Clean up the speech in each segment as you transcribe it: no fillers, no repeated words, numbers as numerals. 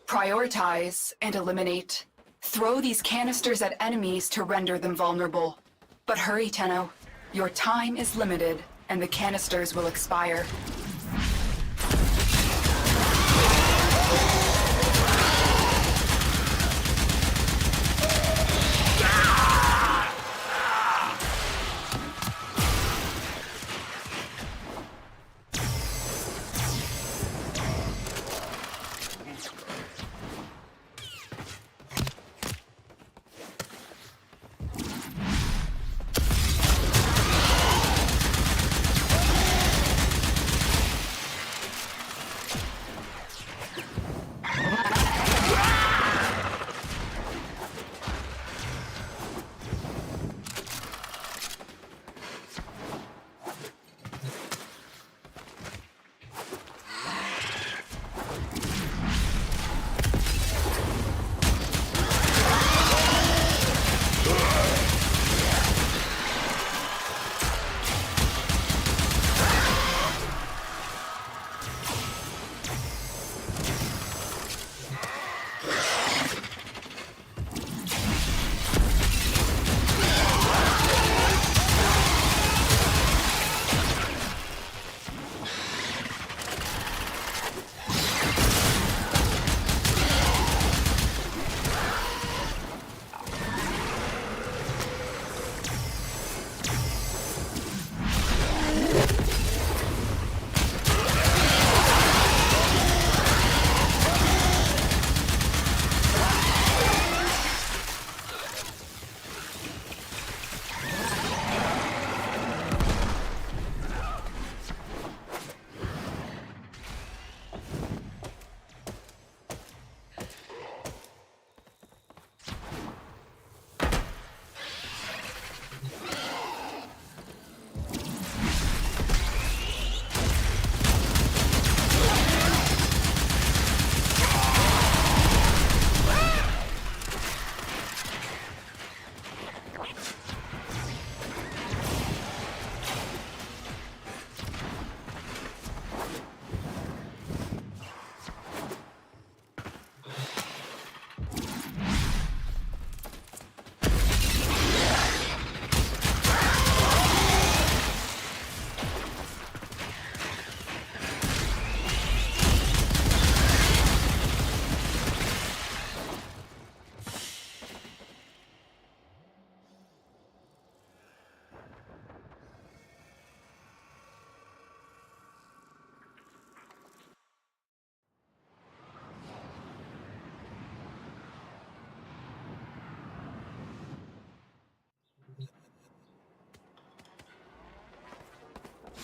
Prioritize and eliminate. Throw these canisters at enemies to render them vulnerable. But hurry, Tenno. Your time is limited, and the canisters will expire.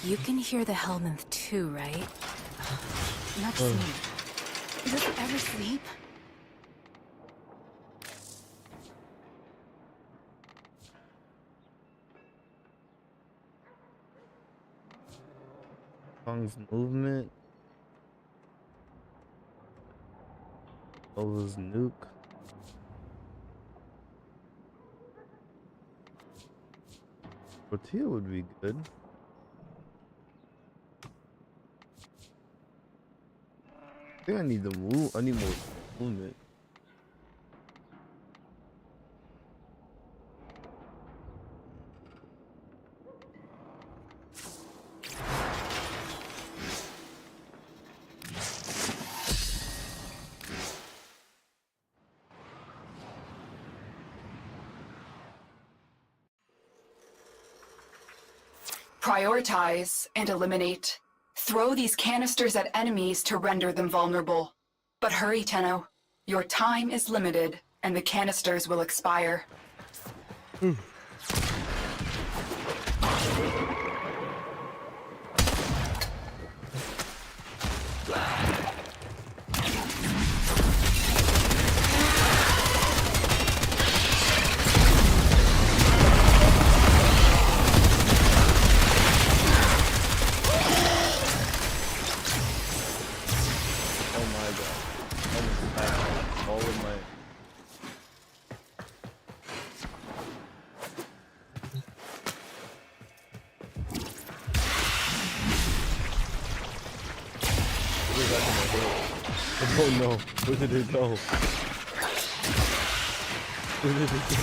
You can hear the Hellmanth too, right? Not sleep. Does it ever sleep? Kong's movement. Solo's nuke. Tortilla would be good. I think I need the move. I need more movement. Prioritize and eliminate. Throw these canisters at enemies to render them vulnerable. But hurry, Tenno. Your time is limited, and the canisters will expire. Oh no, where did it go? Where did it go?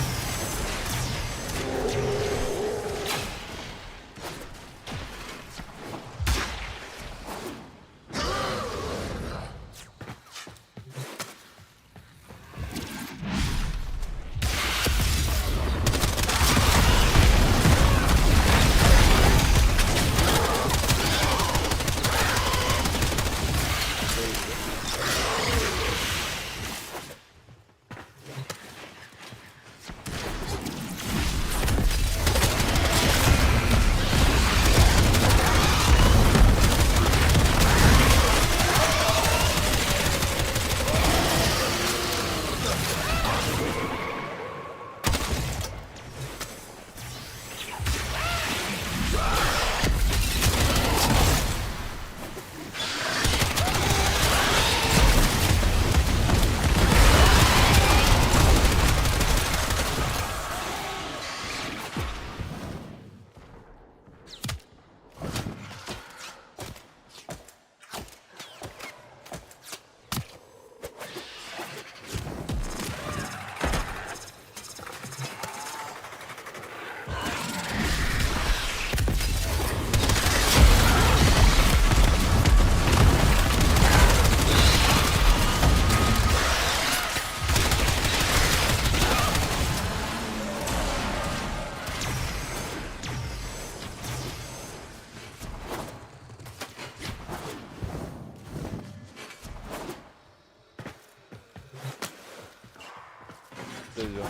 There you go.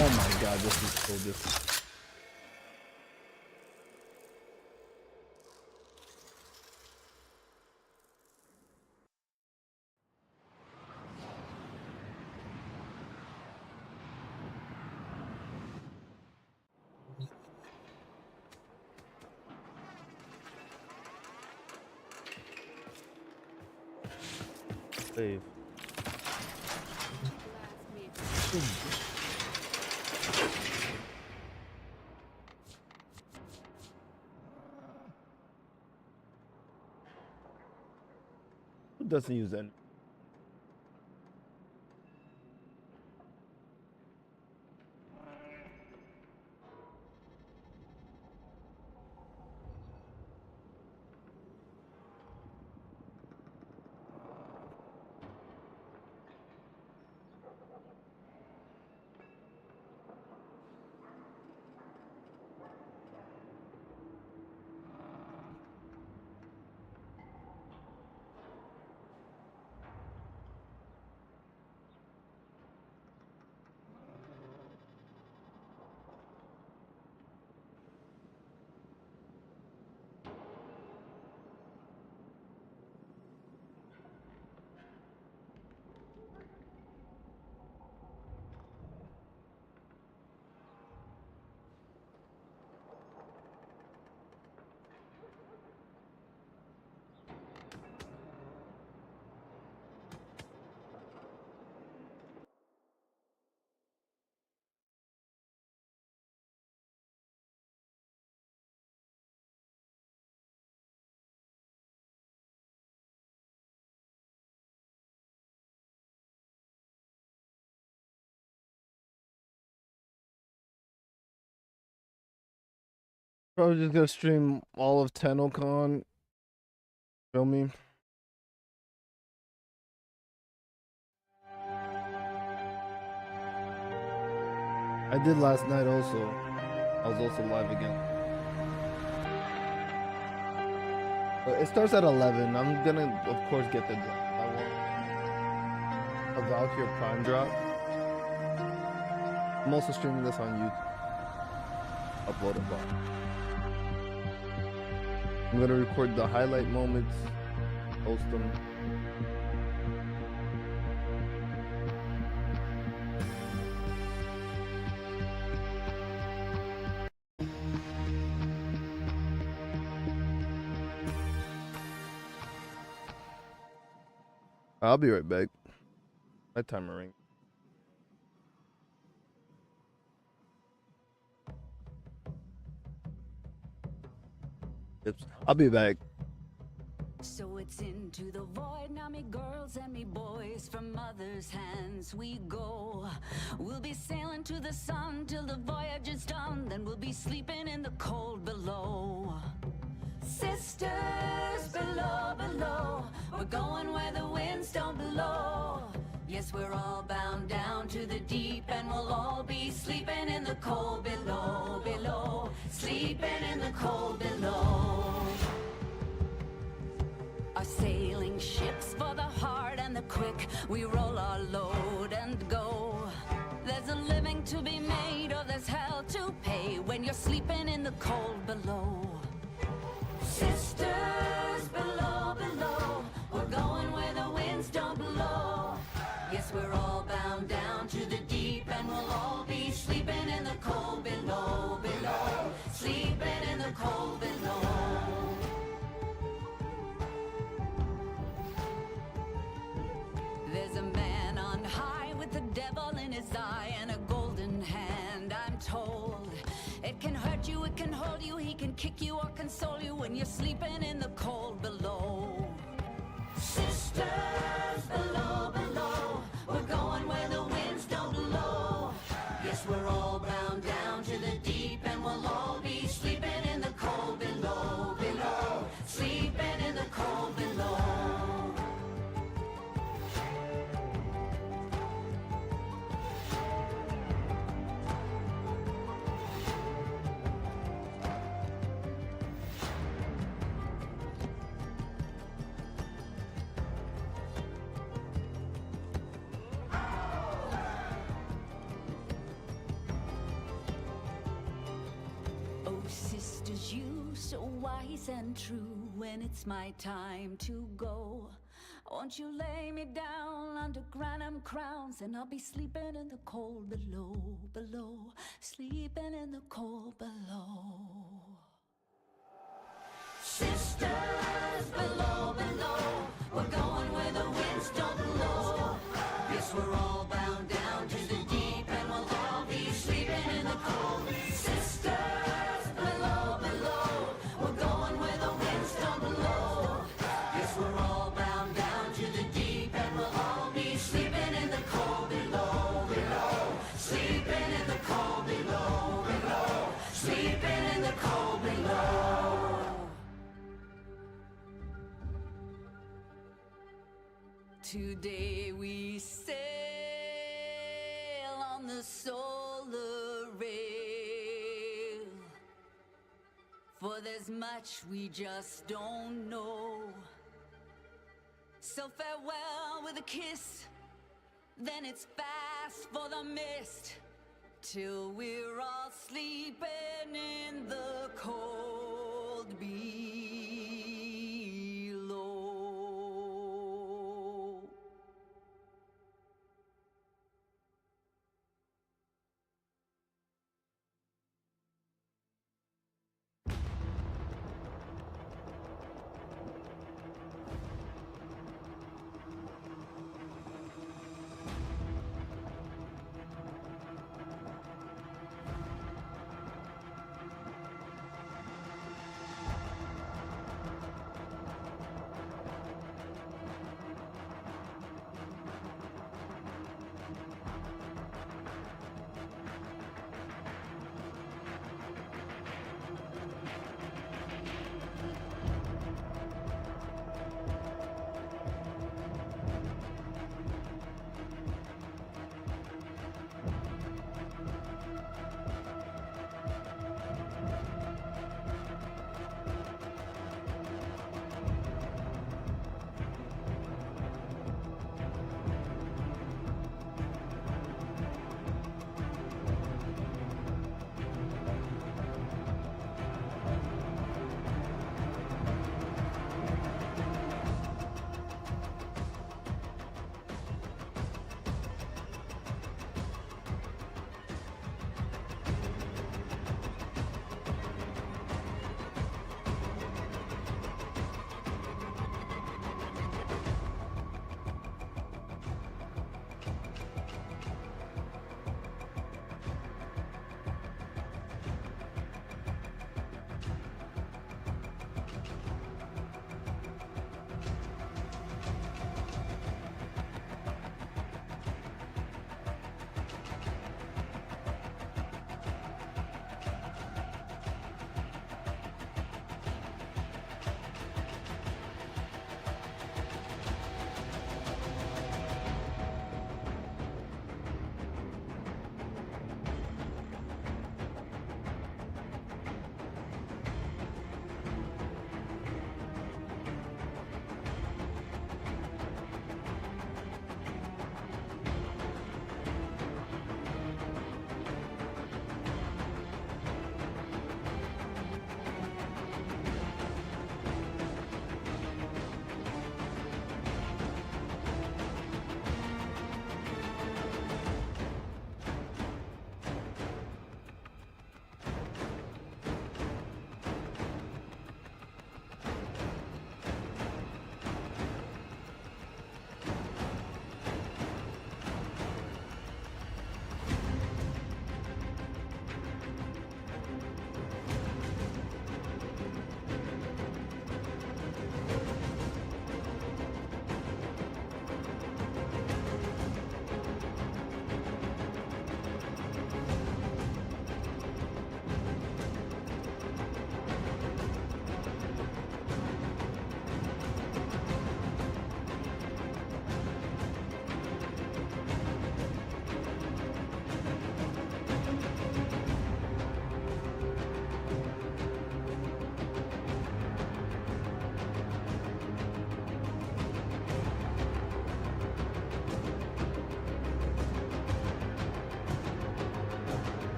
Oh my god, this is so different. Save. Who doesn't use that? Probably just gonna stream all of TennoCon. Feel me? I did last night also. I was also live again. But it starts at 11. I'm gonna, of course, get the drop. I want a Valkyrie Prime drop. I'm also streaming this on YouTube. Upload it live. I'm gonna record the highlight moments, post them. I'll be right back. My timer ring. Oops. I'll be back. So it's into the void, now me girls and me boys, from mother's hands we go. We'll be sailing to the sun till the voyage is done, then we'll be sleeping in the cold below. Sisters below, below, we're going where the winds don't blow. Yes, we're all bound down to the deep, and we'll all be sleeping in the cold below, below, sleeping in the cold below. Our sailing ships for the hard and the quick, we roll our load and go. There's a living to be made, or there's hell to pay when you're sleeping in the cold below. Sisters below, below, we're going where the winds don't blow. Yes, we're all bound down to the deep, and we'll all be sleeping in the cold below, below, sleeping in the cold below. There's a man on high with the devil in his eye and a golden hand, I'm told. It can hurt you, it can hold you, he can kick you or console you when you're sleeping in the cold below. Sisters below, below, we're going where the winds don't blow. Yes, we're all bound down to the deep, and we'll all be sleeping in the cold below, below, sleeping in the cold below. Sisters, you so wise and true, when it's my time to go, won't you lay me down under granum crowns, and I'll be sleeping in the cold below, below, sleeping in the cold below. Sisters below, below, we're going where the winds don't blow. Yes, we're all bound down to the deep, and we'll all be sleeping in the cold. Sisters below, below, we're going where the winds don't blow. Yes, we're all bound down to the deep, and we'll all be sleeping in the cold below, below, sleeping in the cold below, below, sleeping in the cold below. Today we sail on the solar rail, for there's much we just don't know. So farewell with a kiss, then it's fast for the mist, till we're all sleeping in the cold below.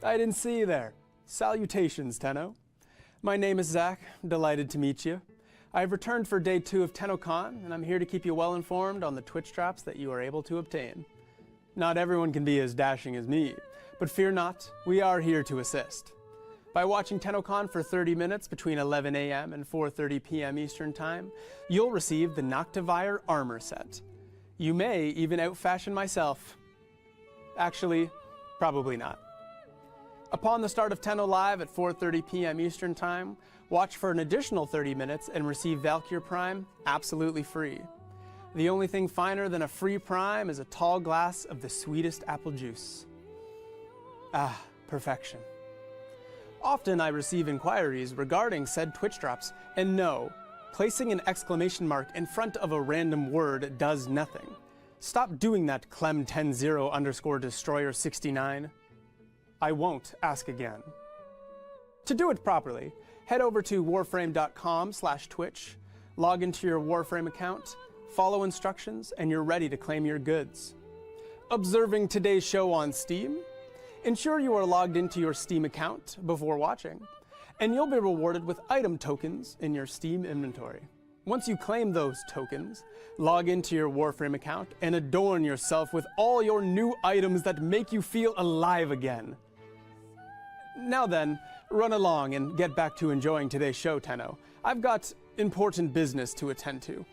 I didn't see you there. Salutations, Tenno. My name is Zach. Delighted to meet you. I've returned for day 2 of TennoCon, and I'm here to keep you well informed on the Twitch traps that you are able to obtain. Not everyone can be as dashing as me, but fear not, we are here to assist. By watching TennoCon for 30 minutes between 11 a.m. and 4:30 p.m. Eastern Time, you'll receive the Noctivire armor set. You may even outfashion myself. Actually, probably not. Upon the start of Tenno Live at 4:30 p.m. Eastern Time, watch for an additional 30 minutes and receive Valkyr Prime absolutely free. The only thing finer than a free Prime is a tall glass of the sweetest apple juice. Ah, perfection. Often I receive inquiries regarding said Twitch drops, and no, placing an exclamation mark in front of a random word does nothing. Stop doing that, Clem100_Destroyer69. I won't ask again. To do it properly, head over to warframe.com/Twitch, log into your Warframe account, follow instructions, and you're ready to claim your goods. Observing today's show on Steam? Ensure you are logged into your Steam account before watching, and you'll be rewarded with item tokens in your Steam inventory. Once you claim those tokens, log into your Warframe account and adorn yourself with all your new items that make you feel alive again. Now then, run along and get back to enjoying today's show, Tenno. I've got important business to attend to.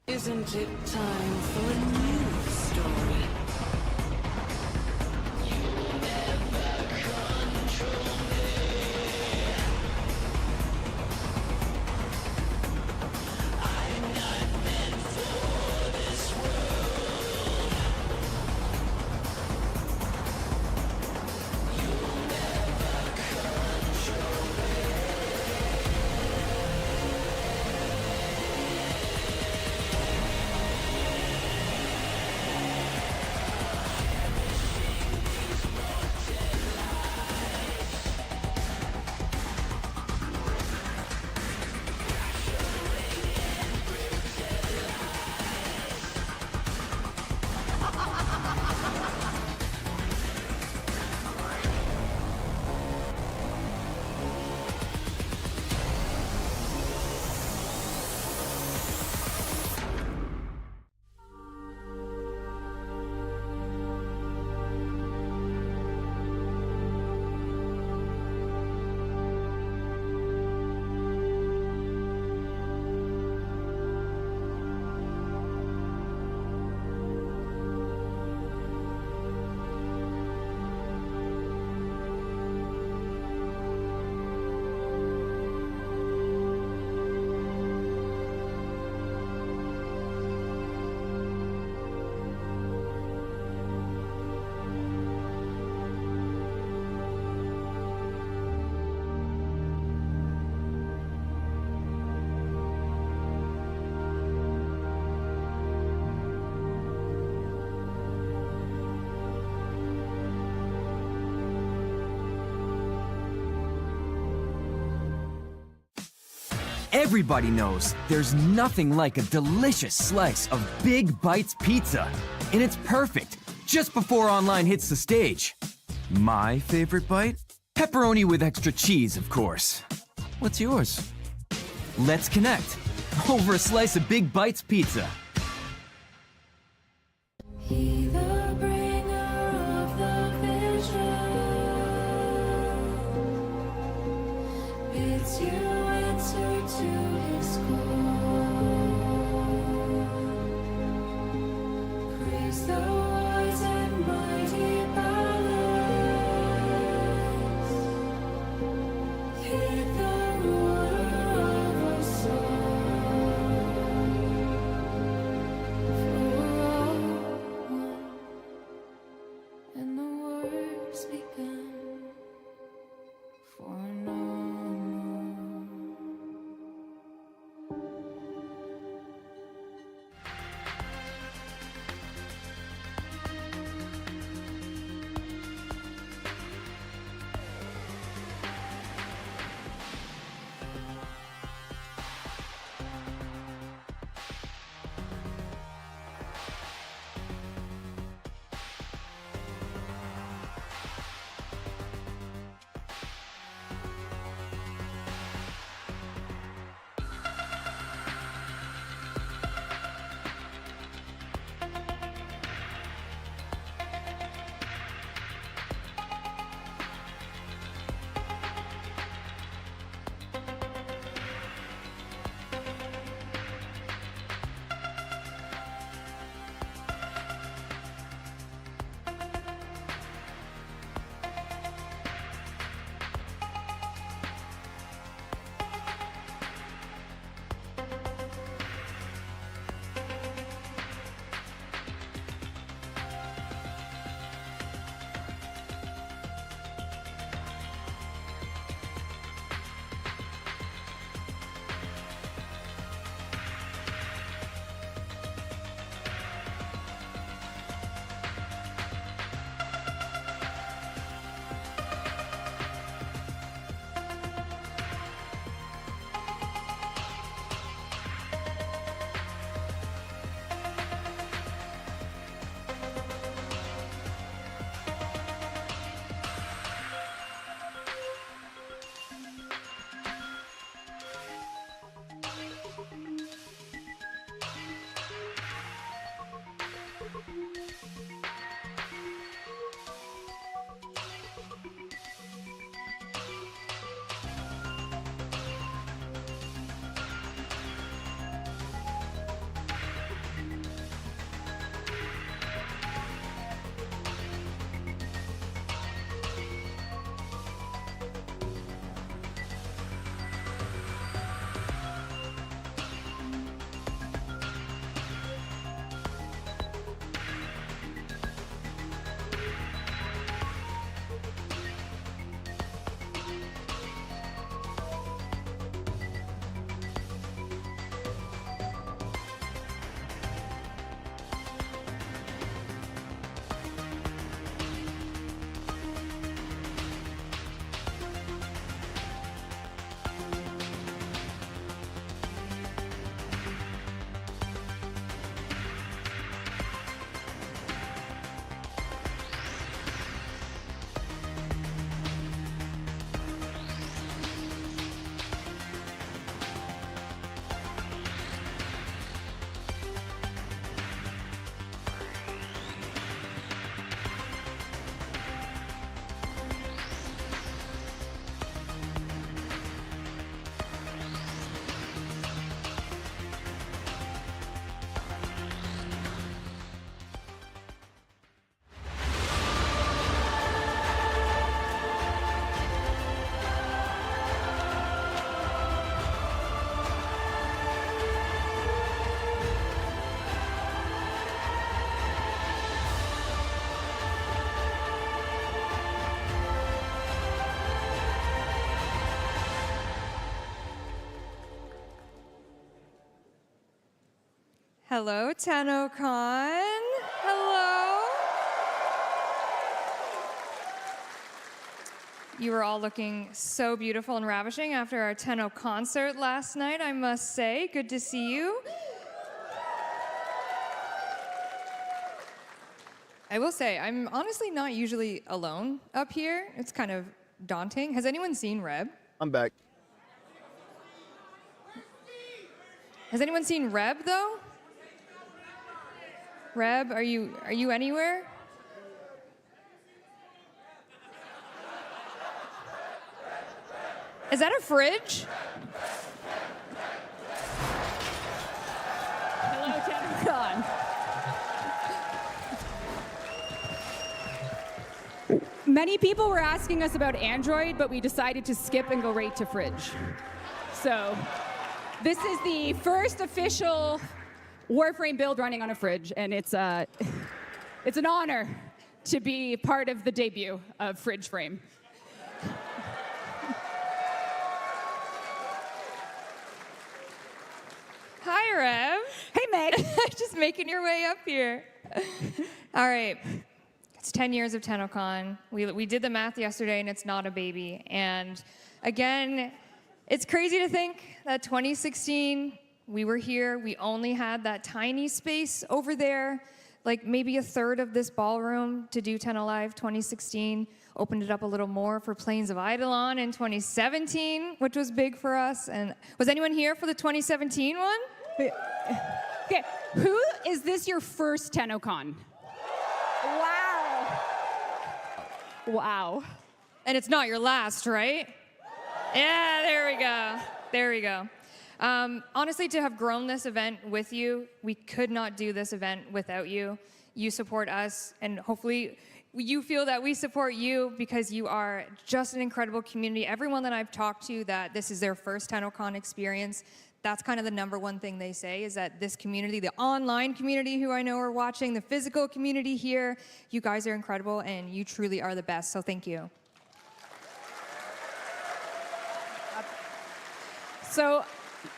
Isn't it time for a new story? Everybody knows there's nothing like a delicious slice of Big Bites pizza. And it's perfect just before online hits the stage. My favorite bite? Pepperoni with extra cheese, of course. What's yours? Let's connect over a slice of Big Bites pizza. He the bringer of the vision bids you answer to his call. the wise and mighty balance. Hear the roar of a song. For all one, and the words begun. For no more. Hello, TennoCon. Hello. You were all looking so beautiful and ravishing after our Tenno concert last night, I must say. Good to see you. I will say, I'm honestly not usually alone up here. It's kind of daunting. Has anyone seen Reb? I'm back. Has anyone seen Reb, though? Reb, are you anywhere? Is that a fridge? Hello, TennoCon. Many people were asking us about Android, but we decided to skip and go right to Fridge. So this is the first official Warframe build running on a Fridge, and it's an honor to be part of the debut of Fridge Frame. Hi, Rev. Hey, Meg. Just making your way up here. All right. It's 10 years of TennoCon. We did the math yesterday, and it's not a baby. And again, it's crazy to think that 2016, we were here. We only had that tiny space over there, like maybe a third of this ballroom to do Tenno Live 2016. Opened it up a little more for Plains of Eidolon in 2017, which was big for us. And was anyone here for the 2017 one? Okay, who is this your first TennoCon? Wow. Wow. And it's not your last, right? Yeah, there we go. There we go. Honestly, to have grown this event with you, we could not do this event without you. You support us, and hopefully you feel that we support you because you are just an incredible community. Everyone that I've talked to that this is their first TennoCon experience, that's kind of the number one thing they say, is that this community, the online community who I know are watching, the physical community here, you guys are incredible and you truly are the best, so thank you. So,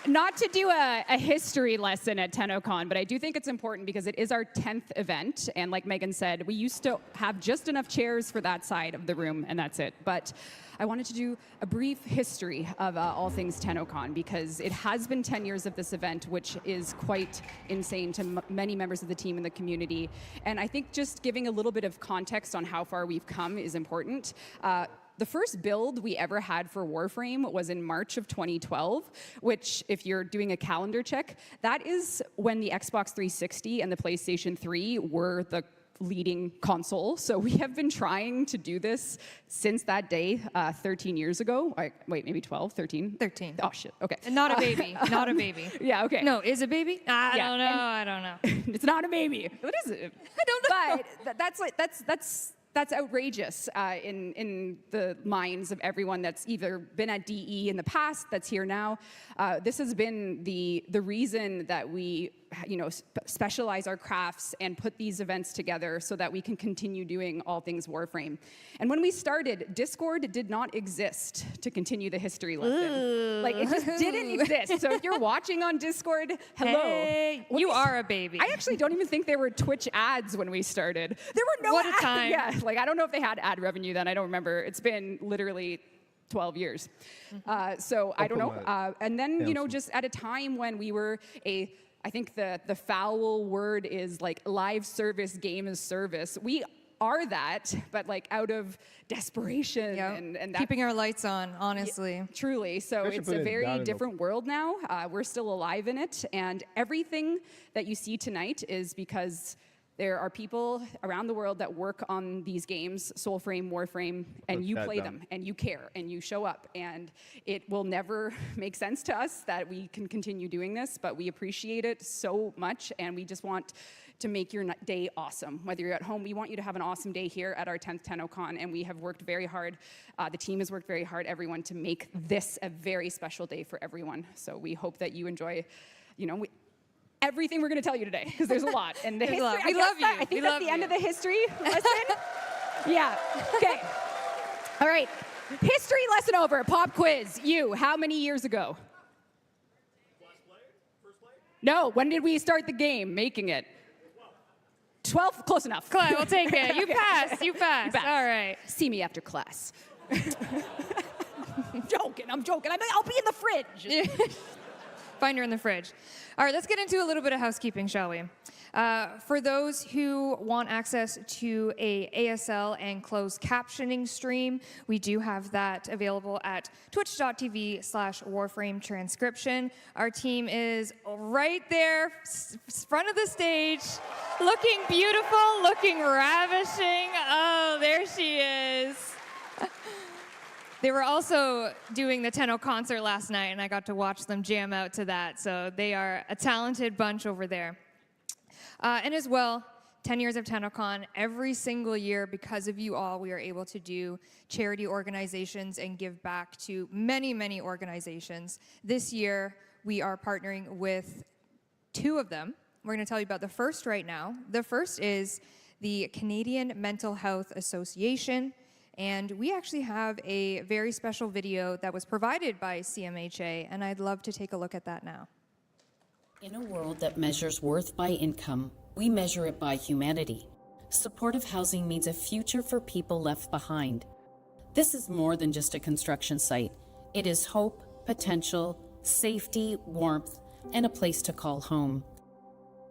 not to do a history lesson at TennoCon, but I do think it's important because it is our 10th event, and like Megan said, we used to have just enough chairs for that side of the room, and that's it. But I wanted to do a brief history of all things TennoCon because it has been 10 years of this event, which is quite insane to many members of the team and the community. And I think just giving a little bit of context on how far we've come is important. The first build we ever had for Warframe was in March of 2012, which, if you're doing a calendar check, that is when the Xbox 360 and the PlayStation 3 were the leading console. So we have been trying to do this since that day, 13 years ago. Wait, maybe 12, 13? 13. Oh, shit, okay. And not a baby, not a baby. Yeah, okay. No, is a baby? I Yeah, don't know, I don't know. It's not a baby. What is it? I don't know. But that's outrageous in the minds of everyone that's either been at DE in the past, that's here now. This has been the reason that we specialize our crafts and put these events together so that we can continue doing all things Warframe. And when we started, Discord did not exist to continue the history lesson. Ooh. Like, it just didn't exist. So if you're watching on Discord, hello. Hey, you are a baby. I actually don't even think there were Twitch ads when we started. There were no What a ads. time. Yeah, like I don't know if they had ad revenue then. I don't remember. It's been literally 12 years. So I don't know. And then, just at a time when we were I think the foul word is like live service, game as service. We are that, but like out of desperation and keeping our lights on, honestly. Yeah, truly. So it's a very different world now. We're still alive in it, and everything that you see tonight is because there are people around the world that work on these games, Soulframe, Warframe, and you play them, and you care, and you show up. And it will never make sense to us that we can continue doing this, but we appreciate it so much, and we just want to make your day awesome. Whether you're at home, we want you to have an awesome day here at our 10th TennoCon, and we have worked very hard. The team has worked very hard, everyone, to make this a very special day for everyone. So we hope that you enjoy, everything we're going to tell you today, because there's a lot. And the history, We love you. I think that's the end of the history lesson. Yeah. Okay. All right. History lesson over. Pop quiz. How many years ago? First play? No. When did we start the game, making it? 12. Close enough. Clyde, we'll take it. You passed. You passed. All right. See me after class. I'm joking. I'll be in the fridge. Find her in the fridge. All right, let's get into a little bit of housekeeping, shall we? For those who want access to a ASL and closed captioning stream, we do have that available at twitch.tv/Warframe transcription. Our team is right there, front of the stage, looking beautiful, looking ravishing. Oh, there she is. They were also doing the Tenno concert last night, and I got to watch them jam out to that. So they are a talented bunch over there. And as well, 10 years of TennoCon, every single year, because of you all, we are able to do charity organizations and give back to many, many organizations. This year, we are partnering with 2 of them. We're going to tell you about the first right now. The first is the Canadian Mental Health Association, and we actually have a very special video that was provided by CMHA, and I'd love to take a look at that now. In a world that measures worth by income, we measure it by humanity. Supportive housing means a future for people left behind. This is more than just a construction site. It is hope, potential, safety, warmth, and a place to call home.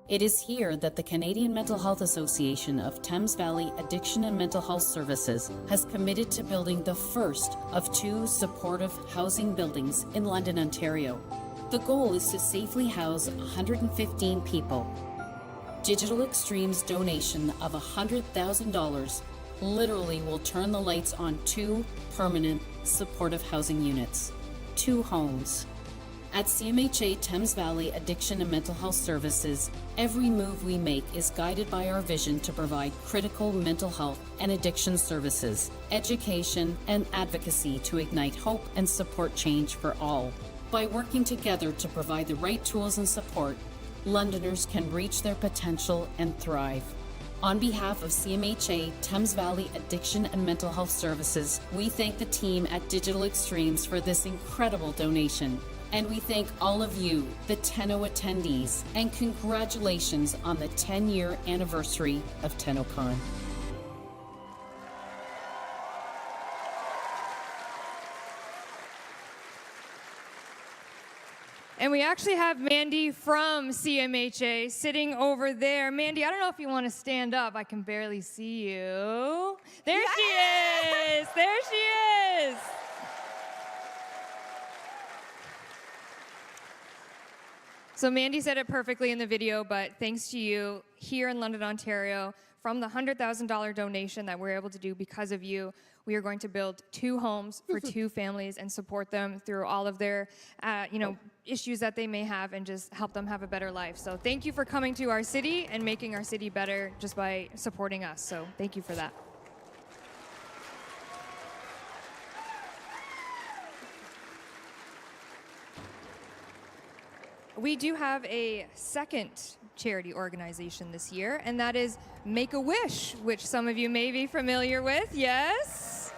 It is here that the Canadian Mental Health Association of Thames Valley Addiction and Mental Health Services has committed to building the first of 2 supportive housing buildings in London, Ontario. The goal is to safely house 115 people. Digital Extreme's donation of $100,000 literally will turn the lights on 2 permanent supportive housing units, 2 homes. At CMHA Thames Valley Addiction and Mental Health Services, every move we make is guided by our vision to provide critical mental health and addiction services, education, and advocacy to ignite hope and support change for all. By working together to provide the right tools and support, Londoners can reach their potential and thrive. On behalf of CMHA Thames Valley Addiction and Mental Health Services, we thank the team at Digital Extremes for this incredible donation. And we thank all of you, the Tenno attendees, and congratulations on the 10-year anniversary of TennoCon. And we actually have Mandy from CMHA sitting over there. Mandy, I don't know if you want to stand up. I can barely see you. There she is. There she is. So Mandy said it perfectly in the video, but thanks to you here in London, Ontario, from the $100,000 donation that we're able to do because of you, we are going to build 2 homes for 2 families and support them through all of their, issues that they may have and just help them have a better life. So thank you for coming to our city and making our city better just by supporting us. So thank you for that. We do have a second charity organization this year, and that is Make-A-Wish, which some of you may be familiar with, yes?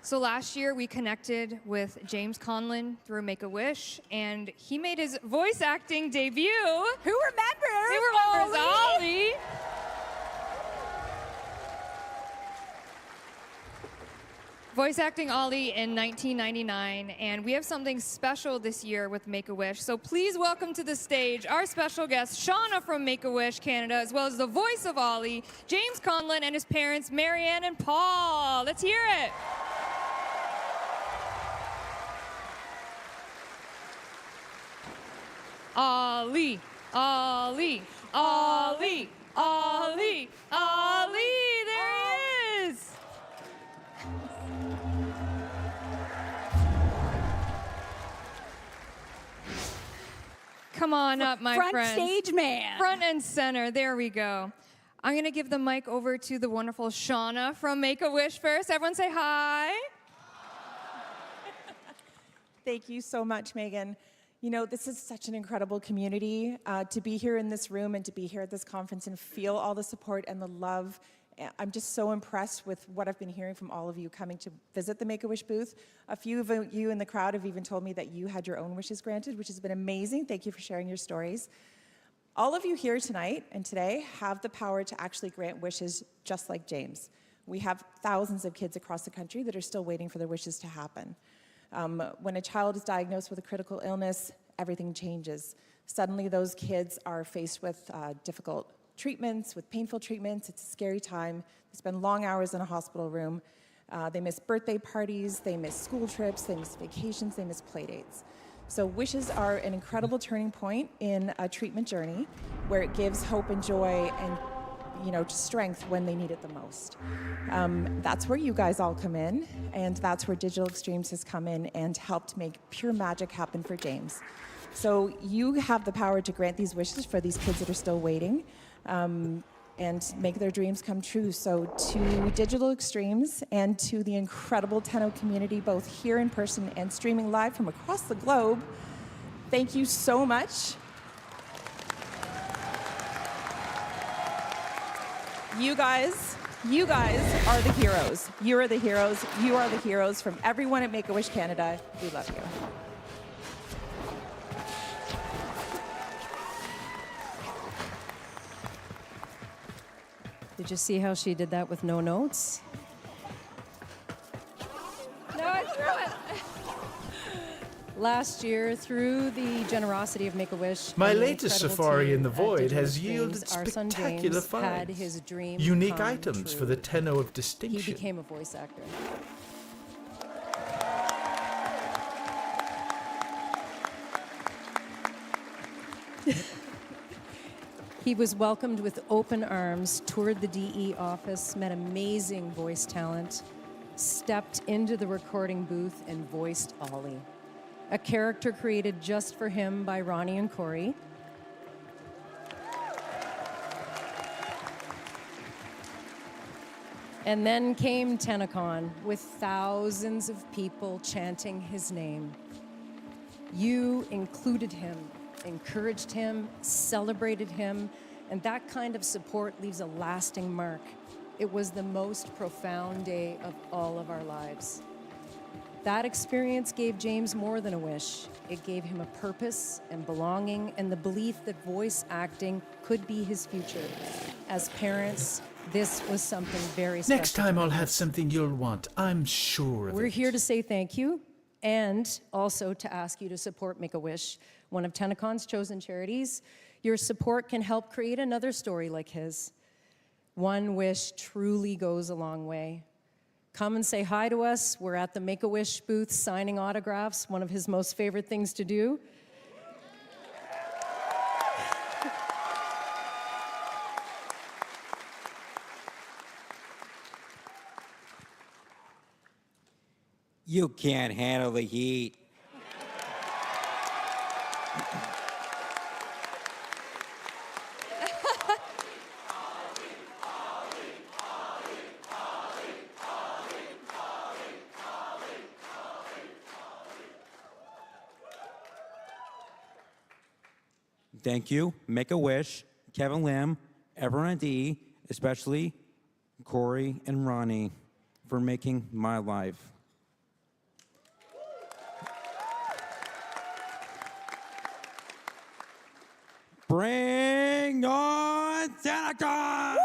So last year we connected with James Conlon through Make-A-Wish, and he made his voice acting debut. Who remembers? Who remembers Ollie? Voice acting Ollie in 1999, and we have something special this year with Make-A-Wish. So please welcome to the stage our special guest, Shauna from Make-A-Wish Canada, as well as the voice of Ollie, James Conlon, and his parents, Marianne and Paul. Let's hear it. Ollie, Ollie, Ollie, Ollie, Ollie, there he is. Come on up, my Front friends. stage man. Front and center, there we go. I'm gonna give the mic over to the wonderful Shauna from Make-A-Wish first. Everyone say hi. Thank you so much, Megan. You know, this is such an incredible community. To be here in this room and to be here at this conference and feel all the support and the love. I'm just so impressed with what I've been hearing from all of you coming to visit the Make-A-Wish booth. A few of you in the crowd have even told me that you had your own wishes granted, which has been amazing. Thank you for sharing your stories. All of you here tonight and today have the power to actually grant wishes just like James. We have thousands of kids across the country that are still waiting for their wishes to happen. When a child is diagnosed with a critical illness, everything changes. Suddenly those kids are faced with difficult treatments, with painful treatments. It's a scary time. They spend long hours in a hospital room. They miss birthday parties, they miss school trips, they miss vacations, they miss play dates. So wishes are an incredible turning point in a treatment journey where it gives hope and joy and strength when they need it the most. That's where you guys all come in, and that's where Digital Extremes has come in and helped make pure magic happen for James. So you have the power to grant these wishes for these kids that are still waiting, and make their dreams come true. So to Digital Extremes and to the incredible Tenno community, both here in person and streaming live from across the globe, thank you so much. You guys are the heroes. You are the heroes. You are the heroes. From everyone at Make-A-Wish Canada, we love you. Did you see how she did that with no notes? No, I threw it. Last year, through the generosity of Make-A-Wish, My and the latest incredible safari team in the at void Digital has Extremes, yielded our son spectacular James had finds. his dream Unique come items true. for the Tenno of He distinction. became a voice actor. He was welcomed with open arms, toured the DE office, met amazing voice talent, stepped into the recording booth, and voiced Ollie, a character created just for him by Ronnie and Corey. And then came TennoCon with thousands of people chanting his name. You included him, encouraged him, celebrated him, and that kind of support leaves a lasting mark. It was the most profound day of all of our lives. That experience gave James more than a wish. It gave him a purpose and belonging and the belief that voice acting could be his future. As parents, this was something very special. Next time I'll have something you'll want, I'm sure of We're it. here to say thank you and also to ask you to support Make-A-Wish, one of TennoCon's chosen charities. Your support can help create another story like his. One wish truly goes a long way. Come and say hi to us. We're at the Make-A-Wish booth signing autographs, one of his most favorite things to do. You can't handle the heat. Thank you, Make-A-Wish, Kevin Lim, everyone at D, especially Corey and Ronnie, for making my life. Bring on TennoCon!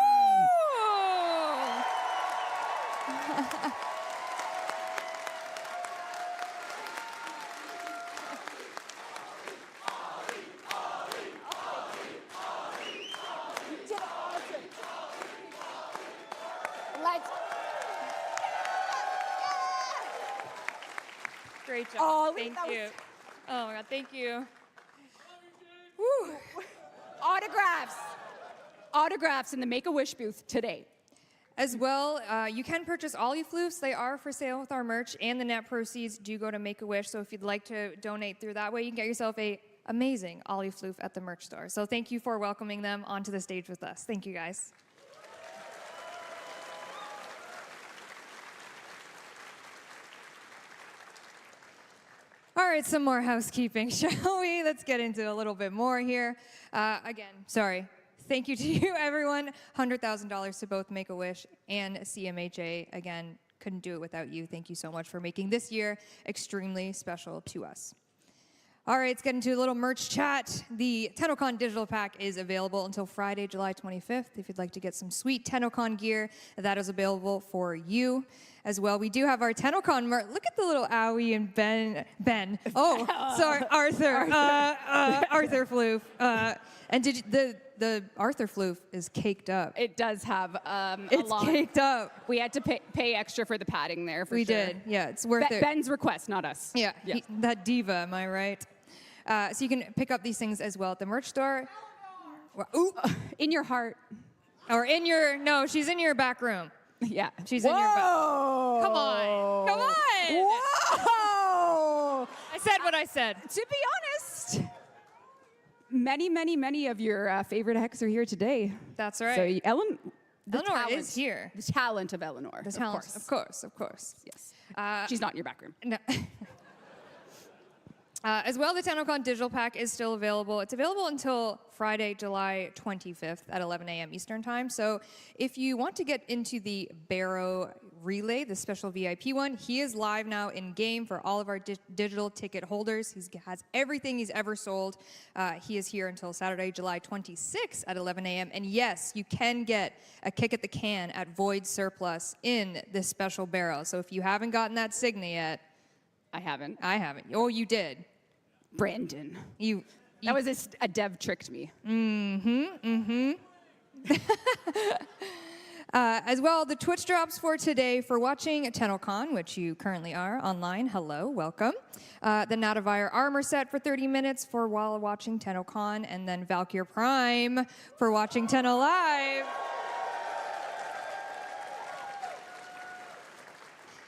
Great job. Oh, thank that was- you. Oh my God, thank you. Autographs. Autographs in the Make-A-Wish booth today. As well, you can purchase all your floofs. They are for sale with our merch, and the net proceeds do go to Make-A-Wish. So if you'd like to donate through that way, you can get yourself a amazing Ollie floof at the merch store. So thank you for welcoming them onto the stage with us. Thank you, guys. All right, some more housekeeping, shall we? Let's get into a little bit more here. Again, sorry. Thank you to you, everyone. $100,000 to both Make-A-Wish and CMHA. Again, couldn't do it without you. Thank you so much for making this year extremely special to us. All right, let's get into a little merch chat. The TennoCon digital pack is available until Friday, July 25th. If you'd like to get some sweet TennoCon gear, that is available for you as well. We do have our TennoCon merch. Look at the little Owie and Ben. Oh, sorry, Arthur. Arthur Floof. And the Arthur Floof is caked up. It does have It's caked up. We had to pay extra for the padding there, for We sure. did. Yeah, it's worth it. Ben's request, not us. Yeah, Yes. that diva, am I right? So you can pick up these things as well at the merch store. Ooh. In your heart. Or in your, no, she's in your back room. Yeah. She's in your back. Come on. Whoa! I said what I said. To be honest, many of your favorite hacks are here today. That's right. So Eleanor is here. The talent of Eleanor. The talent, of course. Yes. She's not in your back room. No. As well, the TennoCon digital pack is still available. It's available until Friday, July 25th at 11 a.m. Eastern Time. So if you want to get into the Barrow Relay, the special VIP one, he is live now in-game for all of our digital ticket holders. He has everything he's ever sold. He is here until Saturday, July 26th at 11 a.m. And yes, you can get a kick at the can at Void Surplus in this special barrel. So if you haven't gotten that Signa yet, I haven't. Oh, you did. Brandon. You that was a dev tricked me. As well, the Twitch drops for today for watching TennoCon, which you currently are online. Hello, welcome. The Natavire armor set for 30 minutes for while watching TennoCon, and then Valkyr Prime for watching Tenno Live.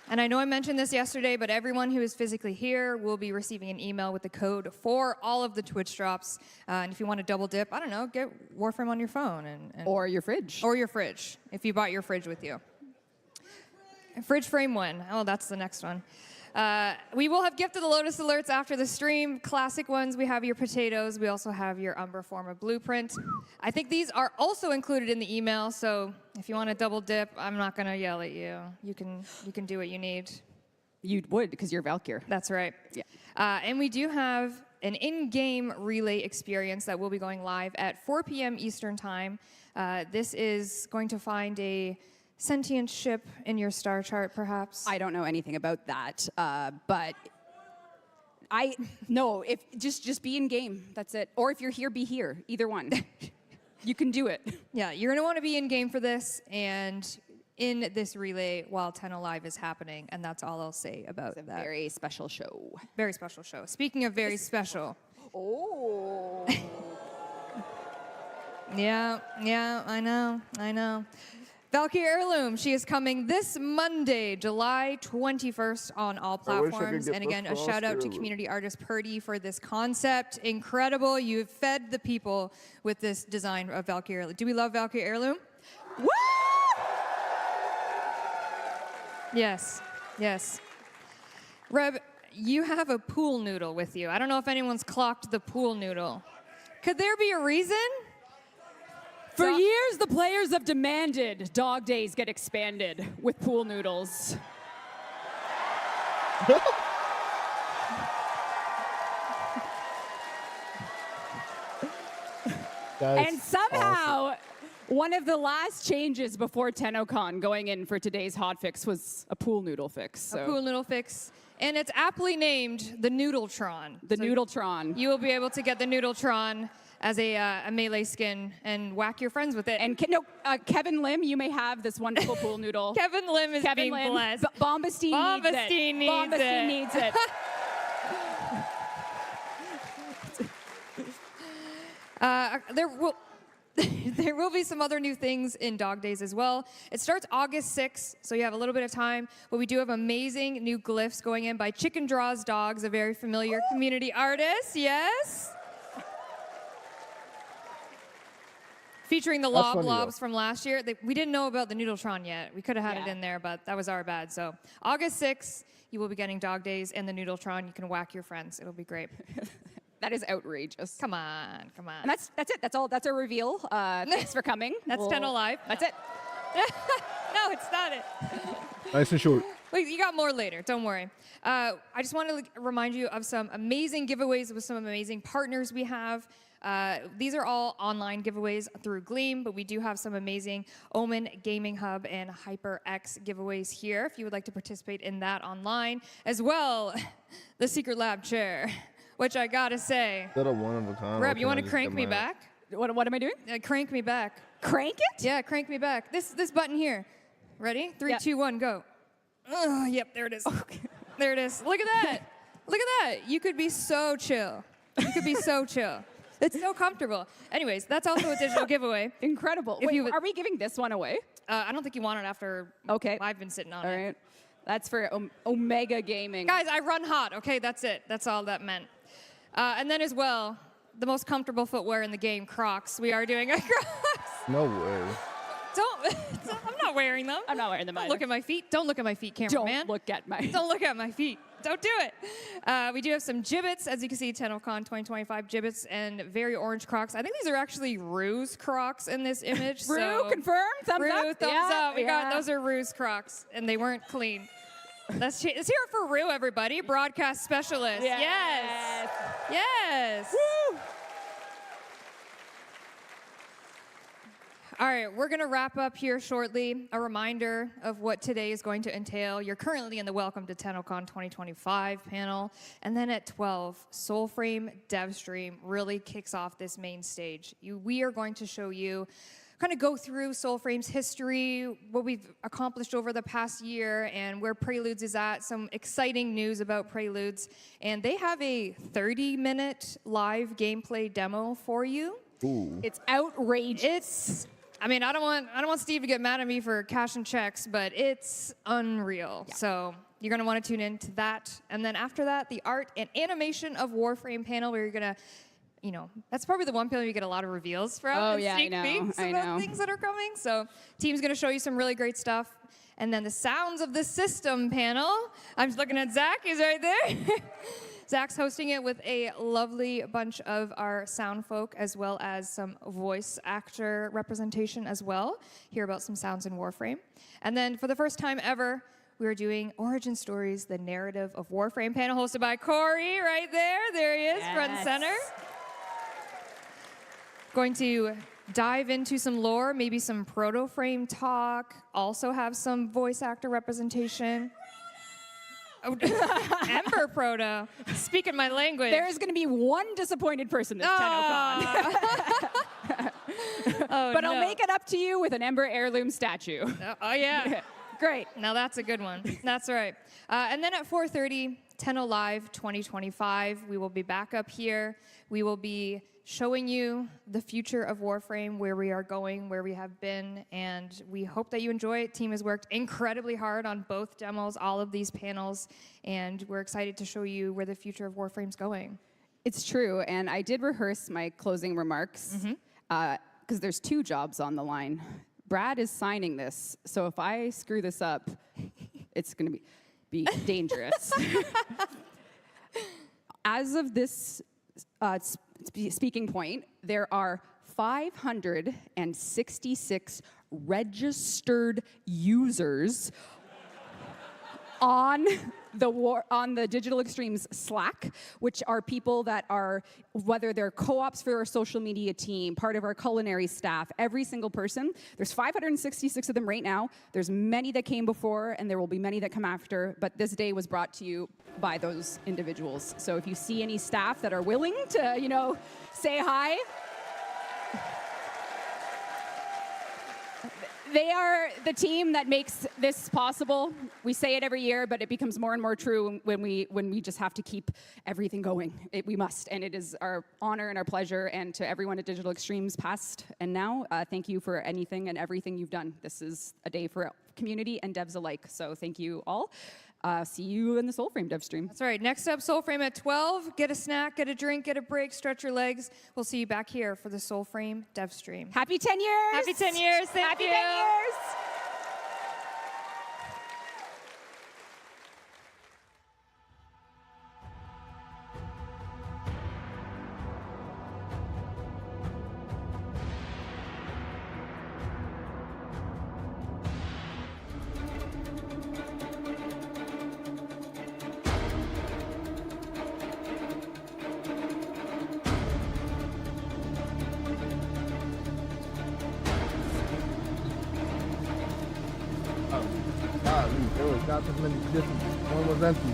And I know I mentioned this yesterday, but everyone who is physically here will be receiving an email with the code for all of the Twitch drops. And if you want to double dip, I don't know, get Warframe on your phone. Or your fridge. Or your fridge, if you brought your fridge with you. Fridge Frame 1. Oh, that's the next one. We will have Gift of the Lotus alerts after the stream. Classic ones, we have your potatoes. We also have your Umbra Forma blueprint. I think these are also included in the email, so if you want to double dip, I'm not going to yell at you. You can do what you need. You would, because you're Valkyr. That's right. Yeah. And we do have an in-game relay experience that will be going live at 4 p.m. Eastern Time. This is going to find a sentient ship in your star chart, perhaps? I don't know anything about that, but if just be in game. That's it. Or if you're here, be here. Either one. You can do it. Yeah, you're gonna want to be in game for this and in this relay while Tenno Live is happening, and that's all I'll say about that. Very special show. Very special show. Speaking of very special. Oh. Yeah, I know. Valkyrie Heirloom, she is coming this Monday, July 21st on all platforms. And again, a shout out to community artist Purdy for this concept. Incredible. You've fed the people with this design of Valkyrie Heirloom. Do we love Valkyrie Heirloom? Woo! Yes. Reb, you have a pool noodle with you. I don't know if anyone's clocked the pool noodle. Could there be a reason? For years, the players have demanded dog days get expanded with pool noodles. And somehow, one of the last changes before TennoCon going in for today's hotfix was a pool noodle fix. So. A pool noodle fix. And it's aptly named the Noodletron. The Noodletron. You will be able to get the Noodletron as a melee skin and whack your friends with it. And Kevin Lim, you may have this wonderful pool noodle. Kevin Lim is being blessed. Bombastine needs it. There will be some other new things in Dog Days as well. It starts August 6th, so you have a little bit of time. But we do have amazing new glyphs going in by Chicken Draws Dogs, a very familiar community artist. Yes. Featuring the Lobs from last year. We didn't know about the Noodletron yet. We could have had it in there, but that was our bad. So August 6th, you will be getting Dog Days and the Noodletron. You can whack your friends. It'll be great. That is outrageous. Come on. And that's it. That's all. That's our reveal. Thanks for coming. That's Tenno Live. That's it. No, it's not it. Nice and short. Wait, you got more later. Don't worry. I just want to remind you of some amazing giveaways with some amazing partners we have. These are all online giveaways through Gleam, but we do have some amazing Omen Gaming Hub and HyperX giveaways here if you would like to participate in that online. As well, the Secret Lab chair, which I gotta say. Is that a one of a kind? Reb, you want to crank me back? What am I doing? Crank me back. Crank it? Yeah, crank me back. This button here. Ready? 3, 2, 1, go. Oh, yep, there it is. Okay. There it is. Look at that. Look at that. You could be so chill. You could be so chill. It's so comfortable. Anyways, that's also a digital giveaway. Incredible. Wait, are we giving this one away? I don't think you want it after I've been sitting on it. All right. That's for Omega Gaming. Guys, I run hot, okay? That's it. That's all that meant. And then as well, the most comfortable footwear in the game, Crocs. We are doing a Crocs. No way. I'm not wearing them. I'm not wearing them Don't either. look at my feet. Don't look at my feet, cameraman. Don't look at my. Don't look at my feet. Don't do it. We do have some gibbets, as you can see, TennoCon 2025 gibbets and very orange Crocs. I think these are actually Ruse Crocs in this image. Rue, so confirm, thumbs Rue, up. thumbs Yeah, up. We yeah. got those are Ruse Crocs, and they weren't clean. Let's hear it for Rue, everybody. Broadcast specialist. Yes. Yes. Woo! All right, we're going to wrap up here shortly. A reminder of what today is going to entail. You're currently in the Welcome to TennoCon 2025 panel. And then at 12, Soulframe Devstream really kicks off this main stage. We are going to show you, kind of go through Soulframe's history, what we've accomplished over the past year, and where Preludes is at, some exciting news about Preludes. And they have a 30-minute live gameplay demo for you. Ooh. It's outrageous. I mean, I don't want Steve to get mad at me for cashing checks, but it's unreal. Yeah. So you're going to want to tune in to that. And then after that, the art and animation of Warframe panel, where you're going to, that's probably the one panel you get a lot of reveals from. Oh, and yeah, I sneak know, peeks I about know. things that are coming. So team's going to show you some really great stuff. And then the Sounds of the System panel. I'm just looking at Zach. He's right there. Zach's hosting it with a lovely bunch of our sound folk, as well as some voice actor representation as well. Hear about some sounds in Warframe. And then for the first time ever, we are doing Origin Stories, the narrative of Warframe panel, hosted by Corey right there. There he is, front and center. Going to dive into some lore, maybe some proto-frame talk, also have some voice actor representation. Ember Proto, speaking my language. There is going to be one disappointed person this TennoCon. But I'll make it up to you with an Ember heirloom statue. Oh, yeah. Great. Now that's a good one. That's right. And then at 4:30, Tenno Live 2025, we will be back up here. We will be showing you the future of Warframe, where we are going, where we have been, and we hope that you enjoy it. Team has worked incredibly hard on both demos, all of these panels, and we're excited to show you where the future of Warframe's going. It's true, and I did rehearse my closing remarks because there's two jobs on the line. Brad is signing this, so if I screw this up, it's going to be dangerous. As of this speaking point, there are 566 registered users on the Digital Extremes Slack, which are people that are, whether they're co-ops for our social media team, part of our culinary staff, every single person. There's 566 of them right now. There's many that came before, and there will be many that come after, but this day was brought to you by those individuals. So if you see any staff that are willing to, say hi, they are the team that makes this possible. We say it every year, but it becomes more and more true when we just have to keep everything going. We must, and it is our honor and our pleasure. And to everyone at Digital Extremes, past and now, thank you for anything and everything you've done. This is a day for community and devs alike. So thank you all. See you in the Soulframe dev stream. That's right. Next up, Soulframe at 12. Get a snack, get a drink, get a break, stretch your legs. We'll see you back here for the Soulframe dev stream. Happy 10 years! Happy 10 years. Thank Happy you. 10 years! There was not as many distance. One was empty.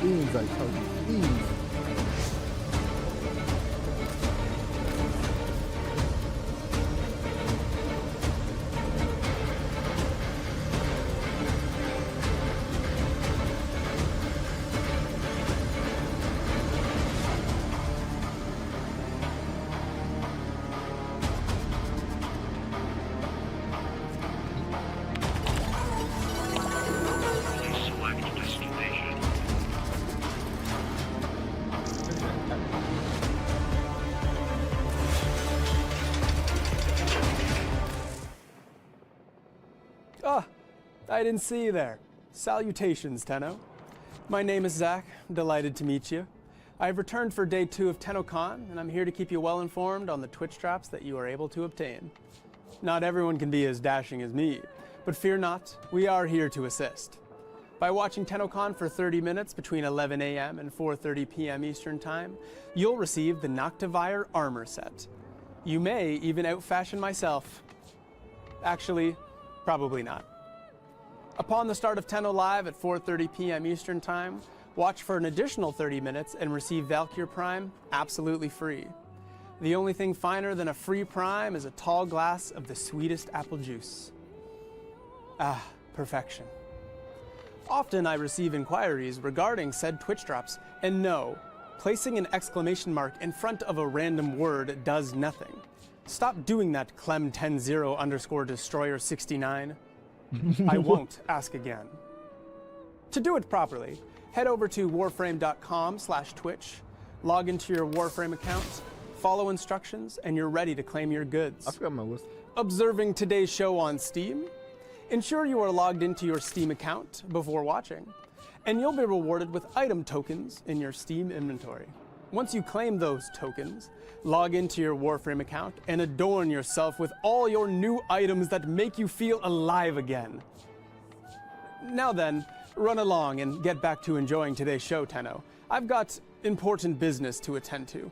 Beans, I tell you, beans. Ah, I didn't see you there. Salutations, Tenno. My name is Zach. Delighted to meet you. I've returned for day 2 of TennoCon, and I'm here to keep you well informed on the Twitch traps that you are able to obtain. Not everyone can be as dashing as me, but fear not, we are here to assist. By watching TennoCon for 30 minutes between 11 a.m. and 4:30 p.m. Eastern Time, you'll receive the Noctivire armor set. You may even outfashion myself. Actually, probably not. Upon the start of Tenno Live at 4:30 p.m. Eastern Time, watch for an additional 30 minutes and receive Valkyr Prime absolutely free. The only thing finer than a free Prime is a tall glass of the sweetest apple juice. Ah, perfection. Often I receive inquiries regarding said Twitch drops, and no, placing an exclamation mark in front of a random word does nothing. Stop doing that, Clem100_Destroyer69. I won't ask again. To do it properly, head over to warframe.com/Twitch, log into your Warframe account, follow instructions, and you're ready to claim your goods. I forgot my list. Observing today's show on Steam? Ensure you are logged into your Steam account before watching, and you'll be rewarded with item tokens in your Steam inventory. Once you claim those tokens, log into your Warframe account and adorn yourself with all your new items that make you feel alive again. Now then, run along and get back to enjoying today's show, Tenno. I've got important business to attend to.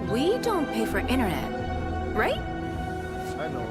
We don't pay for internet, right? I know.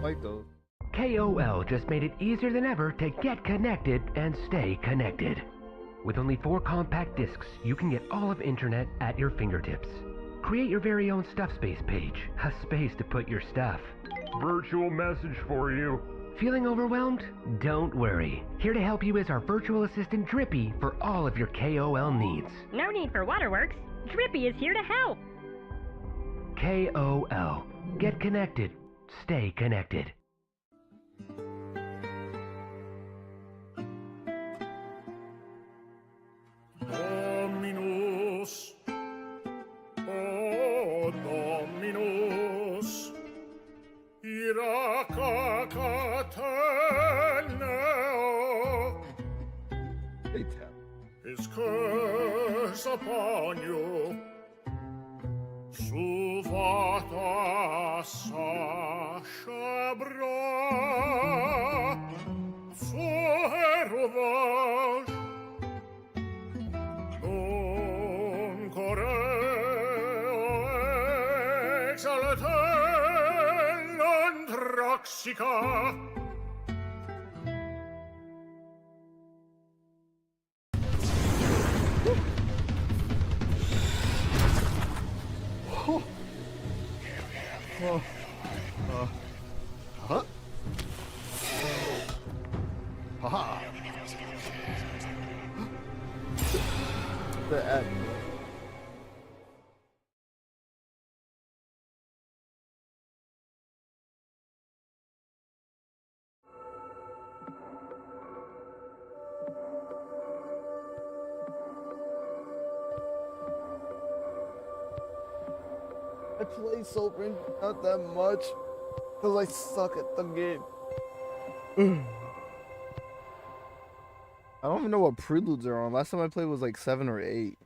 Like those. KOL just made it easier than ever to get connected and stay connected. With only 4 compact discs, you can get all of internet at your fingertips. Create your very own Stuff Space page, a space to put your stuff. Virtual message for you. Feeling overwhelmed? Don't worry. Here to help you is our virtual assistant Drippy for all of your KOL needs. No need for waterworks. Drippy is here to help. KOL. Get connected. Stay connected. Dominus, oh Dominus, ira cacateneo, his curse upon you, suvata sashabra, fueruvash, non coreo exalten non traxica. Huh? Haha. The end. I play Soulbring not that much because I suck at the game. I don't even know what preludes are on. Last time I played was like 7 or 8.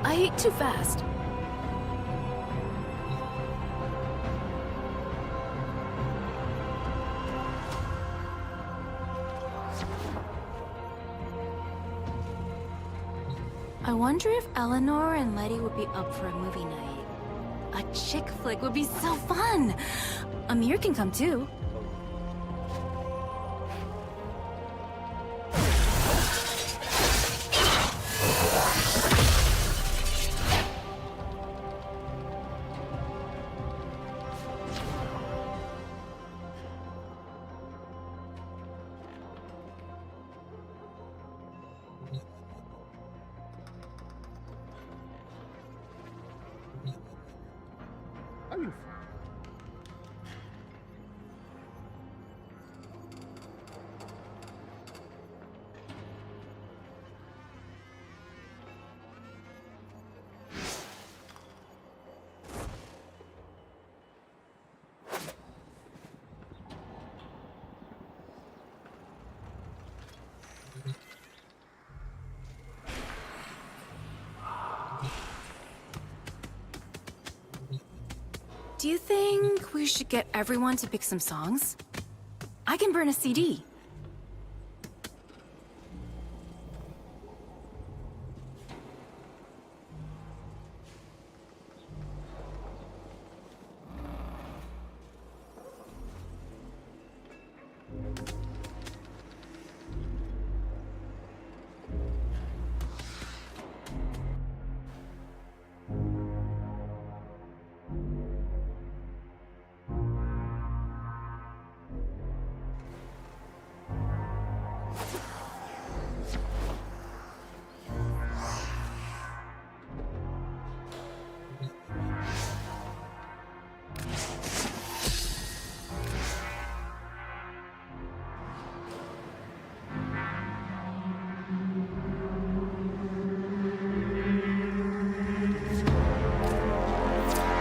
I ate too fast. I wonder if Eleanor and Letty would be up for a movie night. A chick flick would be so fun! Amir can come too. Do you think we should get everyone to pick some songs? I can burn a CD.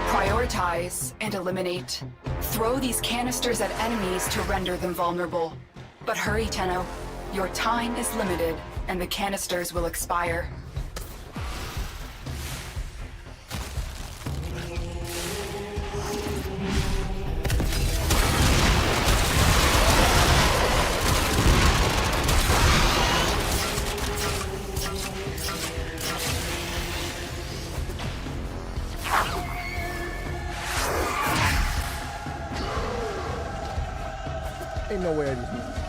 Prioritize and eliminate. Throw these canisters at enemies to render them vulnerable. But hurry, Tenno. Your time is limited, and the canisters will expire. Ain't no way I just...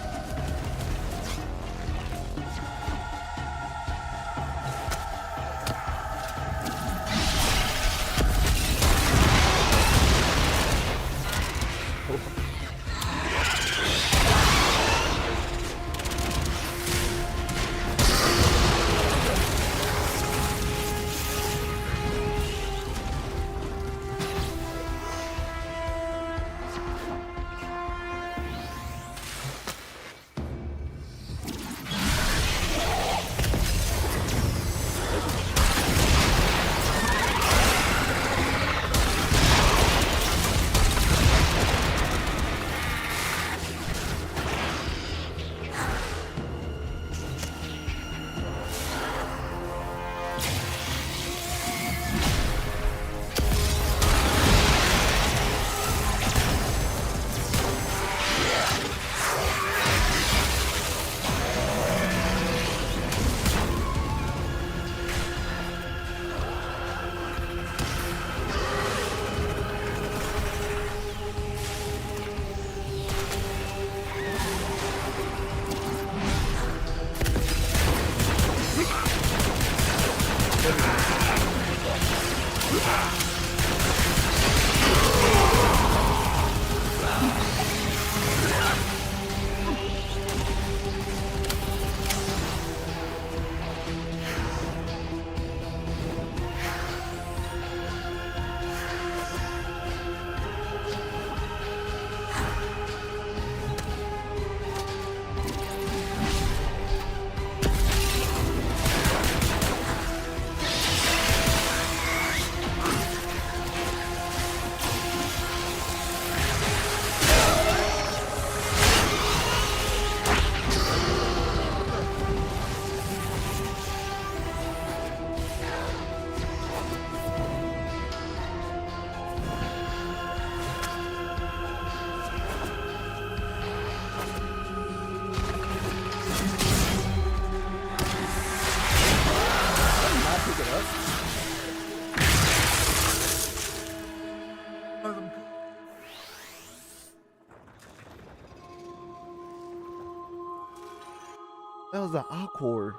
is an Aquor.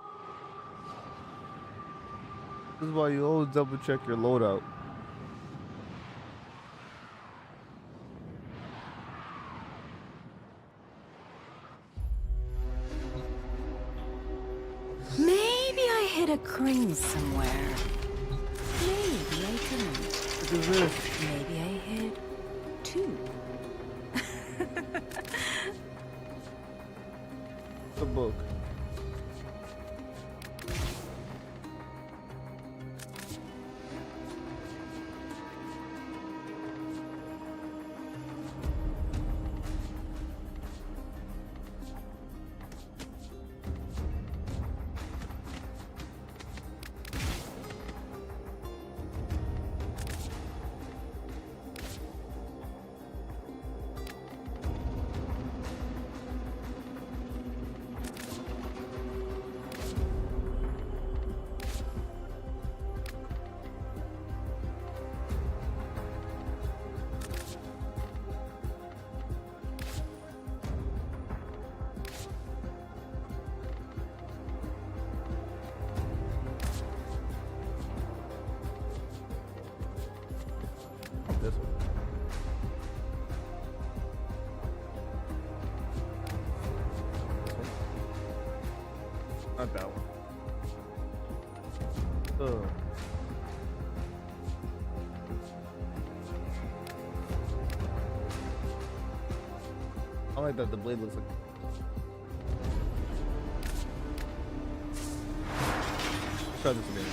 This is why you always double check your loadout. Maybe I hit a crane somewhere. Maybe I didn't. Look at this. Maybe I hit two. The book. This one. Not that one. Ugh. I like that the blade looks like. Try this again.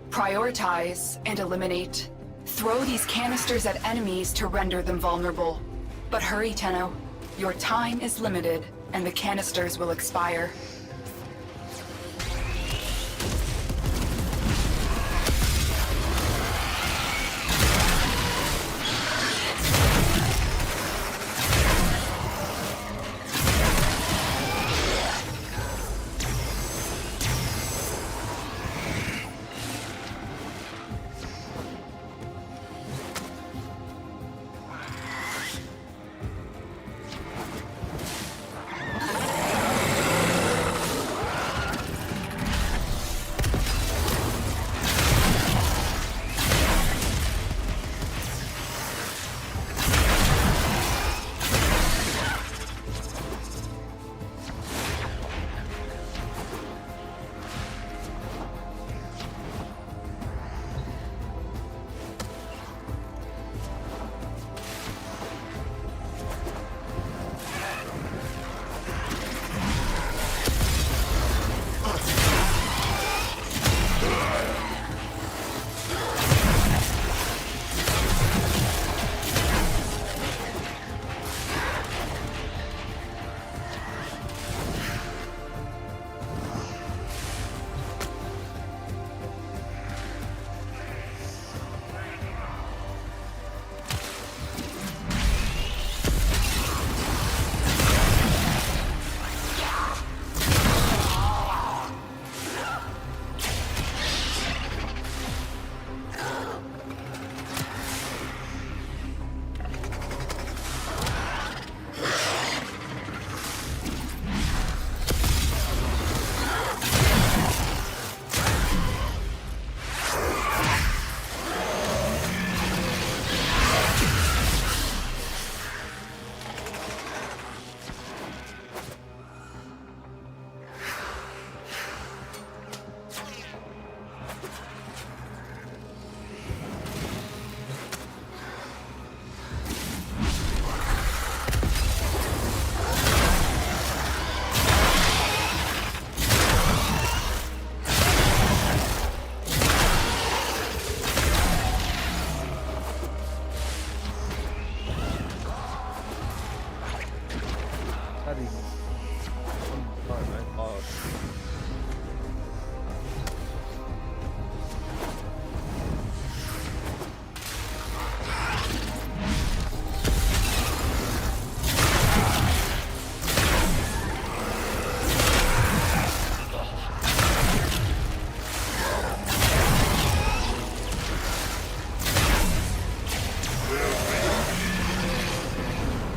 Prioritize and eliminate. Throw these canisters at enemies to render them vulnerable. But hurry, Tenno. Your time is limited, and the canisters will expire.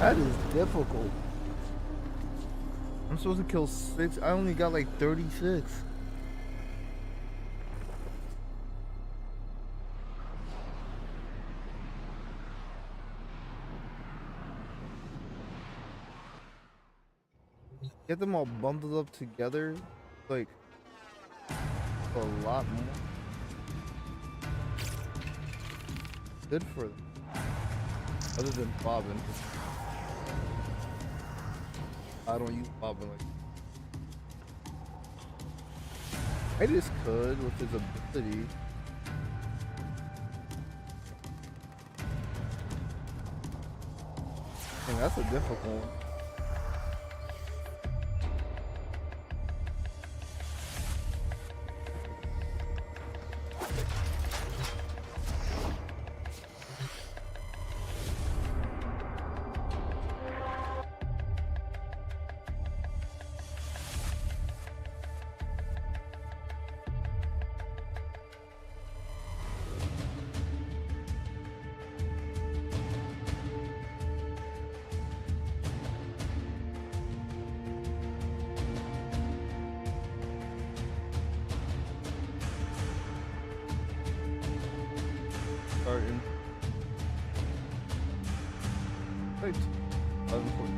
That is difficult. I'm supposed to kill 6. I only got like 36. Get them all bundled up together, like a lot more. Good for them. Other than bobbing. I don't use bobbing like I just could with his ability. And that's a difficult one. Starting. Wait. 11:40.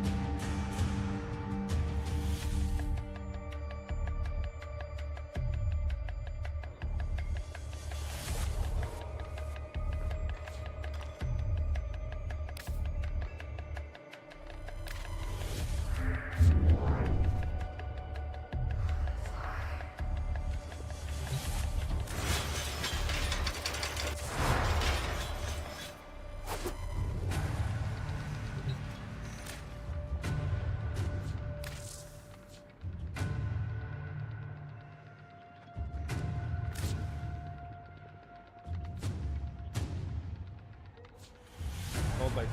Oh, bye.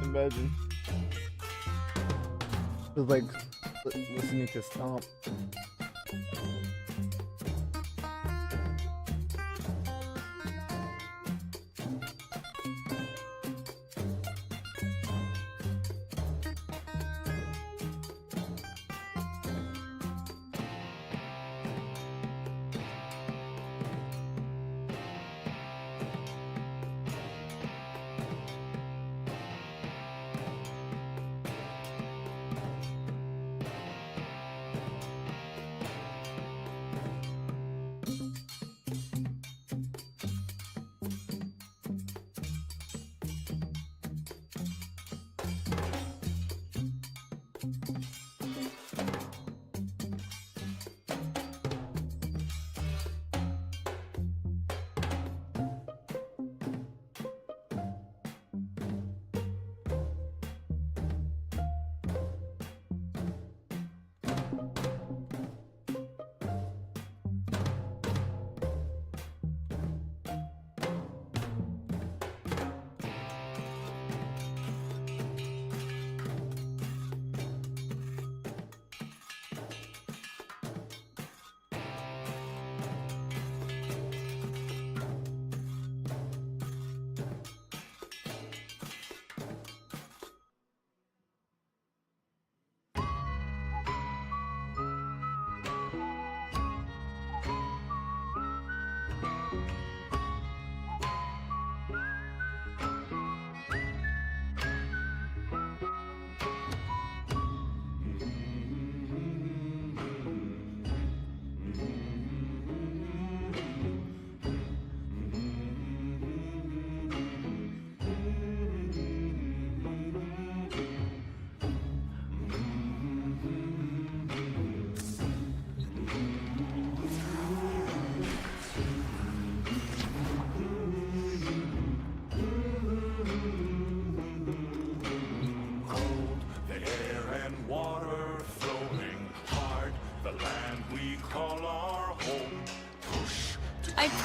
Imagine. It was like listening to Stomp.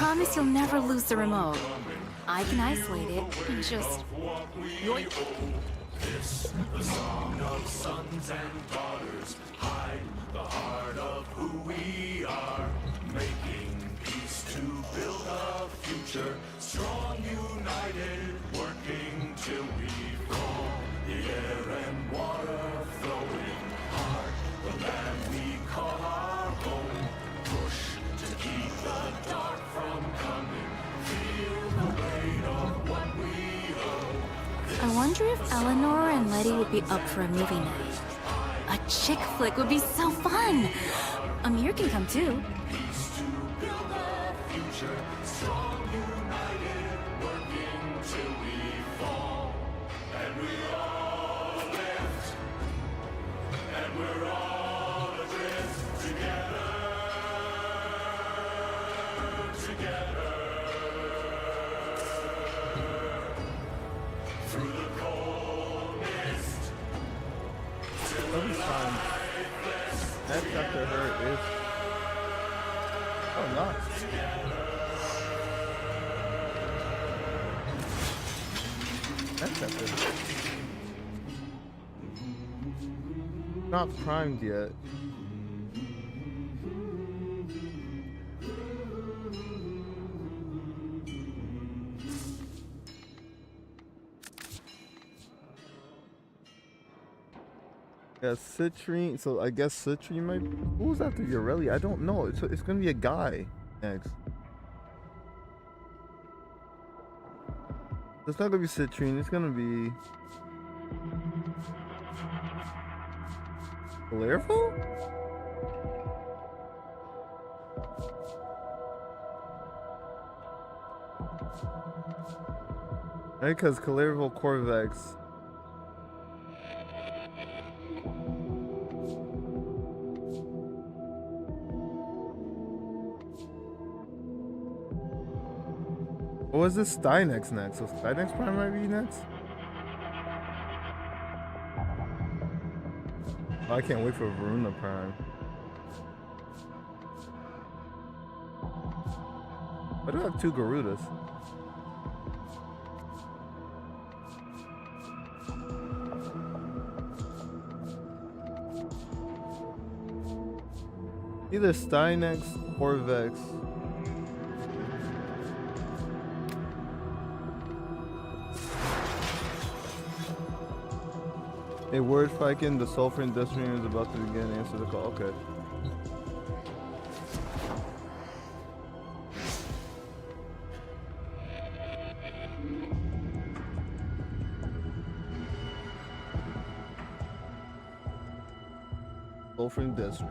promise you'll never lose the remote. I can isolate it and just... yoink. This, the song of sons and daughters, hide the heart of who we are, making peace to build a future, strong, united, working till we fall. The air and water flowing hard, the land we call our home. Push to keep the dark from coming, feel the weight of what we owe. I wonder if Eleanor and Letty would be up for a movie night. A chick flick would be so fun! Amir can come too. Peace to build a future, strong, united, working till we fall. And we all lift, and we're all adrift together, together. Through the cold mist, That'll be fine. Next after her is. Oh, not. Next after her. Not primed yet. Yeah, Citrine. So I guess Citrine might. Who's after Ureli? I don't know. It's gonna be a guy next. It's not gonna be Citrine. It's gonna be Valervo? Right, because Calervo Corvex. Or is this Stynex next? So Stynex Prime might be next? Oh, I can't wait for Varuna Prime. I do have 2 Garudas. Either Stynex or Vex. A word fighting, the sulfur in Devstream is about to begin. Answer the call. Okay. Sulfur in Devstream.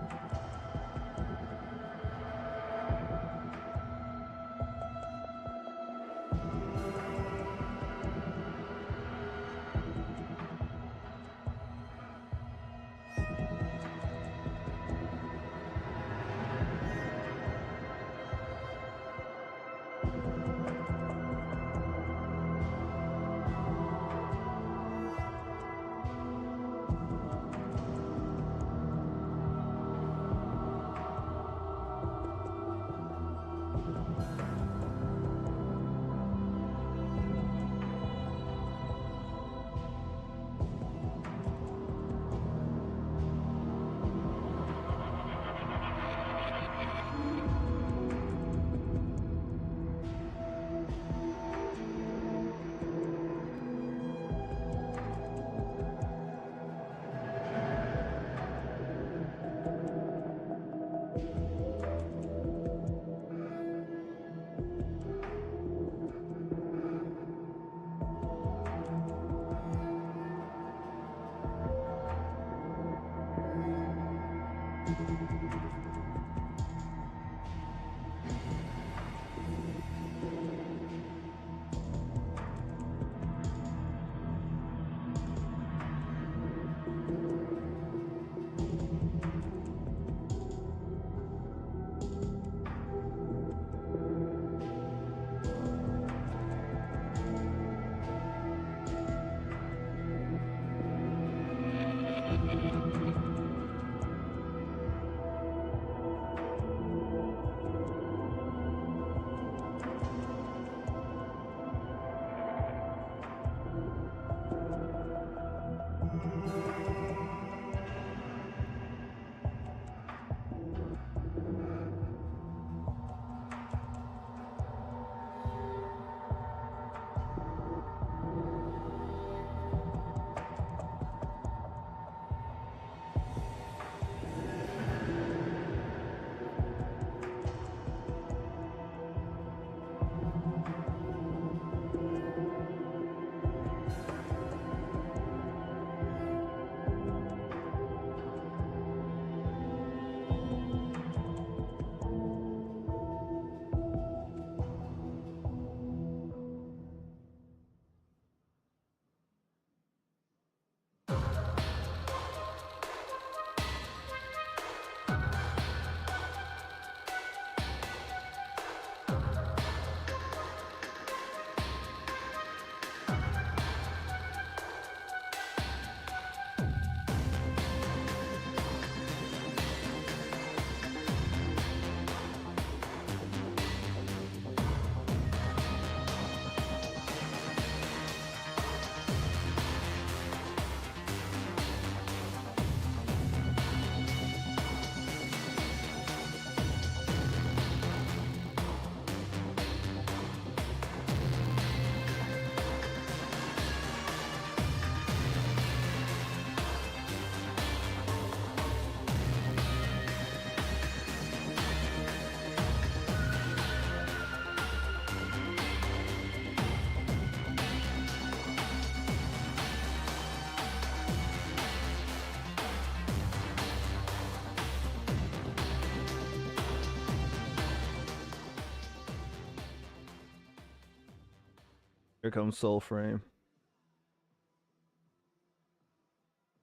Here comes Soulframe.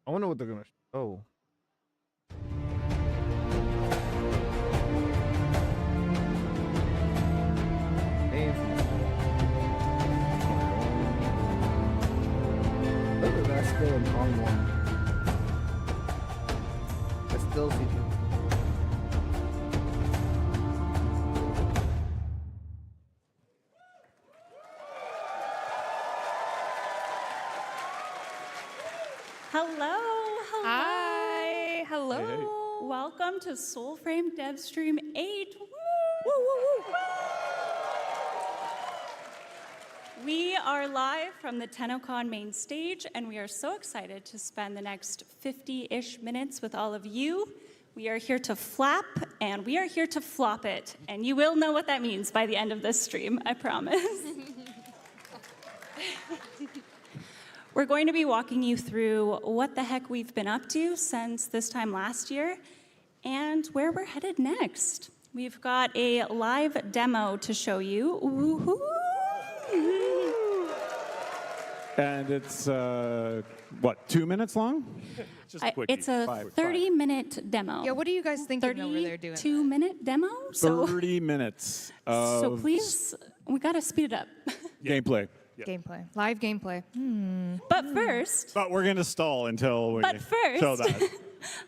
I wonder what they're gonna show. Look at that, still an on one. I still see you. Hello, hello. Hi, hello. Hey, hey. Welcome to Soulframe Devstream 8. Woo! We are live from the TennoCon main stage, and we are so excited to spend the next 50-ish minutes with all of you. We are here to flap, and we are here to flop it, and you will know what that means by the end of this stream, I promise. We're going to be walking you through what the heck we've been up to since this time last year and where we're headed next. We've got a live demo to show you. Woohoo! And it's, what, 2 minutes long? It's a 30-minute demo. Yeah, what are you guys thinking over there doing? 32-minute demo? So, 30 minutes so of please, we got to speed it up. gameplay. Gameplay. Live gameplay. But first, But we're going to stall until we But first- show that.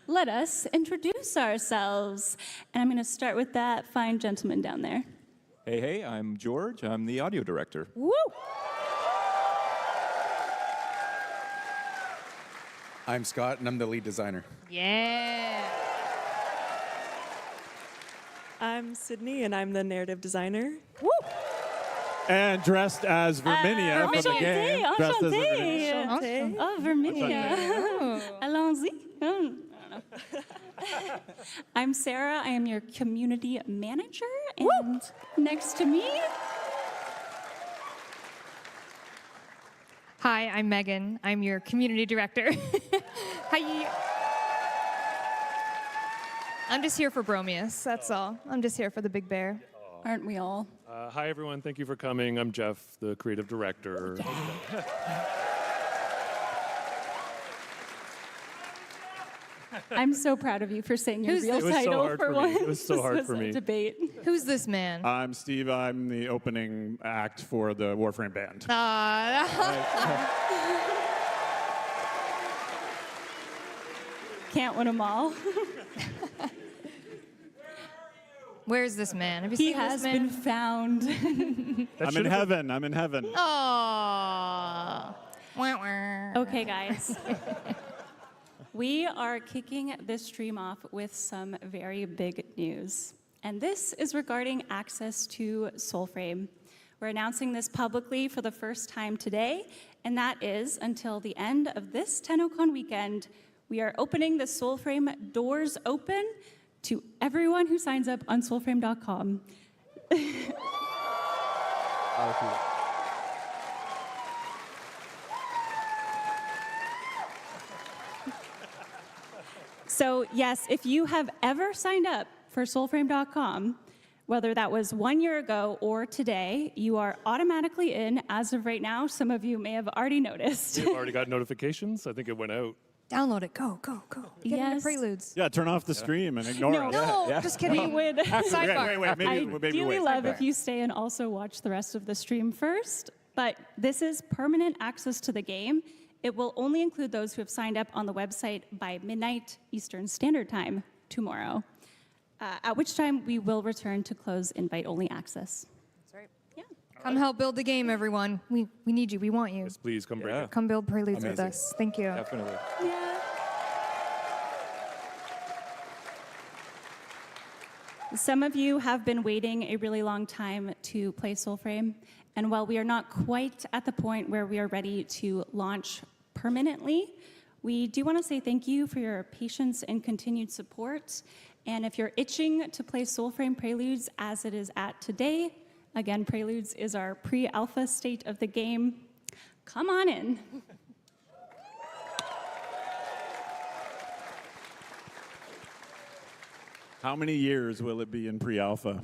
let us introduce ourselves. And I'm going to start with that fine gentleman down there. Hey, I'm George. I'm the audio director. Woo! I'm Scott, and I'm the lead designer. Yeah. I'm Sydney, and I'm the narrative designer. Woo! And dressed as Verminia from the enchanté, game. Dressed as Verminia. enchanté. Oh, Verminia. Allons-y. I don't know. I'm Sarah. I am your community manager. And next to me, Hi, I'm Megan. I'm your community director. Hi. I'm just here for Bromius, that's all. I'm just here for the big bear. Aren't we all? Hi, everyone. Thank you for coming. I'm Jeff, the creative director. I'm so proud of you for saying your Who's real this? It was so title hard for for me. once. It was so This hard was for a me. debate. Who's this man? I'm Steve. I'm the opening act for the Warframe band. Can't win them all. Where's this man? Have you He seen has this man? been found. I'm in heaven. I'm in heaven. Aww. Okay, guys. We are kicking this stream off with some very big news. And this is regarding access to Soulframe. We're announcing this publicly for the first time today, and that is until the end of this TennoCon weekend, we are opening the Soulframe doors open to everyone who signs up on soulframe.com. So yes, if you have ever signed up for soulframe.com, whether that was 1 year ago or today, you are automatically in as of right now. Some of you may have already noticed. We've already got notifications. I think it went out. Download it. Go. Get into Yes. Preludes. Yeah, turn off the stream and ignore No, us. No, just kidding. We would Wait, maybe ideally wait. love if you stay and also watch the rest of the stream first. But this is permanent access to the game. It will only include those who have signed up on the website by midnight Eastern Standard Time tomorrow, at which time we will return to close invite-only access. That's right. Yeah. Come help build the game, everyone. We need you. We want you. Yes, please come bring it. Come build Preludes with Amazing. us. Thank you. Definitely. Yeah. Some of you have been waiting a really long time to play Soulframe, and while we are not quite at the point where we are ready to launch permanently, we do want to say thank you for your patience and continued support. And if you're itching to play Soulframe Preludes as it is at today, again, Preludes is our pre-alpha state of the game, come on in. How many years will it be in pre-alpha?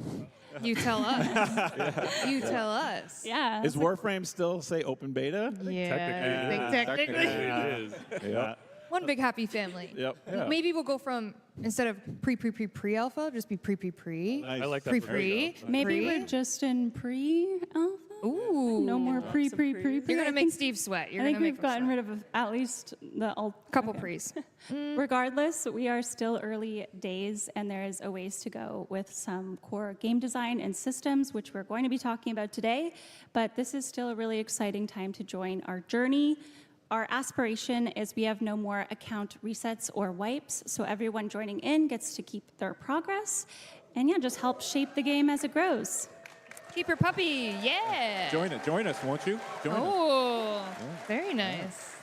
You tell us. You tell us. Yeah. Is Warframe still say open beta? Yeah, I think technically. it is. Yeah. One big happy family. Yep. Yeah. Maybe we'll go from, instead of pre-alpha, just be pre. Nice. I like that. Pre. Maybe we're just in pre-alpha. Ooh. No more pre. You're gonna make Steve sweat. I think we've gotten rid of at least the couple pre's. Regardless, we are still early days, and there is a ways to go with some core game design and systems, which we're going to be talking about today. But this is still a really exciting time to join our journey. Our aspiration is we have no more account resets or wipes, so everyone joining in gets to keep their progress, and yeah, just help shape the game as it grows. Keep your puppy, yeah. Join us, won't you? Join us. Oh, very nice.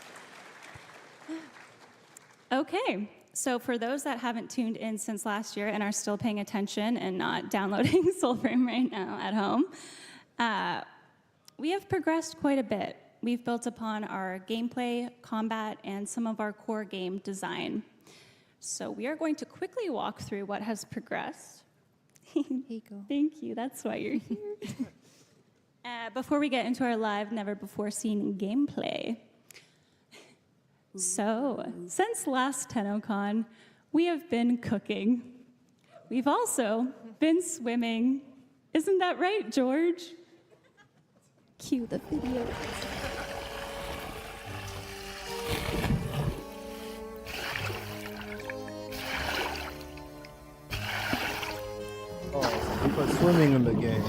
Okay, so for those that haven't tuned in since last year and are still paying attention and not downloading Soulframe right now at home, we have progressed quite a bit. We've built upon our gameplay, combat, and some of our core game design. So we are going to quickly walk through what has progressed. Here you go. Thank you, that's why you're here. Before we get into our live, never-before-seen gameplay. So, since last TennoCon, we have been cooking. We've also been swimming. Isn't that right, George? Cue the video. Oh, we put swimming in the game.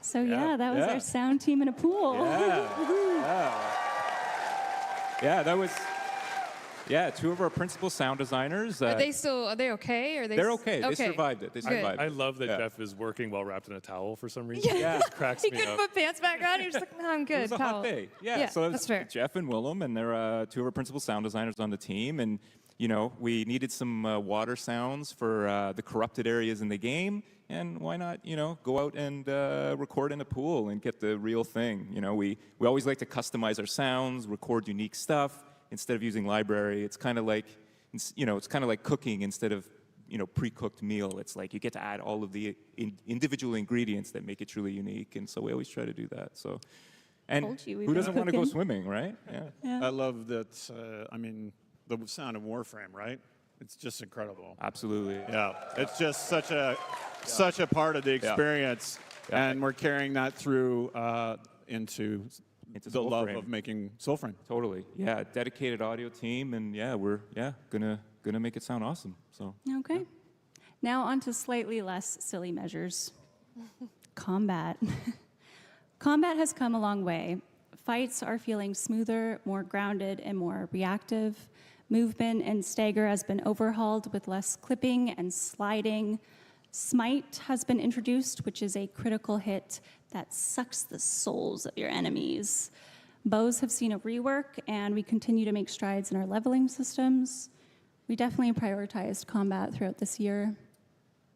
So yeah, that was our sound team in a pool. Yeah, that was. Yeah, two of our principal sound designers. Are they okay? They're okay. They survived it. They survived it. I love that Jeff is working while wrapped in a towel for some reason. Yeah. Yeah. It cracks He me couldn't up. put pants back on. You're just like, no, I'm good. It was a hot day. Yeah, so that's fair. Jeff and Willem, and they're two of our principal sound designers on the team. And, you know, we needed some water sounds for the corrupted areas in the game. And why not, you know, go out and record in a pool and get the real thing. You know, we always like to customize our sounds, record unique stuff instead of using library. It's kind of like, you know, it's kind of like cooking instead of, you know, pre-cooked meal. It's like you get to add all of the individual ingredients that make it truly unique, and so we always try to do that. So, and who doesn't want to go swimming, right? I love that. I mean, the sound of Warframe, right? It's just incredible. Absolutely. Yeah, it's just such a part of the experience, and we're carrying that through into the love of making Soulframe. Totally. Yeah, dedicated audio team, and we're gonna make it sound awesome. So. Okay. Now on to slightly less silly measures. Combat. Combat has come a long way. Fights are feeling smoother, more grounded, and more reactive. Movement and stagger has been overhauled with less clipping and sliding. Smite has been introduced, which is a critical hit that sucks the souls of your enemies. Bows have seen a rework, and we continue to make strides in our leveling systems. We definitely prioritized combat throughout this year.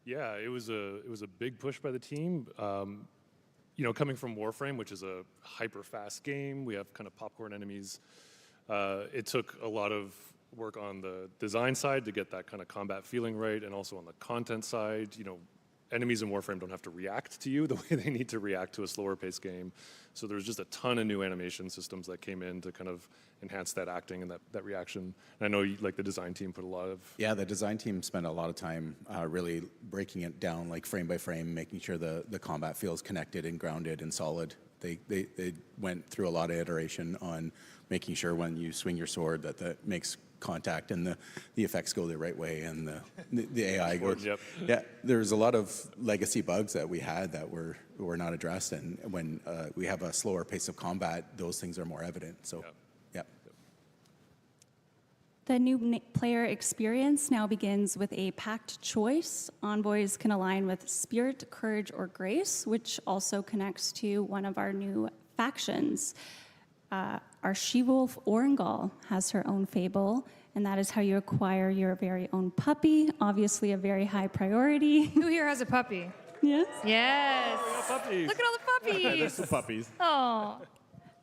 Yeah, it was a big push by the team. You know, coming from Warframe, which is a hyper-fast game, we have kind of popcorn enemies. It took a lot of work on the design side to get that kind of combat feeling right, and also on the content side. You know, enemies in Warframe don't have to react to you the way they need to react to a slower paced game. So there's just a ton of new animation systems that came in to kind of enhance that acting and that reaction. And I know like the design team put a lot of... Yeah, the design team spent a lot of time really breaking it down like frame by frame, making sure the combat feels connected and grounded and solid. They went through a lot of iteration on making sure when you swing your sword that makes contact and the effects go the right way and the AI goes. Yep. Yeah, there's a lot of legacy bugs that we had that were not addressed, and when we have a slower pace of combat, those things are more evident. So, yeah. The new player experience now begins with a packed choice. Envoys can align with Spirit, Courage, or Grace, which also connects to one of our new factions. Our she-wolf Orengal has her own fable, and that is how you acquire your very own puppy, obviously a very high priority. Who here has a puppy? Yes. Yes. Puppies. Look at all the puppies. There's some puppies. Oh.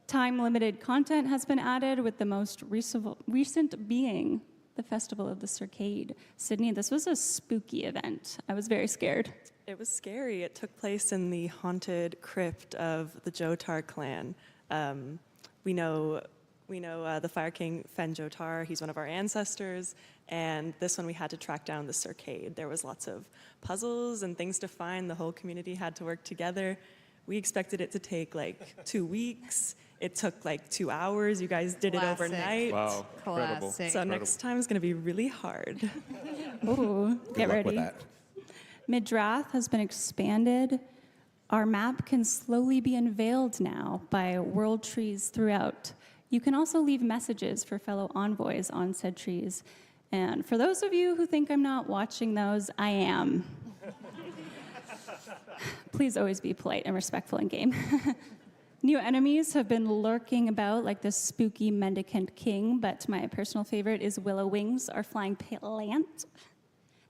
Time-limited content has been added, with the most recent being the Festival of the Circade. Sydney, this was a spooky event. I was very scared. It was scary. It took place in the haunted crypt of the Jotar clan. We know the Fire King Fen Jotar. He's one of our ancestors. And this one we had to track down the Circade. There was lots of puzzles and things to find. The whole community had to work together. We expected it to take like 2 weeks. It took like 2 hours. You guys did it overnight. Wow, incredible. So next time is going to be really hard. Ooh, get luck ready. with that. Midrath has been expanded. Our map can slowly be unveiled now by world trees throughout. You can also leave messages for fellow envoys on said trees. And for those of you who think I'm not watching those, I am. Please always be polite and respectful in game. New enemies have been lurking about like this spooky mendicant king, but my personal favorite is Willow Wings, our flying plant.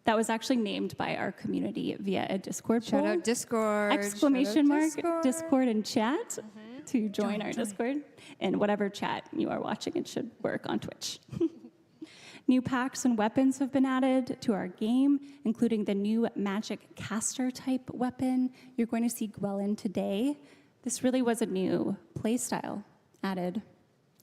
That was actually named by our community via a Discord poll. Shout out Discord. Exclamation Shout out mark, Discord and chat to join our Discord. And whatever chat you are watching, it should work on Twitch. New packs and weapons have been added to our game, including the new magic caster type weapon you're going to see Gwellin today. This really was a new playstyle added,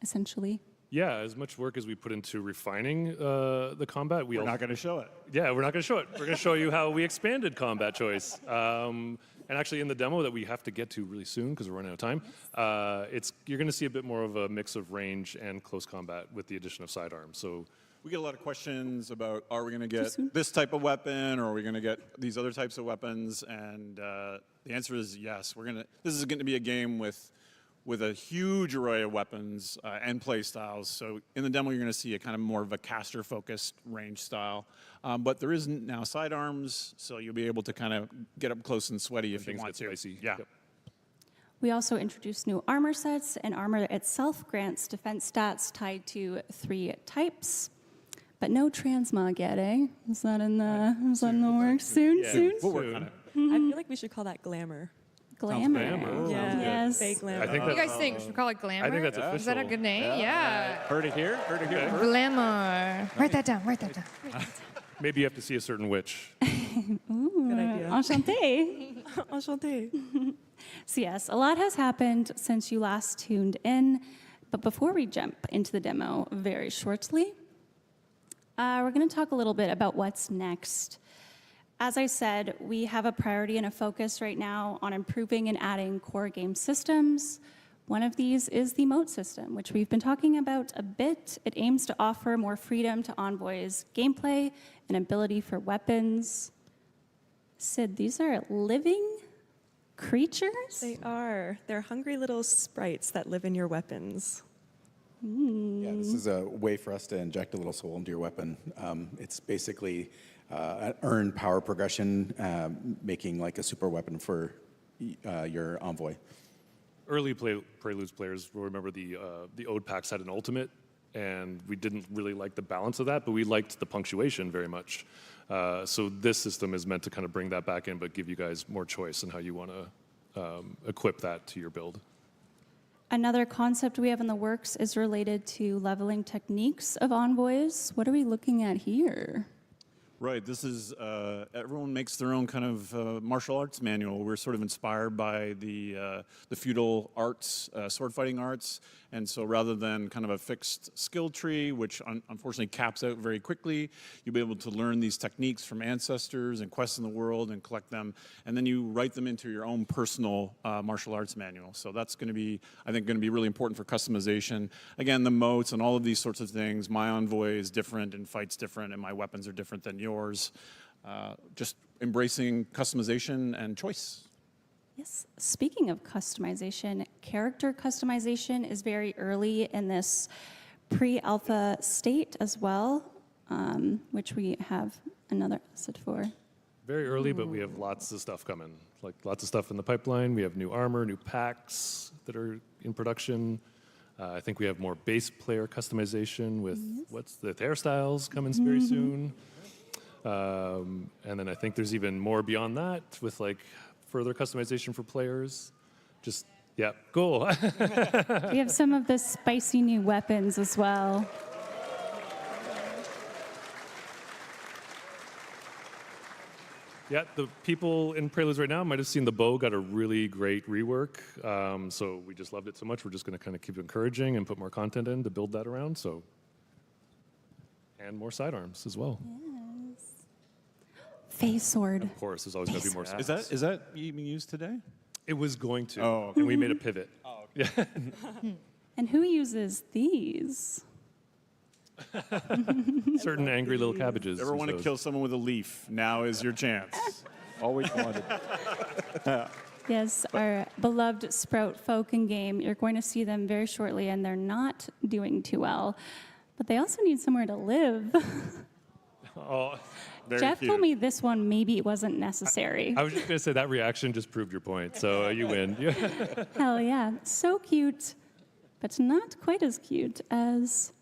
essentially. Yeah, as much work as we put into refining the combat, We're not going to show it. Yeah, we're not going to show it. We're going to show you how we expanded combat choice. And actually, in the demo that we have to get to really soon because we're running out of time, you're going to see a bit more of a mix of range and close combat with the addition of sidearms. So we get a lot of questions about, are we going to get this type of weapon, or are we going to get these other types of weapons? And the answer is yes. This is going to be a game with a huge array of weapons and play styles. So in the demo, you're going to see a kind of more of a caster-focused range style. But there is now sidearms, so you'll be able to kind of get up close and sweaty if you want to. Spicy. Yeah. Yep. We also introduced new armor sets, and armor itself grants defense stats tied to 3 types. But no transmog yet, eh? Is that in the works soon? Yeah. Soon? We'll work on it. I feel like we should call that glamour. Glamour. Glamour. Yeah. Yes. Fake glamour. I think What do you that's, guys think? Should we call it Glamour? I think that's official. Is that a good name? Yeah. Heard it here. Heard it here. Glamour. Write that down. Write that down. Maybe you have to see a certain witch. Ooh, Good idea. Enchanté. Enchanté. So yes, a lot has happened since you last tuned in. But before we jump into the demo very shortly, we're going to talk a little bit about what's next. As I said, we have a priority and a focus right now on improving and adding core game systems. One of these is the moat system, which we've been talking about a bit. It aims to offer more freedom to Envoy's gameplay and ability for weapons. Sid, these are living creatures? They are. They're hungry little sprites that live in your weapons. Yeah, this is a way for us to inject a little soul into your weapon. It's basically an earned power progression, making like a super weapon for your envoy. Early Preludes players will remember the Ode packs had an ultimate, and we didn't really like the balance of that, but we liked the punctuation very much. So this system is meant to kind of bring that back in, but give you guys more choice in how you want to equip that to your build. Another concept we have in the works is related to leveling techniques of envoys. What are we looking at here? Right. This is everyone makes their own kind of martial arts manual. We're sort of inspired by the feudal arts, sword fighting arts, and so rather than kind of a fixed skill tree, which unfortunately caps out very quickly, you'll be able to learn these techniques from ancestors and quests in the world and collect them, and then you write them into your own personal martial arts manual. So that's going to be, I think, going to be really important for customization. Again, the moats and all of these sorts of things. My envoy is different and fights different, and my weapons are different than yours. Just embracing customization and choice. Yes. Speaking of customization, character customization is very early in this pre-alpha state as well, which we have another asset for. Very early, but we have lots of stuff coming. Like lots of stuff in the pipeline. We have new armor, new packs that are in production. I think we have more base player customization with what's the hairstyles coming very soon. And then I think there's even more beyond that with like further customization for players. Just, yeah, cool. We have some of the spicy new weapons as well. Yeah, the people in Preludes right now might have seen the bow got a really great rework. So we just loved it so much, we're just going to kind of keep encouraging and put more content in to build that around. So, and more sidearms as well. Phase sword. Of course, there's always going to be more. Is that being used today? It was going to. Oh, okay. And we made a pivot. Oh, okay. Yeah. And who uses these? Certain angry little cabbages. Ever want to kill someone with a leaf? Now is your chance. Always wanted. Yes, our beloved Sprout folk in game. You're going to see them very shortly, and they're not doing too well. But they also need somewhere to live. Oh, very Jeff cute. told me this one maybe it wasn't necessary. I was just going to say that reaction just proved your point. So you win. Hell yeah. So cute, but not quite as cute as...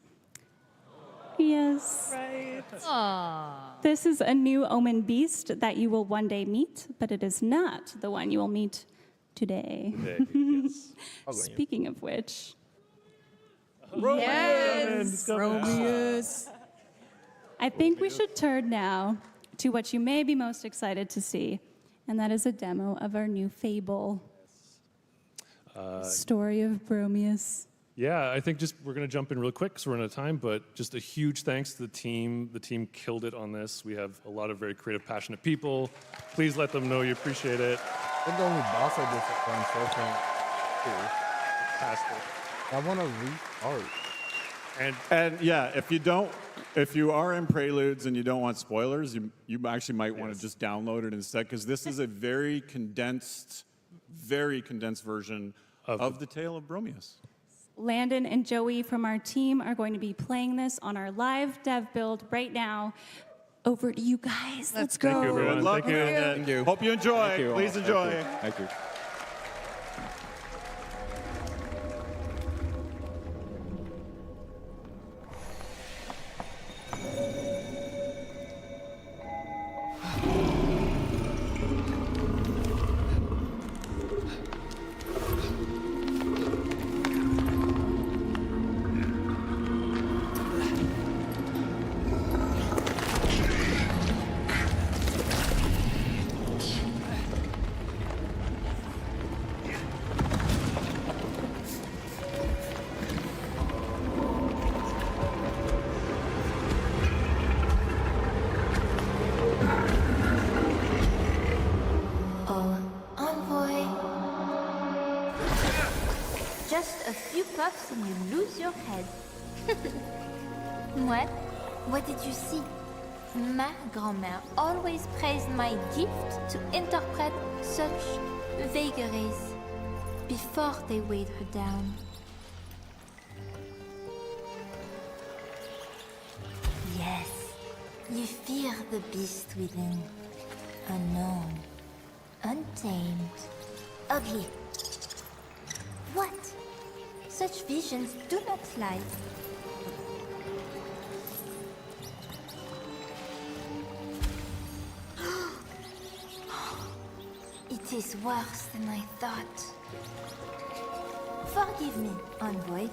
Yes. Right. Aww. This is a new Omen beast that you will one day meet, but it is not the one you will meet today. Yes. Speaking of which... Yes, Romeus. I think we should turn now to what you may be most excited to see, and that is a demo of our new Fable. Story of Bromius. Yeah, I think just we're going to jump in real quick because we're out of time, but just a huge thanks to the team. The team killed it on this. We have a lot of very creative, passionate people. Please let them know you appreciate it. I think the only boss I just on Warframe is fantastic. I want to restart. And yeah, if you are in Preludes and you don't want spoilers, you actually might want to just download it instead, because this is a very condensed version of the Tale of Bromius. Landon and Joey from our team are going to be playing this on our live dev build right now. Over to you guys. Let's go. Thank you, everyone. Good luck Thank you. with it. Thank you. Hope you enjoy. Thank you all. Please enjoy. Thank you. Just a few puffs and you lose your head. What? What did you see? Ma grand-mère always praised my gift to interpret such vagaries before they weighed her down. Yes, you fear the beast within. Unknown, untamed, ugly. What? Such visions do not lie. It is worse than I thought. Forgive me, envoy.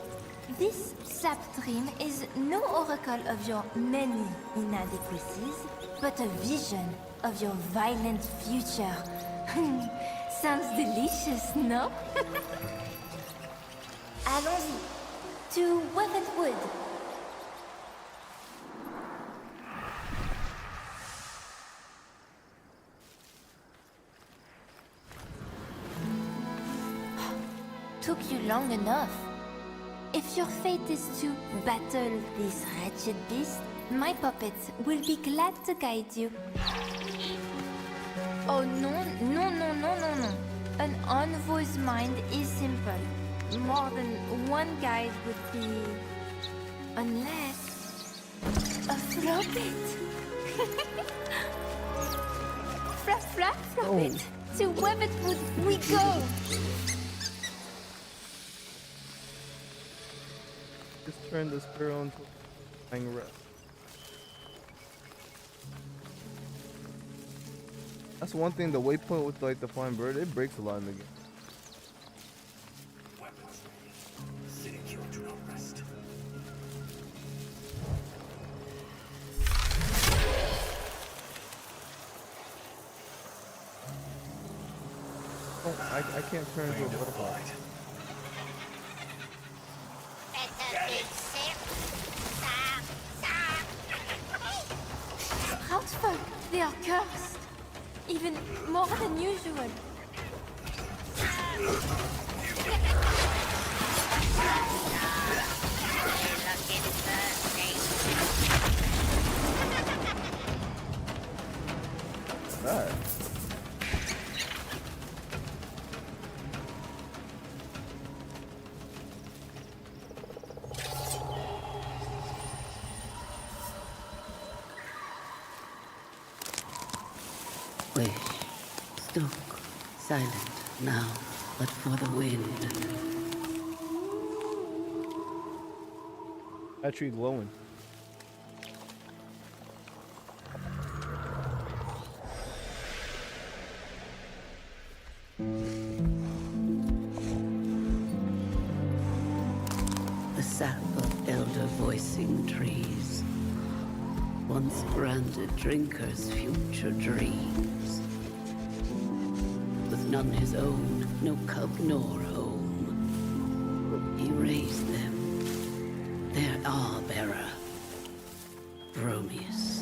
This Sapstream is no oracle of your many inadequacies, but a vision of your violent future. Sounds delicious, no? Allons-y. To Weavenwood. Took you long enough. If your fate is to battle this wretched beast, my puppets will be glad to guide you. Oh no, no, no, no, no, no. An envoy's mind is simple. More than one guide would be... Unless... A flop it. Flap, flap, flop it. To Weavenwood we go. Just turn the sparrow into a flying rest. That's one thing, the waypoint with like the flying bird, it breaks a lot in the game. Oh, I can't turn into a butterfly. Sproutsfolk, they are cursed. Even more than usual. That. Wish, stoke, silent now, but for the wind. Battery glowing. The sap of elder voicing trees, once granted drinkers future dreams. With none his own, no cub nor home, he raised them, their bearer, Bromius.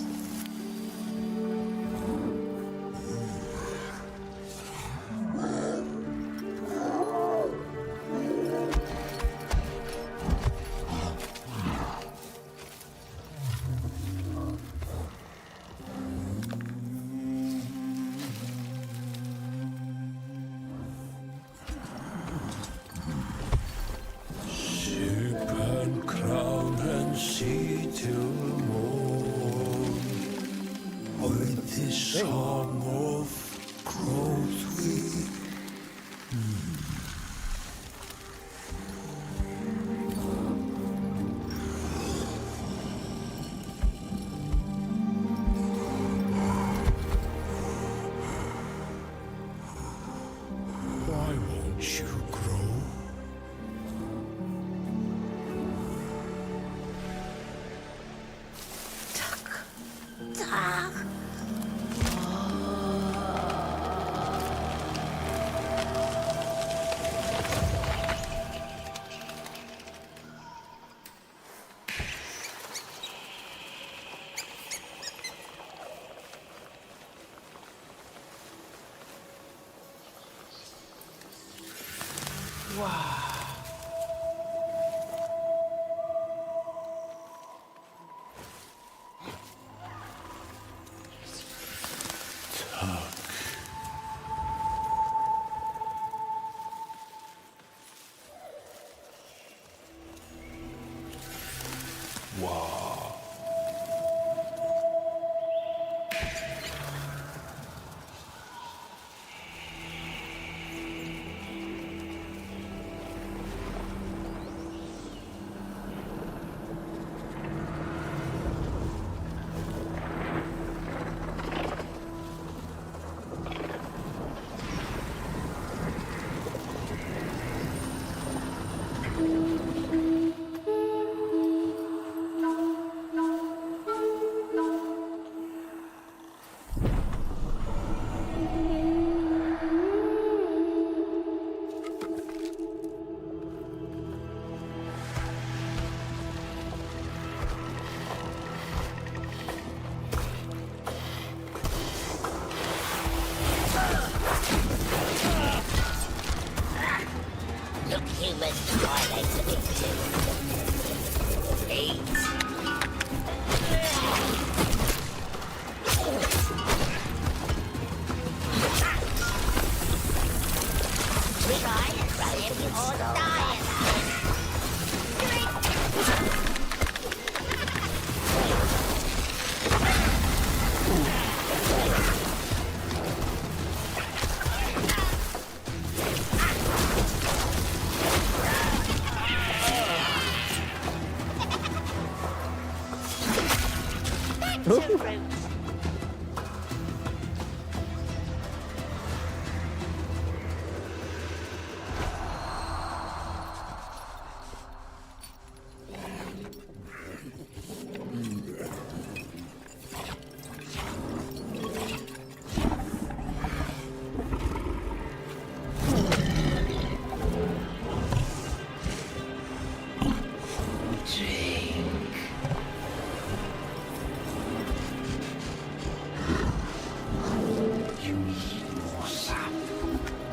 You need more sap.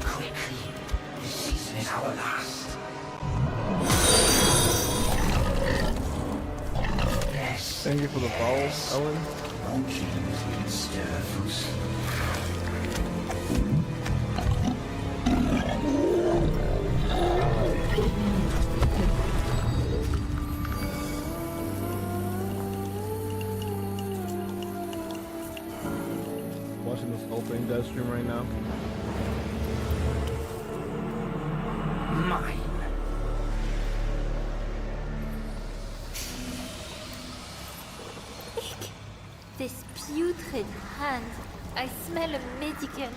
Quickly. This season is our last. Yes. Thank you for the follow, Ellen. Won't you please stir fruits? Watching this Warframe Devstream right now. Mine. This putrid hand. I smell a medicant.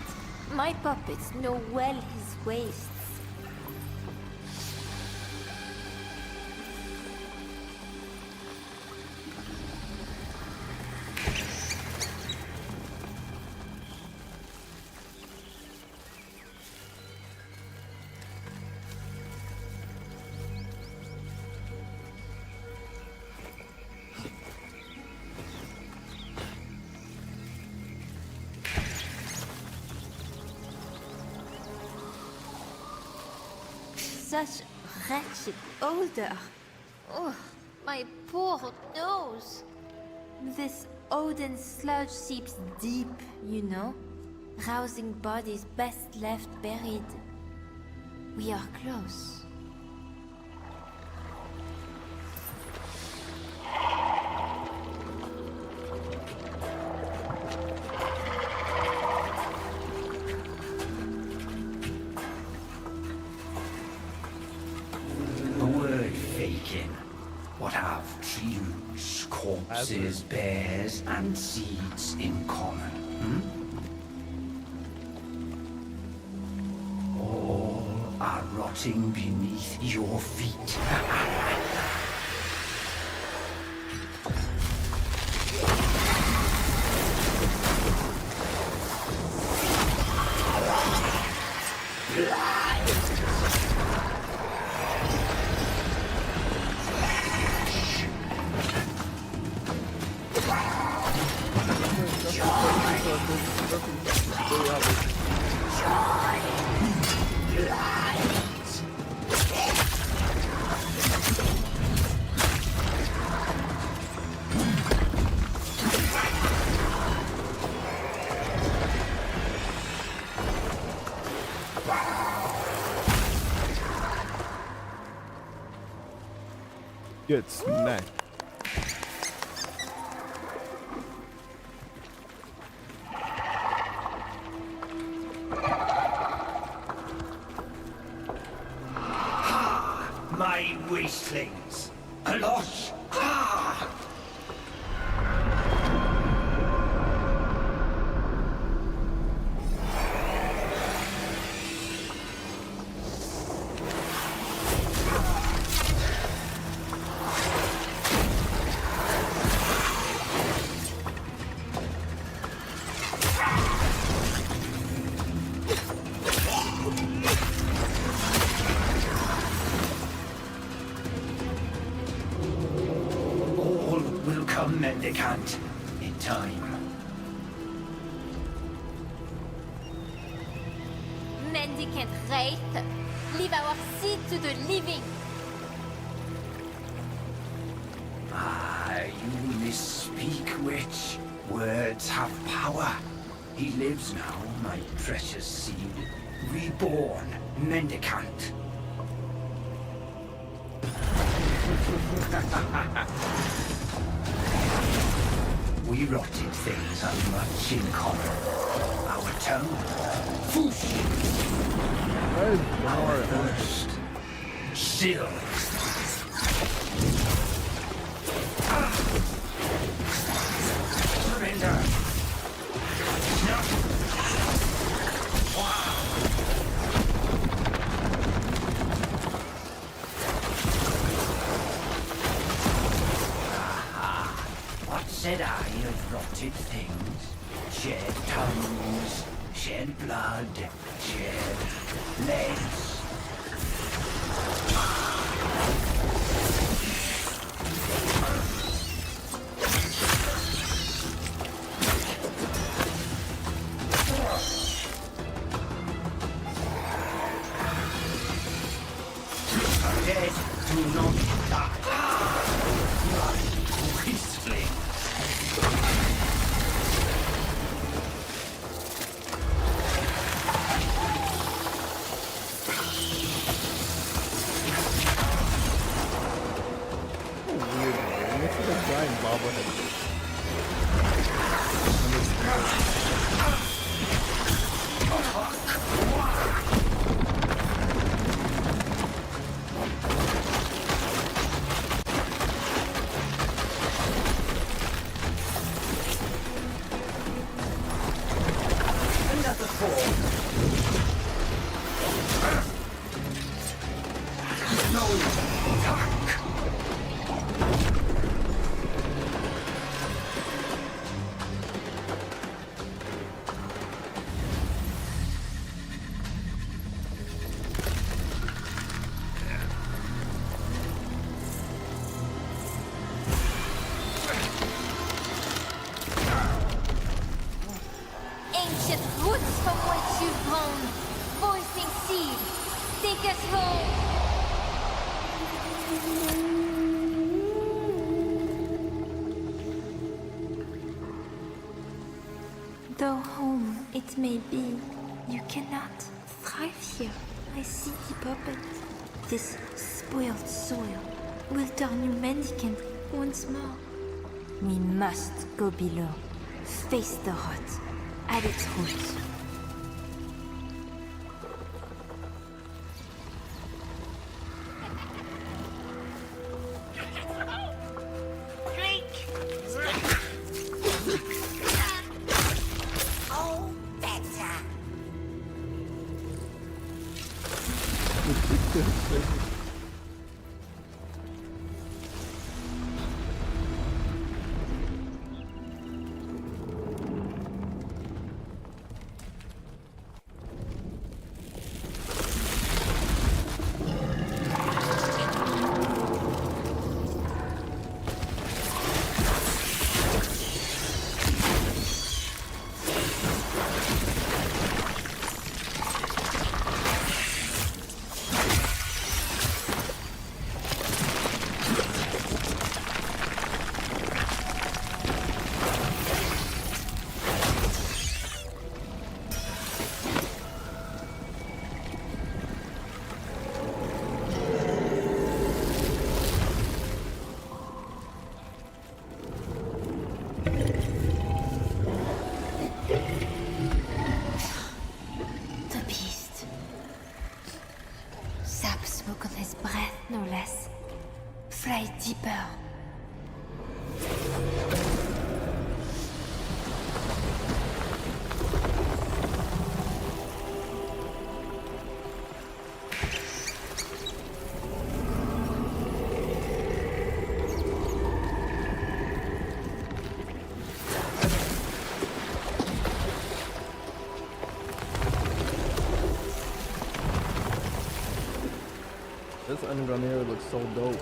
My puppets know well his wastes. Such wretched odor. Oh, my poor nose. This Odin sludge seeps deep, you know, rousing bodies best left buried. We are close. A word faking. What have trees, corpses, bears, and seeds in common? All are rotting beneath your feet. Get smacked. My wastelings. Alosh! Ah! All will come mendicant in time. Mendicant Wraith. leave our seed to the living. You misspeak, witch. Words have power. He lives now, my precious seed. Reborn, mendicant. We rotted things have much in common. Our tongue, foosh. Our thirst, still. Surrender. What said I of rotted things? Shed tongues, shed blood, shed legs. Dead, do not die. Beastly. Weird, man. It looks like a giant bobblehead. Another form. No attack. Ancient roots from which you've grown. Voicing seed. Take us home. Though home it may be, you cannot thrive here. I see the puppet. This spoiled soil will turn you mendicant once more. We must go below. Face the rot at its roots. Oh, better. The beast. Sap smoke on his breath, no less. Fly deeper. This underground area looks so dope.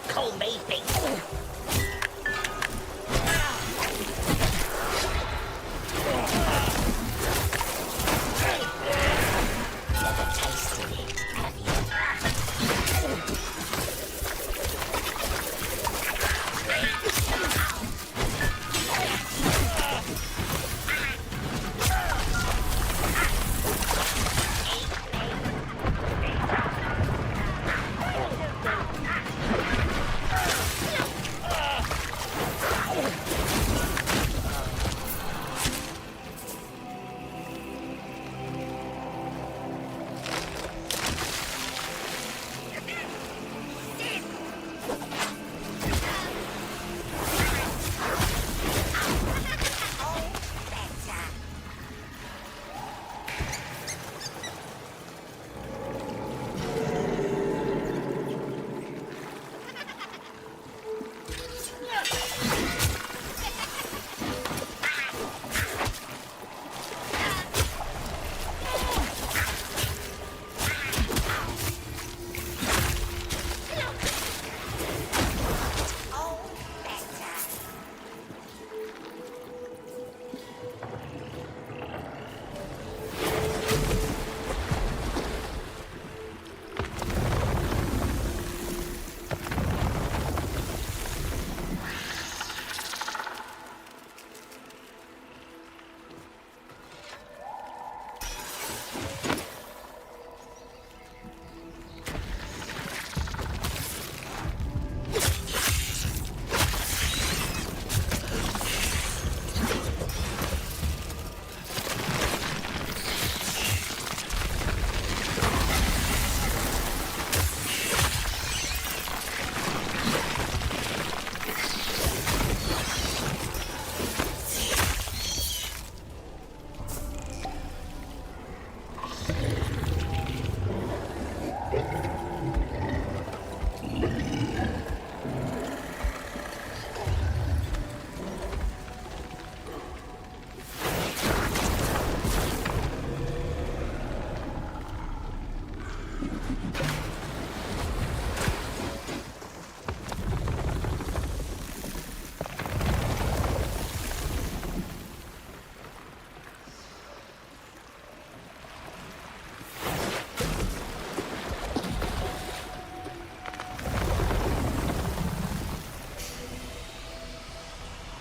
Call me big.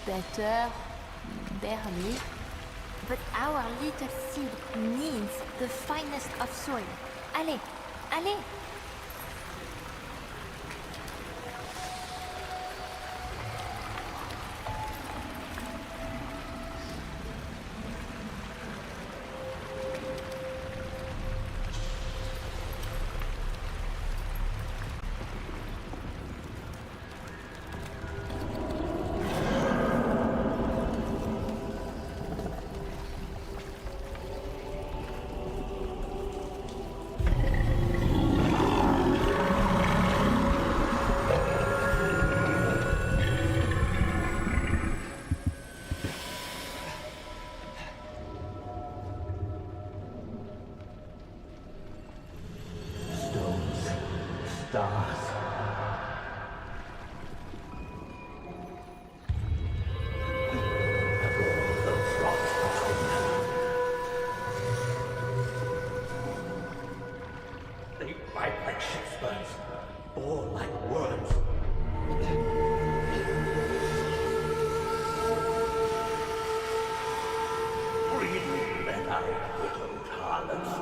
Better, barely. But our little seed needs the finest of soil. Allez, allez! Stars. Have all the frost between them. They bite like ship's birds, bore like worms. Breathe, red-eyed widowed harlots.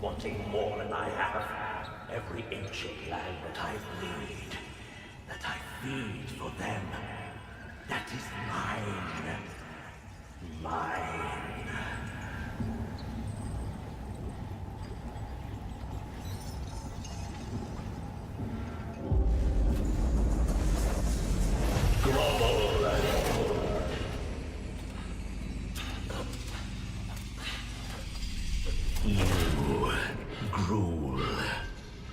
Wanting more than I have, every inch of land that I bleed, that I feed for them, that is mine. Mine. You gruel,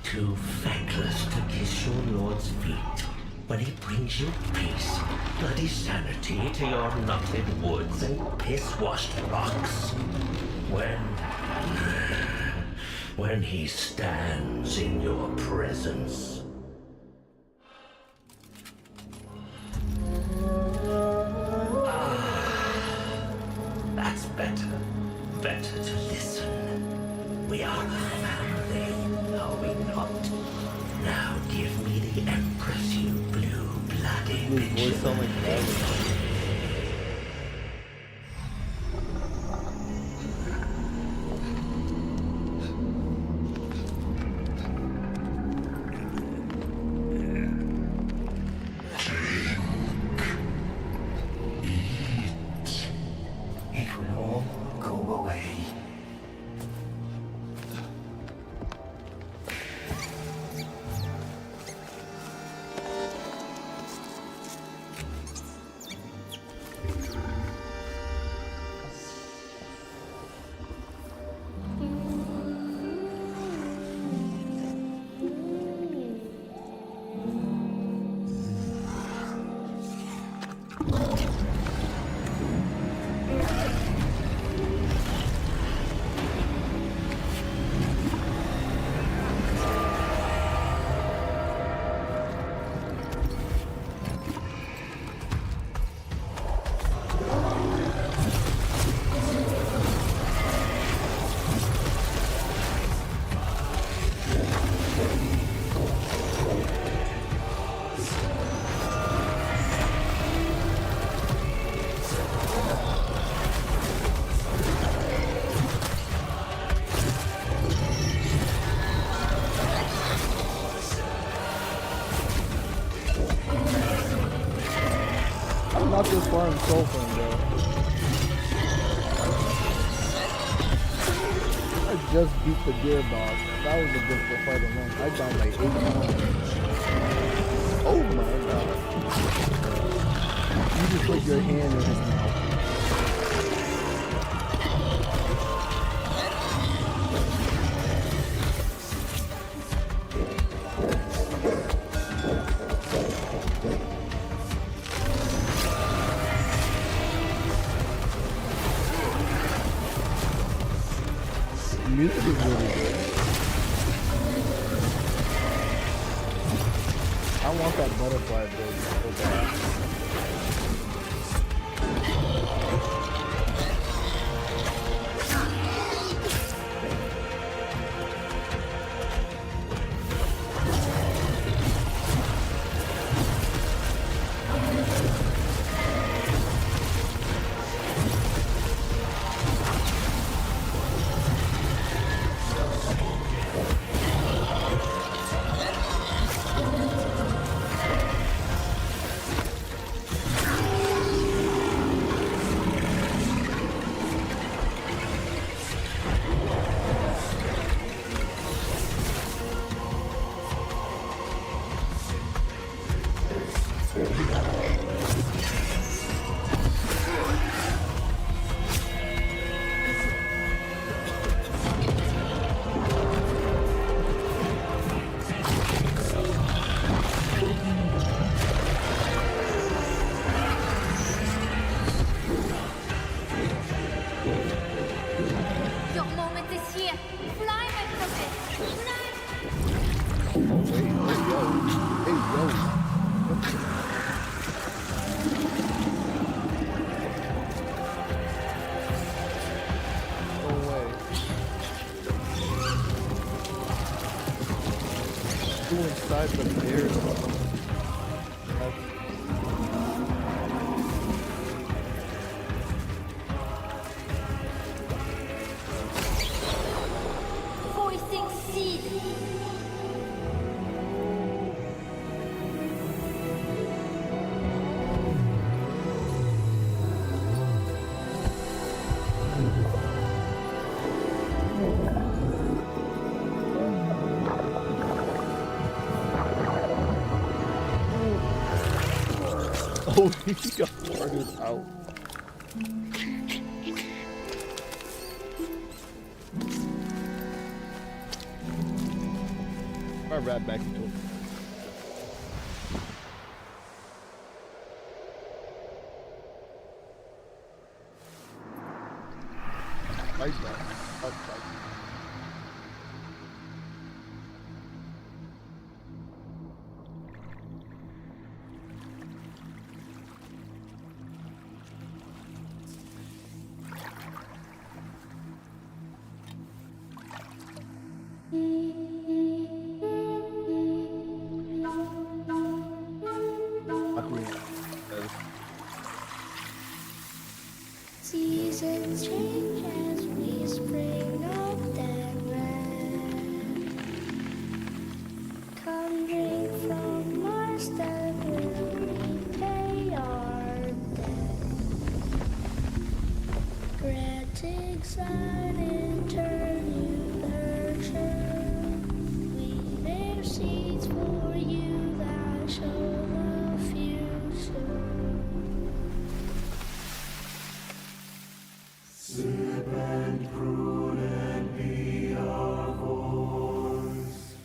too feckless to kiss your lord's feet when he brings you peace, bloody sanity to your knotted woods and piss-washed rocks. When he stands in your presence. That's better. Better to listen. We are a family, are we not? Now give me the Empress, you blue-blooded bitch. It will all go away. far in Soulframe, bro. I just beat the gearbox. That was a difficult fight alone. I died like 8 times. Oh my god. You just put your hand in his mouth. Music is really good. I want that butterfly build so bad. Your moment is here. Fly, my prophet. Fly. Hey, yo. Hey, yo. No way. Go inside the bears. Voicing seed. Oh, he got farted out. I'll right back into it. Like that. Outside. Seasons change as we spring up that land. Come drink from our step will repay our debt. Granting sun and turn you nurture. We bear seeds for you that show the future. Sip and prune and be our voice.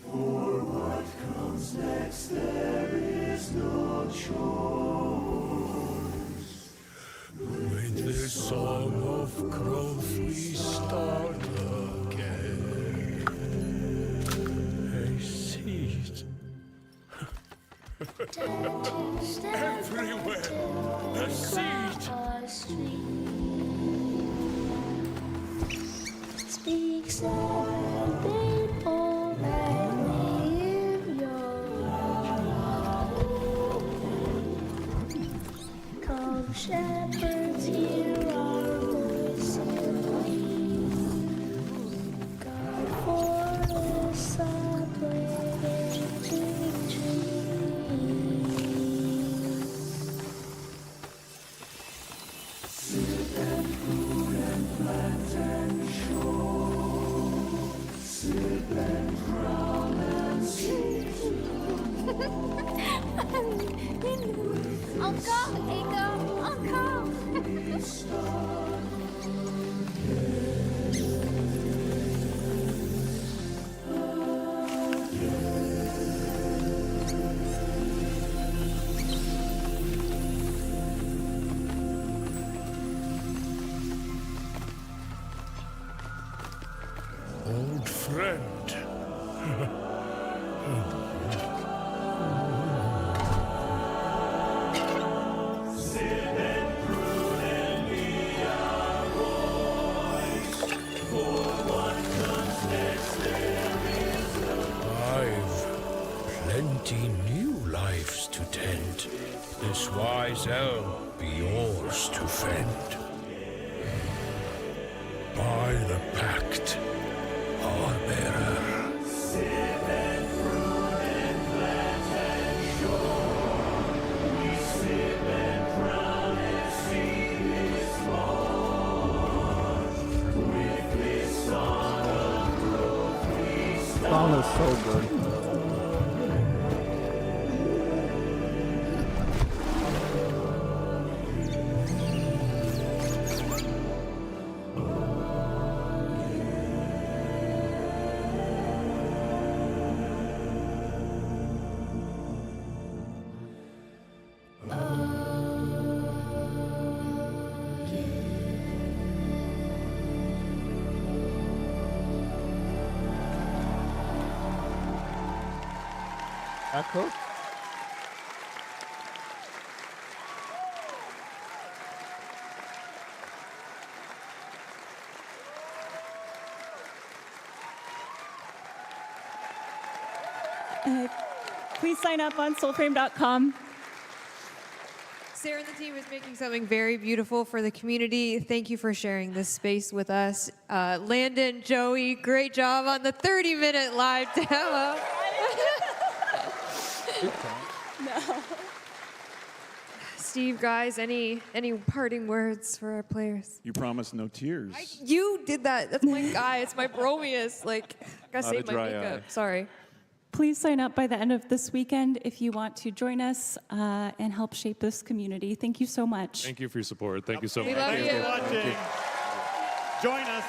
For what comes next, there is no choice. With this song of growth, we start again. A seed. Everywhere, a seed. Speak sad people that live your life. Come shepherds, hear our voice and plead. God for us a planting trees. Encore, Echo, encore. Old friend. I've plenty new lives to tend. This wise elf be yours to fend. By the pact, Harbearer. Song is so good. Echo? Please sign up on soulframe.com. Sarah and the team is making something very beautiful for the community. Thank you for sharing this space with us. Landon, Joey, great job on the 30-minute live demo. No. Steve, guys, any parting words for our players? You promised no tears. You did that. That's my guy. It's my bromius. Like, I gotta Not a save my dry makeup. eye. Sorry. Please sign up by the end of this weekend if you want to join us and help shape this community. Thank you so much. Thank you for your support. Thank you so We much. love Thank you. Thank you. Join us.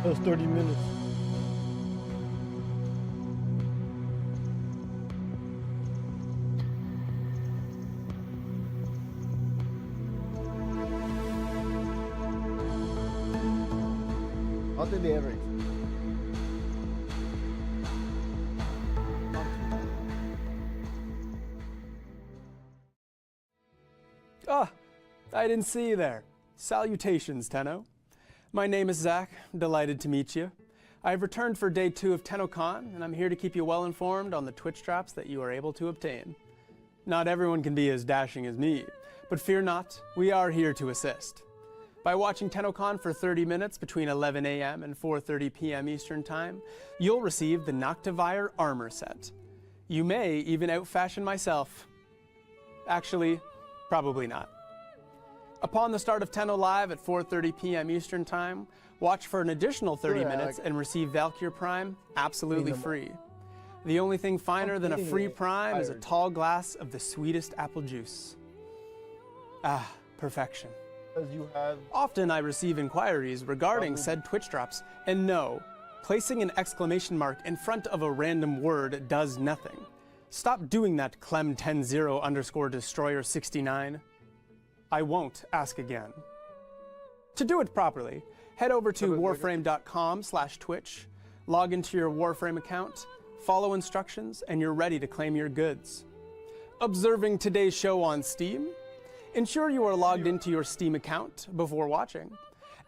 Those 30 minutes. I don't think they ever. Ah, I didn't see you there. Salutations, Tenno. My name is Zach. Delighted to meet you. I've returned for day 2 of TennoCon, and I'm here to keep you well informed on the Twitch drops that you are able to obtain. Not everyone can be as dashing as me, but fear not, we are here to assist. By watching TennoCon for 30 minutes between 11 a.m. and 4:30 p.m. Eastern Time, you'll receive the Noctivire armor set. You may even outfashion myself. Actually, probably not. Upon the start of Tenno Live at 4:30 p.m. Eastern Time, watch for an additional 30 minutes and receive Valkyr Prime absolutely free. The only thing finer than a free Prime is a tall glass of the sweetest apple juice. Ah, perfection. Because you have. Often I receive inquiries regarding said Twitch drops, and no, placing an exclamation mark in front of a random word does nothing. Stop doing that, Clem10_Destroyer69. I won't ask again. To do it properly, head over to warframe.com/Twitch, log into your Warframe account, follow instructions, and you're ready to claim your goods. Observing today's show on Steam? Ensure you are logged into your Steam account before watching,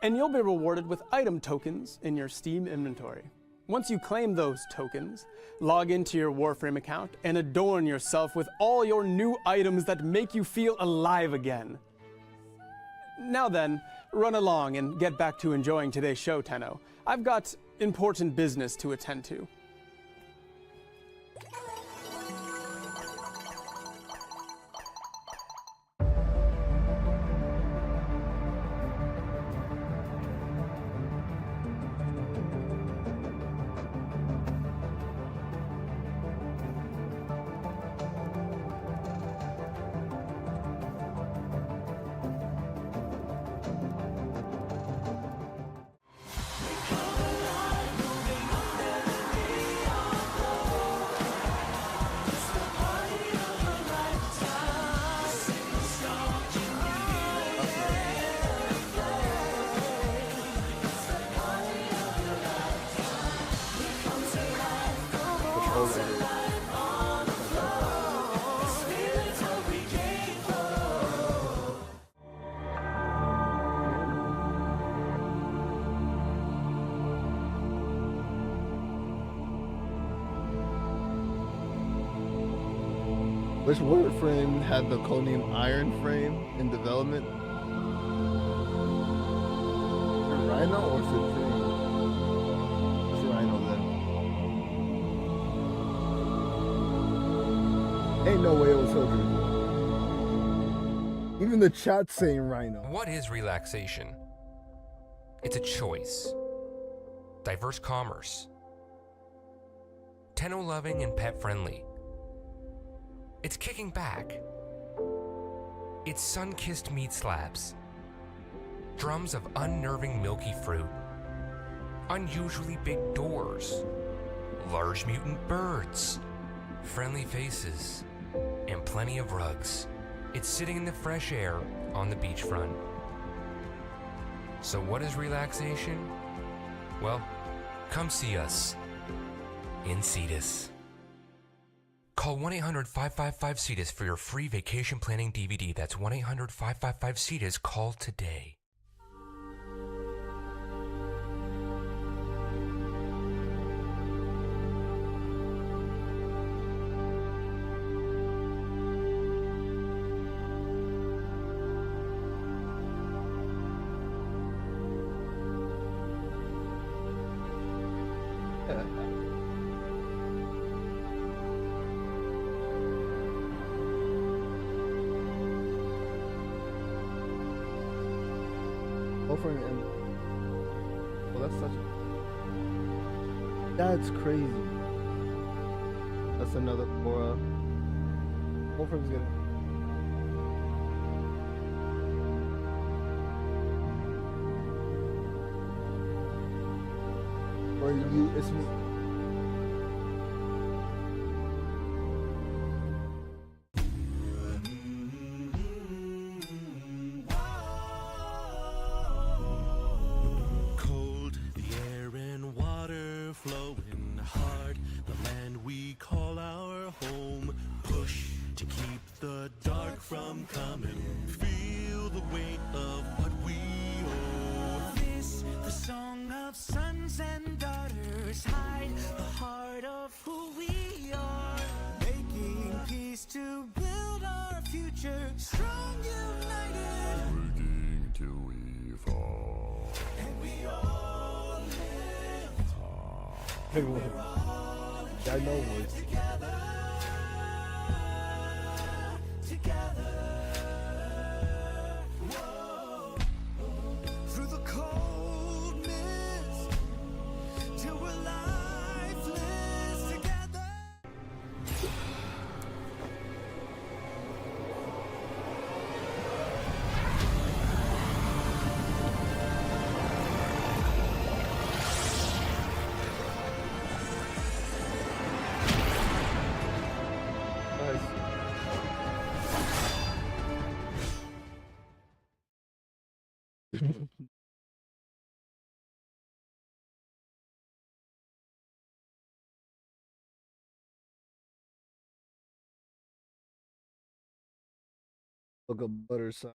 and you'll be rewarded with item tokens in your Steam inventory. Once you claim those tokens, log into your Warframe account and adorn yourself with all your new items that make you feel alive again. Now then, run along and get back to enjoying today's show, Tenno. I've got important business to attend to. Which Warframe had the codename Iron Frame in development? Is it Rhino or Supreme? It's Rhino then. Ain't no way it was Soldier. Even the chat saying Rhino. What is relaxation? It's a choice. Diverse commerce. Tenno loving and pet friendly. It's kicking back. It's sun-kissed meat slabs. Drums of unnerving milky fruit. Unusually big doors. Large mutant birds. Friendly faces. And plenty of rugs. It's sitting in the fresh air on the beachfront. So what is relaxation? Well, come see us in Cetus. Call 1-800-555-CETUS for your free vacation planning DVD. That's 1-800-555-CETUS. Call today. Warframe and well, that's crazy. That's another Cora. Warframe's good. Or you, it's cold, the air and water flowing hard, the land we call our home. Push to keep the dark from coming. Feel the weight of what we owe. This, the song of sons and daughters, hide the heart of who we are. Making peace to build our future, strong united. Breaking till we fall. And we all live. big one. I know words. Together. Whoa. Through the cold mist, till we're lifeless together. Look a butter sign.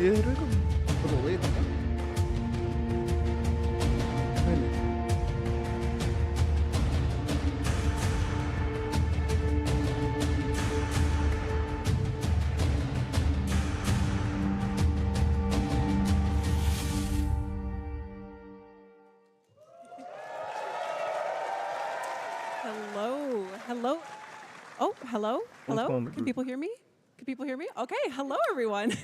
Era un little late. Hello, hello. Oh, hello, hello. Can people hear me? Can people hear me? Okay, hello everyone.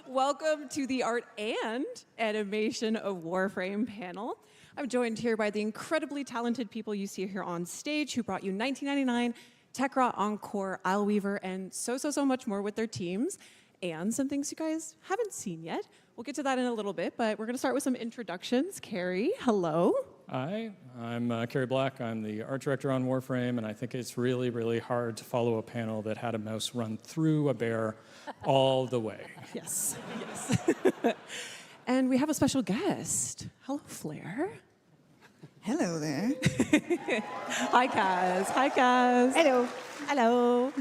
Welcome to the Art and Animation of Warframe panel. I'm joined here by the incredibly talented people you see here on stage who brought you 1999, Tekra, Encore, Isleweaver, and so much more with their teams, and some things you guys haven't seen yet. We'll get to that in a little bit, but we're gonna start with some introductions. Carrie, hello. Hi, I'm Kerry Black. I'm the art director on Warframe, and I think it's really, really hard to follow a panel that had a mouse run through a bear all the way. Yes, yes. And we have a special guest. Hello, Flair. Hello there. Hi, Kaz. Hi, Kaz. Hello. Hello.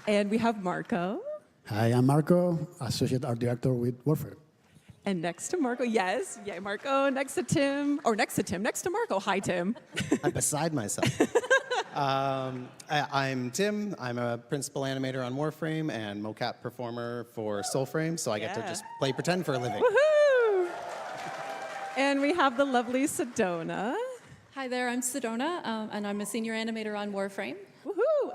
And we have Marco. Hi, I'm Marco, Associate Art Director with Warframe. And next to Marco, yes, yeah, Marco, next to Tim, or next to Marco. Hi, Tim. I'm beside myself. I'm Tim. I'm a principal animator on Warframe and mocap performer for Soulframe, so I get to just play pretend for a living. Woohoo! And we have the lovely Sedona. Hi there, I'm Sedona, and I'm a senior animator on Warframe. Woohoo!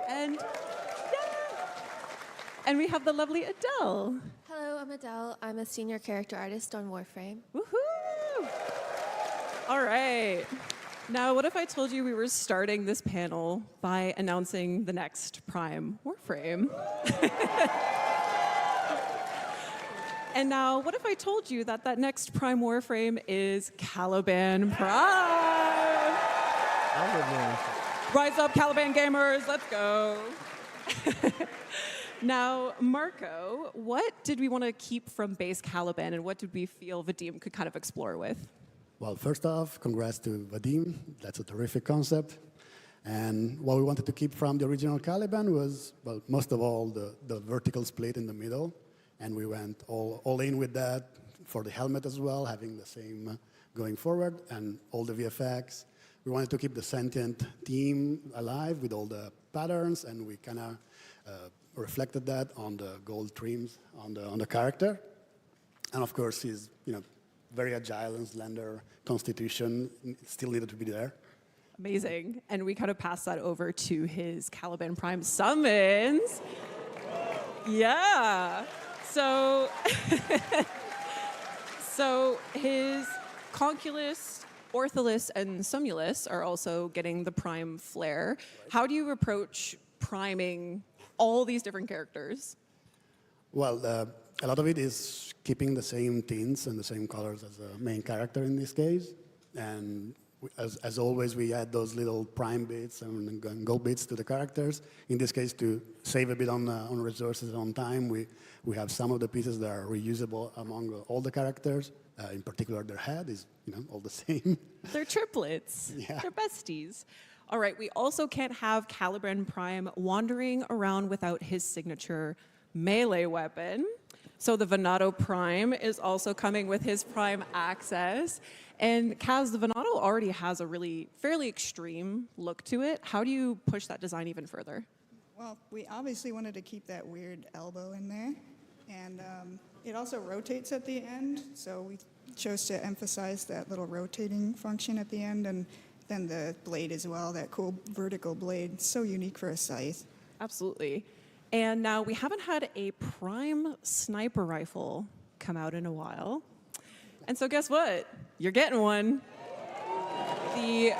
And we have the lovely Adele. Hello, I'm Adele. I'm a senior character artist on Warframe. Woohoo! All right. Now, what if I told you we were starting this panel by announcing the next Prime Warframe? And now, what if I told you that that next Prime Warframe is Caliban Prime? Rise up, Caliban gamers, let's go. Now, Marco, what did we want to keep from base Caliban, and what did we feel Vadim could kind of explore with? Well, first off, congrats to Vadim. That's a terrific concept. And what we wanted to keep from the original Caliban was, well, most of all, the vertical split in the middle. And we went all in with that for the helmet as well, having the same going forward, and all the VFX. We wanted to keep the sentient theme alive with all the patterns, and we kind of reflected that on the gold trims on the character. And of course, his very agile and slender constitution still needed to be there. Amazing. And we kind of passed that over to his Caliban Prime summons. Yeah. So, so his Conculus, Ortholus, and Sumulus are also getting the Prime flair. How do you approach priming all these different characters? Well, a lot of it is keeping the same tints and the same colors as the main character in this case. And as always, we add those little prime bits and gold bits to the characters. In this case, to save a bit on resources and on time, we have some of the pieces that are reusable among all the characters. In particular, their head is all the same. They're triplets. Yeah. They're besties. All right, we also can't have Caliban Prime wandering around without his signature melee weapon. So the Venato Prime is also coming with his Prime access. And Kaz, the Venato already has a really fairly extreme look to it. How do you push that design even further? Well, we obviously wanted to keep that weird elbow in there. And it also rotates at the end, so we chose to emphasize that little rotating function at the end. And then the blade as well, that cool vertical blade, so unique for a scythe. Absolutely. And now we haven't had a Prime sniper rifle come out in a while. And so guess what? You're getting one. The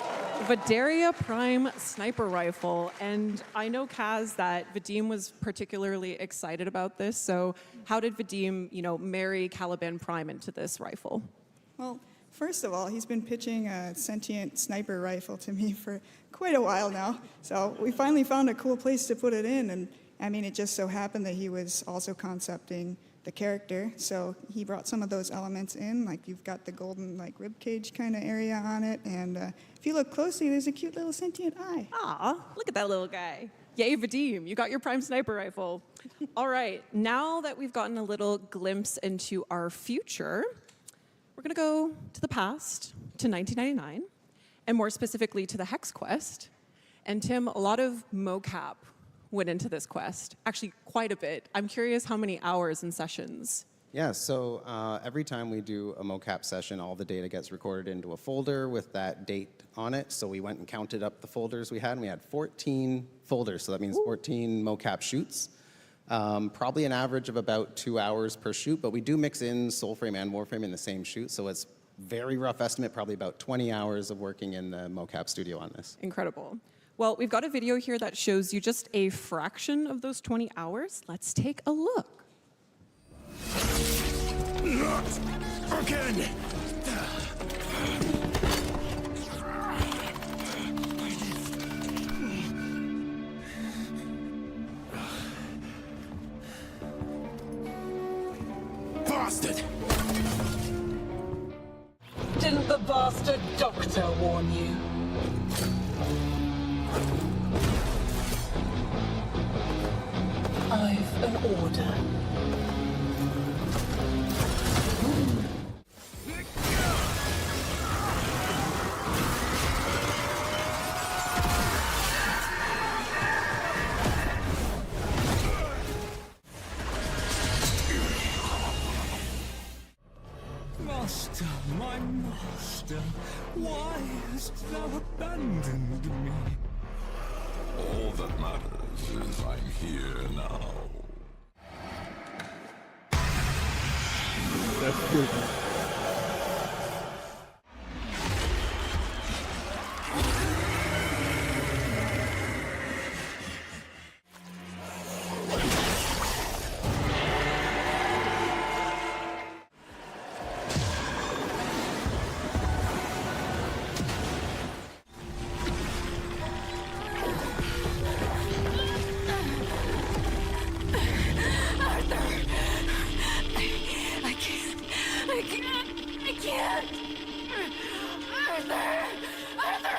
Vidaria Prime sniper rifle. And I know, Kaz, that Vadim was particularly excited about this. So how did Vadim, marry Caliban Prime into this rifle? Well, first of all, he's been pitching a sentient sniper rifle to me for quite a while now. So we finally found a cool place to put it in. And I mean, it just so happened that he was also concepting the character. So he brought some of those elements in, like you've got the golden rib cage kind of area on it. And if you look closely, there's a cute little sentient eye. Aw, look at that little guy. Yay, Vadim, you got your Prime sniper rifle. All right, now that we've gotten a little glimpse into our future, we're gonna go to the past, to 1999, and more specifically to the Hex Quest. And Tim, a lot of mocap went into this quest, actually quite a bit. I'm curious how many hours and sessions. Yeah, so every time we do a mocap session, all the data gets recorded into a folder with that date on it. So we went and counted up the folders we had, and we had 14 folders. So that means 14 mocap shoots. Probably an average of about 2 hours per shoot, but we do mix in Soulframe and Warframe in the same shoot. So it's very rough estimate, probably about 20 hours of working in the mocap studio on this. Incredible. Well, we've got a video here that shows you just a fraction of those 20 hours. Let's take a look. Not again! Bastard! Didn't the bastard doctor warn you? I've an order. Master, my master, why hast thou abandoned me? All that matters is I'm here now. That's good. I can't! Arthur! Arthur!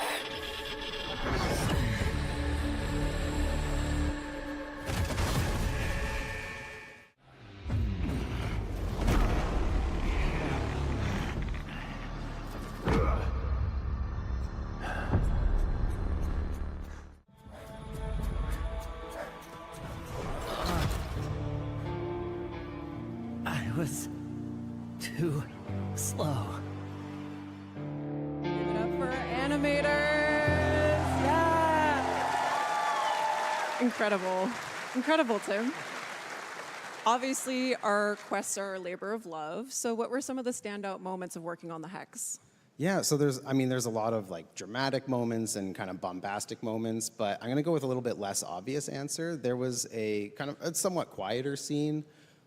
I was too slow. Give it up for our animators. Yeah. Incredible. Incredible, Tim. Obviously, our quests are a labor of love. So what were some of the standout moments of working on the Hex? Yeah, so there's a lot of like dramatic moments and kind of bombastic moments, but I'm gonna go with a little bit less obvious answer. There was a kind of a somewhat quieter scene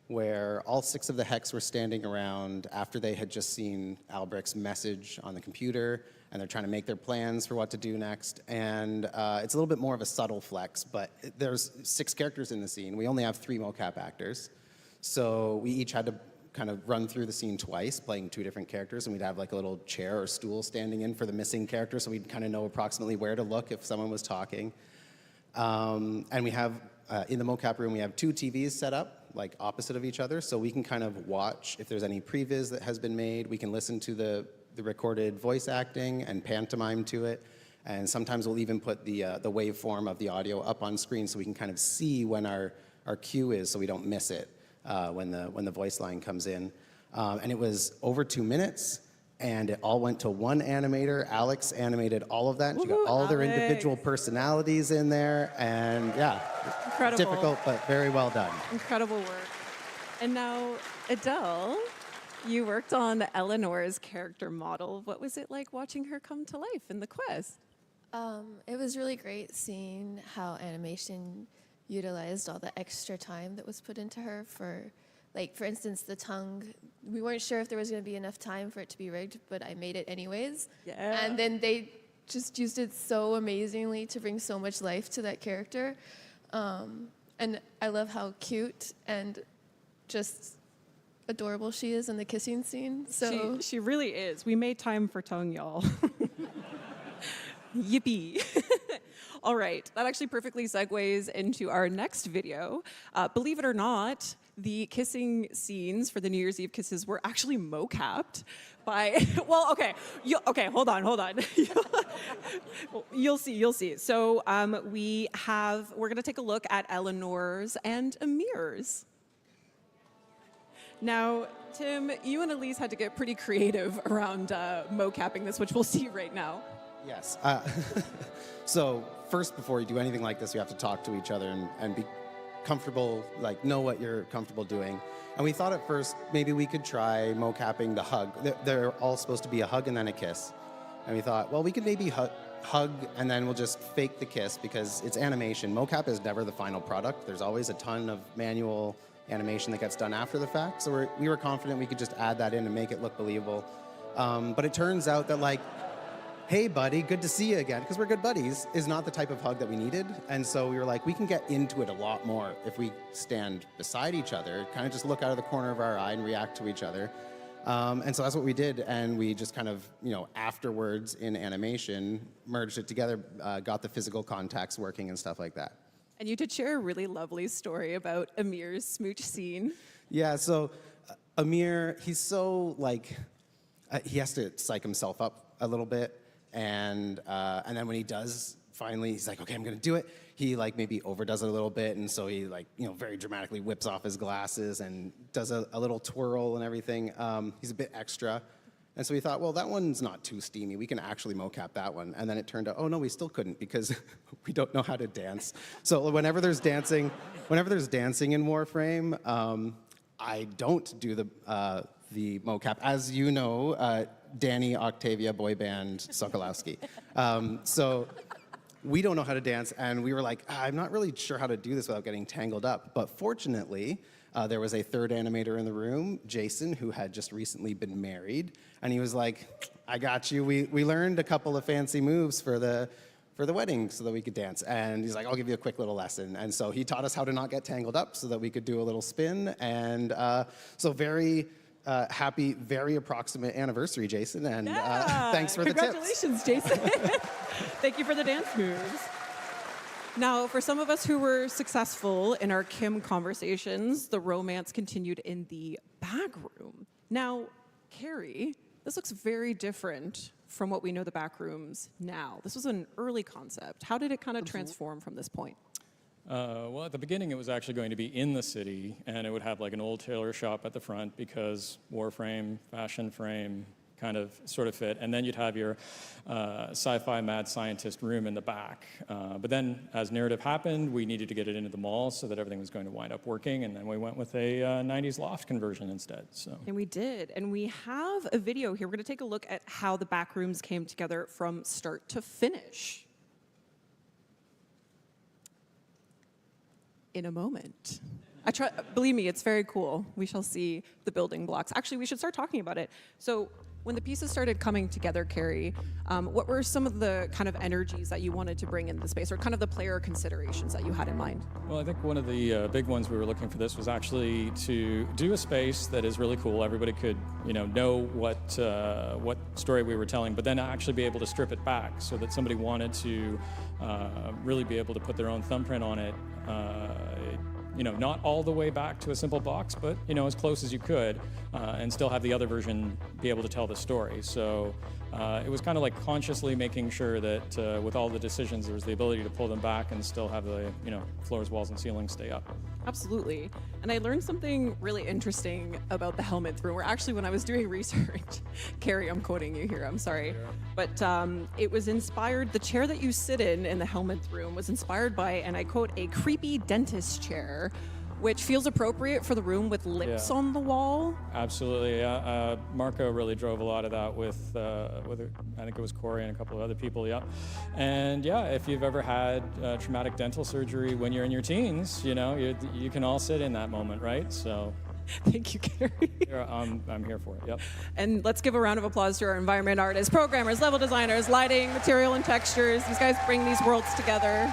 where all 6 of the Hex were standing around after they had just seen Albrecht's message on the computer, and they're trying to make their plans for what to do next. And it's a little bit more of a subtle flex, but there's 6 characters in the scene. We only have 3 mocap actors. So we each had to kind of run through the scene twice, playing 2 different characters, and we'd have like a little chair or stool standing in for the missing character, so we'd kind of know approximately where to look if someone was talking. And we have, in the mocap room, we have 2 TVs set up, like opposite of each other, so we can kind of watch if there's any previs that has been made. We can listen to the recorded voice acting and pantomime to it, and sometimes we'll even put the waveform of the audio up on screen so we can kind of see when our cue is, so we don't miss it when the voice line comes in. And it was over 2 minutes, and it all went to one animator. Alex animated all of that, and she got all their individual personalities in there, and yeah, Incredible. difficult, but very well done. Incredible work. And now, Adele, you worked on Eleanor's character model. What was it like watching her come to life in the quest? It was really great seeing how animation utilized all the extra time that was put into her for, like, for instance, the tongue. We weren't sure if there was going to be enough time for it to be rigged, but I made it anyways. Yeah. And then they just used it so amazingly to bring so much life to that character. And I love how cute and just adorable she is in the kissing scene. So She really is. We made time for tongue, y'all. Yippee. All right, that actually perfectly segues into our next video. Believe it or not, the kissing scenes for the New Year's Eve kisses were actually mocapped by, well, okay, hold on. You'll see. So we're gonna take a look at Eleanor's and Amir's. Now, Tim, you and Elise had to get pretty creative around mocapping this, which we'll see right now. Yes. So first, before you do anything like this, you have to talk to each other and be comfortable, like know what you're comfortable doing. And we thought at first maybe we could try mocapping the hug. They're all supposed to be a hug and then a kiss. And we thought, well, we could maybe hug and then we'll just fake the kiss because it's animation. Mocap is never the final product. There's always a ton of manual animation that gets done after the fact. So we were confident we could just add that in and make it look believable. But it turns out that like, hey buddy, good to see you again, because we're good buddies, is not the type of hug that we needed. And so we were like, we can get into it a lot more if we stand beside each other, kind of just look out of the corner of our eye and react to each other. And so that's what we did. And we just kind of, afterwards in animation, merged it together, got the physical contacts working and stuff like that. And you did share a really lovely story about Amir's smooch scene. Yeah, so Amir, he's so he has to psych himself up a little bit. And then when he does, finally, he's like, okay, I'm gonna do it. He maybe overdoes it a little bit, and so he very dramatically whips off his glasses and does a little twirl and everything. He's a bit extra. And so we thought, well, that one's not too steamy. We can actually mocap that one. And then it turned out, oh no, we still couldn't because we don't know how to dance. So whenever there's dancing in Warframe, I don't do the mocap. As you know, Danny Octavia boy band Sokolowski. So we don't know how to dance, and we were like, I'm not really sure how to do this without getting tangled up. But fortunately, there was a third animator in the room, Jason, who had just recently been married, and he was like, I got you. We learned a couple of fancy moves for the wedding so that we could dance. And he's like, I'll give you a quick little lesson. And so he taught us how to not get tangled up so that we could do a little spin. And so very happy, very approximate anniversary, Jason. And thanks for the tips. Congratulations, Jason. Thank you for the dance moves. Now, for some of us who were successful in our Kim conversations, the romance continued in the back room. Now, Carrie, this looks very different from what we know the back rooms now. This was an early concept. How did it kind of transform from this point? Well, at the beginning, it was actually going to be in the city, and it would have an old tailor shop at the front because Warframe, fashion frame, kind of sort of fit. And then you'd have your sci-fi mad scientist room in the back. But then as narrative happened, we needed to get it into the mall so that everything was going to wind up working. And then we went with a 90s loft conversion instead. So. And we did. And we have a video here. We're going to take a look at how the back rooms came together from start to finish. In a moment. Believe me, it's very cool. We shall see the building blocks. Actually, we should start talking about it. So when the pieces started coming together, Carrie, what were some of the kind of energies that you wanted to bring into the space, or kind of the player considerations that you had in mind? Well, I think one of the big ones we were looking for this was actually to do a space that is really cool. Everybody could, know what story we were telling, but then actually be able to strip it back so that somebody wanted to really be able to put their own thumbprint on it. Not all the way back to a simple box, but, as close as you could, and still have the other version be able to tell the story. So it was kind of like consciously making sure that with all the decisions, there was the ability to pull them back and still have the, floors, walls, and ceilings stay up. Absolutely. And I learned something really interesting about the helmet room, where actually when I was doing research, Carrie, I'm quoting you here, I'm sorry, but it was inspired, the chair that you sit in the helmet room was inspired by, and I quote, a creepy dentist chair, which feels appropriate for the room with lips on the wall. Absolutely. Marco really drove a lot of that with I think it was Corey and a couple of other people, And if you've ever had traumatic dental surgery when you're in your teens, you can all sit in that moment, right? So. Thank you, Carrie. I'm here for it, yep. And let's give a round of applause to our environment artists, programmers, level designers, lighting, material, and textures. These guys bring these worlds together.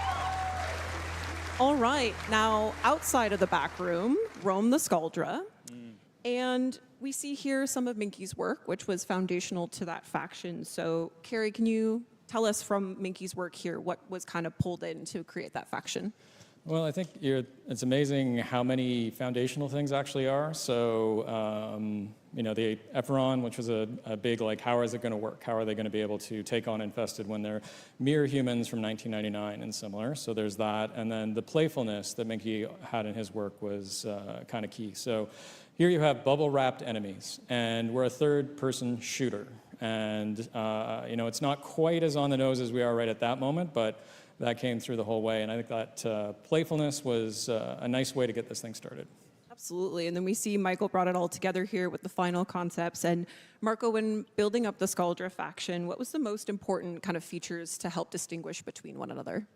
All right, now outside of the back room, roam the Skuldra. And we see here some of Minky's work, which was foundational to that faction. So, Carrie, can you tell us from Minky's work here what was kind of pulled in to create that faction. Well, I think it's amazing how many foundational things actually are. So, the Ephron, which was a big, like, how is it going to work? How are they going to be able to take on Infested when they're mere humans from 1999 and similar? So there's that. And then the playfulness that Minky had in his work was kind of key. So here you have bubble-wrapped enemies, and we're a third-person shooter. And, it's not quite as on the nose as we are right at that moment, but that came through the whole way. And I think that playfulness was a nice way to get this thing started. Absolutely. And then we see Michael brought it all together here with the final concepts. And Marco, when building up the Skaldra faction, what was the most important kind of features to help distinguish between one another?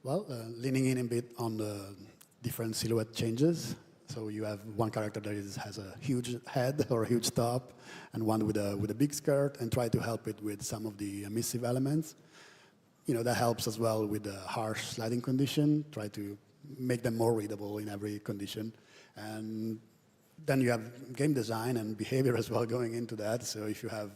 Well, leaning in a bit on the different silhouette changes. So you have one character that has a huge head or a huge top, and one with a big skirt, and try to help it with some of the emissive elements. That helps as well with the harsh sliding condition, try to make them more readable in every condition. And then you have game design and behavior as well going into that. So if you have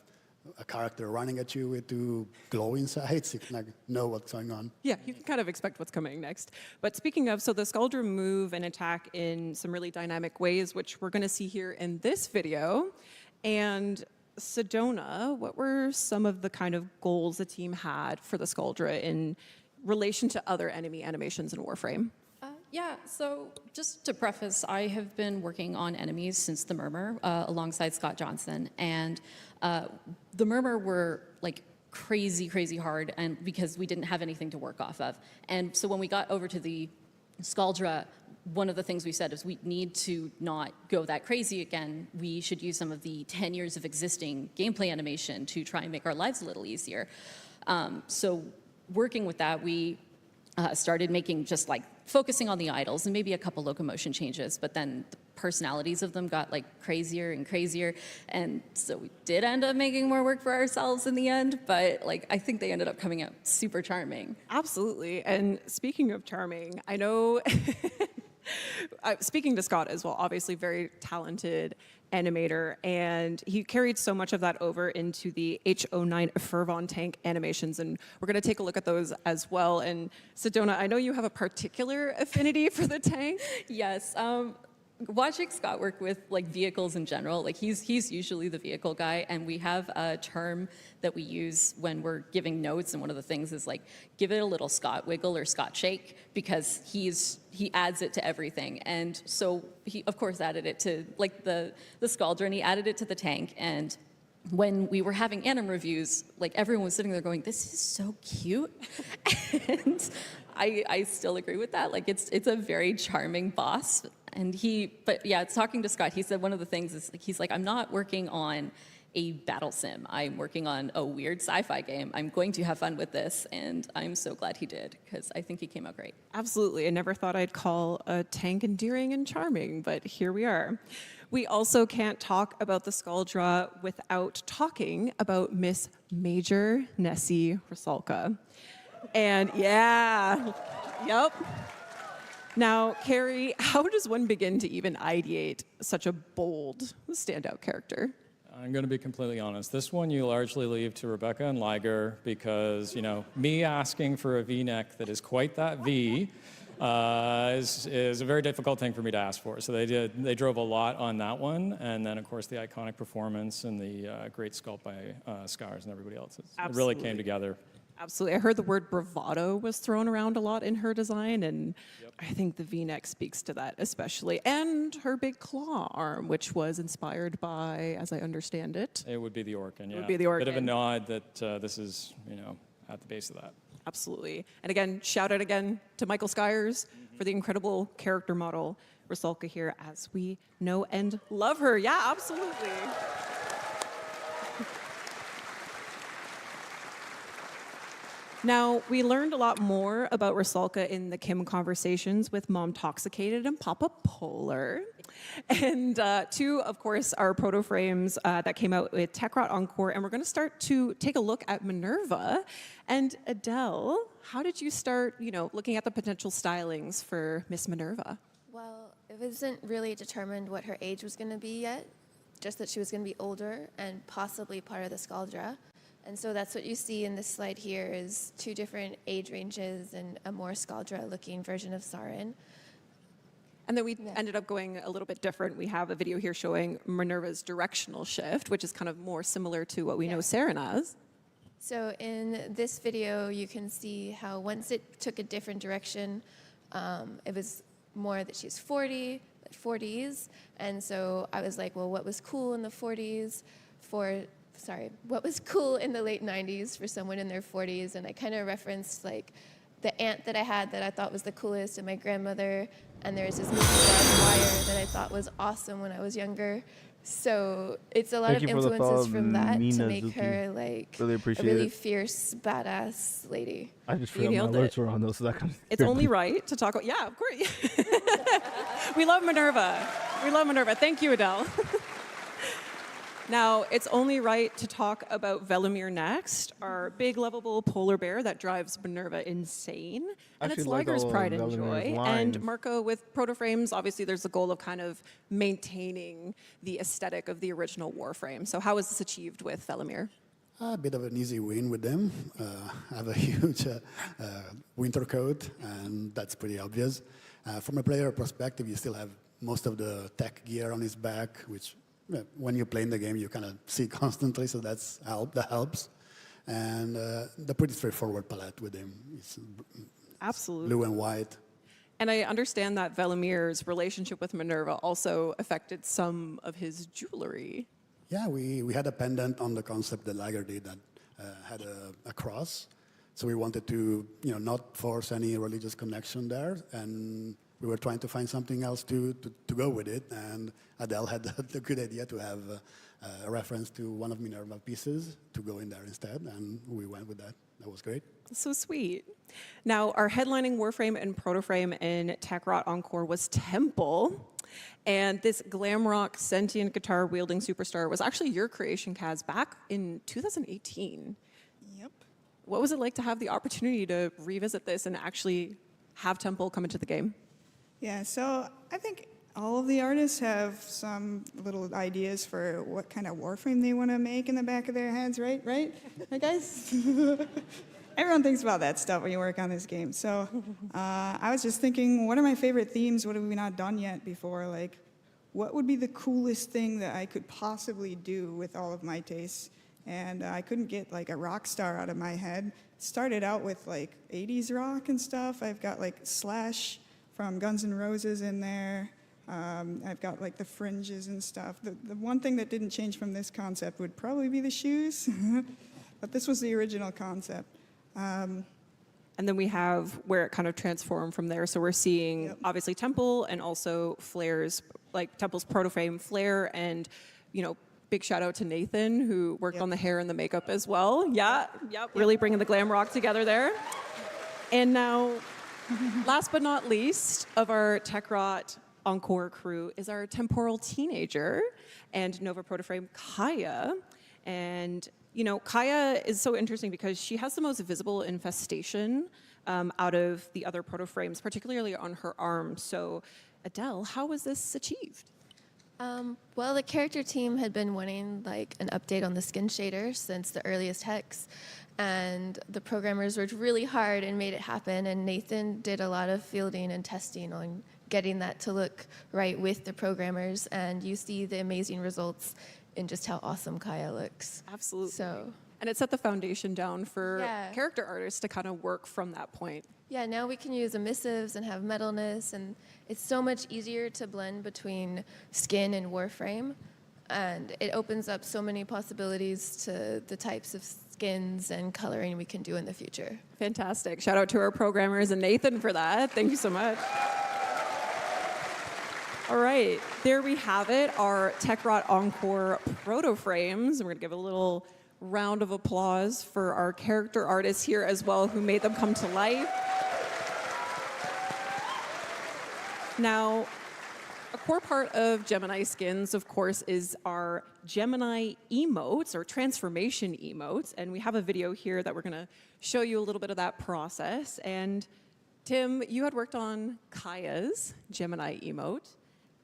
a character running at you with two glowing sides, you can know what's going on. Yeah, you can kind of expect what's coming next. But speaking of, so the Skaldra move and attack in some really dynamic ways, which we're going to see here in this video. And Sedona, what were some of the kind of goals the team had for the Skaldra in relation to other enemy animations in Warframe? Yeah, so just to preface, I have been working on enemies since the Murmur alongside Scott Johnson, and the Murmur were like crazy hard, and because we didn't have anything to work off of. And so when we got over to the Skaldra, one of the things we said is we need to not go that crazy again. We should use some of the 10 years of existing gameplay animation to try and make our lives a little easier. So working with that, we started making just like focusing on the idols and maybe a couple locomotion changes, but then the personalities of them got like crazier and crazier. And so we did end up making more work for ourselves in the end, but like I think they ended up coming out super charming. Absolutely. And speaking of charming, I know, speaking to Scott as well, obviously very talented animator, and he carried so much of that over into the H09 Fervon tank animations, and we're going to take a look at those as well. And Sedona, I know you have a particular affinity for the tank. Yes. Watching Scott work with like vehicles in general, like he's usually the vehicle guy, and we have a term that we use when we're giving notes, and one of the things is like give it a little Scott wiggle or Scott shake, because he adds it to everything. And so he of course added it to like the Skaldra, and he added it to the tank. And when we were having anim reviews, like everyone was sitting there going, "This is so cute," and I still agree with that. Like it's a very charming boss. And but yeah, talking to Scott, he said one of the things is like, he's like, I'm not working on a battle sim. I'm working on a weird sci-fi game. I'm going to have fun with this, and I'm so glad he did, because I think he came out great. Absolutely. I never thought I'd call a tank endearing and charming, but here we are. We also can't talk about the Skaldra without talking about Miss Major Nessie Rusalka. And yeah, yep. Now, Carrie, how does one begin to even ideate such a bold, standout character? I'm going to be completely honest. This one you largely leave to Rebecca and Liger, because, me asking for a V-neck that is quite that V is a very difficult thing for me to ask for. So they drove a lot on that one. And then, of course, the iconic performance and the great sculpt by Scars and everybody else. It really came together. Absolutely. I heard the word bravado was thrown around a lot in her design, and I think the V-neck speaks to that especially. And her big claw arm, which was inspired by, as I understand it. It would be the Orkin, yeah. It would be the Orkin. Bit of a nod that this is, at the base of that. Absolutely. And again, shout out again to Michael Skyers for the incredible character model, Rusalka here, as we know and love her. Yeah, absolutely. Now, we learned a lot more about Rusalka in the Kim conversations with Mom Toxicated and Papa Polar. And two, of course, are proto frames that came out with Techrot Encore. And we're going to start to take a look at Minerva. And Adele, how did you start, looking at the potential stylings for Miss Minerva? Well, it wasn't really determined what her age was going to be yet, just that she was going to be older and possibly part of the Skaldra. And so that's what you see in this slide here is 2 different age ranges and a more Scaldra-looking version of Sauron. And then we ended up going a little bit different. We have a video here showing Minerva's directional shift, which is kind of more similar to what we know Sauron as. So in this video, you can see how once it took a different direction, it was more that she's 40s. And so I was like, well, what was cool in the 40s what was cool in the late 90s for someone in their 40s? And I kind of referenced like the aunt that I had that I thought was the coolest and my grandmother. And there's this movie Barbed Wire that I thought was awesome when I was younger. So it's a lot of influences from that to make her like Really a appreciate really it. fierce, badass lady. I just You forgot my nailed alerts it. were on those, so that kind of. It's only right to talk about, yeah, of course. We love Minerva. We love Minerva. Thank you, Adele. Now, it's only right to talk about Velimir next, our big, lovable polar bear that drives Minerva insane. And it's Actually like Liger's all of pride and Velimir's joy. lines. And Marco, with Protoframes, obviously there's the goal of kind of maintaining the aesthetic of the original Warframe. So how was this achieved with Velimir? A bit of an easy win with them. I have a huge winter coat, and that's pretty obvious. From a player perspective, you still have most of the tech gear on his back, which when you play in the game, you kind of see constantly, so that helps. And the pretty straightforward palette with him. It's Absolutely. blue and white. And I understand that Velimir's relationship with Minerva also affected some of his jewelry. Yeah, we had a pendant on the concept that Liger did that had a cross. So we wanted to, not force any religious connection there, and we were trying to find something else to go with it. And Adele had the good idea to have a reference to one of Minerva's pieces to go in there instead, and we went with that. That was great. So sweet. Now, our headlining Warframe and Protoframe in Techrot Encore was Temple. And this glam rock sentient guitar wielding superstar was actually your creation, Kaz, back in 2018. Yep. What was it like to have the opportunity to revisit this and actually have Temple come into the game? Yeah, so I think all of the artists have some little ideas for what kind of Warframe they want to make in the back of their heads, right? Right, guys? Everyone thinks about that stuff when you work on this game. So I was just thinking, what are my favorite themes? What have we not done yet before? Like, what would be the coolest thing that I could possibly do with all of my tastes? And I couldn't get like a rock star out of my head. Started out with like 80s rock and stuff. I've got like Slash from Guns N' Roses in there. I've got like the fringes and stuff. The one thing that didn't change from this concept would probably be the shoes. But this was the original concept. And then we have where it kind of transformed from there. So we're seeing obviously Temple and also Flair's, like Temple's Protoframe, Flair, and big shout out to Nathan who worked on the hair and the makeup as well. Really bringing the glam rock together there. And now, last but not least of our Techrot Encore crew is our temporal teenager and Nova Protoframe, Kaya. And Kaya is so interesting because she has the most visible infestation out of the other Protoframes, particularly on her arm. So, Adele, how was this achieved? Well, the character team had been wanting like an update on the skin shader since the earliest Hex, and the programmers worked really hard and made it happen. And Nathan did a lot of fielding and testing on getting that to look right with the programmers, and you see the amazing results in just how awesome Kaya looks. Absolutely. So. And it set the foundation down for Yeah. character artists to kind of work from that point. Yeah, now we can use emissives and have metalness, and it's so much easier to blend between skin and Warframe, and it opens up so many possibilities to the types of skins and coloring we can do in the future. Fantastic. Shout out to our programmers and Nathan for that. Thank you so much. All right, there we have it, our Techrot Encore Protoframes. And we're gonna give a little round of applause for our character artists here as well who made them come to life. Now, a core part of Gemini skins, of course, is our Gemini emotes or transformation emotes. And we have a video here that we're gonna show you a little bit of that process. And Tim, you had worked on Kaya's Gemini emote.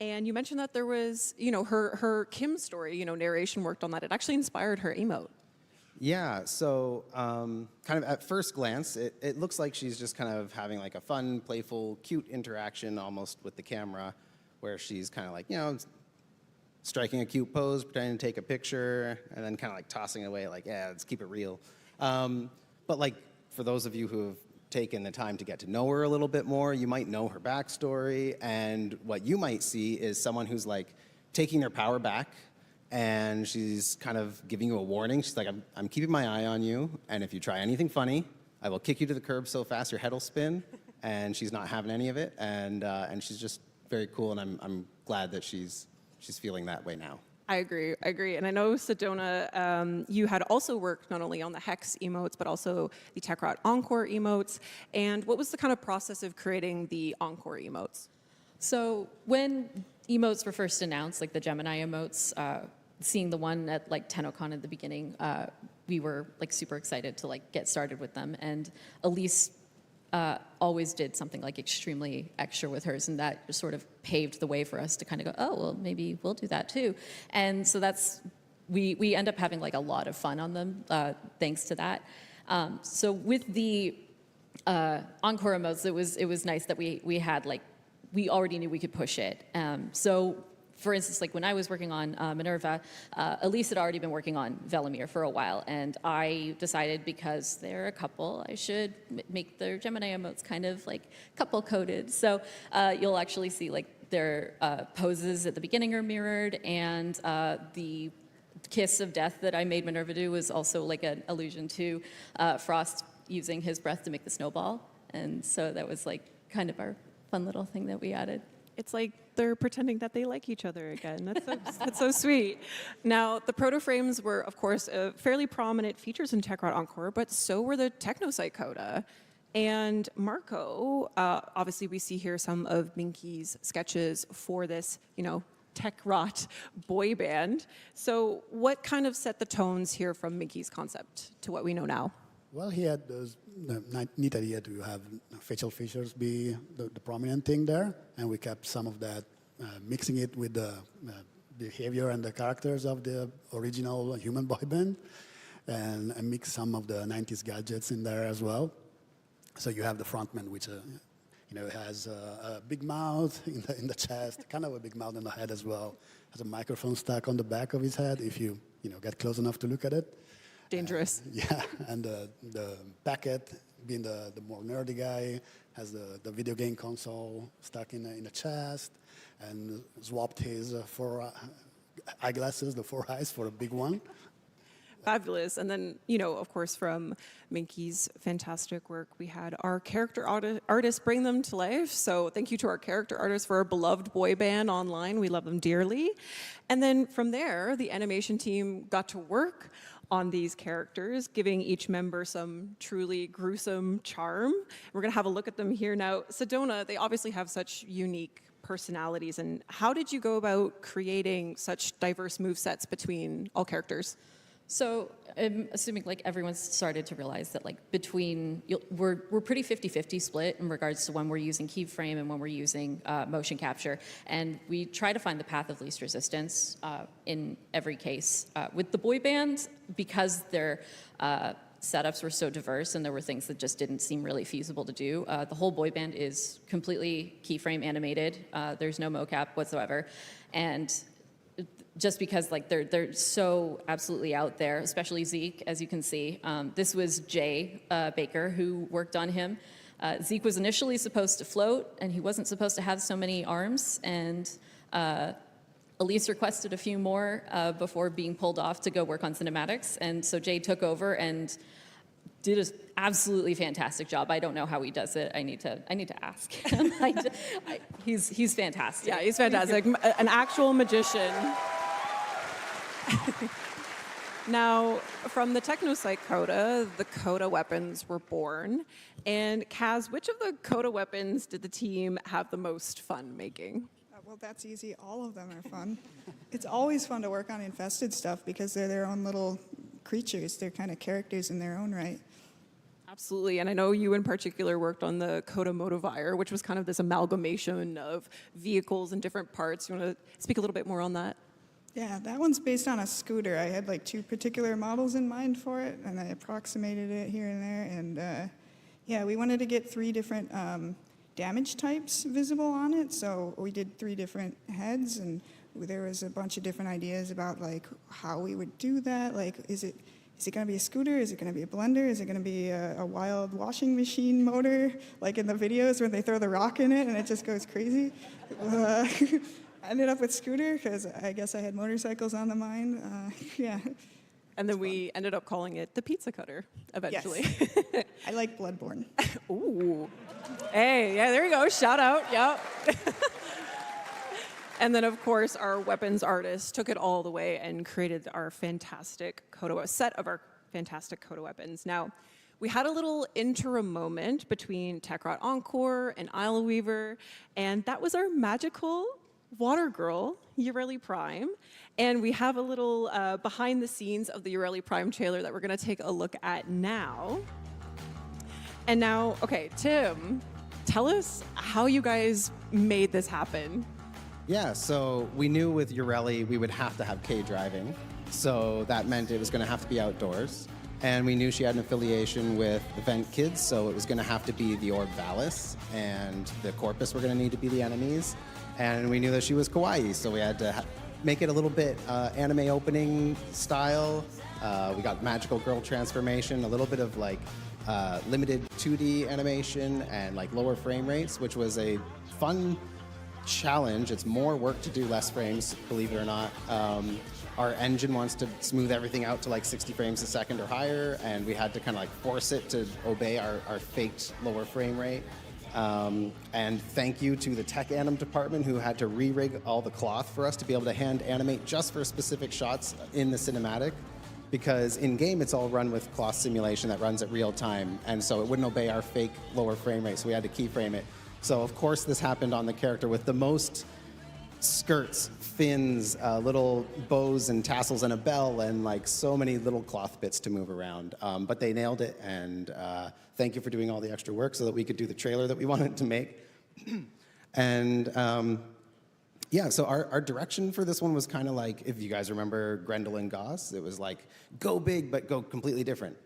And you mentioned that there was, her Kim story, narration worked on that. It actually inspired her emote. Yeah, so kind of at first glance, it looks like she's just kind of having like a fun, playful, cute interaction almost with the camera, where she's kind of like, you know, striking a cute pose, pretending to take a picture, and then kind of like tossing it away like, yeah, let's keep it real. But like, for those of you who have taken the time to get to know her a little bit more, you might know her backstory, and what you might see is someone who's like taking their power back, and she's kind of giving you a warning. She's like, I'm keeping my eye on you, and if you try anything funny, I will kick you to the curb so fast your head will spin. And she's not having any of it, and she's just very cool, and I'm glad that she's feeling that way now. I agree. And I know, Sedona, you had also worked not only on the Hex emotes, but also the Tekrot Encore emotes. And what was the kind of process of creating the Encore emotes? So when emotes were first announced, like the Gemini emotes, seeing the one at like TennoCon at the beginning, we were like super excited to like get started with them. And Elise always did something like extremely extra with hers, and that just sort of paved the way for us to kind of go, oh, well, maybe we'll do that too. And so we end up having like a lot of fun on them thanks to that. So with the Encore emotes, it was nice that we had like, we already knew we could push it. So for instance, like when I was working on Minerva, Elise had already been working on Velimir for a while, and I decided because they're a couple, I should make their Gemini emotes kind of like couple-coded. So you'll actually see like their poses at the beginning are mirrored, and the kiss of death that I made Minerva do was also like an allusion to Frost using his breath to make the snowball. And so that was like kind of our fun little thing that we added. It's like they're pretending that they like each other again. That's so sweet. Now, the proto-frames were, of course, fairly prominent features in Tekrot Encore, but so were the Technosite coda. And Marco, obviously we see here some of Minky's sketches for this, you know, Tekrot boy band. So what kind of set the tones here from Minky's concept to what we know now? Well, he had those neat idea to have facial features be the prominent thing there, and we kept some of that, mixing it with the behavior and the characters of the original human boy band, and mix some of the 90s gadgets in there as well. So you have the frontman, which you know, has a big mouth in the chest, kind of a big mouth in the head as well. Has a microphone stuck on the back of his head if you get close enough to look at it. Dangerous. Yeah, and the Packet, being the more nerdy guy, has the video game console stuck in the chest, and swapped his four eyeglasses, the 4 eyes, for a big one. Fabulous. And then, of course, from Minky's fantastic work, we had our character artists bring them to life. So thank you to our character artists for our beloved boy band online. We love them dearly. And then from there, the animation team got to work on these characters, giving each member some truly gruesome charm. We're going to have a look at them here now. Sedona, they obviously have such unique personalities. And how did you go about creating such diverse movesets between all characters? So I'm assuming like everyone's started to realize that like we're pretty 50-50 split in regards to when we're using keyframe and when we're using motion capture, and we try to find the path of least resistance in every case. With the boy band, because their setups were so diverse and there were things that just didn't seem really feasible to do, the whole boy band is completely keyframe animated. There's no mocap whatsoever, and just because like they're so absolutely out there, especially Zeke, as you can see. This was Jay Baker who worked on him. Zeke was initially supposed to float, and he wasn't supposed to have so many arms, and Elise requested a few more before being pulled off to go work on cinematics, and so Jay took over and did an absolutely fantastic job. I don't know how he does it. I need to ask him. He's fantastic. Yeah, he's fantastic. An actual magician. Now, from the Technosite coda, the coda weapons were born. And Kaz, which of the coda weapons did the team have the most fun making? Well, that's easy. All of them are fun. It's always fun to work on infested stuff because they're their own little creatures. They're kind of characters in their own right. Absolutely, and I know you in particular worked on the Coda Motivire, which was kind of this amalgamation of vehicles and different parts. You want to speak a little bit more on that? Yeah, that one's based on a scooter. I had like 2 particular models in mind for it, and I approximated it here and there. And yeah, we wanted to get 3 different damage types visible on it. So we did 3 different heads, and there was a bunch of different ideas about like how we would do that. Like, is it going to be a scooter? Is it going to be a blender? Is it going to be a wild washing machine motor, like in the videos where they throw the rock in it and it just goes crazy? I ended up with scooter because I guess I had motorcycles on the mind. Yeah. And then we ended up calling it the pizza cutter eventually. Yes. I like Bloodborne. Ooh. Hey, yeah, there you go. Shout out. Yep. And then, of course, our weapons artist took it all the way and created our fantastic set of our fantastic Coda weapons. Now, we had a little interim moment between Techrot Encore and Isle Weaver, and that was our magical water girl, Ureli Prime. And we have a little behind the scenes of the Ureli Prime trailer that we're going to take a look at now. And now, okay, Tim, tell us how you guys made this happen. Yeah, so we knew with Ureli we would have to have K driving. So that meant it was going to have to be outdoors. And we knew she had an affiliation with Event Kids, so it was going to have to be the Orb Valis, and the Corpus were going to need to be the enemies. And we knew that she was kawaii, so we had to make it a little bit anime opening style. We got magical girl transformation, a little bit of like limited 2D animation and like lower frame rates, which was a fun challenge. It's more work to do less frames, believe it or not. Our engine wants to smooth everything out to like 60 frames a second or higher, and we had to kind of like force it to obey our faked lower frame rate. And thank you to the tech anim department who had to re-rig all the cloth for us to be able to hand animate just for specific shots in the cinematic, because in game it's all run with cloth simulation that runs at real time, and so it wouldn't obey our fake lower frame rate, so we had to keyframe it. So of course this happened on the character with the most skirts, fins, little bows and tassels and a bell, and like so many little cloth bits to move around. But they nailed it, and thank you for doing all the extra work so that we could do the trailer that we wanted to make. And yeah, so our direction for this one was kind of like, if you guys remember Grendel and Goss, it was like, go big, but go completely different,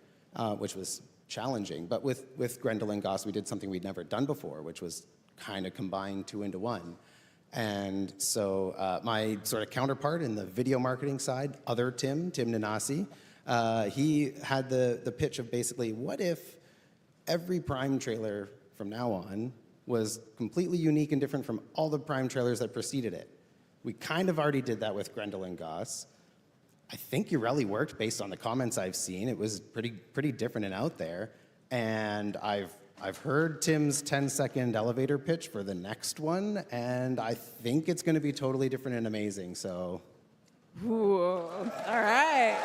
which was challenging. But with Grendel and Goss, we did something we'd never done before, which was kind of combine 2 into 1. And so my sort of counterpart in the video marketing side, other Tim Nanasi, he had the pitch of basically, what if every Prime trailer from now on was completely unique and different from all the Prime trailers that preceded it? We kind of already did that with Grendel and Goss. I think Ureli worked based on the comments I've seen. It was pretty different and out there. And I've heard Tim's 10-second elevator pitch for the next one, and I think it's going to be totally different and amazing, so. Ooh, all right.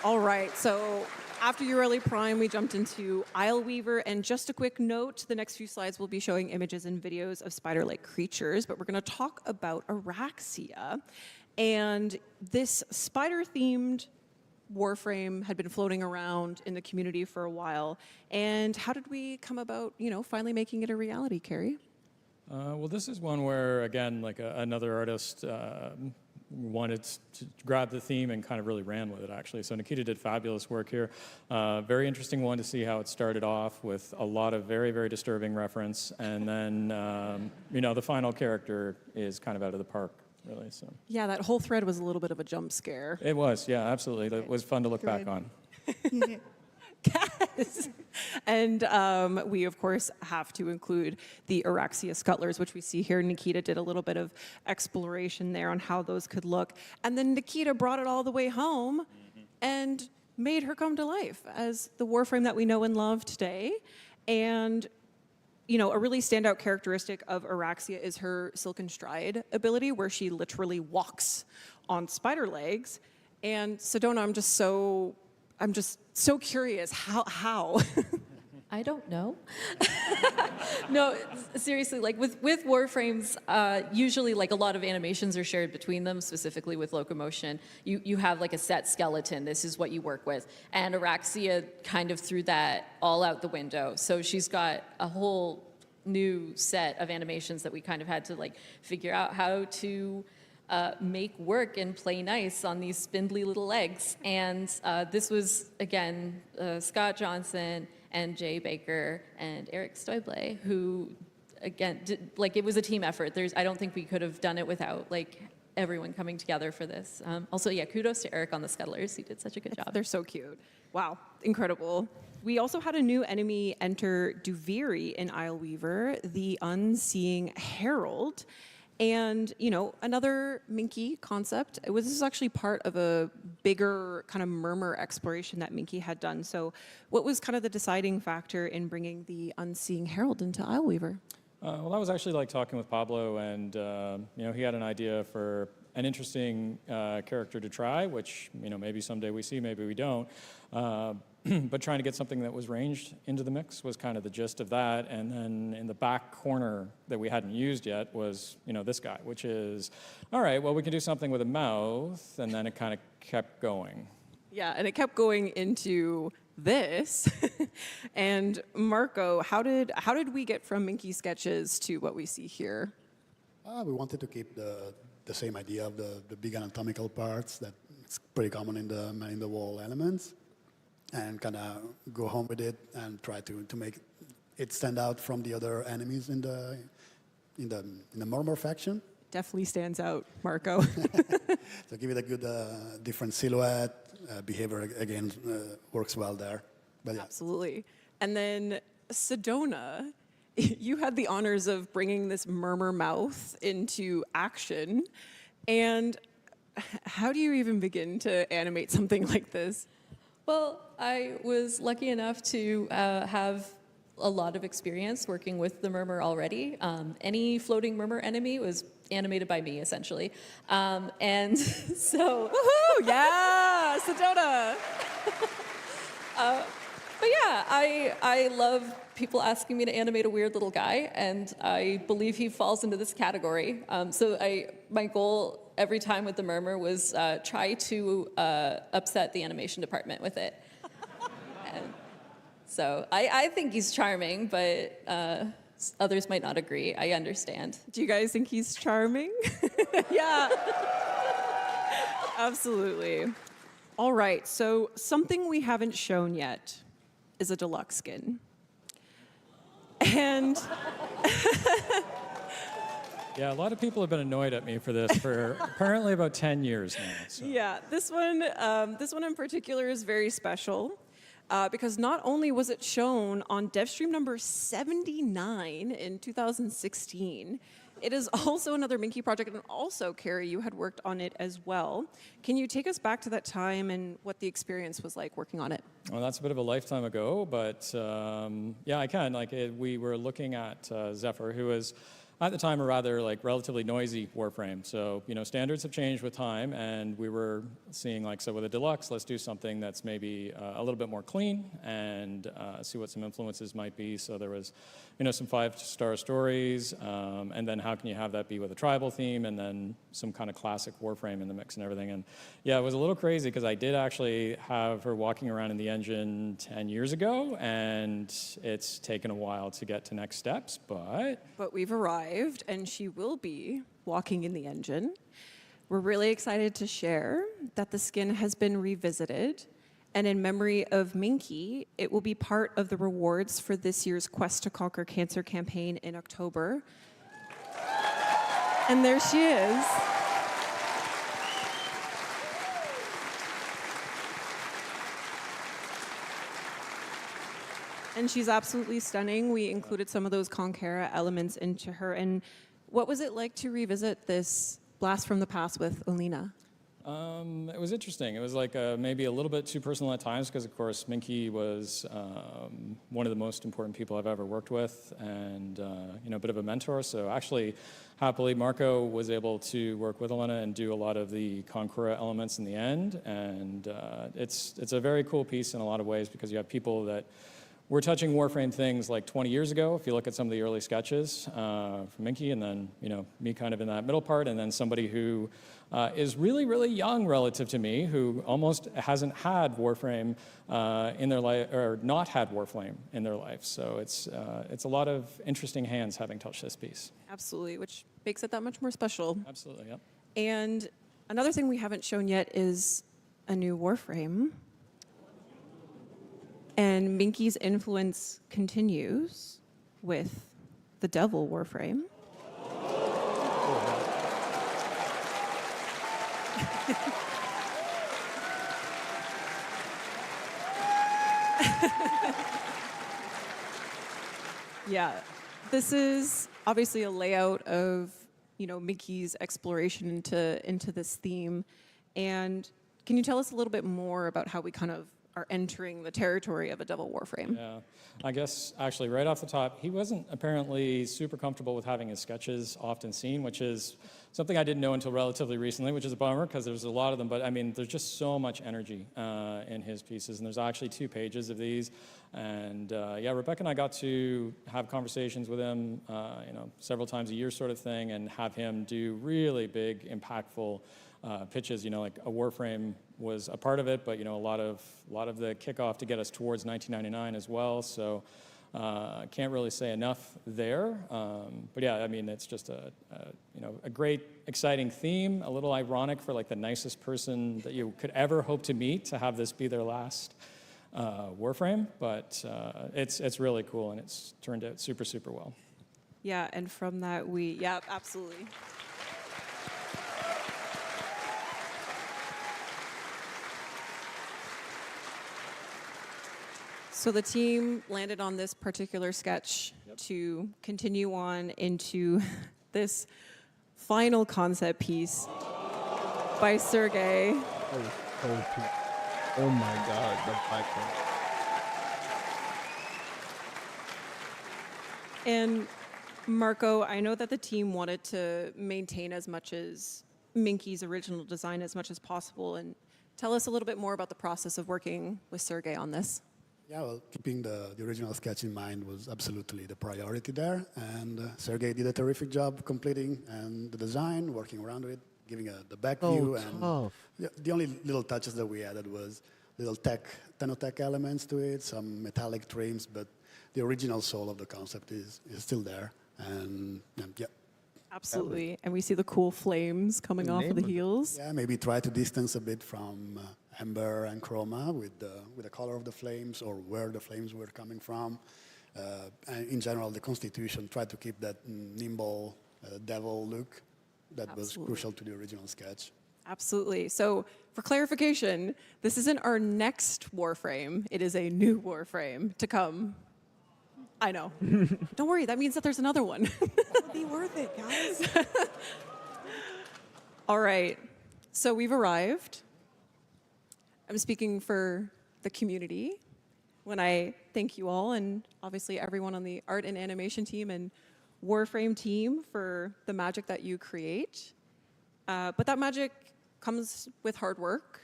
All right, so after Ureli Prime, we jumped into Isle Weaver, and just a quick note, the next few slides will be showing images and videos of spider-like creatures, but we're going to talk about Araxia. And this spider-themed Warframe had been floating around in the community for a while. And how did we come about, finally making it a reality, Carrie? Well, this is one where, again, like another artist wanted to grab the theme and kind of really ran with it, actually. So Nikita did fabulous work here. Very interesting one to see how it started off with a lot of very, very disturbing reference. And then, the final character is kind of out of the park, really. So. Yeah, that whole thread was a little bit of a jump scare. It was, yeah, absolutely. That was fun to look back on. Yes. And we, of course, have to include the Araxia scuttlers, which we see here. Nikita did a little bit of exploration there on how those could look. And then Nikita brought it all the way home and made her come to life as the Warframe that we know and love today. And a really standout characteristic of Araxia is her Silken Stride ability, where she literally walks on spider legs. And Sedona, I'm just so curious. How? I don't know. No, seriously, like with Warframes, usually like a lot of animations are shared between them, specifically with locomotion. You have like a set skeleton, this is what you work with. And Araxia kind of threw that all out the window. So she's got a whole new set of animations that we kind of had to like figure out how to make work and play nice on these spindly little legs. And this was, again, Scott Johnson and Jay Baker and Eric Stoible, who, again, like it was a team effort. I don't think we could have done it without like everyone coming together for this. Also, yeah, kudos to Eric on the Scuttlers. He did such a good job. They're so cute. Wow, incredible. We also had a new enemy enter Duviri in Isleweaver, the Unseeing Herald. And, you know, another Minky concept. This is actually part of a bigger kind of murmur exploration that Minky had done. So what was kind of the deciding factor in bringing the Unseeing Herald into Isleweaver? Well, I was actually like talking with Pablo, and you know, he had an idea for an interesting character to try, which, you know, maybe someday we see, maybe we don't. But trying to get something that was ranged into the mix was kind of the gist of that. And then in the back corner that we hadn't used yet was, you know, this guy, which is, all right, well, we can do something with a mouth, and then it kind of kept going. Yeah, and it kept going into this. And Marco, how did we get from Minky sketches to what we see here? We wanted to keep the same idea of the big anatomical parts that it's pretty common in the wall elements, and kind of go home with it and try to make it stand out from the other enemies in the Murmur faction. Definitely stands out, Marco. So give it a good different silhouette. Behavior again works well there. But yeah. Absolutely. And then Sedona, you had the honors of bringing this Murmur mouth into action. And how do you even begin to animate something like this? Well, I was lucky enough to have a lot of experience working with the Murmur already. Any floating Murmur enemy was animated by me, essentially. And so... Woohoo! Yeah! Sedona! But yeah, I love people asking me to animate a weird little guy, and I believe he falls into this category. So my goal every time with the Murmur was try to upset the animation department with it. And so I think he's charming, but others might not agree. I understand. Do you guys think he's charming? Yeah. Absolutely. All right, so something we haven't shown yet is a deluxe skin. And Yeah, a lot of people have been annoyed at me for this for apparently about 10 years now. So. yeah, this one in particular is very special because not only was it shown on Devstream number 79 in 2016, it is also another Minky project, and also, Carrie, you had worked on it as well. Can you take us back to that time and what the experience was like working on it? Well, that's a bit of a lifetime ago, but yeah, I can. We were looking at Zephyr, who was at the time a rather relatively noisy Warframe. So, you know, standards have changed with time, and we were seeing so with a deluxe, let's do something that's maybe a little bit more clean and see what some influences might be. So there was, you know, some 5-star stories, and then how can you have that be with a tribal theme, and then some kind of classic Warframe in the mix and everything. And yeah, it was a little crazy because I did actually have her walking around in the engine 10 years ago, and it's taken a while to get to next steps, But we've arrived, and she will be walking in the engine. We're really excited to share that the skin has been revisited, and in memory of Minky, it will be part of the rewards for this year's Quest to Conquer Cancer campaign in October. And there she is. And she's absolutely stunning. We included some of those Conquera elements into her. And what was it like to revisit this blast from the past with Alina? it was interesting. It was maybe a little bit too personal at times because, of course, Minky was one of the most important people I've ever worked with, and you know, a bit of a mentor. So actually, happily, Marco was able to work with Elena and do a lot of the Conquera elements in the end. And it's a very cool piece in a lot of ways because you have people that we're touching Warframe things like 20 years ago. If you look at some of the early sketches from Minky, and then me kind of in that middle part, and then somebody who is really, really young relative to me, who almost hasn't had Warframe in their life, or not had Warframe in their life. So it's a lot of interesting hands having touched this piece. Absolutely, which makes it that much more special. Absolutely, yep. And another thing we haven't shown yet is a new Warframe. And Minky's influence continues with the Devil Warframe. Yeah, this is obviously a layout of Minky's exploration into this theme. And can you tell us a little bit more about how we kind of are entering the territory of a Devil Warframe? Yeah, I guess actually right off the top, he wasn't apparently super comfortable with having his sketches often seen, which is something I didn't know until relatively recently, which is a bummer because there's a lot of them. But I mean, there's just so much energy in his pieces, and there's actually 2 pages of these. And yeah, Rebecca and I got to have conversations with him, several times a year sort of thing, and have him do really big, impactful pitches. Like a Warframe was a part of it, but a lot of the kickoff to get us towards 1999 as well. So can't really say enough there. But yeah, I mean, it's just a great, exciting theme. A little ironic for like the nicest person that you could ever hope to meet to have this be their last Warframe. But it's really cool, and it's turned out super, super well. Yeah, and from that yeah, absolutely. So the team landed on this particular sketch to continue on into this final concept piece by Sergey. Oh my God, the background. And Marco, I know that the team wanted to maintain as much as Minky's original design as much as possible. And tell us a little bit more about the process of working with Sergey on this. Yeah, well, keeping the original sketch in mind was absolutely the priority there. And Sergey did a terrific job completing and the design, working around it, giving the back view. And the only little touches that we added was little Tenotech elements to it, some metallic trims, but the original soul of the concept is still there. And yeah. Absolutely. And we see the cool flames coming off of the heels. Yeah, maybe try to distance a bit from amber and chroma with the color of the flames or where the flames were coming from. And in general, the Constitution tried to keep that nimble devil look that was crucial to the original sketch. Absolutely. So for clarification, this isn't our next Warframe. It is a new Warframe to come. I know. Don't worry, that means that there's another one. It'll be worth it, guys. All right, so we've arrived. I'm speaking for the community when I thank you all, and obviously everyone on the art and animation team and Warframe team for the magic that you create. But that magic comes with hard work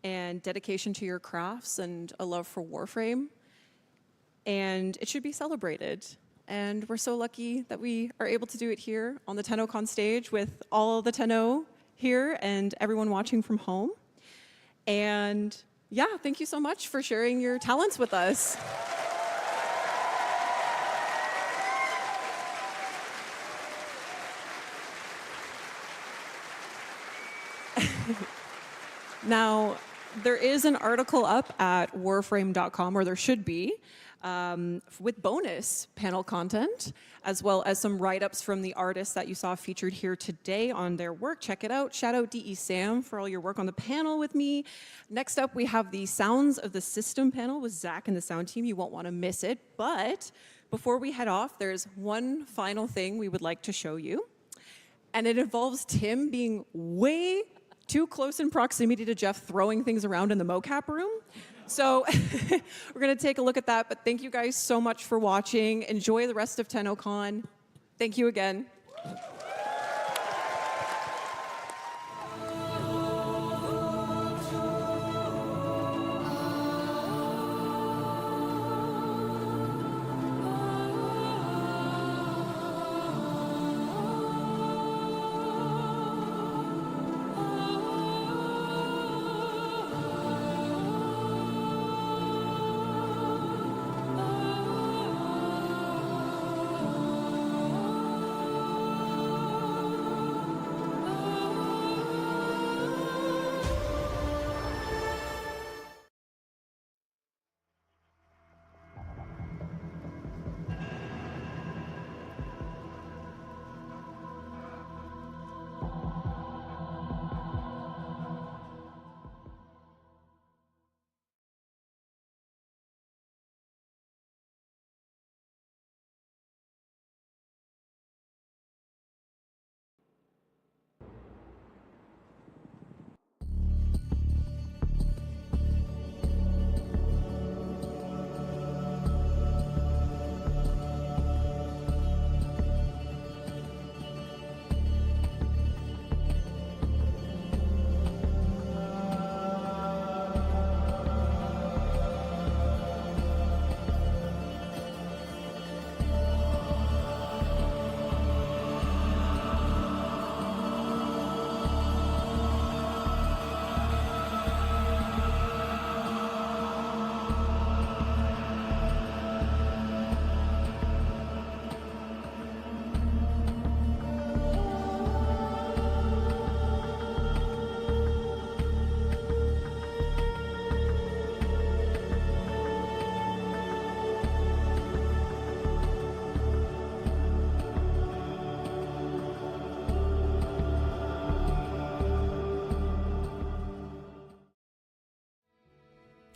and dedication to your crafts and a love for Warframe. And it should be celebrated. And we're so lucky that we are able to do it here on the TennoCon stage with all the Tenno here and everyone watching from home. And yeah, thank you so much for sharing your talents with us. Now, there is an article up at warframe.com, or there should be, with bonus panel content, as well as some write-ups from the artists that you saw featured here today on their work. Check it out. Shout out D.E. Sam for all your work on the panel with me. Next up, we have the Sounds of the System panel with Zach and the sound team. You won't want to miss it. But before we head off, there's one final thing we would like to show you. And it involves Tim being way too close in proximity to Jeff throwing things around in the mocap room. So we're going to take a look at that. But thank you guys so much for watching. Enjoy the rest of TennoCon. Thank you again.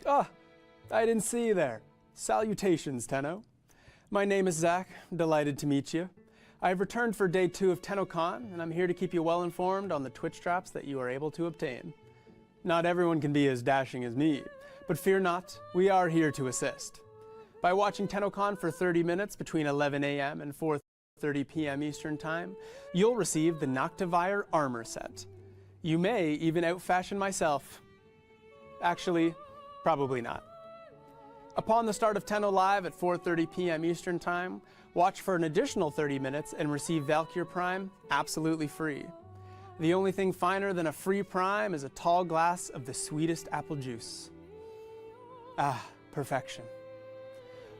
Ah, I didn't see you there. Salutations, Tenno. My name is Zach. Delighted to meet you. I've returned for day 2 of TennoCon, and I'm here to keep you well informed on the Twitch traps that you are able to obtain. Not everyone can be as dashing as me, but fear not, we are here to assist. By watching TennoCon for 30 minutes between 11 a.m. and 4:30 p.m. Eastern Time, you'll receive the Noctivire armor set. You may even outfashion myself. Actually, probably not. Upon the start of Tenno Live at 4:30 p.m. Eastern Time, watch for an additional 30 minutes and receive Valkyr Prime absolutely free. The only thing finer than a free Prime is a tall glass of the sweetest apple juice. Ah, perfection.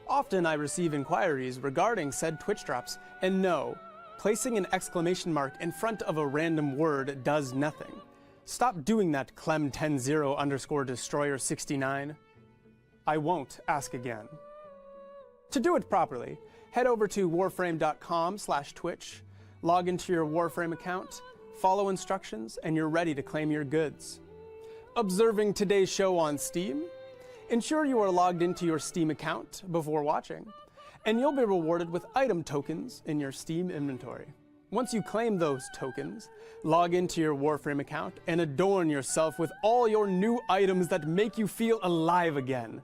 Often I receive inquiries regarding said Twitch drops, and no, placing an exclamation mark in front of a random word does nothing. Stop doing that, Clem100_Destroyer69. I won't ask again. To do it properly, head over to warframe.com/Twitch, log into your Warframe account, follow instructions, and you're ready to claim your goods. Observing today's show on Steam? Ensure you are logged into your Steam account before watching, and you'll be rewarded with item tokens in your Steam inventory. Once you claim those tokens, log into your Warframe account and adorn yourself with all your new items that make you feel alive again.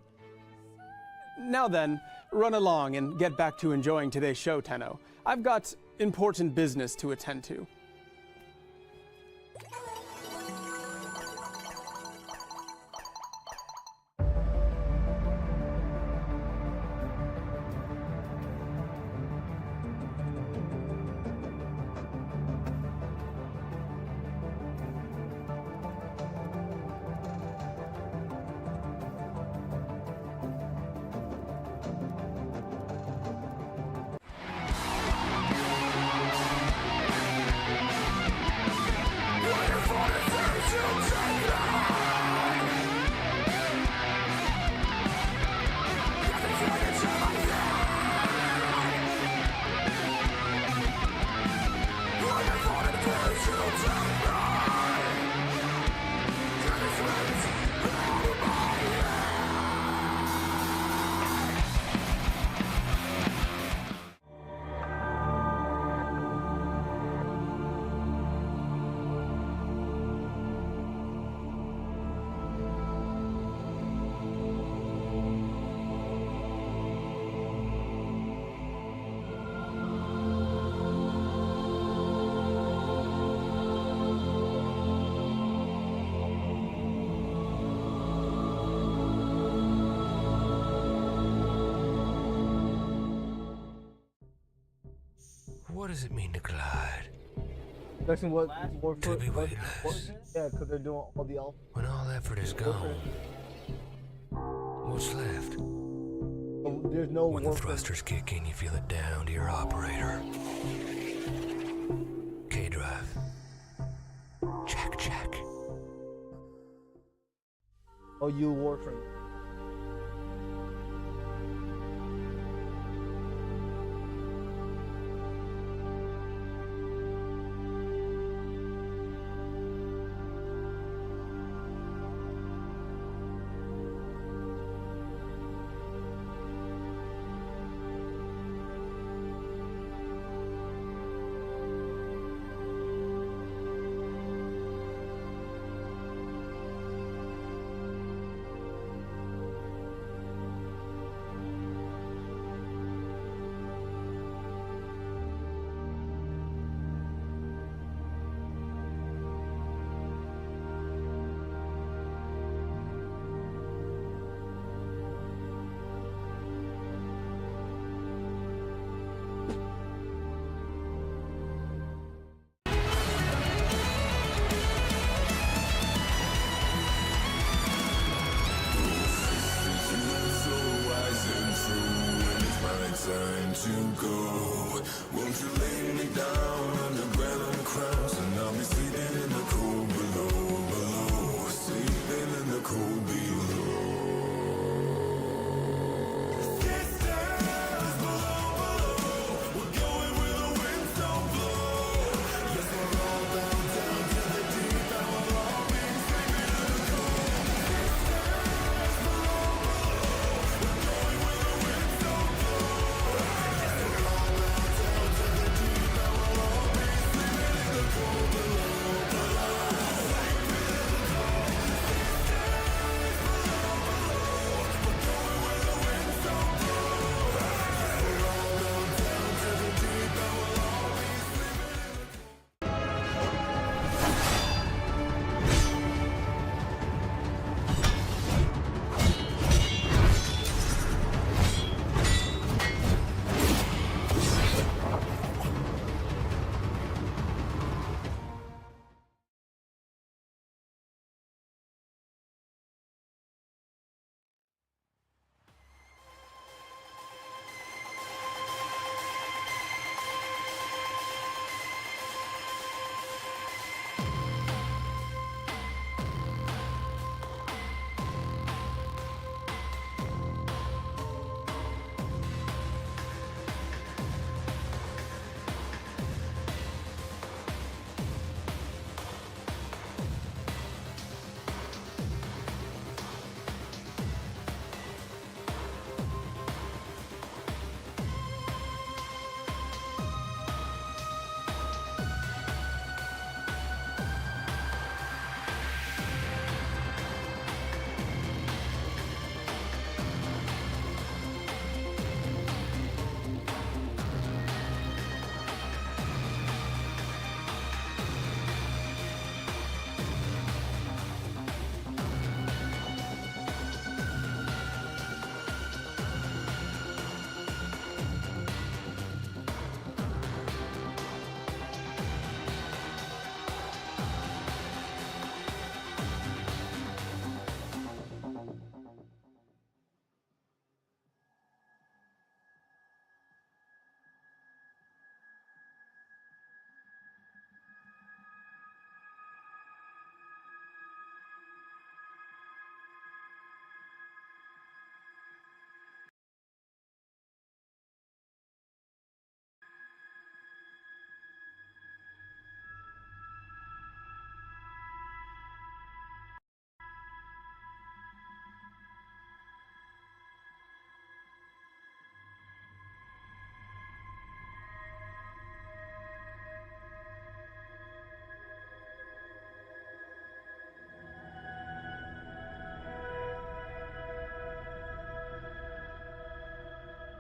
Now then, run along and get back to enjoying today's show, Tenno. I've got important business to attend to. What does it mean to glide? That's what To be weightless. Yeah, because they're doing all the alpha. When all effort is gone, what's left? There's no When the thrusters kick in, you feel it down to your operator. K-drive. Check, check. Oh, you Warframe. Time to go. Won't you lay me down on the ground, crowns, and I'll be sleeping in the cold below, sleeping in the cold below. Below.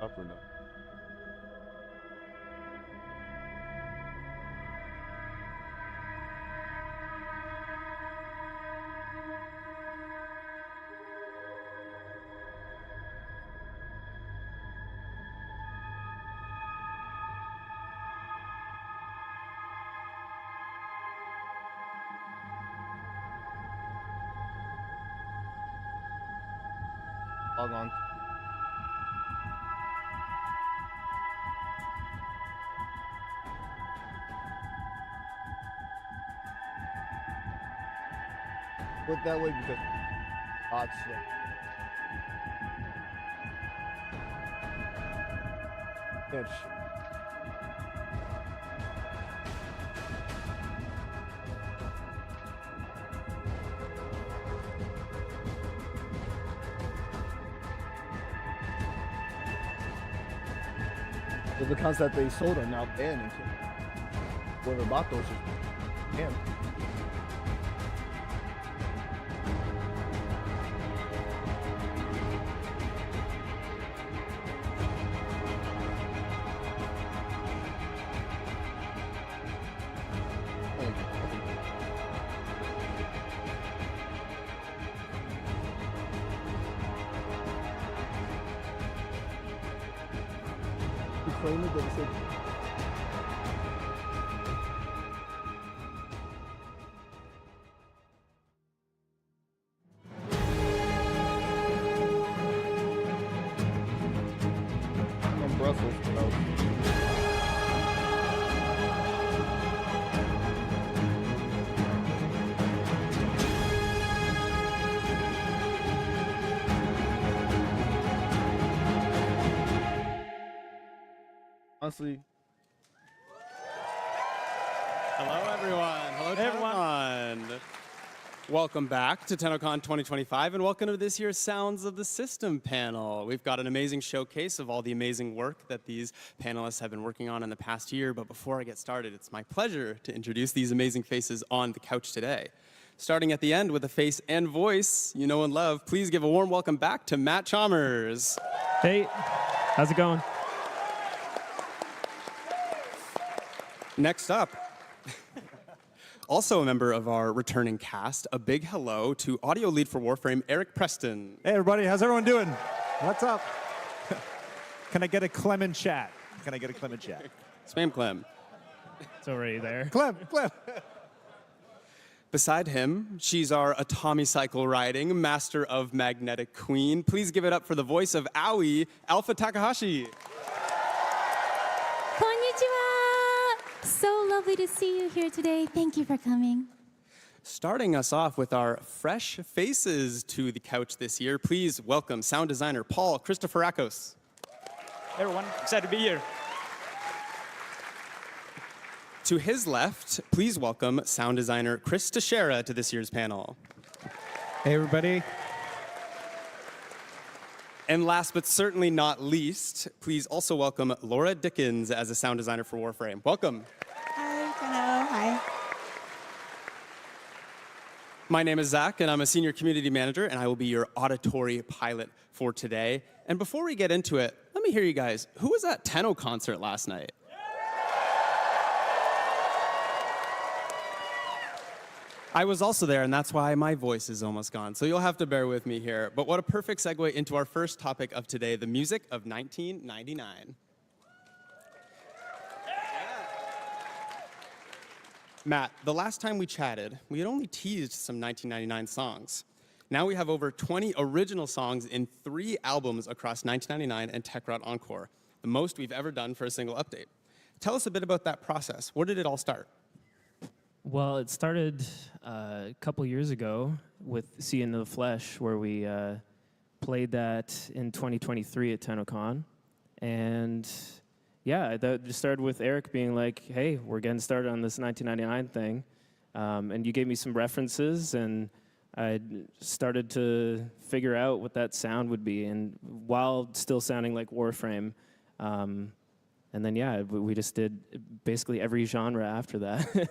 Up or no? Log on. Put that way because hot shit. Yes. The accounts that they sold are now banned until whoever bought those is banned. Claim it, they said. From Brussels, no. Honestly. Hello, everyone. Hello, everyone. Welcome back to TennoCon 2025, and welcome to this year's Sounds of the System panel. We've got an amazing showcase of all the amazing work that these panelists have been working on in the past year, but before I get started, it's my pleasure to introduce these amazing faces on the couch today. Starting at the end with a face and voice you know and love, please give a warm welcome back to Matt Chalmers. Hey, how's it going? Next up, also a member of our returning cast, a big hello to audio lead for Warframe, Eric Preston. Hey everybody, how's everyone doing? What's up? Can I get a Clem in chat? Can I get a Clem in chat? Spam Clem. It's already there. Clem. Beside him, she's our Atomi cycle riding master of magnetic queen. Please give it up for the voice of Aoi, Alpha Takahashi. Konnichiwa! So lovely to see you here today. Thank you for coming. Starting us off with our fresh faces to the couch this year, please welcome sound designer Paul Christoforakos. Hey everyone, excited to be here. To his left, please welcome sound designer Chris Teixeira to this year's panel. Hey everybody. And last but certainly not least, please also welcome Laura Dickens as a sound designer for Warframe. Welcome. Hi, hello, hi. My name is Zach, and I'm a senior community manager, and I will be your auditory pilot for today. And before we get into it, let me hear you guys. Who was at Tenno concert last night? I was also there, and that's why my voice is almost gone, so you'll have to bear with me here. But what a perfect segue into our first topic of today, the music of 1999. Matt, the last time we chatted, we had only teased some 1999 songs. Now we have over 20 original songs in 3 albums across 1999 and TechRot Encore, the most we've ever done for a single update. Tell us a bit about that process. Where did it all start? Well, it started a couple years ago with See Into the Flesh, where we played that in 2023 at TennoCon. And yeah, that just started with Eric being like, hey, we're getting started on this 1999 thing. And you gave me some references, and I started to figure out what that sound would be, and while still sounding like Warframe. And then, yeah, we just did basically every genre after that.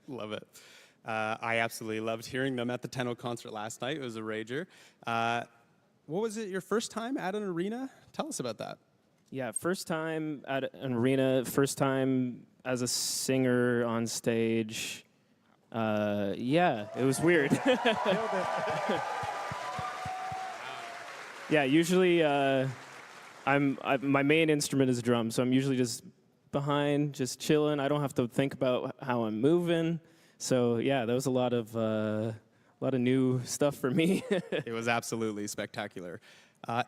Love it. I absolutely loved hearing them at the Tenno concert last night. It was a rager. What was it, your first time at an arena? Tell us about that. Yeah, first time at an arena, first time as a singer on stage. Yeah, it was weird. Yeah, usually my main instrument is drum, so I'm usually just behind, just chilling. I don't have to think about how I'm moving. So yeah, that was a lot of new stuff for me. It was absolutely spectacular.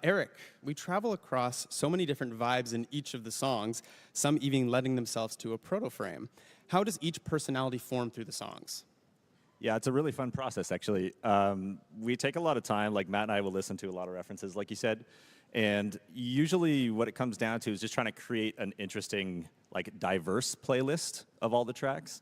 Eric, we travel across so many different vibes in each of the songs, some even lending themselves to a proto-frame. How does each personality form through the songs? Yeah, it's a really fun process, actually. We take a lot of time, like Matt and I will listen to a lot of references, like you said, and usually what it comes down to is just trying to create an interesting, like, diverse playlist of all the tracks.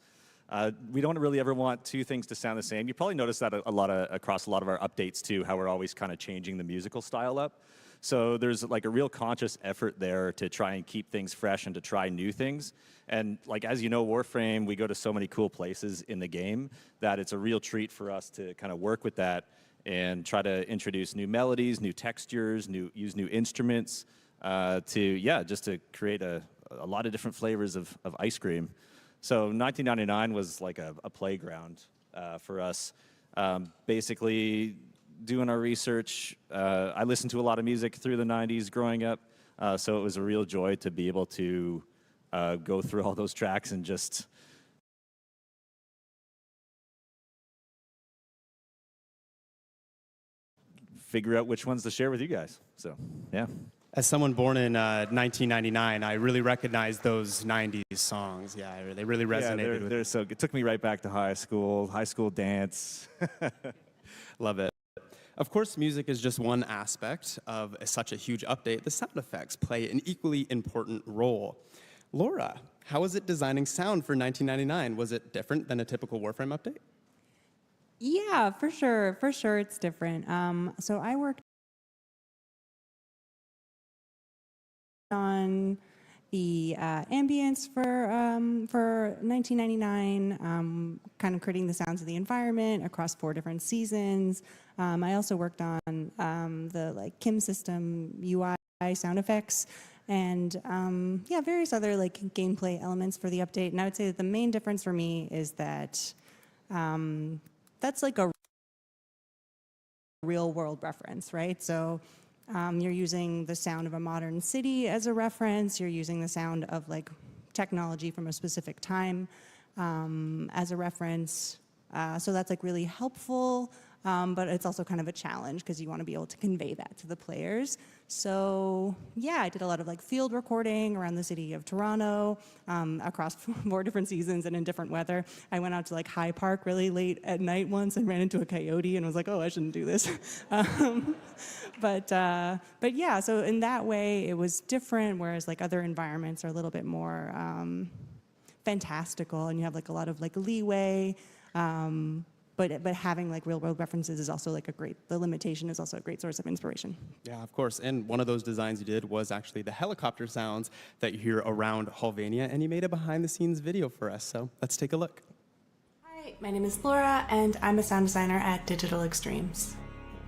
We don't really ever want two things to sound the same. You probably noticed that across a lot of our updates too, how we're always kind of changing the musical style up. So there's like a real conscious effort there to try and keep things fresh and to try new things. And like, as you know, Warframe, we go to so many cool places in the game that it's a real treat for us to kind of work with that and try to introduce new melodies, new textures, use new instruments just to create a lot of different flavors of ice cream. So 1999 was like a playground for us. Basically, doing our research, I listened to a lot of music through the 90s growing up, so it was a real joy to be able to go through all those tracks and just figure out which ones to share with you guys. So, yeah. As someone born in 1999, I really recognize those 90s songs. Yeah, they really resonated with me. So it took me right back to high school dance. Love it. Of course, music is just one aspect of such a huge update. The sound effects play an equally important role. Laura, how was it designing sound for 1999? Was it different than a typical Warframe update? Yeah, for sure. For sure, it's different. So I worked on the ambience for 1999, kind of creating the sounds of the environment across 4 different seasons. I also worked on the Kim system UI sound effects and various other gameplay elements for the update. And I would say that the main difference for me is that that's like a real world reference, right? So you're using the sound of a modern city as a reference. You're using the sound of technology from a specific time as a reference. So that's really helpful, but it's also kind of a challenge because you want to be able to convey that to the players. So yeah, I did a lot of field recording around the city of Toronto across 4 different seasons and in different weather. I went out to High Park really late at night once and ran into a coyote and was like, oh, I shouldn't do this. But yeah, so in that way it was different, whereas other environments are a little bit more fantastical and you have a lot of leeway. But having real world references is also the limitation is also a great source of inspiration. Yeah, of course. And one of those designs you did was actually the helicopter sounds that you hear around Holvania, and you made a behind the scenes video for us. So let's take a look. Hi, my name is Laura, and I'm a sound designer at Digital Extremes.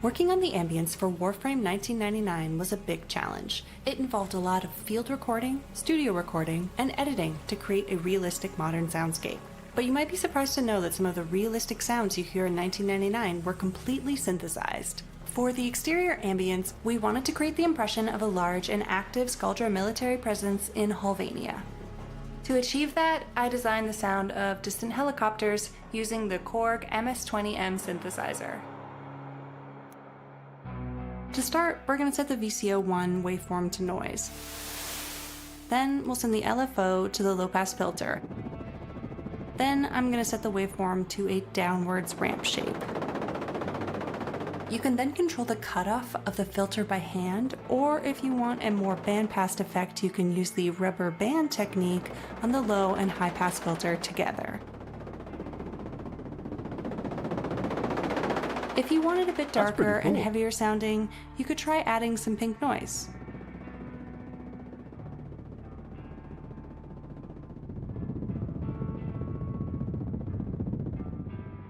Working on the ambience for Warframe 1999 was a big challenge. It involved a lot of field recording, studio recording, and editing to create a realistic modern soundscape. But you might be surprised to know that some of the realistic sounds you hear in 1999 were completely synthesized. For the exterior ambience, we wanted to create the impression of a large and active Skuldra military presence in Holvania. To achieve that, I designed the sound of distant helicopters using the Korg MS-20M synthesizer. To start, we're going to set the VCO1 waveform to noise. Then we'll send the LFO to the low-pass filter. Then I'm going to set the waveform to a downwards ramp shape. You can then control the cutoff of the filter by hand, or if you want a more bandpass effect, you can use the rubber band technique on the low and high pass filter together. If you wanted a bit darker and heavier sounding, you could try adding some pink noise.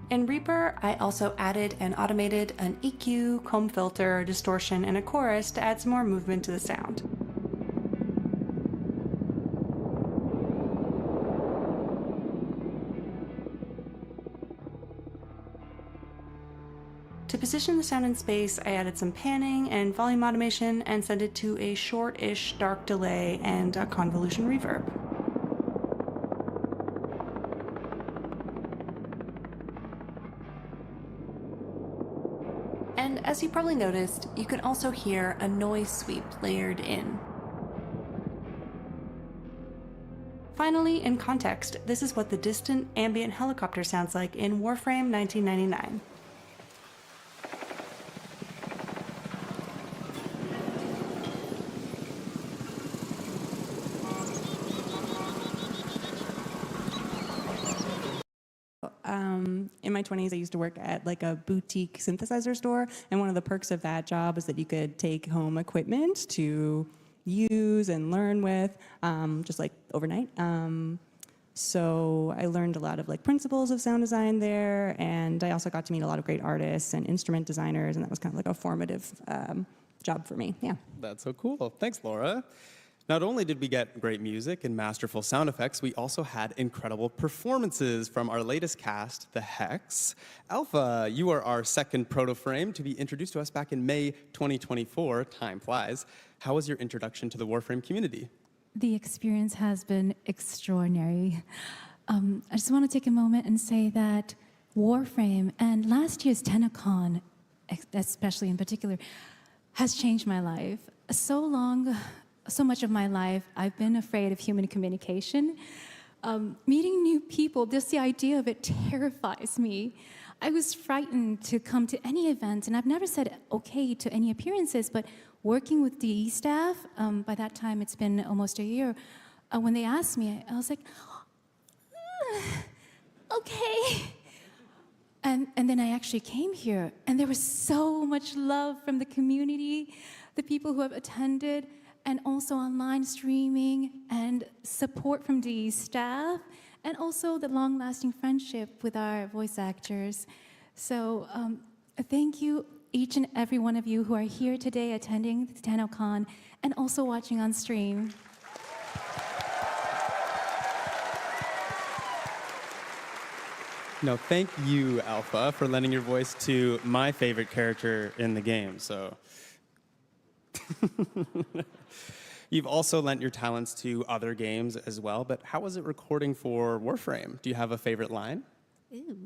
In Reaper, I also added and automated an EQ, comb filter, distortion, and a chorus to add some more movement to the sound. To position the sound in space, I added some panning and volume automation and set it to a short-ish dark delay and a convolution reverb. And as you probably noticed, you can also hear a noise sweep layered in. Finally, in context, this is what the distant ambient helicopter sounds like in Warframe 1999. In my 20s, I used to work at like a boutique synthesizer store, and one of the perks of that job is that you could take home equipment to use and learn with, just like overnight. So I learned a lot of like principles of sound design there, and I also got to meet a lot of great artists and instrument designers, and that was kind of like a formative job for me. Yeah. That's so cool. Thanks, Laura. Not only did we get great music and masterful sound effects, we also had incredible performances from our latest cast, the Hex. Alpha, you are our second proto-frame to be introduced to us back in May 2024. Time flies. How was your introduction to the Warframe community? The experience has been extraordinary. I just want to take a moment and say that Warframe and last year's TennoCon, especially in particular, has changed my life. So much of my life, I've been afraid of human communication. Meeting new people, just the idea of it terrifies me. I was frightened to come to any event, and I've never said okay to any appearances, but working with DE staff, by that time it's been almost a year, when they asked me, I was like, okay. And then I actually came here, and there was so much love from the community, the people who have attended, and also online streaming and support from the staff, and also the long-lasting friendship with our voice actors. So thank you, each and every one of you who are here today attending the TennoCon and also watching on stream. No, thank you, Alpha, for lending your voice to my favorite character in the game. So. You've also lent your talents to other games as well, but how was it recording for Warframe? Do you have a favorite line? Ooh.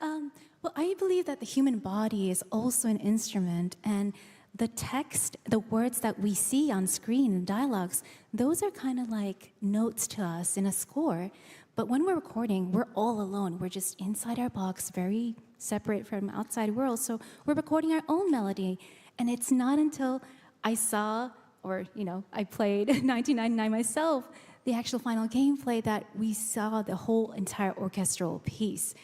Well, I believe that the human body is also an instrument, and the text, the words that we see on screen and dialogues, those are kind of like notes to us in a score. But when we're recording, we're all alone. We're just inside our box, very separate from outside world. So we're recording our own melody. And it's not until I saw, or I played 1999 myself, the actual final gameplay, that we saw the whole entire orchestral piece.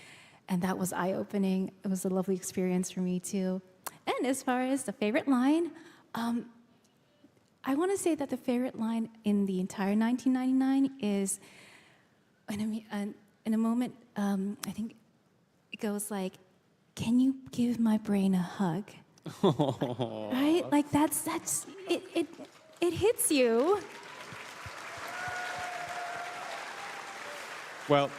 And that was eye-opening. It was a lovely experience for me too. And as far as the favorite line, I want to say that the favorite line in the entire 1999 is, in a moment, I think it goes like, "Can you give my brain a hug?" Right? Like that's it hits you. Well,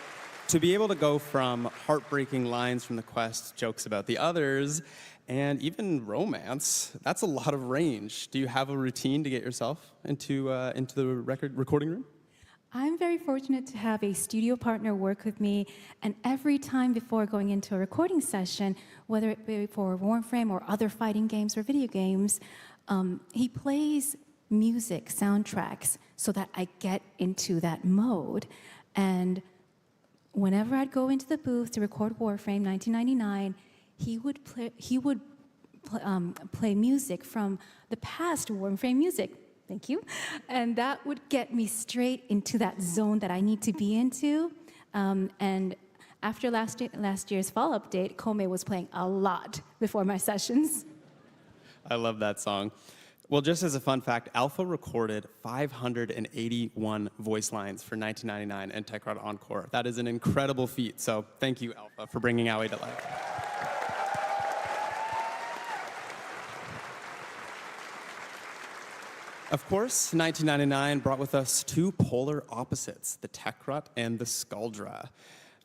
to be able to go from heartbreaking lines from the quest, jokes about the others, and even romance, that's a lot of range. Do you have a routine to get yourself into the recording room? I'm very fortunate to have a studio partner work with me, and every time before going into a recording session, whether it be for Warframe or other fighting games or video games, he plays music, soundtracks, so that I get into that mode. And whenever I'd go into the booth to record Warframe 1999, he would play music from the past Warframe music. Thank you. And that would get me straight into that zone that I need to be into. And after last year's fall update, Kome was playing a lot before my sessions. I love that song. Well, just as a fun fact, Alpha recorded 581 voice lines for 1999 and Tekrad Encore. That is an incredible feat, so thank you, Alpha, for bringing Aoi to life. Of course, 1999 brought with us two polar opposites, the Tekrad and the Skaldra.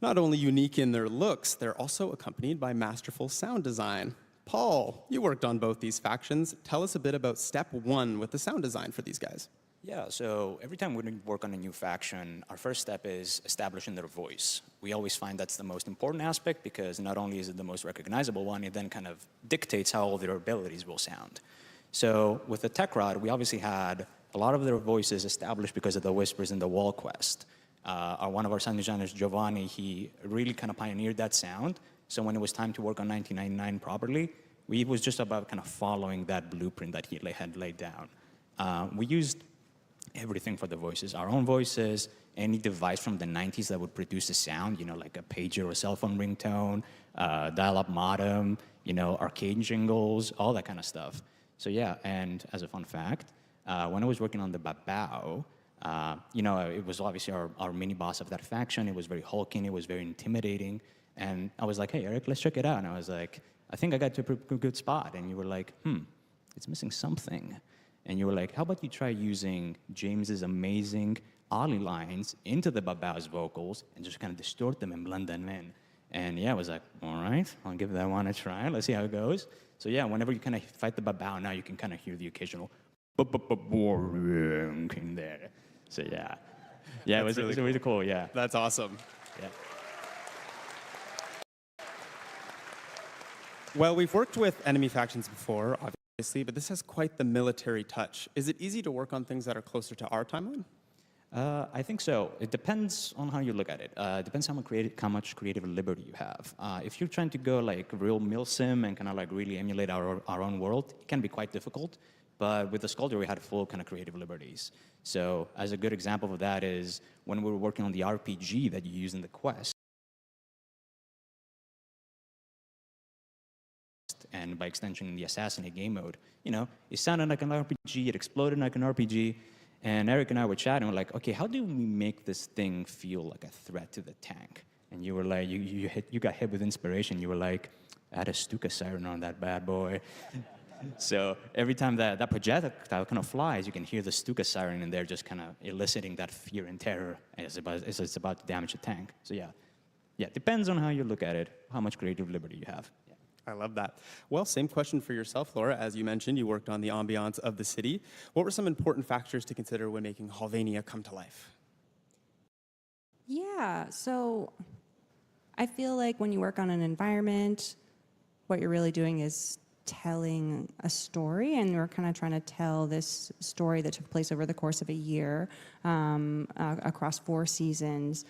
Not only unique in their looks, they're also accompanied by masterful sound design. Paul, you worked on both these factions. Tell us a bit about step one with the sound design for these guys. Yeah, so every time we work on a new faction, our first step is establishing their voice. We always find that's the most important aspect because not only is it the most recognizable one, it then kind of dictates how all their abilities will sound. So with the Tech Rod, we obviously had a lot of their voices established because of the whispers in the wall quest. One of our sound designers, Giovanni, he really kind of pioneered that sound. So when it was time to work on 1999 properly, it was just about kind of following that blueprint that he had laid down. We used everything for the voices, our own voices, any device from the 90s that would produce a sound, like a pager or a cell phone ringtone, dial-up modem, arcade jingles, all that kind of stuff. So yeah, and as a fun fact, when I was working on the Babao, it was obviously our mini-boss of that faction. It was very hulking, it was very intimidating, and I was like, hey, Eric, let's check it out. And I was like, I think I got to a pretty good spot. And you were like, it's missing something. And you were like, how about you try using James's amazing Ollie lines into the Babao's vocals and just kind of distort them and blend them in. And yeah, I was like, all right, I'll give that one a try. Let's see how it goes. So yeah, whenever you kind of fight the Babao, now you can kind of hear the occasional in there. So yeah. Yeah, it was really cool, yeah. That's awesome. Yeah. Well, we've worked with enemy factions before, obviously, but this has quite the military touch. Is it easy to work on things that are closer to our timeline? I think so. It depends on how you look at it. It depends how much creative liberty you have. If you're trying to go like real milsim and kind of like really emulate our own world, it can be quite difficult. But with the Sculptor, we had full kind of creative liberties. So as a good example of that is when we were working on the RPG that you use in the quest, and by extension, the Assassinate game mode, it sounded like an RPG, it exploded like an RPG, and Eric and I were chatting, we're like, okay, how do we make this thing feel like a threat to the tank? And you were like, you got hit with inspiration, you were like, add a Stuka siren on that bad boy. So every time that projectile kind of flies, you can hear the Stuka siren in there just kind of eliciting that fear and terror as it's about to damage the tank. So yeah, it depends on how you look at it, how much creative liberty you have. I love that. Well, same question for yourself, Laura. As you mentioned, you worked on the ambiance of the city. What were some important factors to consider when making Halvania come to life? Yeah, so I feel like when you work on an environment, what you're really doing is telling a story, and we're kind of trying to tell this story that took place over the course of a year across 4 seasons.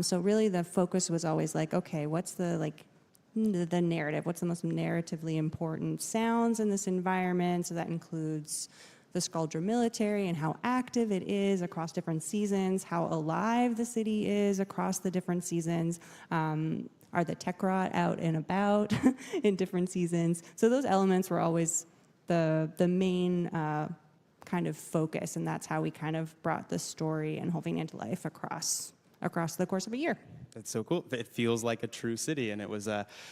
So really the focus was always like, okay, what's the narrative? What's the most narratively important sounds in this environment? So that includes the Skuldra military and how active it is across different seasons, how alive the city is across the different seasons. Are the Tekrot out and about in different seasons? So those elements were always the main kind of focus, and that's how we kind of brought the story and Halvania to life across the course of a year. That's so cool. It feels like a true city, and it was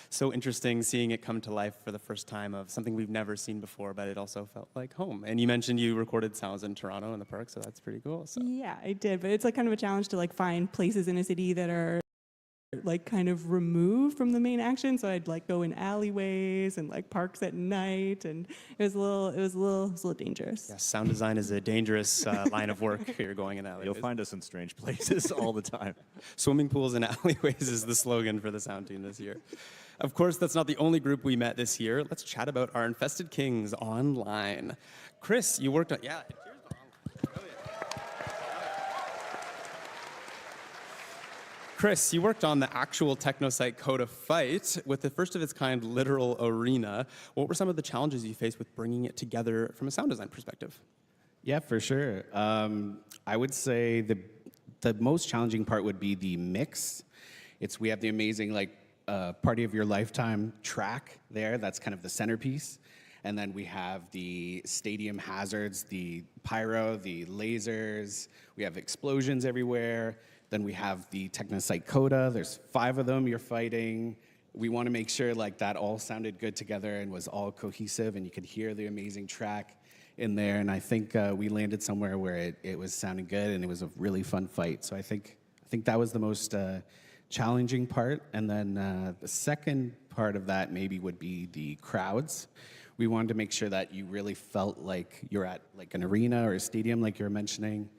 so interesting seeing it come to life for the first time of something we've never seen before, but it also felt like home. And you mentioned you recorded sounds in Toronto in the park, so that's pretty cool. So. Yeah, I did, but it's like kind of a challenge to like find places in a city that are like kind of removed from the main action. So I'd like go in alleyways and like parks at night, and it was a little dangerous. Yeah, sound design is a dangerous line of work if you're going in alleyways. You'll find us in strange places all the time. Swimming pools and alleyways is the slogan for the sound team this year. Of course, that's not the only group we met this year. Let's chat about our Infested Kings online. Chris, you worked on, Chris, you worked on the actual technosite Coda fight with the first of its kind literal arena. What were some of the challenges you faced with bringing it together from a sound design perspective? Yeah, for sure. I would say the most challenging part would be the mix. We have the amazing Party of Your Lifetime track there. That's kind of the centerpiece. And then we have the stadium hazards, the pyro, the lasers. We have explosions everywhere. Then we have the technosite Coda. There's 5 of them you're fighting. We want to make sure that all sounded good together and was all cohesive, and you could hear the amazing track in there. And I think we landed somewhere where it was sounding good, and it was a really fun fight. So I think that was the most challenging part. And then the second part of that maybe would be the crowds. We wanted to make sure that you really felt like you're at like an arena or a stadium, like you were mentioning.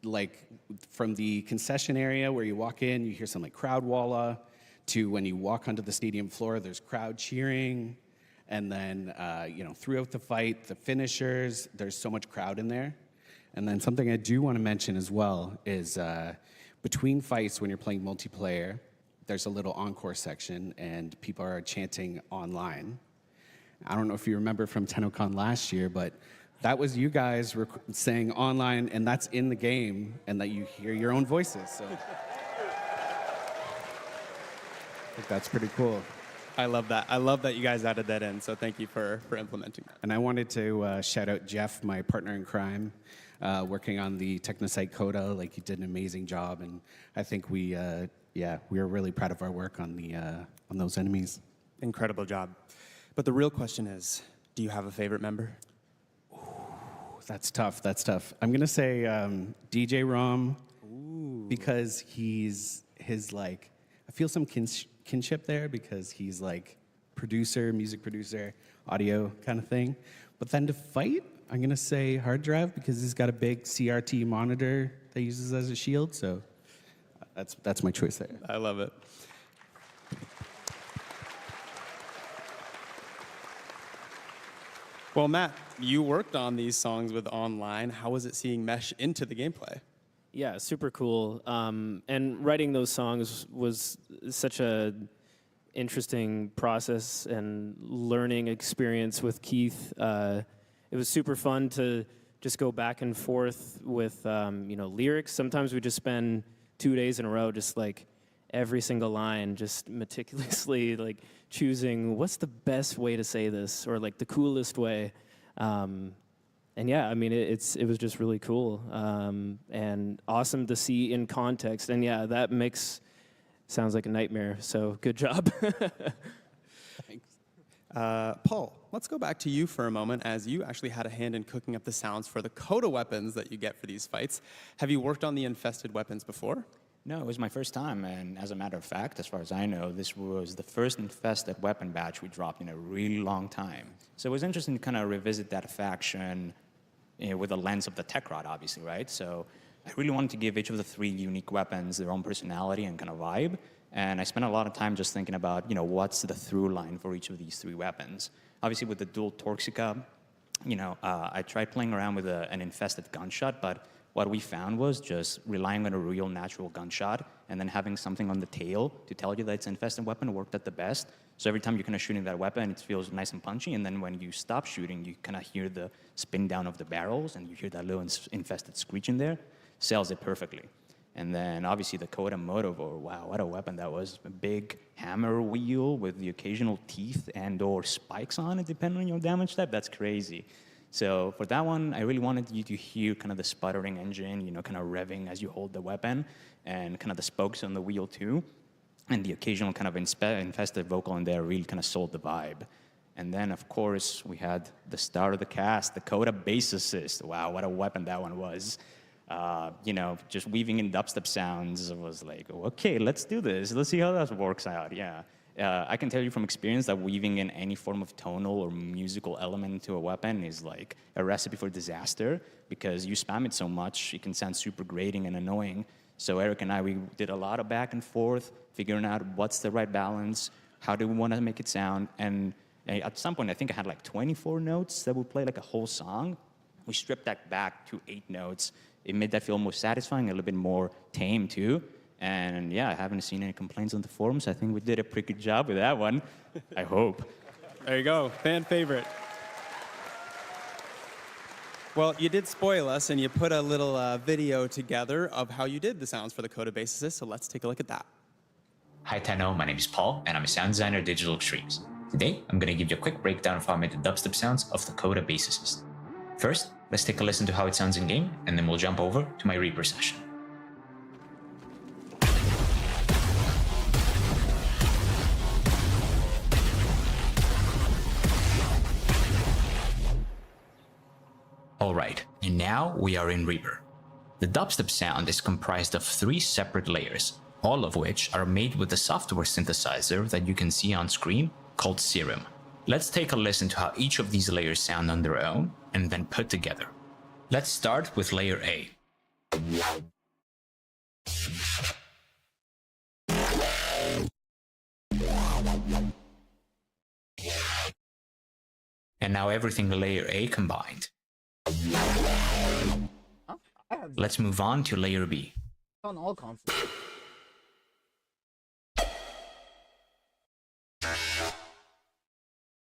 Like from the concession area where you walk in, you hear some like crowd walla, to when you walk onto the stadium floor, there's crowd cheering. And then, throughout the fight, the finishers, there's so much crowd in there. And then something I do want to mention as well is between fights, when you're playing multiplayer, there's a little encore section, and people are chanting online. I don't know if you remember from TennoCon last year, but that was you guys saying online, and that's in the game, and that you hear your own voices. So I think that's pretty cool. I love that. I love that you guys added that in, so thank you for implementing that. And I wanted to shout out Jeff, my partner in crime, working on the Technosite Coda. Like, he did an amazing job, and I think we are really proud of our work on those enemies. Incredible job. But the real question is, do you have a favorite member? Ooh, that's tough. I'm gonna say DJ Rom, because I feel some kinship there, because he's like music producer, audio kind of thing. But then to fight, I'm gonna say Hard Drive, because he's got a big CRT monitor that he uses as a shield. So that's my choice there. I love it. Well, Matt, you worked on these songs with online. How was it seeing mesh into the gameplay? Yeah, super cool. And writing those songs was such a interesting process and learning experience with Keith. It was super fun to just go back and forth with lyrics. Sometimes we just spend 2 days in a row just like every single line, just meticulously like choosing what's the best way to say this, or like the coolest way. And yeah, I mean, it was just really cool and awesome to see in context. And yeah, that mix sounds like a nightmare. So good job. Thanks. Paul, let's go back to you for a moment, as you actually had a hand in cooking up the sounds for the Coda weapons that you get for these fights. Have you worked on the infested weapons before? No, it was my first time, and as a matter of fact, as far as I know, this was the first infested weapon batch we dropped in a really long time. So it was interesting to kind of revisit that faction with the lens of the tech rod, obviously, right? So I really wanted to give each of the 3 unique weapons their own personality and kind of vibe, and I spent a lot of time just thinking about, what's the through line for each of these 3 weapons. Obviously, with the dual Torxica, I tried playing around with an infested gunshot, but what we found was just relying on a real natural gunshot and then having something on the tail to tell you that it's an infested weapon worked at the best. So every time you're kind of shooting that weapon, it feels nice and punchy, and then when you stop shooting, you kind of hear the spin down of the barrels, and you hear that little infested screech in there. Sells it perfectly. And then obviously the Coda Motovore, wow, what a weapon that was. A big hammer wheel with the occasional teeth and or spikes on it, depending on your damage type. That's crazy. So for that one, I really wanted you to hear kind of the sputtering engine, kind of revving as you hold the weapon, and kind of the spokes on the wheel too. And the occasional kind of infested vocal in there really kind of sold the vibe. And then, of course, we had the star of the cast, the Coda Bass Assist. Wow, what a weapon that one was. Just weaving in dubstep sounds was like, okay, let's do this. Let's see how that works out, yeah. I can tell you from experience that weaving in any form of tonal or musical element into a weapon is like a recipe for disaster, because you spam it so much, it can sound super grating and annoying. So Eric and I, we did a lot of back and forth, figuring out what's the right balance, how do we want to make it sound, and at some point, I think I had like 24 notes that would play like a whole song. We stripped that back to 8 notes. It made that feel more satisfying, a little bit more tame too. And yeah, I haven't seen any complaints on the forums. I think we did a pretty good job with that one. I hope. There you go, fan favorite. Well, you did spoil us, and you put a little video together of how you did the sounds for the Coda Bass Assist, so let's take a look at that. Hi Tenno, my name is Paul, and I'm a sound designer at Digital Extremes. Today, I'm going to give you a quick breakdown of how I made the dubstep sounds of the Coda Bass Assist. First, let's take a listen to how it sounds in-game, and then we'll jump over to my Reaper session. Alright, and now we are in Reaper. The dubstep sound is comprised of 3 separate layers, all of which are made with the software synthesizer that you can see on screen called Serum. Let's take a listen to how each of these layers sound on their own and then put together. Let's start with layer A. And now everything in layer A combined. Let's move on to layer B. On all consoles.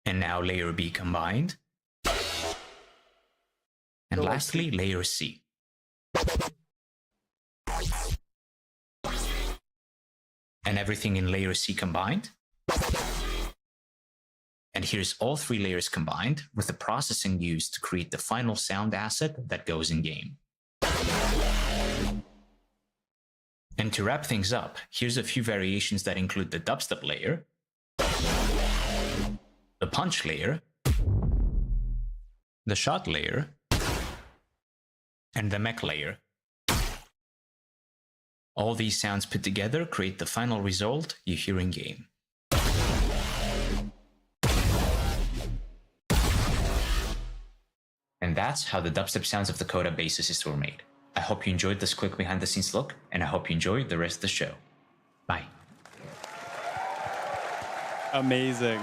And now layer B combined. And lastly, layer C. And everything in layer C combined. And here's all three layers combined with the processing used to create the final sound asset that goes in game. And to wrap things up, here's a few variations that include the dubstep layer, the punch layer, the shot layer, and the mech layer. All these sounds put together create the final result you hear in game. And that's how the dubstep sounds of the Coda bassist were made. I hope you enjoyed this quick behind the scenes look, and I hope you enjoy the rest of the show. Bye. Amazing.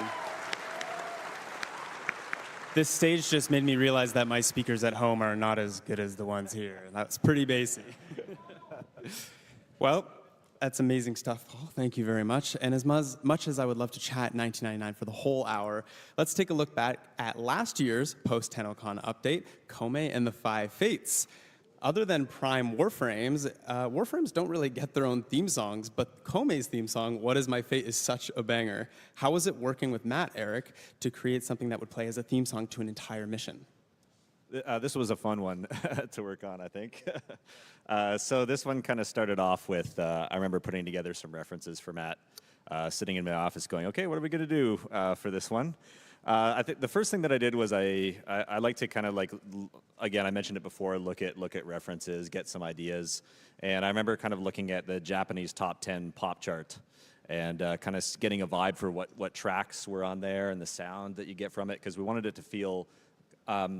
This stage just made me realize that my speakers at home are not as good as the ones here. That's pretty bassy. Well, that's amazing stuff, Paul. Thank you very much. And as much as I would love to chat 1999 for the whole hour, let's take a look back at last year's post-TennoCon update, Kome and the Five Fates. Other than Prime Warframes, Warframes don't really get their own theme songs, but Kome's theme song, What Is My Fate, is such a banger. How was it working with Matt, Eric, to create something that would play as a theme song to an entire mission? This was a fun one to work on, I think. So this one kind of started off with, I remember putting together some references for Matt, sitting in my office going, okay, what are we going to do for this one? I think the first thing that I did was I like to kind of like, again, I mentioned it before, look at references, get some ideas. And I remember kind of looking at the Japanese top 10 pop chart and kind of getting a vibe for what tracks were on there and the sound that you get from it, because we wanted it to feel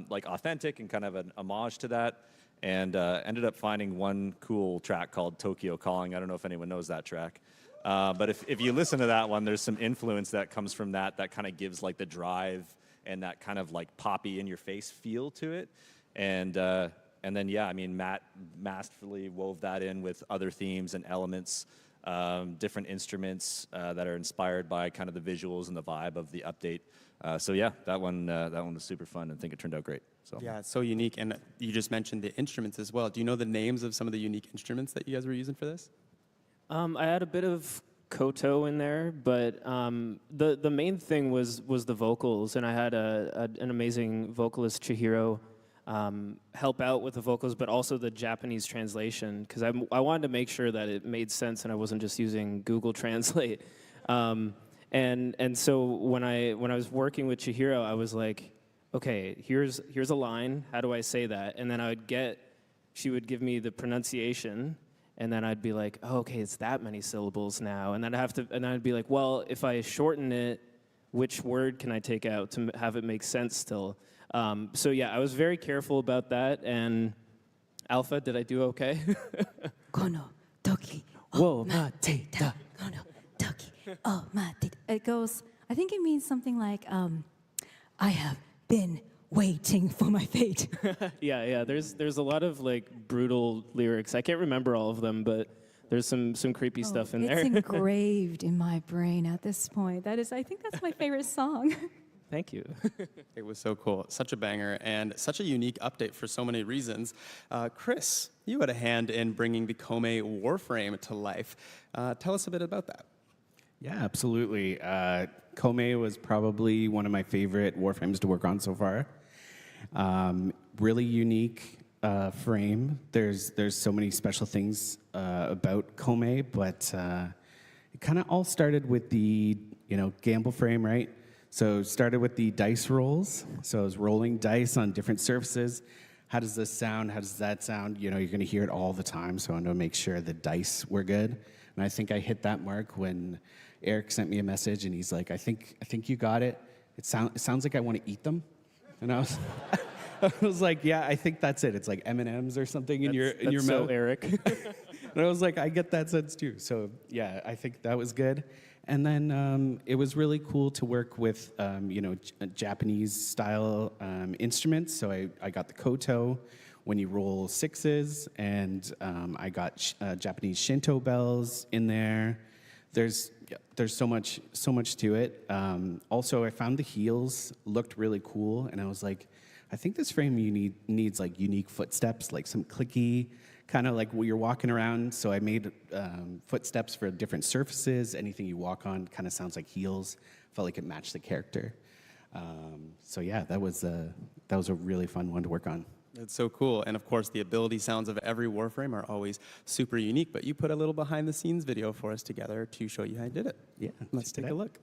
like authentic and kind of an homage to that. And ended up finding one cool track called Tokyo Calling. I don't know if anyone knows that track. But if you listen to that one, there's some influence that comes from that kind of gives like the drive and that kind of like poppy in your face feel to it. And then, yeah, I mean, Matt masterfully wove that in with other themes and elements, different instruments that are inspired by kind of the visuals and the vibe of the update. So yeah, that one was super fun, and I think it turned out great. So. Yeah, it's so unique. And you just mentioned the instruments as well. Do you know the names of some of the unique instruments that you guys were using for this? I had a bit of koto in there, but the main thing was the vocals, and I had an amazing vocalist, Chihiro, help out with the vocals, but also the Japanese translation, because I wanted to make sure that it made sense and I wasn't just using Google Translate. And so when I was working with Chihiro, I was like, okay, here's a line. How do I say that? And then she would give me the pronunciation, and then I'd be like, oh, okay, it's that many syllables now. And then I'd be like, well, if I shorten it, which word can I take out to have it make sense still? So yeah, I was very careful about that. And Alpha, did I do okay? Kono toki. Whoa, matita. Kono toki. Oh, matita. It goes, I think it means something like, I have been waiting for my fate. Yeah. There's a lot of like brutal lyrics. I can't remember all of them, but there's some creepy stuff in there. It's engraved in my brain at this point. I think that's my favorite song. Thank you. It was so cool. Such a banger and such a unique update for so many reasons. Chris, you had a hand in bringing the Kome Warframe to life. Tell us a bit about that. Yeah, absolutely. Kome was probably one of my favorite Warframes to work on so far. Really unique frame. There's so many special things about Kome, but it kind of all started with the gamble frame, right? So it started with the dice rolls. So I was rolling dice on different surfaces. How does this sound? How does that sound? You're going to hear it all the time, so I wanted to make sure the dice were good. And I think I hit that mark when Eric sent me a message, and he's like, I think you got it. It sounds like I want to eat them. And I was like, yeah, I think that's it. It's like M&Ms or something in your That's mouth. so Eric. And I was like, I get that sense too. So yeah, I think that was good. And then it was really cool to work with, Japanese style instruments. So I got the koto when you roll sixes, and I got Japanese Shinto bells in there. There's so much to it. Also, I found the heels looked really cool, and I was like, I think this frame needs like unique footsteps, like some clicky, kind of like when you're walking around. So I made footsteps for different surfaces. Anything you walk on kind of sounds like heels. Felt like it matched the character. So yeah, that was a really fun one to work on. It's so cool. And of course, the ability sounds of every Warframe are always super unique, but you put a little behind the scenes video for us together to show you how you did it. Yeah. Let's take a look.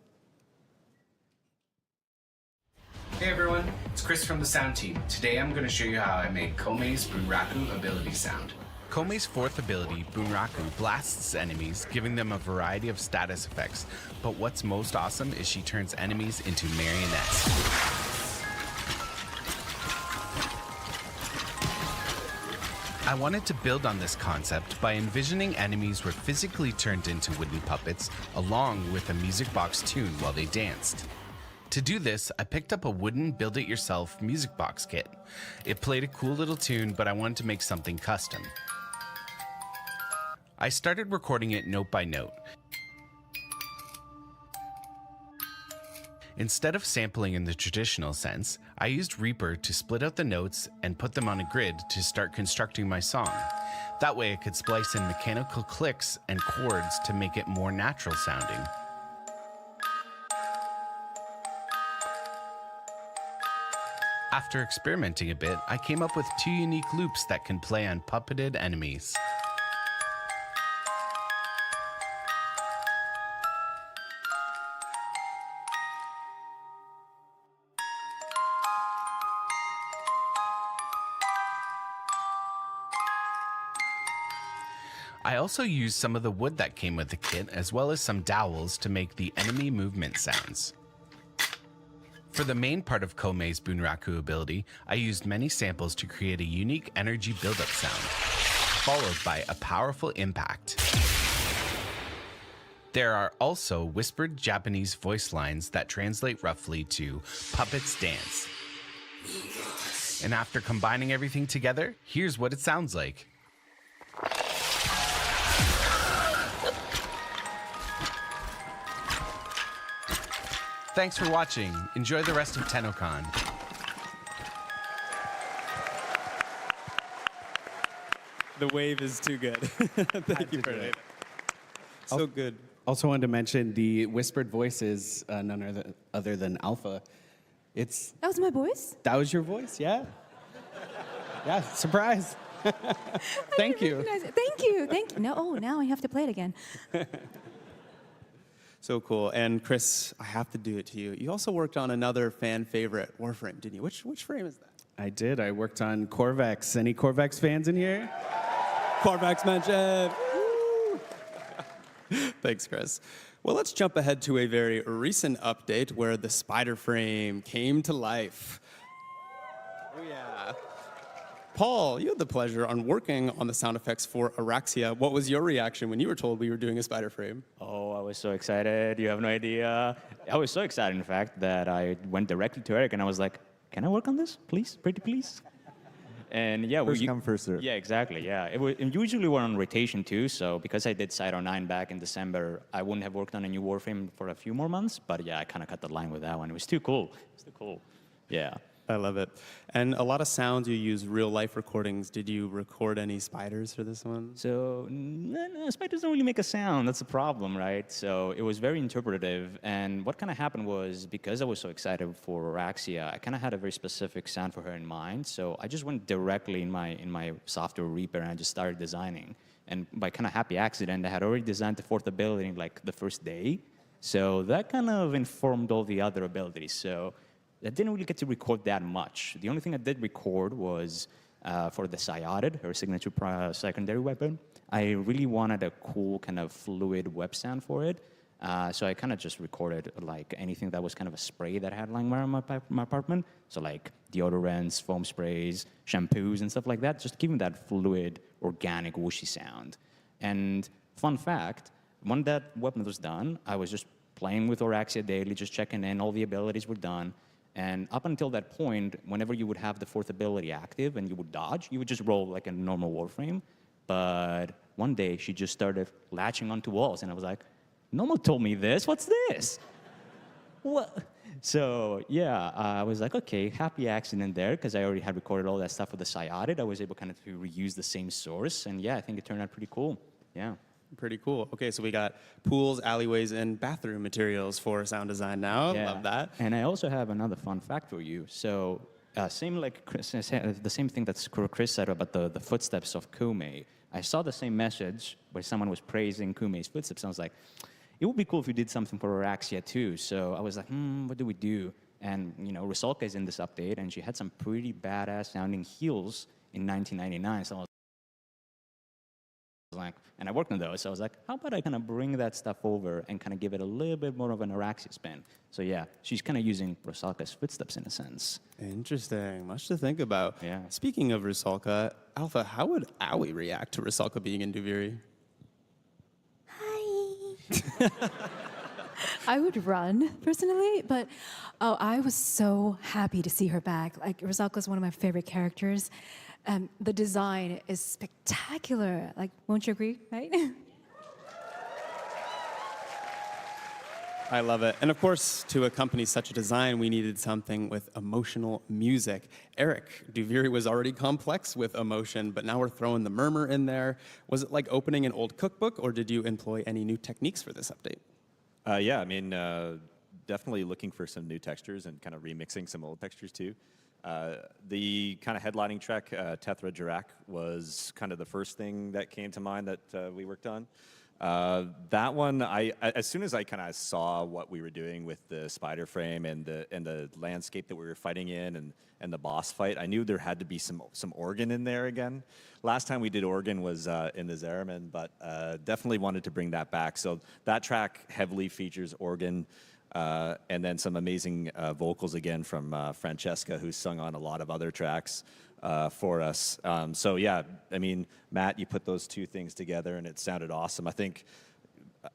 Hey everyone, it's Chris from the sound team. Today I'm going to show you how I made Komei's Bunraku ability sound. Komei's fourth ability, Bunraku, blasts enemies, giving them a variety of status effects. But what's most awesome is she turns enemies into marionettes. I wanted to build on this concept by envisioning enemies were physically turned into wooden puppets along with a music box tune while they danced. To do this, I picked up a wooden build-it-yourself music box kit. It played a cool little tune, but I wanted to make something custom. I started recording it note by note. Instead of sampling in the traditional sense, I used Reaper to split out the notes and put them on a grid to start constructing my song. That way I could splice in mechanical clicks and chords to make it more natural sounding. After experimenting a bit, I came up with 2 unique loops that can play on puppeted enemies. I also used some of the wood that came with the kit, as well as some dowels to make the enemy movement sounds. For the main part of Komei's Bunraku ability, I used many samples to create a unique energy buildup sound, followed by a powerful impact. There are also whispered Japanese voice lines that translate roughly to "puppets dance." And after combining everything together, here's what it sounds like. Thanks for watching. Enjoy the rest of TennoCon. The wave is too good. Thank you for it. So good. Also wanted to mention the whispered voice is none other than Alpha. That was my voice? That was your voice, yeah. Yeah, surprise. Thank you. Thank you. Now I have to play it again. So cool. And Chris, I have to do it to you. You also worked on another fan favorite, Warframe, didn't you? Which frame is that? I did. I worked on Corvex. Any Corvex fans in here? Corvex mentioned. Thanks, Chris. Well, let's jump ahead to a very recent update where the spider frame came to life. Oh, yeah. Paul, you had the pleasure on working on the sound effects for Araxia. What was your reaction when you were told we were doing a spider frame? Oh, I was so excited. You have no idea. I was so excited, in fact, that I went directly to Eric and I was like, can I work on this, please? Pretty please? And yeah, First come, first serve. Yeah, exactly. Yeah, and usually we're on rotation too. So because I did Side 09 back in December, I wouldn't have worked on a new Warframe for a few more months. But yeah, I kind of cut the line with that one. It was too cool. It was too cool. Yeah. I love it. And a lot of sounds, you use real life recordings. Did you record any spiders for this one? So, no, spiders don't really make a sound. That's the problem, right? So it was very interpretative. And what kind of happened was, because I was so excited for Araxia, I kind of had a very specific sound for her in mind. So I just went directly in my software Reaper and I just started designing. And by kind of happy accident, I had already designed the fourth ability in like the first day. So that kind of informed all the other abilities. So I didn't really get to record that much. The only thing I did record was for the Syotid, her signature secondary weapon. I really wanted a cool kind of fluid web sound for it. So I kind of just recorded like anything that was kind of a spray that I had lying around my apartment. So like deodorants, foam sprays, shampoos, and stuff like that, just giving that fluid, organic, whooshy sound. And fun fact, when that weapon was done, I was just playing with Auraxia daily, just checking in, all the abilities were done. And up until that point, whenever you would have the fourth ability active and you would dodge, you would just roll like a normal Warframe. But one day, she just started latching onto walls, and I was like, no one told me this. What's this? What? So yeah, I was like, okay, happy accident there, because I already had recorded all that stuff with the Syotid. I was able kind of to reuse the same source, and yeah, I think it turned out pretty cool. Yeah. Pretty cool. Okay, so we got pools, alleyways, and bathroom materials for sound design now. Yeah. Love that. And I also have another fun fact for you. So same like Chris, the same thing that Chris said about the footsteps of Kume. I saw the same message where someone was praising Kume's footsteps. I was like, it would be cool if you did something for Auraxia too. So I was like, what do we do? And you know, Rusalka is in this update, and she had some pretty badass sounding heels in 1999. So I was like, and I worked on those. So I was like, how about I kind of bring that stuff over and kind of give it a little bit more of an Auraxia spin? So yeah, she's kind of using Rusalka's footsteps in a sense. Interesting. Much to think about. Yeah. Speaking of Rusalka, Alpha, how would Owie react to Rusalka being in Duviri? I would run personally, but I was so happy to see her back. Like, Rusalka is one of my favorite characters. The design is spectacular. Like, won't you agree, right? I love it. And of course, to accompany such a design, we needed something with emotional music. Eric, Duviri was already complex with emotion, but now we're throwing the murmur in there. Was it like opening an old cookbook, or did you employ any new techniques for this update? Yeah, I mean, definitely looking for some new textures and kind of remixing some old textures too. The kind of headlining track, Tethra Jirak, was kind of the first thing that came to mind that we worked on. That one, as soon as I kind of saw what we were doing with the spider frame and the landscape that we were fighting in and the boss fight, I knew there had to be some organ in there again. Last time we did organ was in the Zeraman, but definitely wanted to bring that back. So that track heavily features organ. And then some amazing vocals again from Francesca, who's sung on a lot of other tracks for us. So yeah, I mean, Matt, you put those two things together and it sounded awesome. I think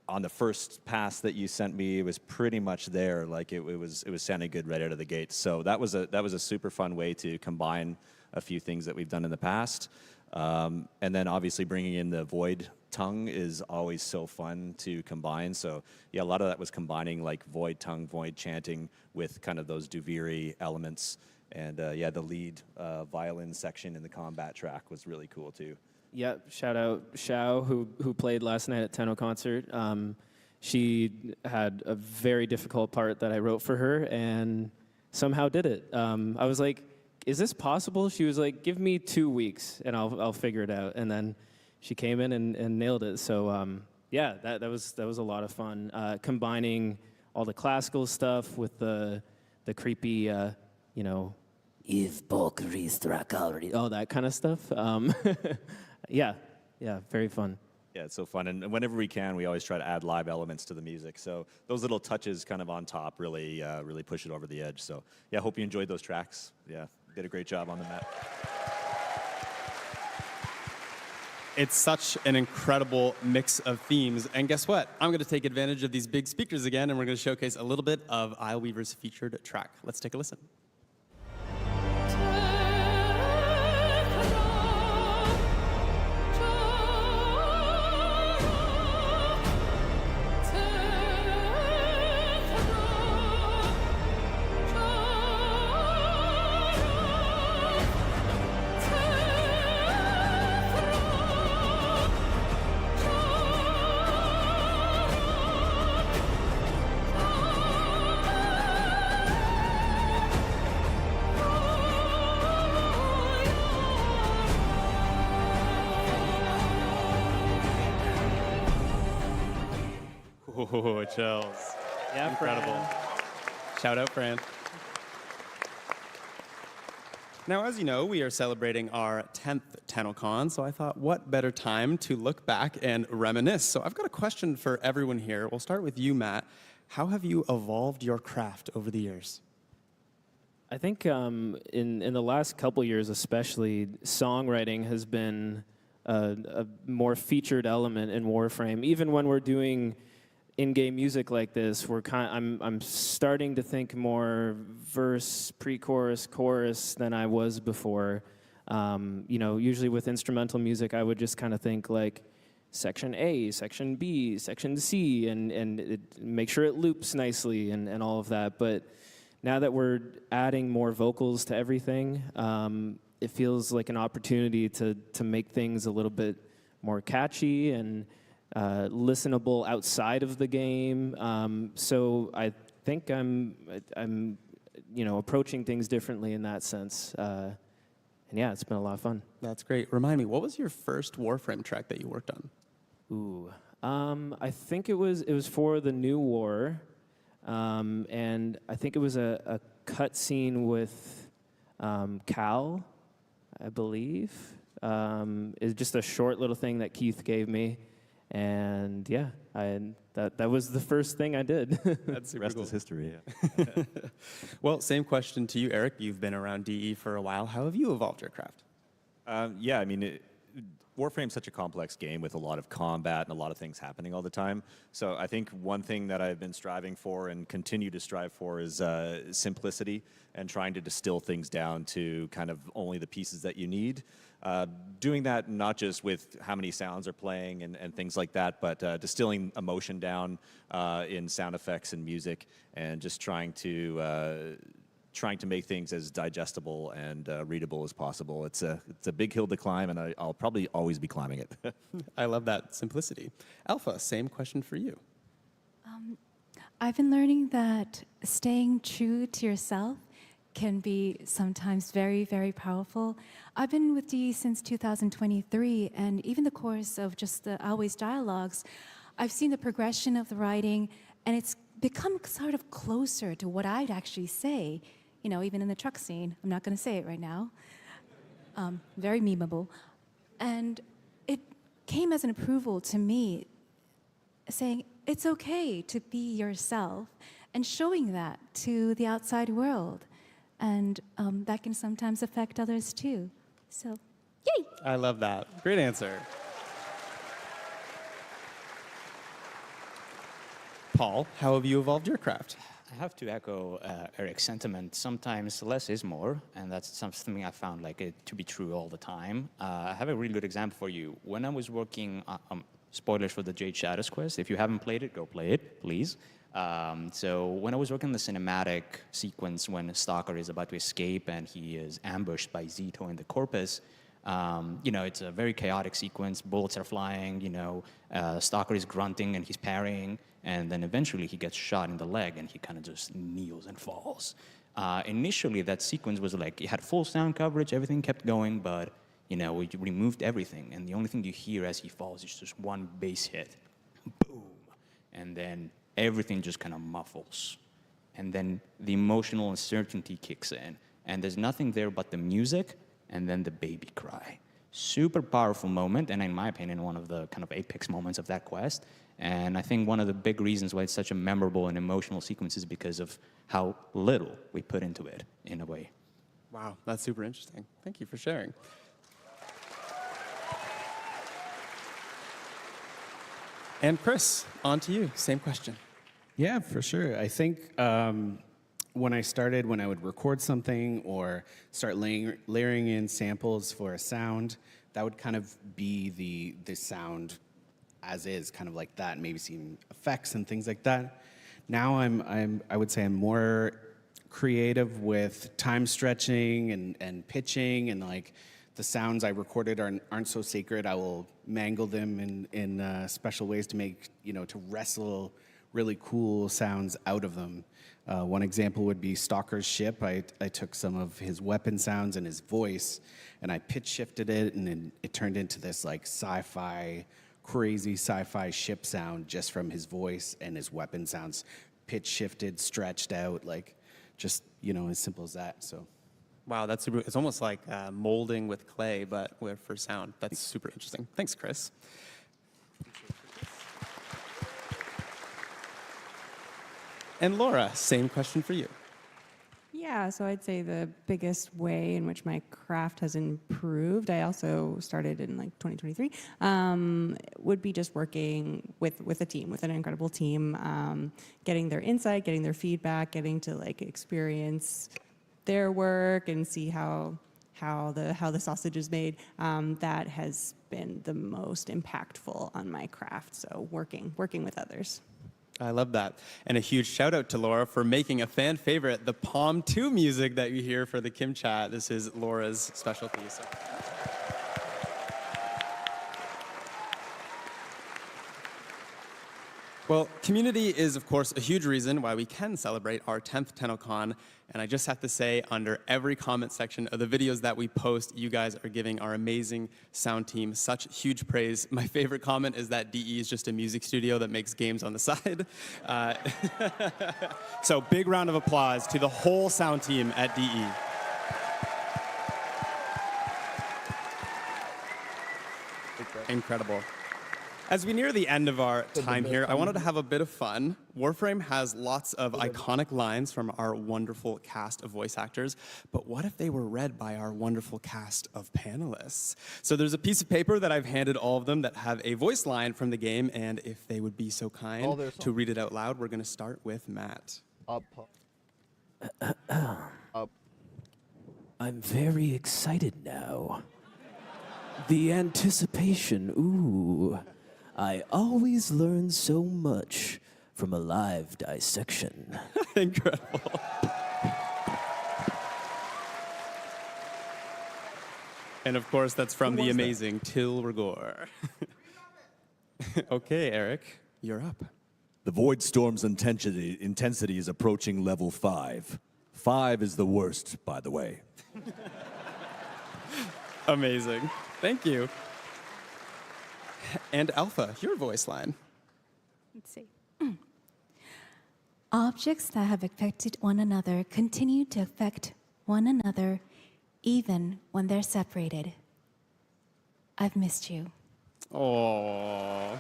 on the first pass that you sent me, it was pretty much there. Like it was sounding good right out of the gate. So that was a super fun way to combine a few things that we've done in the past. And then obviously bringing in the Void tongue is always so fun to combine. So yeah, a lot of that was combining like Void tongue, Void chanting with kind of those Duviri elements. And yeah, the lead violin section in the combat track was really cool too. Yeah, shout out Xiao, who played last night at Tenno concert. She had a very difficult part that I wrote for her and somehow did it. I was like, is this possible? She was like, give me 2 weeks and I'll figure it out. And then she came in and nailed it. So yeah, that was a lot of fun. Combining all the classical stuff with the creepy, you know, if Valkyrie struck already, all that kind of stuff. Yeah, very fun. Yeah, it's so fun. And whenever we can, we always try to add live elements to the music. So those little touches kind of on top really push it over the edge. So yeah, hope you enjoyed those tracks. Yeah, did a great job on the map. It's such an incredible mix of themes. And guess what? I'm going to take advantage of these big speakers again, and we're going to showcase a little bit of Isleweaver's featured track. Let's take a listen. Oh, chills. Yeah, incredible. Fran. Shout out, Fran. Now, as you know, we are celebrating our 10th TennoCon, so I thought, what better time to look back and reminisce? So I've got a question for everyone here. We'll start with you, Matt. How have you evolved your craft over the years? I think in the last couple years, especially, songwriting has been a more featured element in Warframe. Even when we're doing in-game music like this, I'm starting to think more verse, pre-chorus, chorus than I was before. Usually with instrumental music, I would just kind of think like section A, section B, section C, and make sure it loops nicely and all of that. But now that we're adding more vocals to everything, it feels like an opportunity to make things a little bit more catchy and listenable outside of the game. So I think I'm approaching things differently in that sense. And yeah, it's been a lot of fun. That's great. Remind me, what was your first Warframe track that you worked on? Ooh, I think it was for the new war, and I think it was a cut scene with Cal, I believe. It's just a short little thing that Keith gave me. And yeah, that was the first thing I did. That's super Rest cool. is history. Yeah. Well, same question to you, Eric. You've been around DE for a while. How have you evolved your craft? Yeah, I mean, Warframe's such a complex game with a lot of combat and a lot of things happening all the time. So I think one thing that I've been striving for and continue to strive for is simplicity and trying to distill things down to kind of only the pieces that you need. Doing that not just with how many sounds are playing and things like that, but distilling emotion down in sound effects and music, and just trying to make things as digestible and readable as possible. It's a big hill to climb, and I'll probably always be climbing it. I love that simplicity. Alpha, same question for you. I've been learning that staying true to yourself can be sometimes very, very powerful. I've been with DE since 2023, and even the course of just the Always dialogues, I've seen the progression of the writing, and it's become sort of closer to what I'd actually say, even in the truck scene. I'm not going to say it right now. Very memeable. And it came as an approval to me, saying it's okay to be yourself and showing that to the outside world. And that can sometimes affect others too. So, yay! I love that. Great answer. Paul, how have you evolved your craft? I have to echo Eric's sentiment. Sometimes less is more, and that's something I found to be true all the time. I have a really good example for you. When I was working, spoilers for the Jade Shadows quest. If you haven't played it, go play it, please. So when I was working on the cinematic sequence when Stalker is about to escape and he is ambushed by Zito in the Corpus, it's a very chaotic sequence. Bullets are flying, Stalker is grunting and he's parrying, and then eventually he gets shot in the leg and he kind of just kneels and falls. Initially, that sequence was it had full sound coverage, everything kept going, but, we removed everything, and the only thing you hear as he falls is just one bass hit. Boom. And then everything just kind of muffles. And then the emotional uncertainty kicks in. And there's nothing there but the music and then the baby cry. Super powerful moment, and in my opinion, one of the kind of apex moments of that quest. And I think one of the big reasons why it's such a memorable and emotional sequence is because of how little we put into it, in a way. Wow, that's super interesting. Thank you for sharing. And Chris, on to you. Same question. Yeah, for sure. I think when I would record something or start layering in samples for a sound, that would kind of be the sound as is, kind of like that, maybe some effects and things like that. Now I would say I'm more creative with time stretching and pitching, and the sounds I recorded aren't so sacred. I will mangle them in special ways to make, to wrestle really cool sounds out of them. One example would be Stalker's ship. I took some of his weapon sounds and his voice, and I pitch shifted it, and then it turned into this crazy sci-fi ship sound just from his voice and his weapon sounds, pitch shifted, stretched out, just as simple as that. So. Wow, that's super. It's almost like molding with clay, but for sound. That's super interesting. Thanks, Chris. And Laura, same question for you. Yeah, so I'd say the biggest way in which my craft has improved, I also started in like 2023, would be just working with a team, with an incredible team, getting their insight, getting their feedback, getting to like experience their work and see how the sausage is made. That has been the most impactful on my craft. So working with others. I love that. And a huge shout out to Laura for making a fan favorite, the Palm 2 music that you hear for the Kim Chat. This is Laura's specialty. So. Well, community is, of course, a huge reason why we can celebrate our 10th TennoCon. And I just have to say, under every comment section of the videos that we post, you guys are giving our amazing sound team such huge praise. My favorite comment is that DE is just a music studio that makes games on the side. So big round of applause to the whole sound team at DE. Incredible. As we near the end of our time here, I wanted to have a bit of fun. Warframe has lots of iconic lines from our wonderful cast of voice actors, but what if they were read by our wonderful cast of panelists? So there's a piece of paper that I've handed all of them that have a voice line from the game, and if they would be so kind to read it out loud, we're going to start with Matt. Up. I'm very excited now. The anticipation, ooh. I always learn so much from a live dissection. Incredible. And of course, that's from the amazing Till Rigor. Okay, Eric, you're up. The Void Storm's intensity is approaching level 5. 5 is the worst, by the way. Amazing. Thank you. And Alpha, your voice line. Let's see. Objects that have affected one another continue to affect one another even when they're separated. I've missed you. Oh.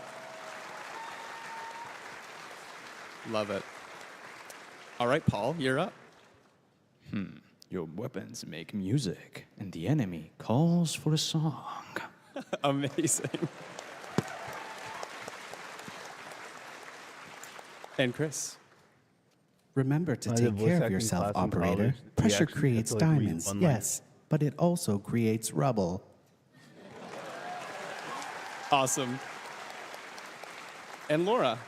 Love it. All right, Paul, you're up. Your weapons make music, and the enemy calls for a song. Amazing. And Chris. Remember to take care of yourself, operator. Pressure creates diamonds, yes, but it also creates rubble. Awesome. And Laura.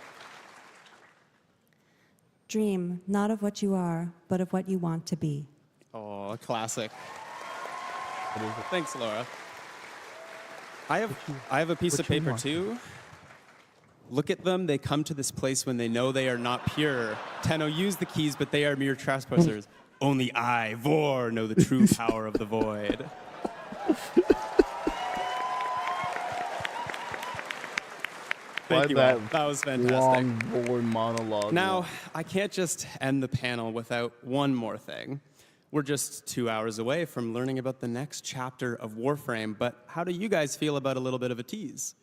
Dream not of what you are, but of what you want to be. Oh, a classic. Thanks, Laura. I have a piece of paper too. Look at them. They come to this place when they know they are not pure. Tenno, use the keys, but they are mere trespassers. Only I, Vor, know the true power of the void. Thank you. That was fantastic. Long board monologue. Now, I can't just end the panel without one more thing. We're just 2 hours away from learning about the next chapter of Warframe, but how do you guys feel about a little bit of a tease?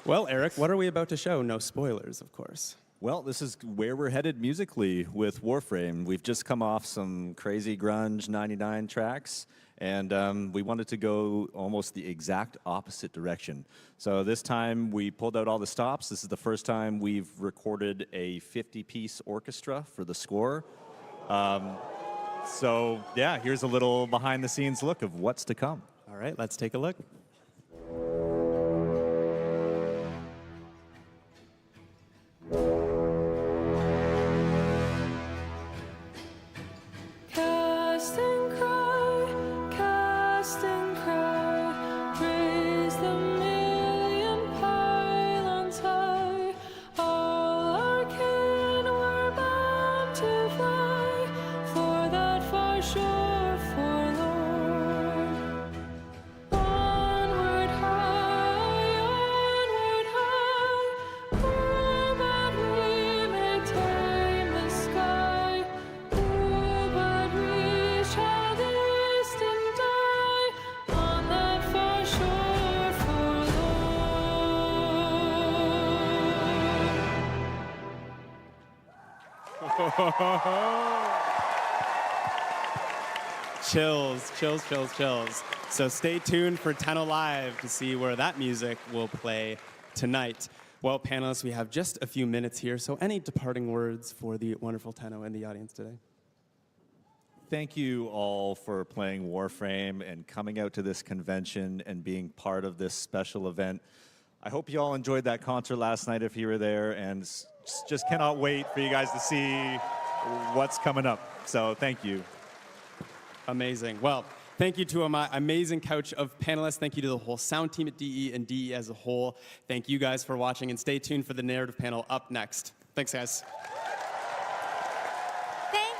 Well, Eric, what are we about to show? No spoilers, of course. Well, this is where we're headed musically with Warframe. We've just come off some crazy grunge 99 tracks, and we wanted to go almost the exact opposite direction. So this time we pulled out all the stops. This is the first time we've recorded a 50-piece orchestra for the score. So yeah, here's a little behind-the-scenes look of what's to come. All right, let's take a look. Warframe. Chills, chills, chills, chills. So stay tuned for Tenno Live to see where that music will play tonight. Well, panelists, we have just a few minutes here, so any departing words for the wonderful Tenno in the audience today? Thank you all for playing Warframe and coming out to this convention and being part of this special event. I hope you all enjoyed that concert last night if you were there, and just cannot wait for you guys to see what's coming up. So thank you. Amazing. Well, thank you to my amazing couch of panelists. Thank you to the whole sound team at DE and DE as a whole. Thank you guys for watching, and stay tuned for the narrative panel up next. Thanks, guys. Thank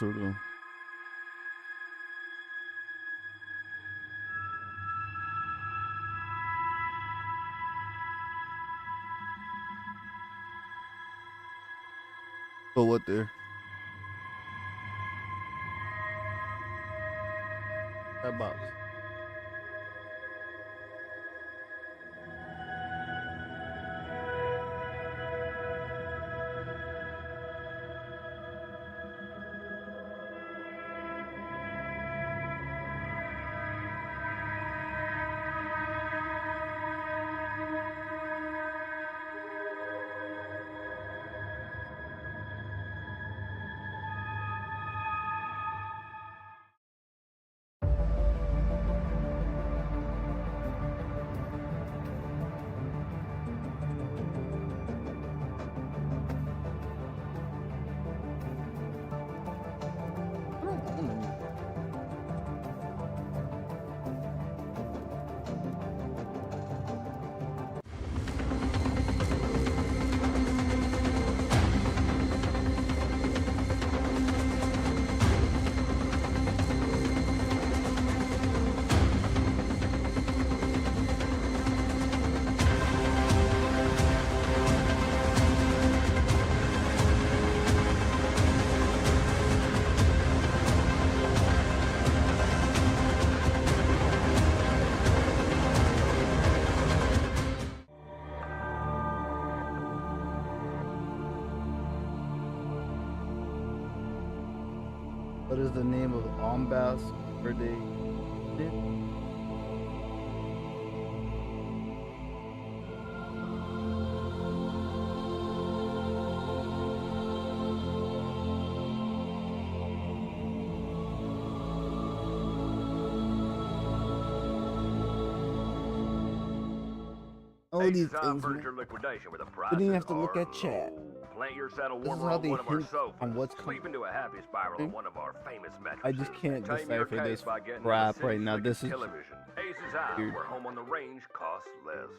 you. But what there? That box. What is the name of Ombas birthday? All these things, furniture liquidation with a price. But then you have to look at chat. Plant your saddle This is warmer how on they one of our hint sofas. on what's coming. Sleep into a happy spiral on one of our famous mattresses. I just can't Tame your decipher case this by getting crap a right now. Cine This is television. Aces High, weird. where home on the range costs less.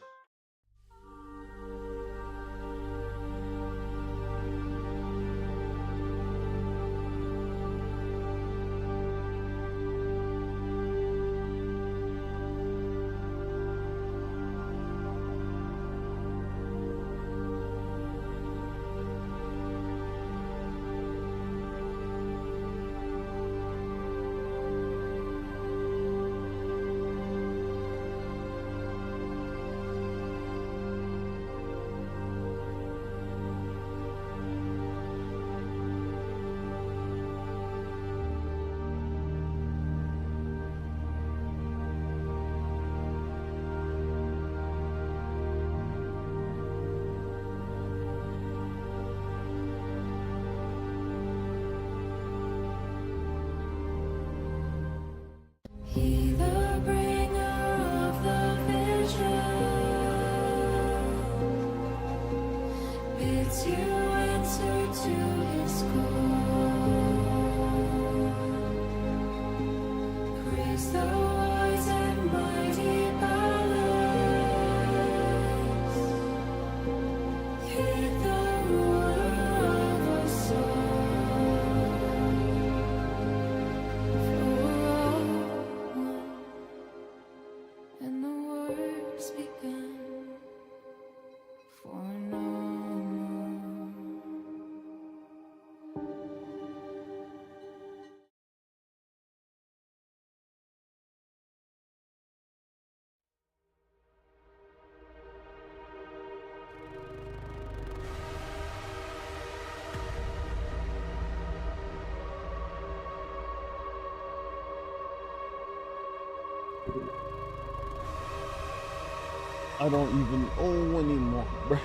I don't even know anymore, bruh.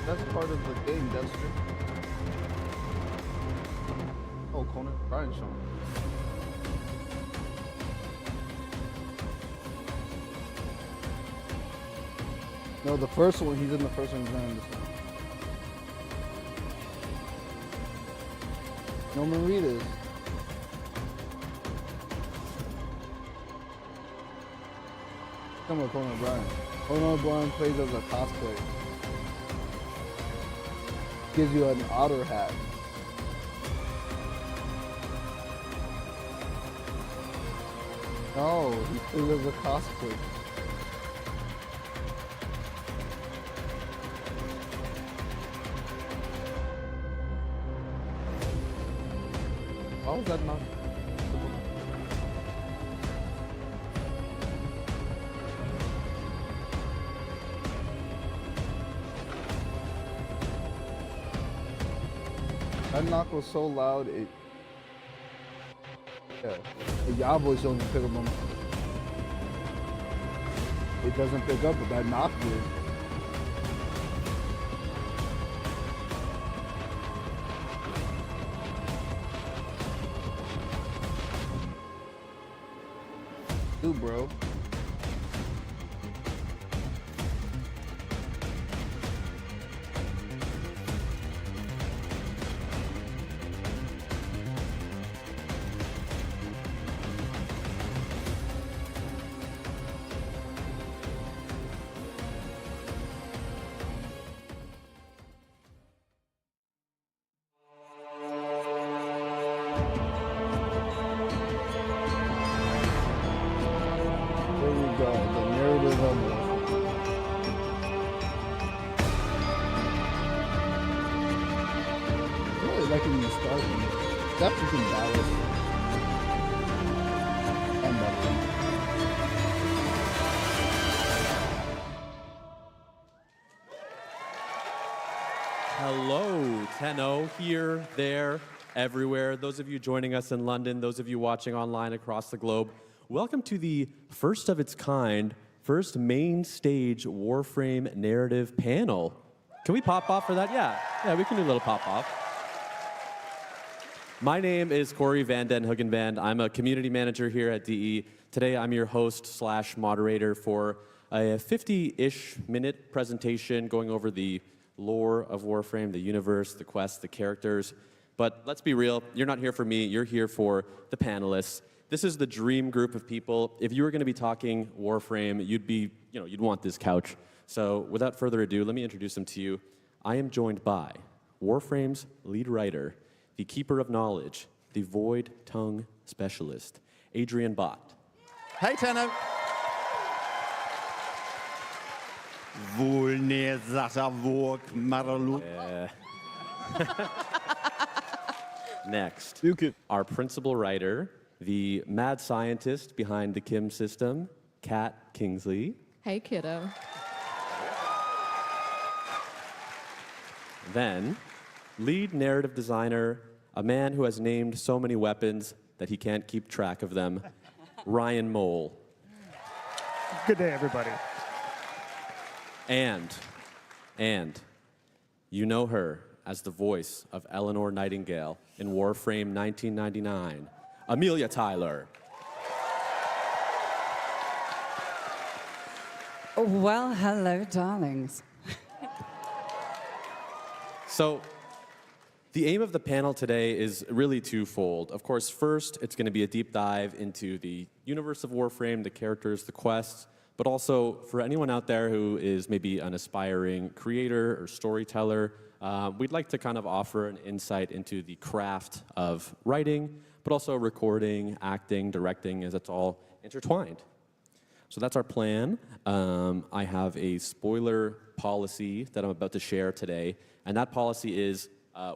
That's part of the game, Devstream. Oh, Conan Brian show. No, the first one, he's in the first one, he's not in this one. Norman Reedus. Come on, Conan O'Brien. Conan O'Brien plays as a cosplay. Gives you an otter hat. No, he plays as a cosplay. How is that not? That knock was so loud, Yeah. The y'all voice don't even pick up on. It doesn't pick up, but that knock did. Dude, bro. There you go, the narrative of Warframe. Really liking the start. That freaking ballast. And buttons. Hello, Tenno, here, there, everywhere. Those of you joining us in London, those of you watching online across the globe, welcome to the first of its kind, first main stage Warframe narrative panel. Can we pop off for that? Yeah, we can do a little pop off. My name is Corey Van Den Huggenband. I'm a community manager here at DE. Today I'm your host / moderator for a 50-ish minute presentation going over the lore of Warframe, the universe, the quests, the characters. But let's be real, you're not here for me, you're here for the panelists. This is the dream group of people. If you were going to be talking Warframe, you'd want this couch. So without further ado, let me introduce them to you. I am joined by Warframe's lead writer, the keeper of knowledge, the void tongue specialist, Adrian Bott. Hey, Tenno. Next, our principal writer, the mad scientist behind the Kim system, Kat Kingsley. Hey, kiddo. Then, lead narrative designer, a man who has named so many weapons that he can't keep track of them, Ryan Mole. Good day, everybody. And you know her as the voice of Eleanor Nightingale in Warframe 1999, Amelia Tyler. Well, hello, darlings. So, the aim of the panel today is really twofold. Of course, first, it's going to be a deep dive into the universe of Warframe, the characters, the quests, but also for anyone out there who is maybe an aspiring creator or storyteller, we'd like to kind of offer an insight into the craft of writing, but also recording, acting, directing, as it's all intertwined. So that's our plan. I have a spoiler policy that I'm about to share today, and that policy is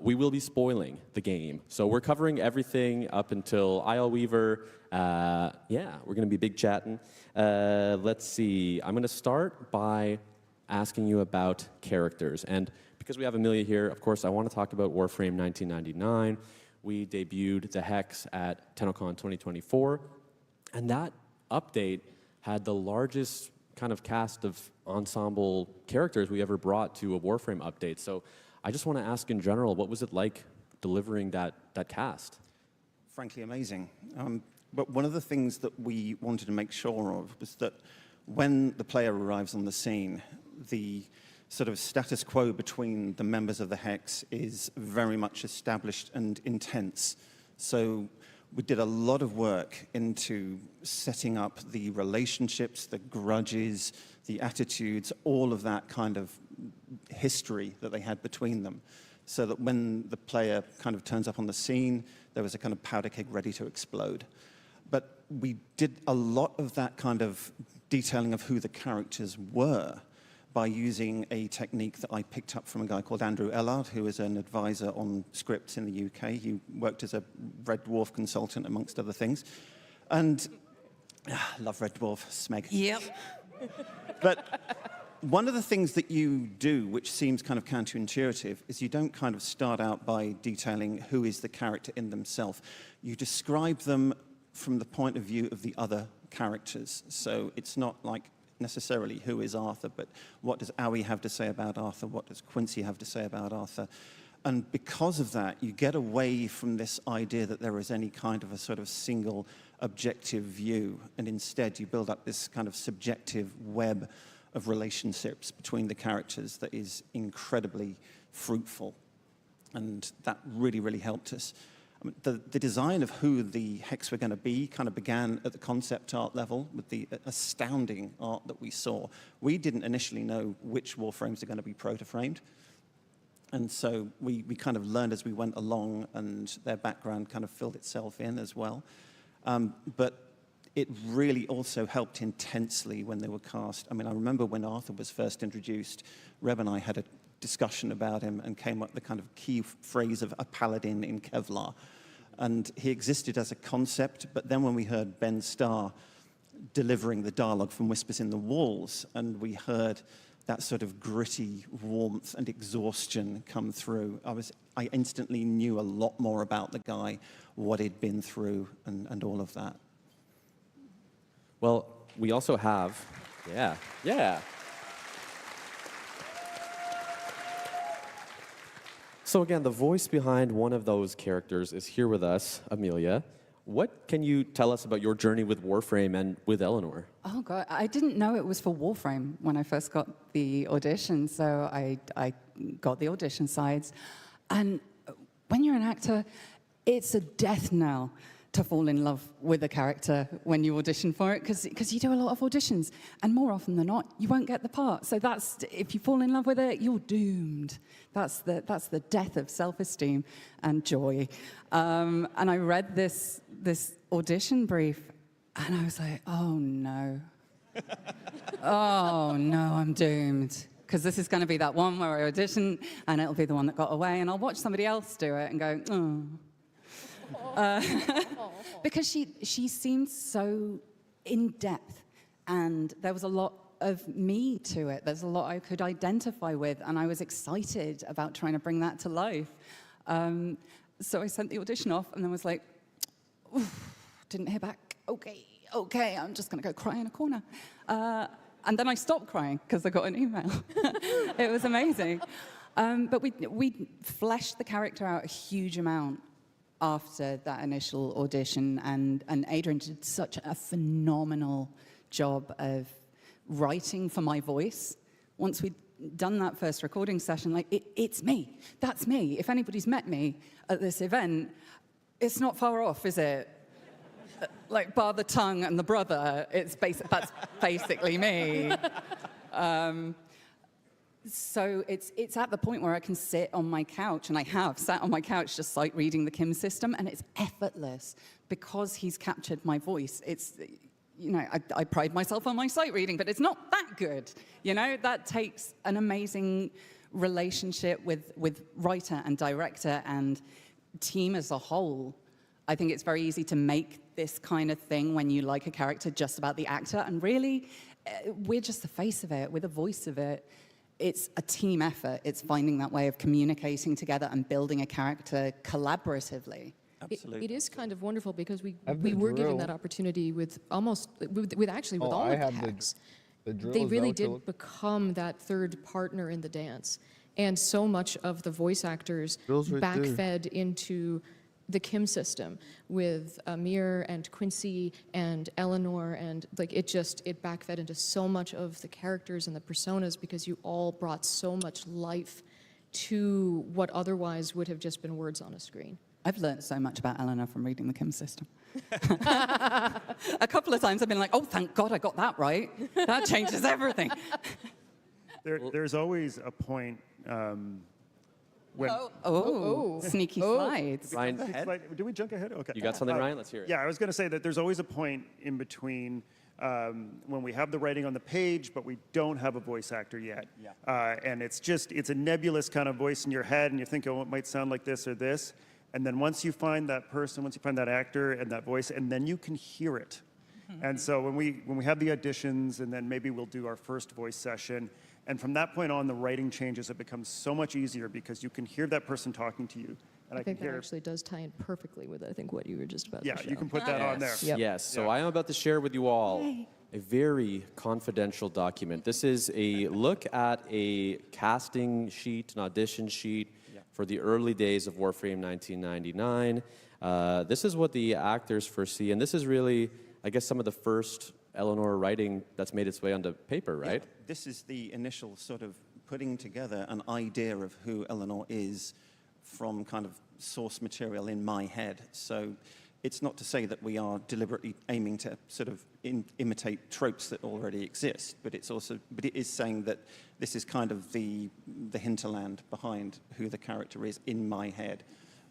we will be spoiling the game. So we're covering everything up until Isle Weaver. We're going to be big chatting. Let's see. I'm going to start by asking you about characters. And because we have Amelia here, of course, I want to talk about Warframe 1999. We debuted the Hex at TennoCon 2024. And that update had the largest kind of cast of ensemble characters we ever brought to a Warframe update. So I just want to ask in general, what was it like delivering that cast? Frankly, amazing. But one of the things that we wanted to make sure of was that when the player arrives on the scene, the sort of status quo between the members of the Hex is very much established and intense. So we did a lot of work into setting up the relationships, the grudges, the attitudes, all of that kind of history that they had between them, so that when the player kind of turns up on the scene, there was a kind of powder keg ready to explode. But we did a lot of that kind of detailing of who the characters were by using a technique that I picked up from a guy called Andrew Ellard, who is an advisor on scripts in the UK. He worked as a Red Dwarf consultant, amongst other things. And love Red Dwarf, Smeg. Yep. But one of the things that you do, which seems kind of counterintuitive, is you don't kind of start out by detailing who is the character in themselves. You describe them from the point of view of the other characters. So it's not like necessarily who is Arthur, but what does Owie have to say about Arthur? What does Quincy have to say about Arthur? And because of that, you get away from this idea that there is any kind of a sort of single objective view, and instead you build up this kind of subjective web of relationships between the characters that is incredibly fruitful. And that really, really helped us. I mean, the design of who the Hex were going to be kind of began at the concept art level with the astounding art that we saw. We didn't initially know which Warframes are going to be proto-framed. And so we kind of learned as we went along, and their background kind of filled itself in as well. But it really also helped intensely when they were cast. I mean, I remember when Arthur was first introduced, Reb and I had a discussion about him and came up with the kind of key phrase of a paladin in Kevlar. And he existed as a concept, but then when we heard Ben Starr delivering the dialogue from Whispers in the Walls, and we heard that sort of gritty warmth and exhaustion come through, I instantly knew a lot more about the guy, what he'd been through, and all of that. Well, we also have, yeah. So again, the voice behind one of those characters is here with us, Amelia. What can you tell us about your journey with Warframe and with Eleanor? Oh, God, I didn't know it was for Warframe when I first got the audition, so I got the audition sides. And when you're an actor, it's a death knell to fall in love with a character when you audition for it, because you do a lot of auditions, and more often than not, you won't get the part. So if you fall in love with it, you're doomed. That's the death of self-esteem and joy. And I read this audition brief, and I was like, oh no. Oh no, I'm doomed. Because this is going to be that one where I audition, and it'll be the one that got away, and I'll watch somebody else do it and go, oh. Because she seemed so in depth, and there was a lot of me to it. There's a lot I could identify with, and I was excited about trying to bring that to life. So I sent the audition off, and then was like, didn't hear back. Okay, I'm just going to go cry in a corner. And then I stopped crying because I got an email. It was amazing. But we fleshed the character out a huge amount after that initial audition, and Adrian did such a phenomenal job of writing for my voice. Once we'd done that first recording session, like, it's me, that's me. If anybody's met me at this event, it's not far off, is it? Like, bar the tongue and the brother, that's basically me. So it's at the point where I can sit on my couch, and I have sat on my couch just sight reading the Kim system, and it's effortless because he's captured my voice. It's, you know, I pride myself on my sight reading, but it's not that good. You know, that takes an amazing relationship with writer and director and team as a whole. I think it's very easy to make this kind of thing when you like a character just about the actor, and really, we're just the face of it, we're the voice of it. It's a team effort. It's finding that way of communicating together and building a character collaboratively. Absolutely. It is kind of wonderful because we were given that opportunity with all of the hacks. They really did become that third partner in the dance. And so much of the voice actors backfed into the Kim system with Amir and Quincy and Eleanor, and like it backfed into so much of the characters and the personas because you all brought so much life to what otherwise would have just been words on a screen. I've learned so much about Eleanor from reading the Kim system. A couple of times I've been like, oh, thank God I got that right. That changes everything. There's always a point when... Sneaky slides. Ryan, do we jump ahead? Okay. You got something, Ryan? Let's hear it. Yeah, I was going to say that there's always a point in between when we have the writing on the page, but we don't have a voice actor yet. Yeah. And it's a nebulous kind of voice in your head, and you think, oh, it might sound like this or this. And then once you find that person, once you find that actor and that voice, and then you can hear it. And so when we have the auditions, and then maybe we'll do our first voice session, and from that point on, the writing changes. It becomes so much easier because you can hear that person talking to you. and I I can think that hear. actually does tie in perfectly with, I think, what you were just about Yeah, to show. you can put that on there. Yep. Yes, so I am about to share with you all a very confidential document. This is a look at a casting sheet, an audition sheet for the early days of Warframe 1999. This is what the actors foresee, and this is really, I guess, some of the first Eleanor writing that's made its way onto paper, right? Yeah, this is the initial sort of putting together an idea of who Eleanor is from kind of source material in my head. So it's not to say that we are deliberately aiming to sort of imitate tropes that already exist, but it is saying that this is kind of the hinterland behind who the character is in my head.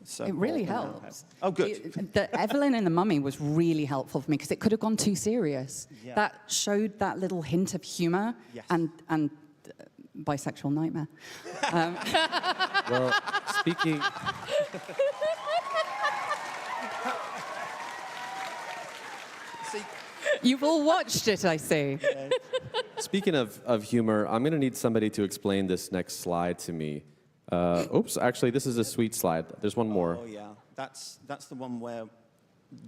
So It really in our head. helps. Oh, good. The Evelyn in The Mummy was really helpful for me because it could have gone too serious. Yeah. That showed that little hint of humor and bisexual nightmare. Well, speaking... You've all watched it, I see. Speaking of humor, I'm going to need somebody to explain this next slide to me. Oops, actually, this is a sweet slide. There's one more. Oh, yeah. That's the one where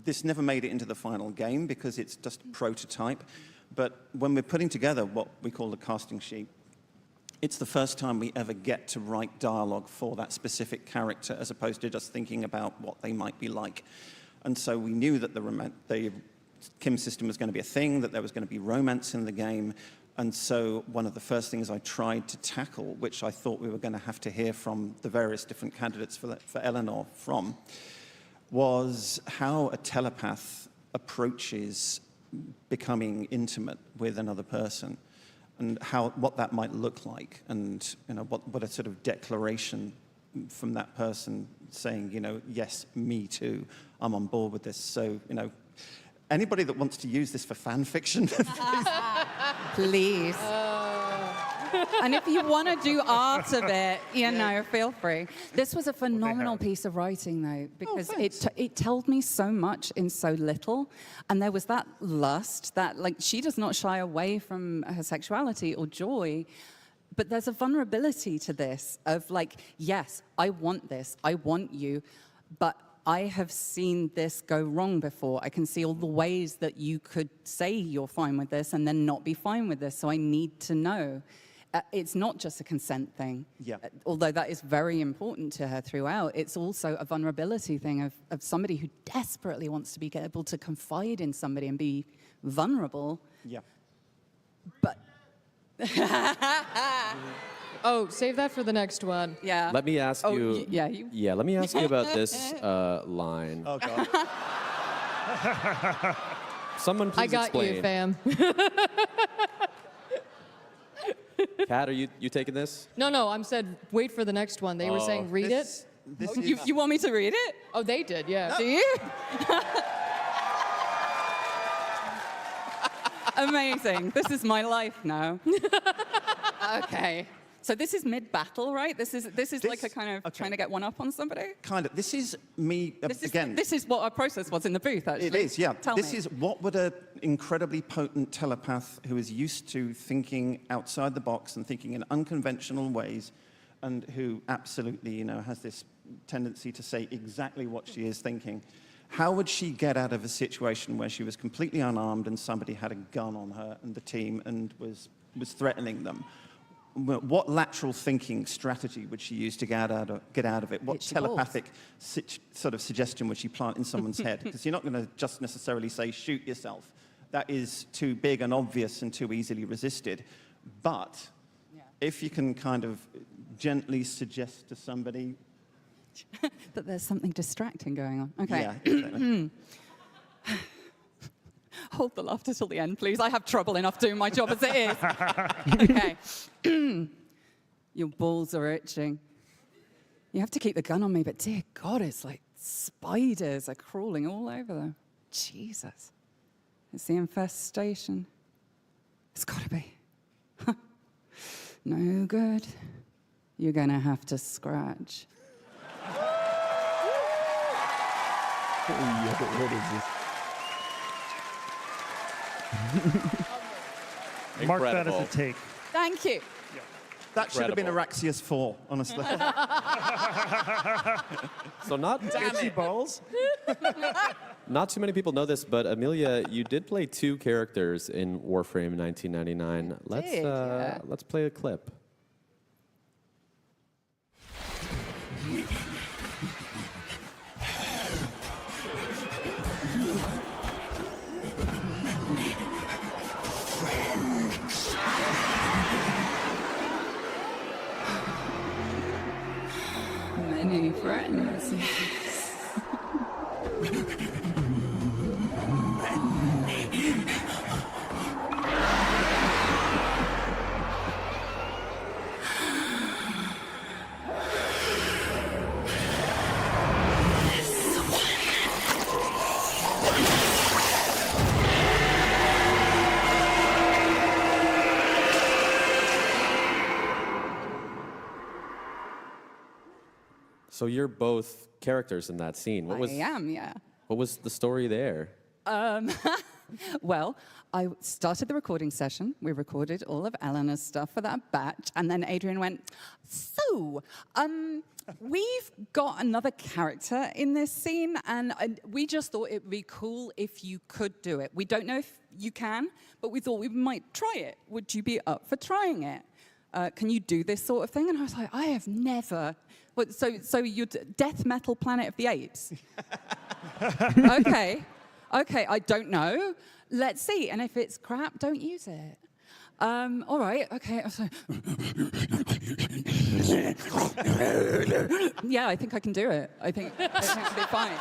this never made it into the final game because it's just a prototype. But when we're putting together what we call the casting sheet, it's the first time we ever get to write dialogue for that specific character as opposed to just thinking about what they might be like. And so we knew that the Kim system was going to be a thing, that there was going to be romance in the game. And so one of the first things I tried to tackle, which I thought we were going to have to hear from the various different candidates for Eleanor from, was how a telepath approaches becoming intimate with another person, and what that might look like, and what a sort of declaration from that person saying, yes, me too, I'm on board with this. So, anybody that wants to use this for fan fiction, Please. And if you want to do art of it, feel free. This was a phenomenal piece of writing, though, because it told me so much in so little. And there was that lust that, she does not shy away from her sexuality or joy. But there's a vulnerability to this of, yes, I want this, I want you, but I have seen this go wrong before. I can see all the ways that you could say you're fine with this and then not be fine with this, so I need to know. It's not just a consent thing, although that is very important to her throughout. It's also a vulnerability thing of somebody who desperately wants to be able to confide in somebody and be vulnerable. Yeah. But... Oh, save that for the next one. Yeah. Let me ask you... Yeah, let me ask you about this line. Oh, God. Someone please I got explain. you, fam. Kat, are you taking this? No, I'm said wait for the next one. They were saying read it. You want me to read it? Oh, they did, yeah. Do you? Amazing. This is my life now. Okay. So this is mid-battle, right? This is like a kind of trying to get one up on somebody? Kind of. This is me, again. This is what our process was in the booth, actually. It is, yeah. Tell me. This is what would an incredibly potent telepath who is used to thinking outside the box and thinking in unconventional ways, and who absolutely, has this tendency to say exactly what she is thinking. How would she get out of a situation where she was completely unarmed and somebody had a gun on her and the team and was threatening them? What lateral thinking strategy would she use to get out of it? What telepathic sort of suggestion would she plant in someone's head? Because you're not going to just necessarily say, shoot yourself. That is too big and obvious and too easily resisted. But if you can kind of gently suggest to somebody... that there's something distracting going on. Okay. Yeah, exactly. Hold the laughter till the end, please. I have trouble enough doing my job as it is. Okay. Your balls are itching. You have to keep the gun on me, but dear God, it's like spiders are crawling all over them. Jesus. It's the infestation. It's got to be. No good. You're going to have to scratch. What is this? Mark that as a take. Thank you. That should have been Araxius 4, honestly. So not Itchy balls. not too many people know this, but Amelia, you did play 2 characters in Warframe 1999. Let's play a clip. Many friends. So you're both characters in that scene. I am, yeah. What was the story there? Well, I started the recording session. We recorded all of Eleanor's stuff for that batch. And then Adrian went, so, we've got another character in this scene. And we just thought it would be cool if you could do it. We don't know if you can, but we thought we might try it. Would you be up for trying it? Can you do this sort of thing? And I was like, I have never. What, so you're Death Metal Planet of the Apes? Okay, I don't know. Let's see. And if it's crap, don't use it. All right, okay. Yeah, I think I can do it. I think it'll be fine.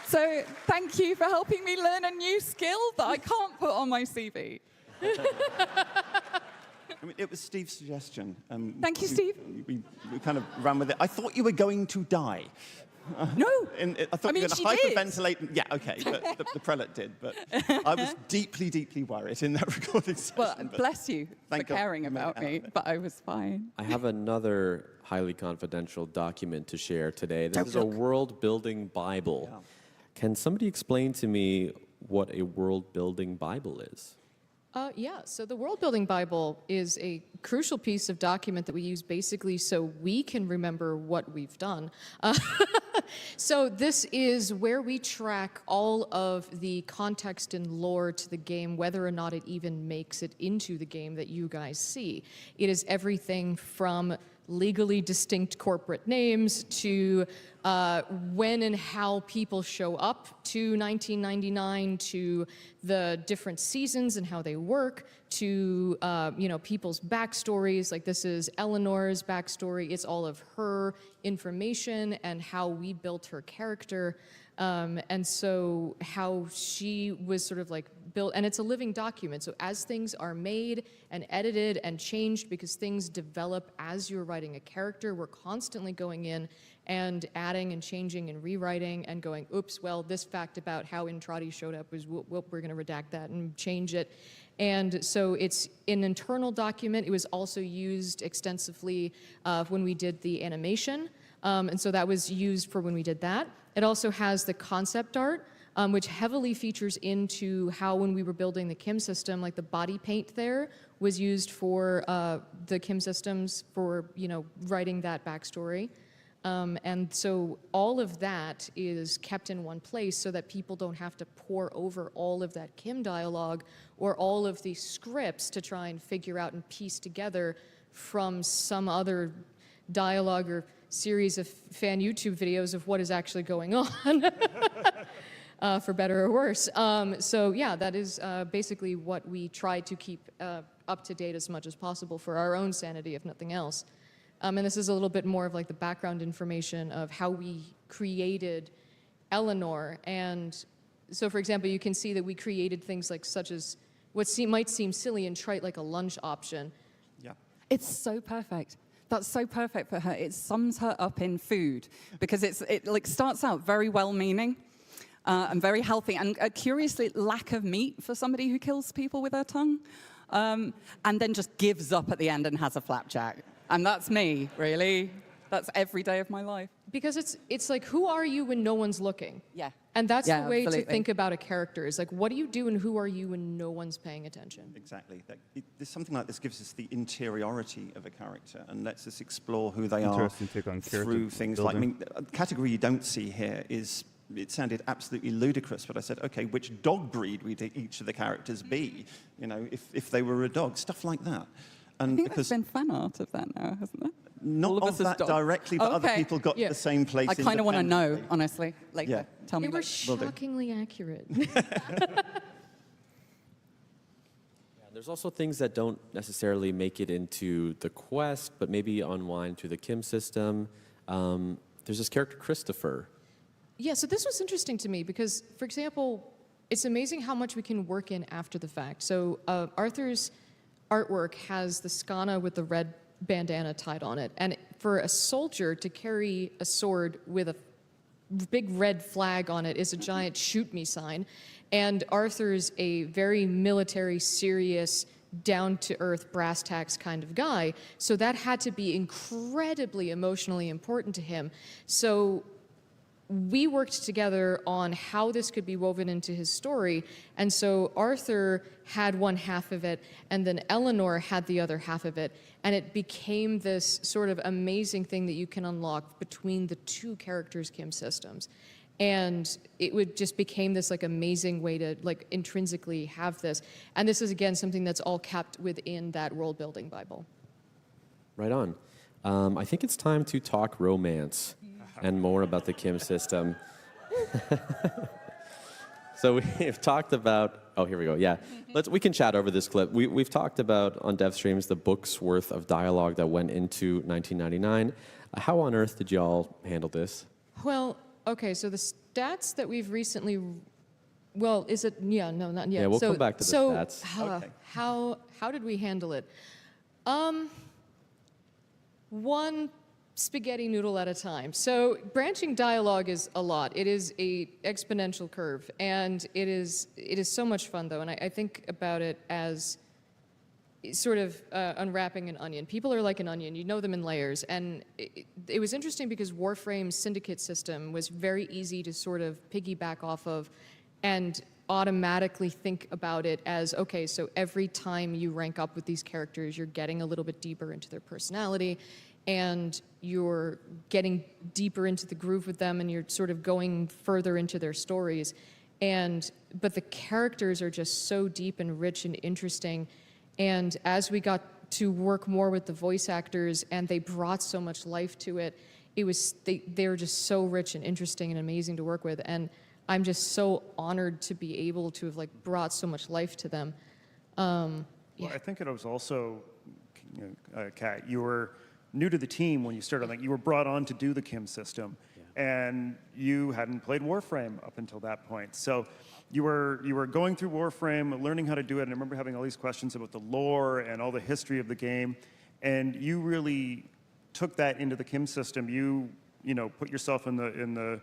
So thank you for helping me learn a new skill that I can't put on my CV. I mean, it was Steve's suggestion. Thank you, Steve. We kind of ran with it. I thought you were going to die. No. I thought you were going to hyperventilate. Yeah, okay, but the prelate did. But I was deeply, deeply worried in that recording session. Well, bless you for caring about me, but I was fine. I have another highly confidential document to share today. This is a world-building Bible. Yeah. Can somebody explain to me what a world-building Bible is? Yeah, so the World Building Bible is a crucial piece of document that we use basically so we can remember what we've done. So this is where we track all of the context and lore to the game, whether or not it even makes it into the game that you guys see. It is everything from legally distinct corporate names to when and how people show up to 1999, to the different seasons and how they work, to people's backstories. Like this is Eleanor's backstory. It's all of her information and how we built her character. And so how she was sort of like built, and it's a living document. So as things are made and edited and changed, because things develop as you're writing a character, we're constantly going in and adding and changing and rewriting and going, oops, well, this fact about how Intrati showed up was, whoop, we're gonna redact that and change it. And so it's an internal document. It was also used extensively when we did the animation. And so that was used for when we did that. It also has the concept art, which heavily features into how when we were building the Kim system, like the body paint there was used for the Kim systems for, writing that backstory. And so all of that is kept in one place so that people don't have to pore over all of that Kim dialogue or all of these scripts to try and figure out and piece together from some other dialogue or series of fan YouTube videos of what is actually going on, for better or worse. So yeah, that is basically what we try to keep up to date as much as possible for our own sanity, if nothing else. And this is a little bit more of like the background information of how we created Eleanor. And so, for example, you can see that we created things like such as what might seem silly and trite, like a lunch option. Yeah. It's so perfect. That's so perfect for her. It sums her up in food because it like starts out very well-meaning and very healthy, and curiously lack of meat for somebody who kills people with her tongue, and then just gives up at the end and has a flapjack. And that's me, really. That's every day of my life. Because it's like, who are you when no one's looking? Yeah. And that's Yeah, the way to absolutely. think about a character. Is like, what do you do and who are you when no one's paying attention? Exactly. Something like this gives us the interiority of a character and lets us explore who they are Interesting take on character through things like, building. a category you don't see here is, it sounded absolutely ludicrous, but I said, okay, which dog breed would each of the characters be, if they were a dog, stuff like that. And I think there's been fan art of that now, hasn't there? Not All of us as that dogs. directly, but other Okay. people got Yeah. the same place. I kind of want to know, independently. honestly. Later. Yeah. Tell me. They were later. shockingly accurate. There's also things that don't necessarily make it into the quest, but maybe unwind through the Kim system. There's this character, Christopher. Yeah, so this was interesting to me because, for example, it's amazing how much we can work in after the fact. So Arthur's artwork has the skana with the red bandana tied on it. And for a soldier to carry a sword with a big red flag on it is a giant shoot me sign. And Arthur's a very military, serious, down-to-earth, brass tacks kind of guy. So that had to be incredibly emotionally important to him. So we worked together on how this could be woven into his story. And so Arthur had one half of it, and then Eleanor had the other half of it. And it became this sort of amazing thing that you can unlock between the two characters' Kim systems. And it would just became this like amazing way to like intrinsically have this. And this is again something that's all kept within that world building Bible. Right on. I think it's time to talk romance and more about the Kim system. So we've talked about, oh, here we go, yeah. We can chat over this clip. We've talked about on Devstreams the book's worth of dialogue that went into 1999. How on earth did y'all handle this? Well, okay, so the stats that we've recently, well, is it, yeah, no, not yet. Yeah, we'll come back to the stats. How did we handle it? One spaghetti noodle at a time. So branching dialogue is a lot. It is a exponential curve, and it is so much fun though. And I think about it as sort of unwrapping an onion. People are like an onion. You know them in layers. And it was interesting because Warframe's syndicate system was very easy to sort of piggyback off of and automatically think about it as, okay, so every time you rank up with these characters, you're getting a little bit deeper into their personality, and you're getting deeper into the groove with them, and you're sort of going further into their stories. But the characters are just so deep and rich and interesting. And as we got to work more with the voice actors, and they brought so much life to it, they were just so rich and interesting and amazing to work with. And I'm just so honored to be able to have like brought so much life to them. Well, I think it was also, Kat, you were new to the team when you started. Like, you were brought on to do the Kim system, and you hadn't played Warframe up until that point. So you were going through Warframe, learning how to do it, and I remember having all these questions about the lore and all the history of the game, and you really took that into the Kim system. You put yourself in the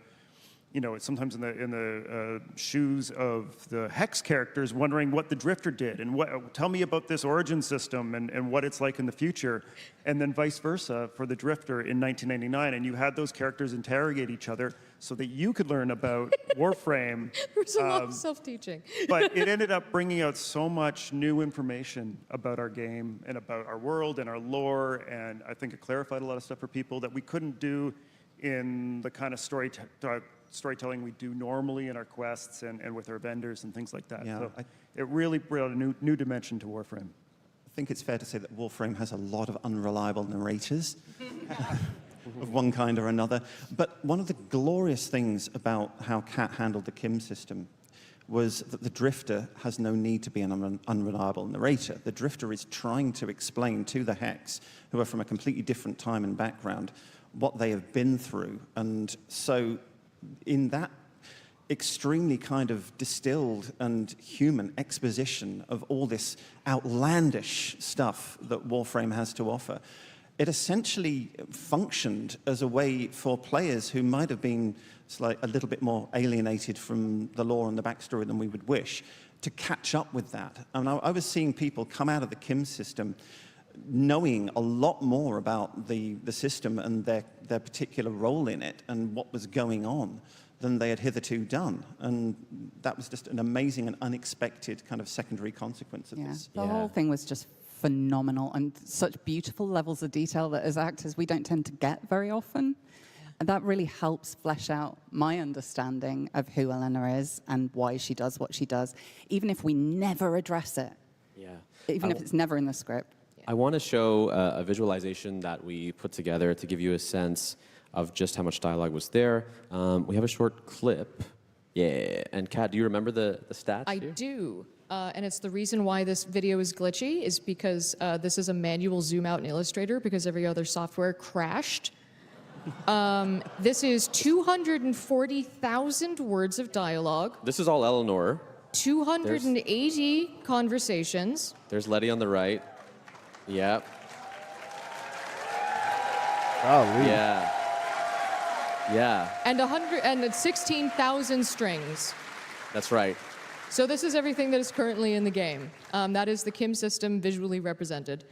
sometimes in the shoes of the Hex characters, wondering what the Drifter did, and tell me about this origin system and what it's like in the future, and then vice versa for the Drifter in 1999. And you had those characters interrogate each other so that you could learn about Warframe. There was a lot of self-teaching. But it ended up bringing out so much new information about our game and about our world and our lore, and I think it clarified a lot of stuff for people that we couldn't do in the kind of storytelling we do normally in our quests and with our vendors and things like that. Yeah, So it really brought a new dimension to Warframe. I think it's fair to say that Warframe has a lot of unreliable narrators of one kind or another. But one of the glorious things about how Kat handled the Kim system was that the Drifter has no need to be an unreliable narrator. The Drifter is trying to explain to the Hex, who are from a completely different time and background, what they have been through. And so in that extremely kind of distilled and human exposition of all this outlandish stuff that Warframe has to offer, it essentially functioned as a way for players who might have been a little bit more alienated from the lore and the backstory than we would wish to catch up with that. I mean, I was seeing people come out of the Kim system knowing a lot more about the system and their particular role in it and what was going on than they had hitherto done. And that was just an amazing and unexpected kind of secondary consequence of this. The whole thing was just phenomenal and such beautiful levels of detail that as actors we don't tend to get very often. And that really helps flesh out my understanding of who Elena is and why she does what she does, even if we never address it. Yeah. Even if it's never in the script. I want to show a visualization that we put together to give you a sense of just how much dialogue was there. We have a short clip. Yeah. And Kat, do you remember the stats? I do. And it's the reason why this video is glitchy is because this is a manual zoom out in Illustrator because every other software crashed. This is 240,000 words of dialogue. This is all Eleanor. 280 conversations. There's Letty on the right. Yep. Oh, yeah. Yeah. And 16,000 strings. That's right. So this is everything that is currently in the game. That is the Kim system visually represented.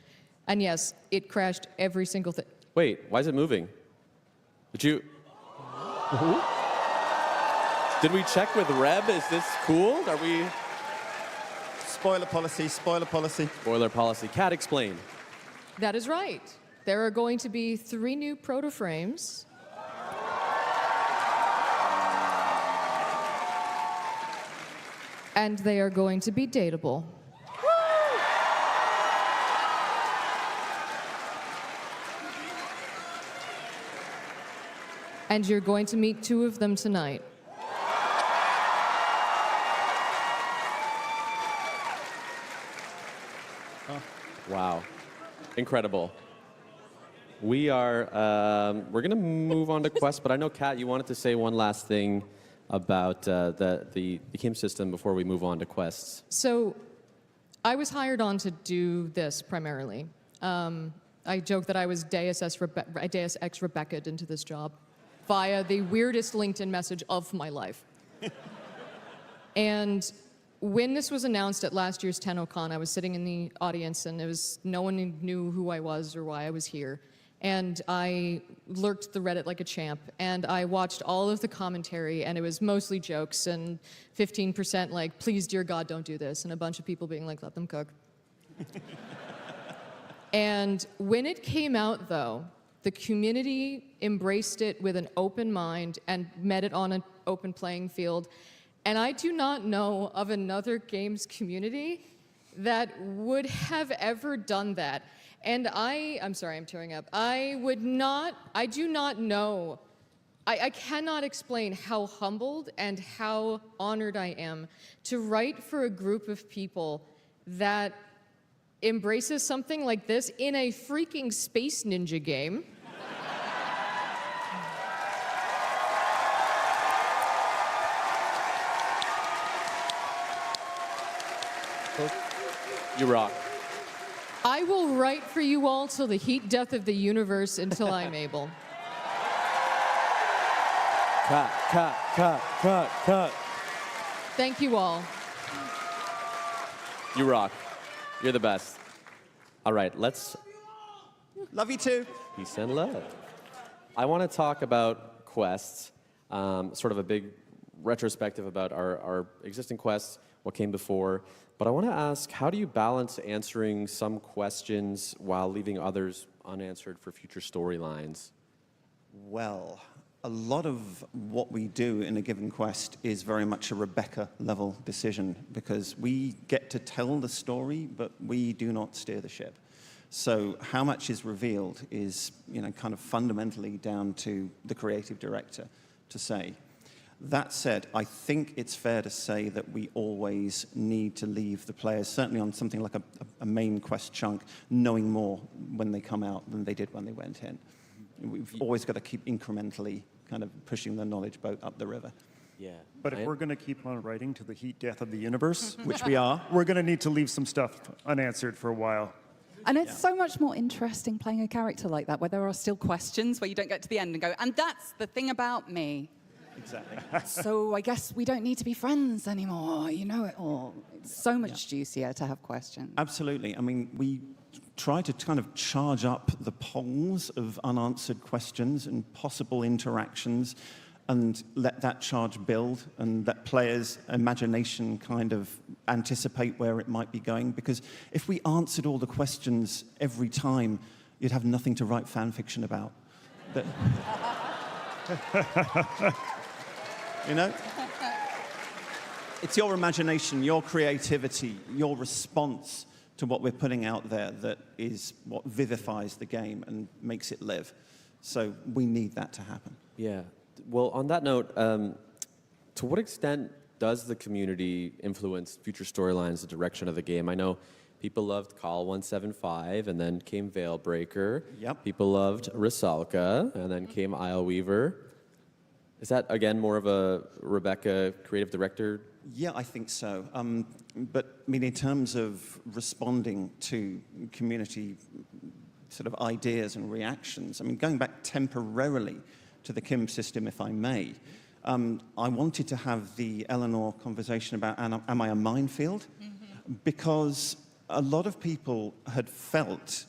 And yes, it crashed every single thing. Wait, why is it moving? Did you... Did we check with Reb? Is this cool? Are we... Spoiler policy, spoiler policy. Spoiler policy. Kat, explain. That is right. There are going to be 3 new proto-frames. And they are going to be dateable. And you're going to meet 2 of them tonight. Wow. Incredible. We are, we're going to move on to Quest, but I know, Kat, you wanted to say one last thing about the Kim system before we move on to Quests. So I was hired on to do this primarily. I joke that I was Deus Ex Rebecca'd into this job via the weirdest LinkedIn message of my life. And when this was announced at last year's TennoCon, I was sitting in the audience and no one knew who I was or why I was here. And I lurked the Reddit like a champ, and I watched all of the commentary, and it was mostly jokes, and 15% like, please, dear God, don't do this, and a bunch of people being like, let them cook. And when it came out, though, the community embraced it with an open mind and met it on an open playing field. And I do not know of another games community that would have ever done that. And I'm sorry, I'm tearing up. I do not know. I cannot explain how humbled and how honored I am to write for a group of people that embraces something like this in a freaking Space Ninja game. You rock. I will write for you all till the heat death of the universe until I'm able. Cut, cut, cut, cut, cut. Thank you all. You rock. You're the best. All right, let's... Love you too. Peace and love. I want to talk about quests, sort of a big retrospective about our existing quests, what came before. But I want to ask, how do you balance answering some questions while leaving others unanswered for future storylines? Well, a lot of what we do in a given quest is very much a Rebecca-level decision because we get to tell the story, but we do not steer the ship. So how much is revealed is, kind of fundamentally down to the creative director to say. That said, I think it's fair to say that we always need to leave the players, certainly on something like a main quest chunk, knowing more when they come out than they did when they went in. We've always got to keep incrementally kind of pushing the knowledge boat up the river. Yeah. But if we're going to keep on writing to the heat death of the universe, which we are, we're going to need to leave some stuff unanswered for a while. And it's so much more interesting playing a character like that, where there are still questions, where you don't get to the end and go, and that's the thing about me. Exactly. So I guess we don't need to be friends anymore. You know it all. It's so much juicier to have questions. Absolutely. I mean, we try to kind of charge up the polls of unanswered questions and possible interactions and let that charge build and let players' imagination kind of anticipate where it might be going. Because if we answered all the questions every time, you'd have nothing to write fan fiction about. You know? It's your imagination, your creativity, your response to what we're putting out there that is what vivifies the game and makes it live. So we need that to happen. Yeah. Well, on that note, to what extent does the community influence future storylines, the direction of the game? I know people loved Call 175, and then came Veilbreaker. Yep. People loved Rusalka, and then came Isleweaver. Is that, again, more of a Rebecca creative director? Yeah, I think so. But I mean, in terms of responding to community sort of ideas and reactions, I mean, going back temporarily to the Kim system, if I may, I wanted to have the Eleanor conversation about am I a minefield? Because a lot of people had felt,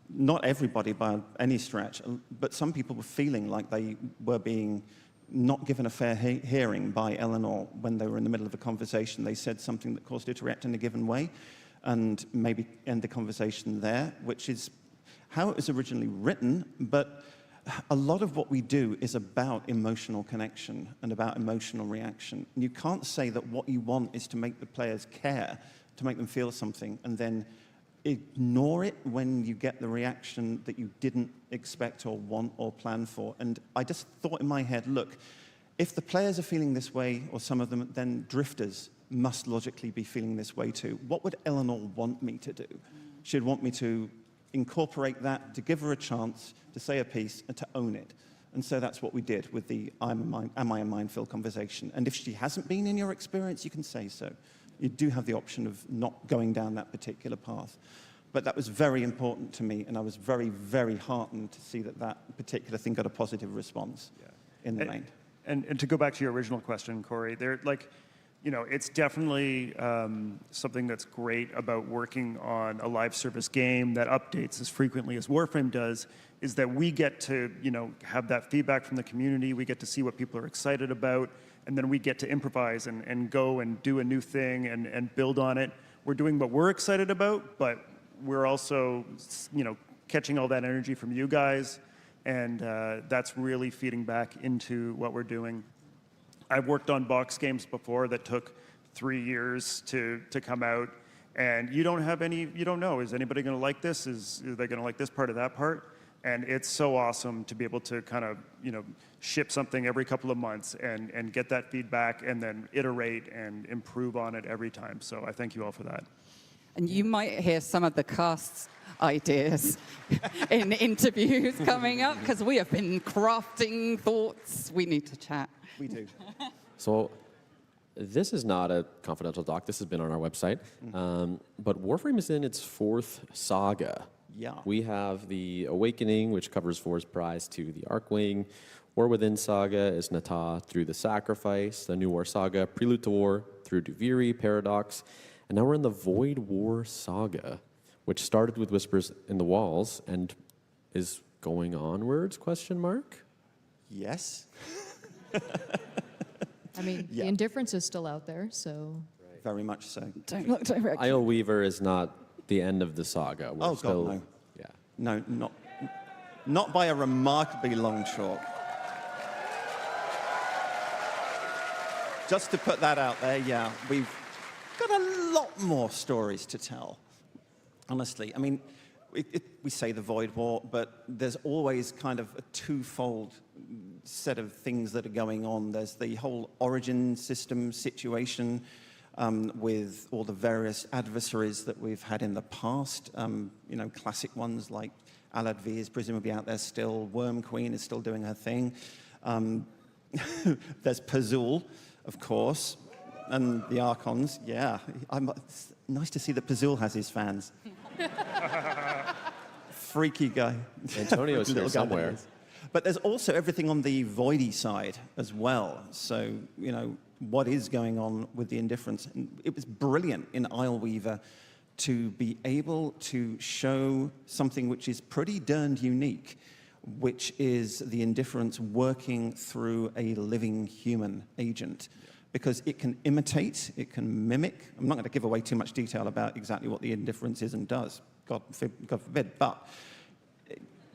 not everybody by any stretch, but some people were feeling like they were being not given a fair hearing by Eleanor when they were in the middle of a conversation. They said something that caused her to react in a given way and maybe end the conversation there, which is how it was originally written, but a lot of what we do is about emotional connection and about emotional reaction. And you can't say that what you want is to make the players care, to make them feel something, and then ignore it when you get the reaction that you didn't expect or want or plan for. And I just thought in my head, look, if the players are feeling this way, or some of them, then drifters must logically be feeling this way too. What would Eleanor want me to do? She'd want me to incorporate that, to give her a chance to say a piece and to own it. And so that's what we did with the am I a minefield conversation. And if she hasn't been in your experience, you can say so. You do have the option of not going down that particular path. But that was very important to me, and I was very, very heartened to see that that particular thing got a positive response in the main. And to go back to your original question, Corey, it's definitely something that's great about working on a live service game that updates as frequently as Warframe does, is that we get to, have that feedback from the community, we get to see what people are excited about, and then we get to improvise and go and do a new thing and build on it. We're doing what we're excited about, but we're also, catching all that energy from you guys, and that's really feeding back into what we're doing. I've worked on box games before that took 3 years to come out, and you don't know, is anybody going to like this? Are they going to like this part or that part? And it's so awesome to be able to kind of, ship something every couple of months and get that feedback and then iterate and improve on it every time. So I thank you all for that. And you might hear some of the cast's ideas in interviews coming up, because we have been crafting thoughts. We need to chat. We do. So this is not a confidential doc. This has been on our website. But Warframe is in its 4th saga. Yeah. We have the Awakening, which covers Vor's Prize to the Arcwing. War Within Saga is Nata through the Sacrifice. The New War Saga, Prelude to War through Duviri, Paradox. And now we're in the Void War Saga, which started with Whispers in the Walls and is going onwards, question mark? Yes. I mean, the indifference is still out there, so. Very much so. Don't look directly. Isleweaver is not the end of the saga. We're still, God, no. Yeah. No, not by a remarkably long chalk. Just to put that out there, yeah, we've got a lot more stories to tell, honestly. I mean, we say the Void War, but there's always kind of a twofold set of things that are going on. There's the whole origin system situation with all the various adversaries that we've had in the past. Classic ones like Alad V is presumably out there still. Worm Queen is still doing her thing. There's Pazul, of course, and the Archons. Yeah, it's nice to see that Pazul has his fans. Freaky guy. Antonio's here somewhere. But there's also everything on the voidy side as well. So, what is going on with the indifference? And it was brilliant in Isleweaver to be able to show something which is pretty darned unique, which is the indifference working through a living human agent. Because it can imitate, it can mimic. I'm not going to give away too much detail about exactly what the indifference is and does, God forbid, but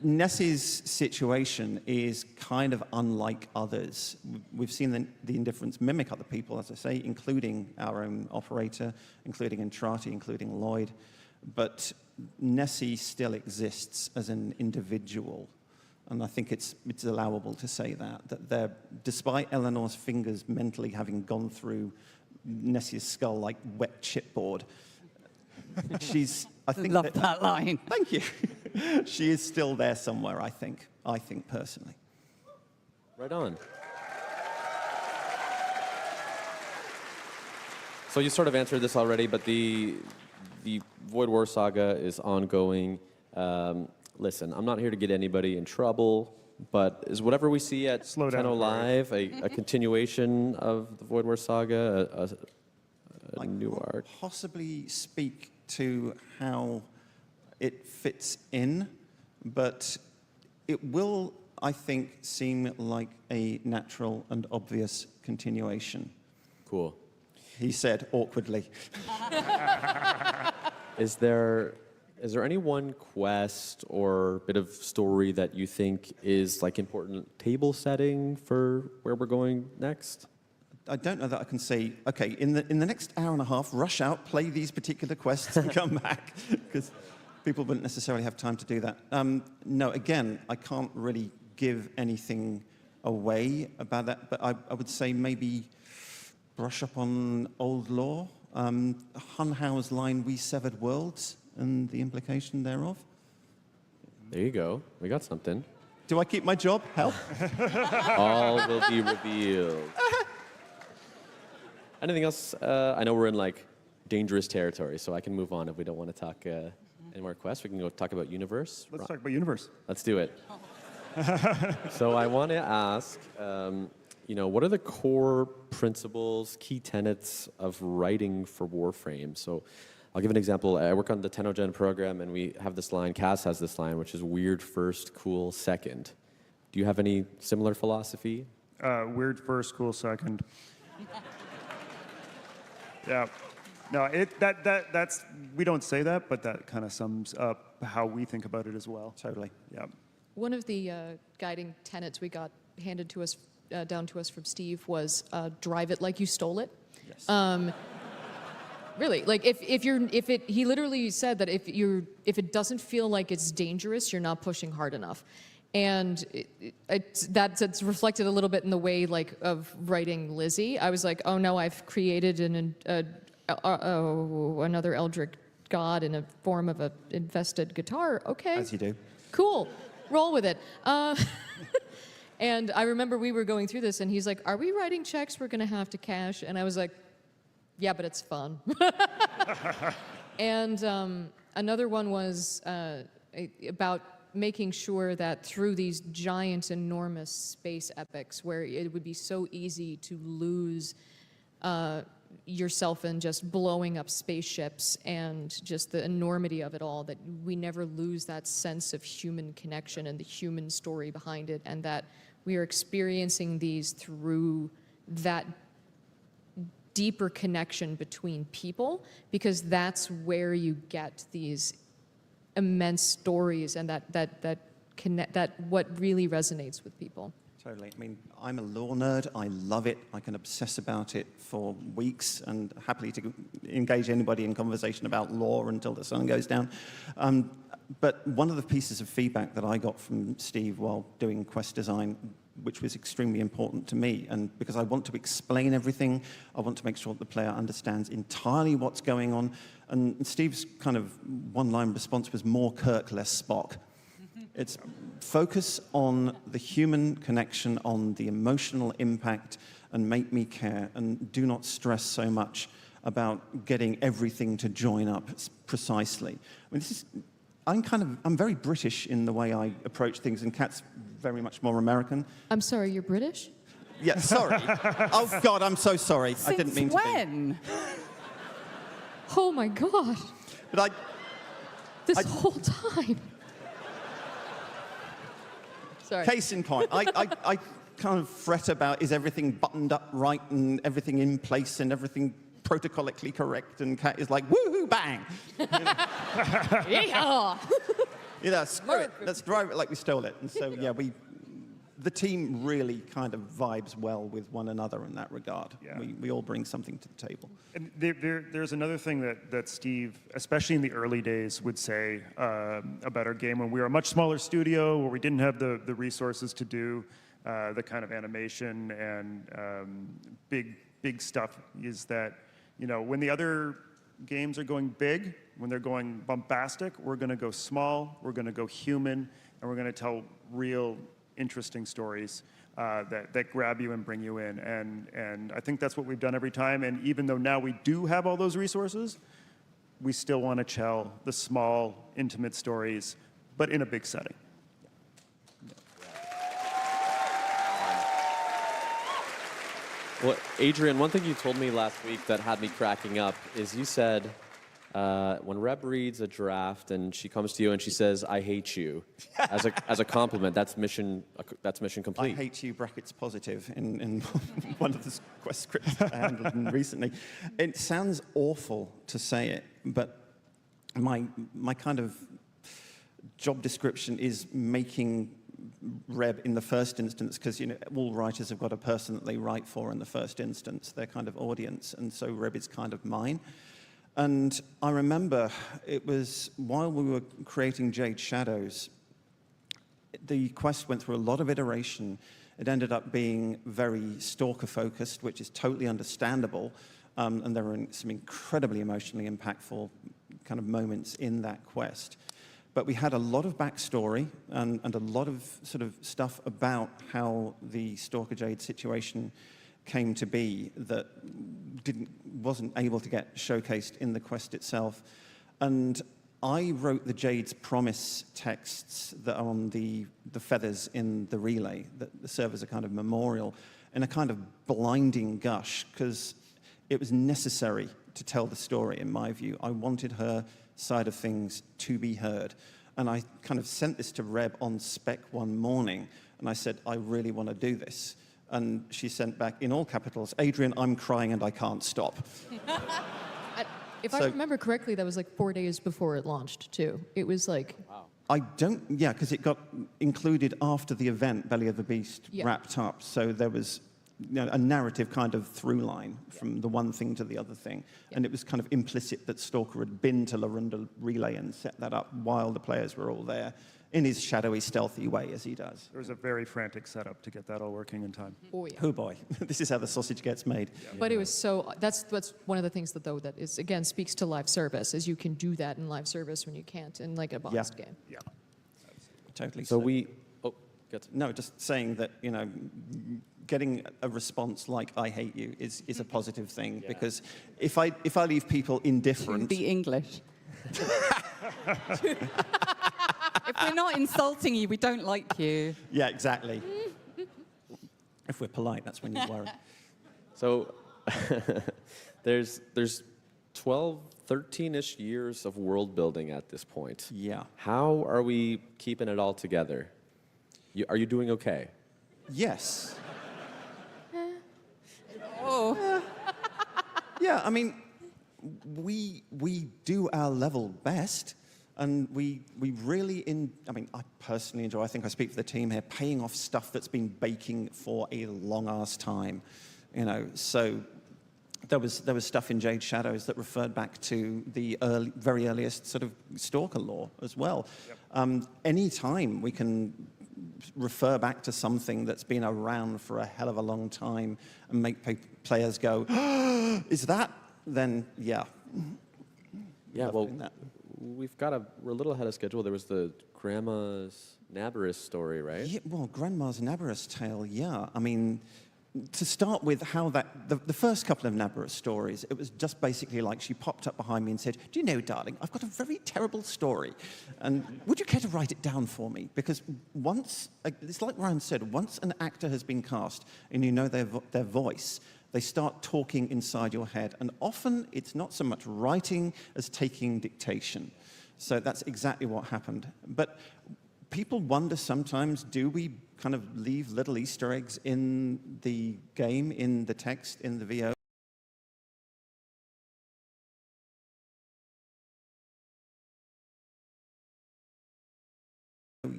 Nessie's situation is kind of unlike others. We've seen the indifference mimic other people, as I say, including our own operator, including Entrati, including Lloyd. But Nessie still exists as an individual. And I think it's allowable to say that despite Eleanor's fingers mentally having gone through Nessie's skull like wet chipboard, I think Love that line. Thank you. She is still there somewhere, I think personally. Right on. So you sort of answered this already, but the Void War saga is ongoing. Listen, I'm not here to get anybody in trouble, but is whatever we see at Tenno Live a continuation of the Void War saga, a new arc? Possibly speak to how it fits in, but it will, I think, seem like a natural and obvious continuation. Cool. He said awkwardly. Is there any one quest or bit of story that you think is like important table setting for where we're going next? I don't know that I can say, okay, in the next hour and a half, rush out, play these particular quests and come back, because people wouldn't necessarily have time to do that. No, again, I can't really give anything away about that, but I would say maybe brush up on old lore. Hunhau's line, "We severed worlds," and the implication thereof. There you go. We got something. Do I keep my job? Help. All will be revealed. Anything else? I know we're in like dangerous territory, so I can move on if we don't want to talk any more quests. We can go talk about universe. Let's talk about universe. Let's do it. So I want to ask, what are the core principles, key tenets of writing for Warframe? So I'll give an example. I work on the TennoGen program, and we have this line, Cass has this line, which is weird first, cool second. Do you have any similar philosophy? Weird first, cool second. Yeah. No, that's we don't say that, but that kind of sums up how we think about it as well. Totally. Yeah. One of the guiding tenets we got handed to us, down to us from Steve, was drive it like you stole it. Yes. Really, like he literally said that if it doesn't feel like it's dangerous, you're not pushing hard enough. And that's reflected a little bit in the way of writing Lizzie. I was like, oh no, I've created another Eldritch god in a form of an infested guitar. Okay. As you do. Cool. Roll with it. And I remember we were going through this, and he's like, are we writing checks we're going to have to cash? And I was like, yeah, but it's fun. And another one was about making sure that through these giant, enormous space epics, where it would be so easy to lose yourself in just blowing up spaceships and just the enormity of it all, that we never lose that sense of human connection and the human story behind it, and that we are experiencing these through that deeper connection between people, because that's where you get these immense stories and that what really resonates with people. Totally. I mean, I'm a lore nerd. I love it. I can obsess about it for weeks and happily to engage anybody in conversation about lore until the sun goes down. But one of the pieces of feedback that I got from Steve while doing quest design, which was extremely important to me, and because I want to explain everything, I want to make sure that the player understands entirely what's going on. And Steve's kind of one-line response was more Kirk, less Spock. It's focus on the human connection, on the emotional impact, and make me care, and do not stress so much about getting everything to join up precisely. I mean, I'm very British in the way I approach things, and Kat's very much more American. I'm sorry, you're British? Yeah, sorry. Oh, God, I'm so sorry. I didn't mean to be. When? Oh, my God. But This whole time. Sorry. Case in point, I kind of fret about, is everything buttoned up right and everything in place and everything protocolically correct, and Kat is like, woohoo, bang! Yeah. You know, screw it, let's drive it like we stole it. And so, yeah, the team really kind of vibes well with one another in that regard. Yeah. We all bring something to the table. And there's another thing that Steve, especially in the early days, would say about our game when we were a much smaller studio where we didn't have the resources to do the kind of animation and big stuff, is that, you know, when the other games are going big, when they're going bombastic, we're going to go small, we're going to go human, and we're going to tell real interesting stories that grab you and bring you in. And I think that's what we've done every time. And even though now we do have all those resources, we still want to tell the small, intimate stories, but in a big setting. Well, Adrian, one thing you told me last week that had me cracking up is you said when Reb reads a draft and she comes to you and she says, "I hate you," as a compliment, that's mission complete. I hate you, brackets positive, in one of the quest scripts I handled recently. It sounds awful to say it, but my kind of job description is making Reb in the first instance, because, you know, all writers have got a person that they write for in the first instance, their kind of audience, and so Reb is kind of mine. And I remember it was while we were creating Jade Shadows, the quest went through a lot of iteration. It ended up being very stalker-focused, which is totally understandable, and there were some incredibly emotionally impactful kind of moments in that quest. But we had a lot of backstory and a lot of sort of stuff about how the Stalker Jade situation came to be that wasn't able to get showcased in the quest itself. And I wrote the Jade's Promise texts that are on the feathers in the relay that serve as a kind of memorial in a kind of blinding gush, because it was necessary to tell the story, in my view. I wanted her side of things to be heard. And I kind of sent this to Reb on spec one morning, and I said, I really want to do this. And she sent back, in all capitals, "Adrian, I'm crying and I can't stop." If I remember correctly, that was like 4 days before it launched, too. It was like... Wow. Yeah, because it got included after the event, Belly of the Beast, wrapped up. So there was, you know, a narrative kind of through line from the one thing to the other thing. And it was kind of implicit that Stalker had been to Larunda Relay and set that up while the players were all there, in his shadowy, stealthy way, as he does. There was a very frantic setup to get that all working in time. Oh, yeah. Oh, boy. This is how the sausage gets made. But it was so, that's one of the things that, though, that is, again, speaks to live service, is you can do that in live service when you can't in, like, a boxed game. Yeah. Totally. So we... Oh, good. No, just saying that, you know, getting a response like "I hate you" is a positive thing, because if I leave people indifferent... The English. If we're not insulting you, we don't like you. Yeah, exactly. If we're polite, that's when you worry. So there's 12, 13-ish years of world building at this point. Yeah. How are we keeping it all together? Are you doing okay? Yes. Oh. Yeah, I mean, we do our level best, and we really, I mean, I personally enjoy, I think I speak for the team here, paying off stuff that's been baking for a long-ass time, you know. So there was stuff in Jade Shadows that referred back to the very earliest sort of Stalker lore as well. Yep. Any time we can refer back to something that's been around for a hell of a long time and make players go, is that? Then, yeah. Yeah, well, we're a little ahead of schedule. There was the Grandma's Nabarus story, right? Yeah, well, Grandma's Nabarus tale, yeah. I mean, to start with, how the first couple of Nabarus stories, it was just basically like she popped up behind me and said, "Do you know, darling, I've got a very terrible story. And would you care to write it down for me?" Because once, it's like Ryan said, once an actor has been cast and you know their voice, They start talking inside your head. And often it's not so much writing as taking dictation. So that's exactly what happened. But people wonder sometimes, do we kind of leave little Easter eggs in the game, in the text, in the VO?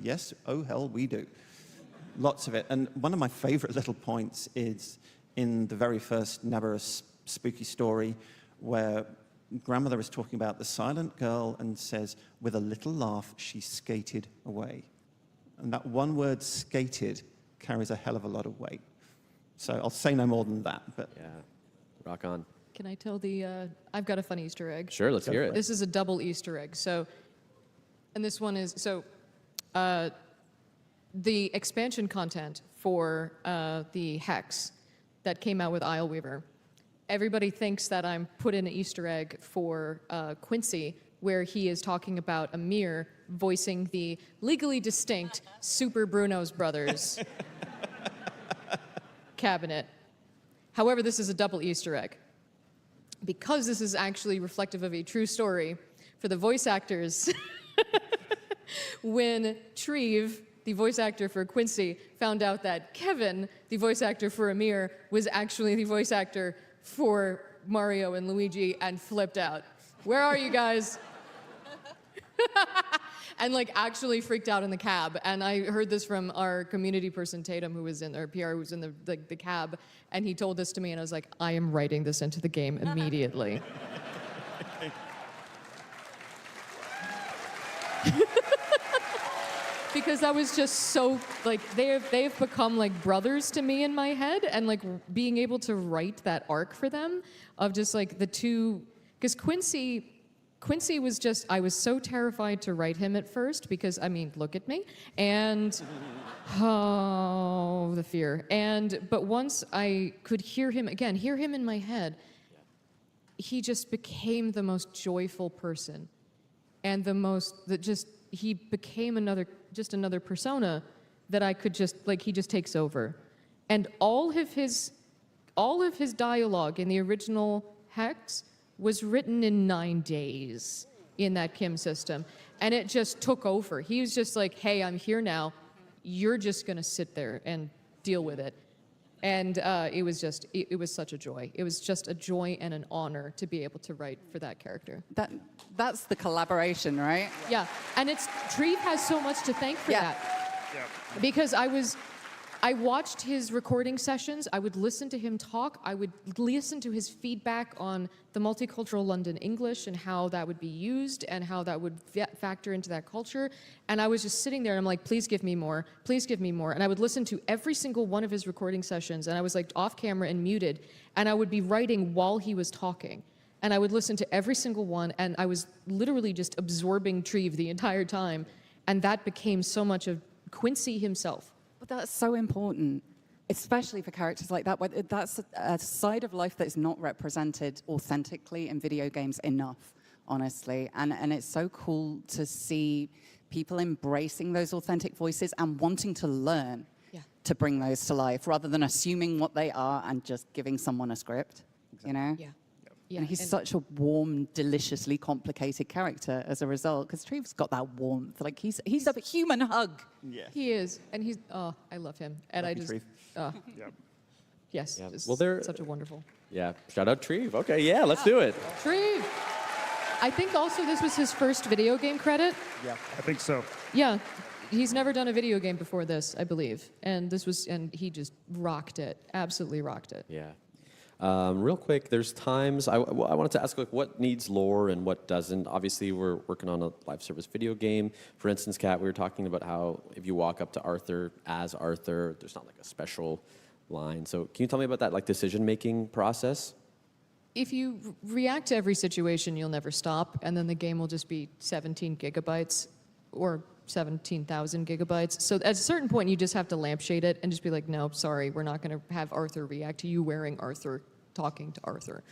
Yes, oh hell, we do. Lots of it. And one of my favorite little points is in the very first Nabarus spooky story, where grandmother is talking about the silent girl and says, with a little laugh, she skated away. And that one word, skated, carries a hell of a lot of weight. So I'll say no more than that. But yeah, rock on. Can I tell I've got a fun Easter egg. Sure, let's hear it. This is a double Easter egg. So, and this one is, the expansion content for the Hex that came out with Isleweaver, everybody thinks that I'm put in an Easter egg for Quincy, where he is talking about Amir voicing the legally distinct Super Bruno's Brothers cabinet. However, this is a double Easter egg. Because this is actually reflective of a true story, for the voice actors, when Treve, the voice actor for Quincy, found out that Kevin, the voice actor for Amir, was actually the voice actor for Mario and Luigi, and flipped out. Where are you guys? And like actually freaked out in the cab. And I heard this from our community person, Tatum, who was in our PR, who was in the cab, and he told this to me, and I was like, I am writing this into the game immediately. Because I was just so, like, they've become like brothers to me in my head, and like being able to write that arc for them of just like the two, because Quincy was just, I was so terrified to write him at first because, I mean, look at me, and oh, the fear. But once I could hear him in my head, he just became the most joyful person, and he became another persona that I could just, like, he just takes over. And all of his dialogue in the original Hex was written in 9 days in that Kim system. And it just took over. He was just like, hey, I'm here now. You're just gonna sit there and deal with it. And it was such a joy. It was just a joy and an honor to be able to write for that character. That's the collaboration, right? Yeah, and Treve has so much to thank for that. Yeah. Because I watched his recording sessions, I would listen to him talk, I would listen to his feedback on the multicultural London English and how that would be used and how that would factor into that culture. And I was just sitting there and I'm like, please give me more, please give me more. And I would listen to every single one of his recording sessions, and I was like off camera and muted, and I would be writing while he was talking. And I would listen to every single one, and I was literally just absorbing Treve the entire time. And that became so much of Quincy himself. But that's so important, especially for characters like that. That's a side of life that is not represented authentically in video games enough, honestly. And it's so cool to see people embracing those authentic voices and wanting to learn to bring those to life, rather than assuming what they are and just giving someone a script, you know? Yeah. Yeah, and he's such a warm, deliciously complicated character as a result, because Treve's got that warmth. Like, he's a human hug. Yeah. He is, and I love him. And Love I you, just, Treve. yes, Yeah. it's Well, they're such a wonderful. Yeah, shout out Treve. Okay, yeah, let's do it. Treve! I think also this was his first video game credit. Yeah, I think so. Yeah, he's never done a video game before this, I believe. And he just rocked it, absolutely rocked it. Yeah. Real quick, there's times I wanted to ask, like, what needs lore and what doesn't. Obviously, we're working on a live service video game. For instance, Kat, we were talking about how if you walk up to Arthur as Arthur, there's not like a special line. So can you tell me about that, like, decision-making process? If you react to every situation, you'll never stop, and then the game will just be 17 gigabytes or 17,000 gigabytes. So at a certain point, you just have to lampshade it and just be like, no, sorry, we're not going to have Arthur react to you wearing Arthur, talking to Arthur.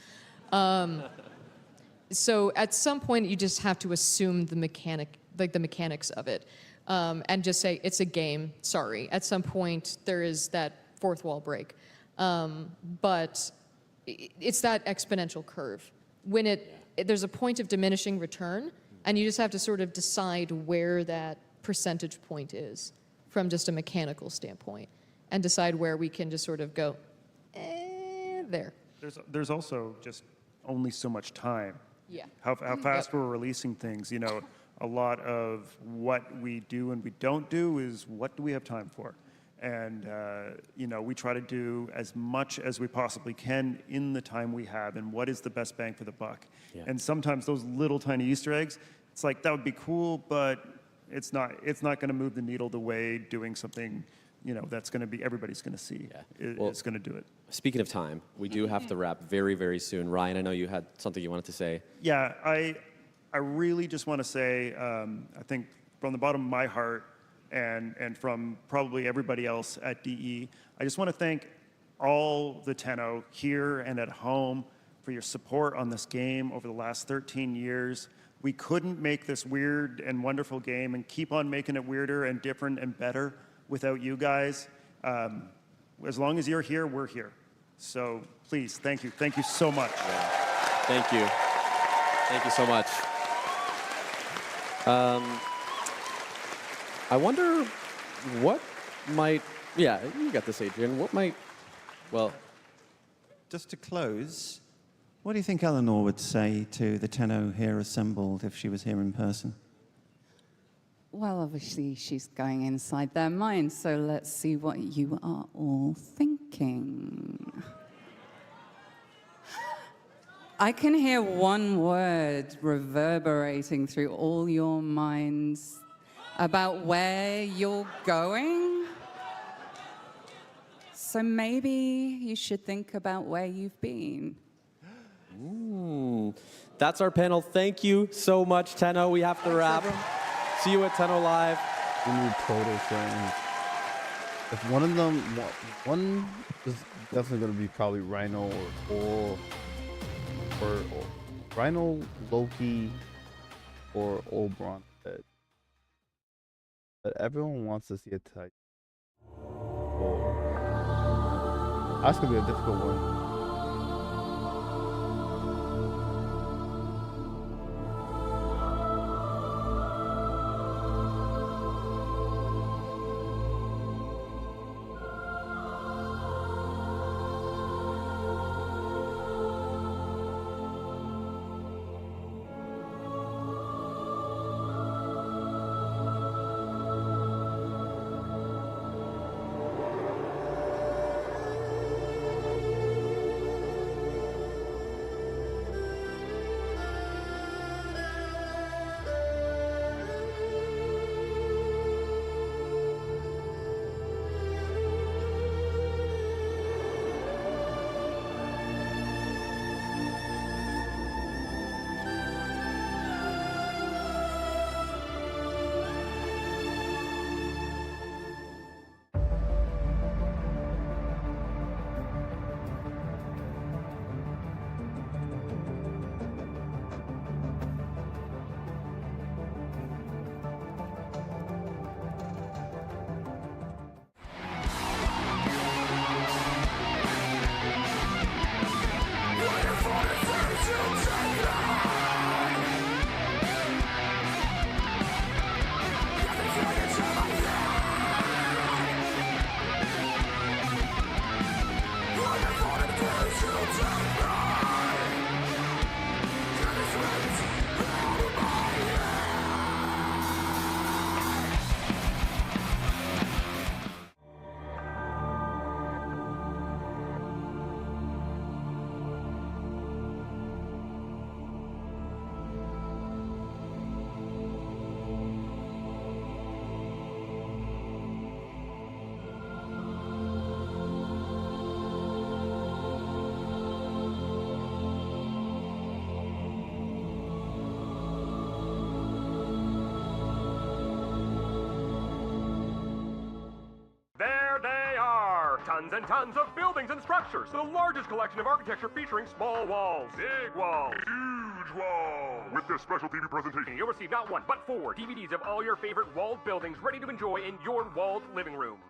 So at some point, you just have to assume the mechanics of it, and just say, it's a game, sorry. At some point, there is that fourth wall break. But it's that exponential curve. When there's a point of diminishing return, and you just have to sort of decide where that percentage point is from just a mechanical standpoint, and decide where we can just sort of go, there. There's also just only so much time. Yeah. How fast we're releasing things. You know, a lot of what we do and we don't do is what do we have time for? And, you know, we try to do as much as we possibly can in the time we have, and what is the best bang for the buck. Yeah. And sometimes those little tiny Easter eggs, it's like, that would be cool, but it's not going to move the needle the way doing something, you know, that's going to be, everybody's going to see. It's going to do it. Speaking of time, we do have to wrap very, very soon. Ryan, I know you had something you wanted to say. Yeah, I really just want to say, I think from the bottom of my heart, and from probably everybody else at DE, I just want to thank all the Tenno here and at home for your support on this game over the last 13 years. We couldn't make this weird and wonderful game and keep on making it weirder and different and better without you guys. As long as you're here, we're here. So please, thank you. Thank you so much. Yeah. Thank you. Thank you so much. I wonder what might, yeah, you got this, Adrian. What might, well. Just to close, what do you think Eleanor would say to the Tenno here assembled if she was here in person? Well, obviously, she's going inside their minds, so let's see what you are all thinking. I can hear one word reverberating through all your minds about where you're going. So maybe you should think about where you've been. That's our panel. Thank you so much, Tenno. We have to wrap. See you at Tenno Live. We need total friends. If one of them, one is definitely going to be probably Rhino or Rhino, Loki, or Oberon. But everyone wants to see a Titan. That's going to be a difficult one. There they are! Tons and tons of buildings and structures. The largest collection of architecture featuring small walls, big walls, huge walls. With this special TV presentation, you'll receive not one, but 4 DVDs of all your favorite walled buildings ready to enjoy in your walled living room.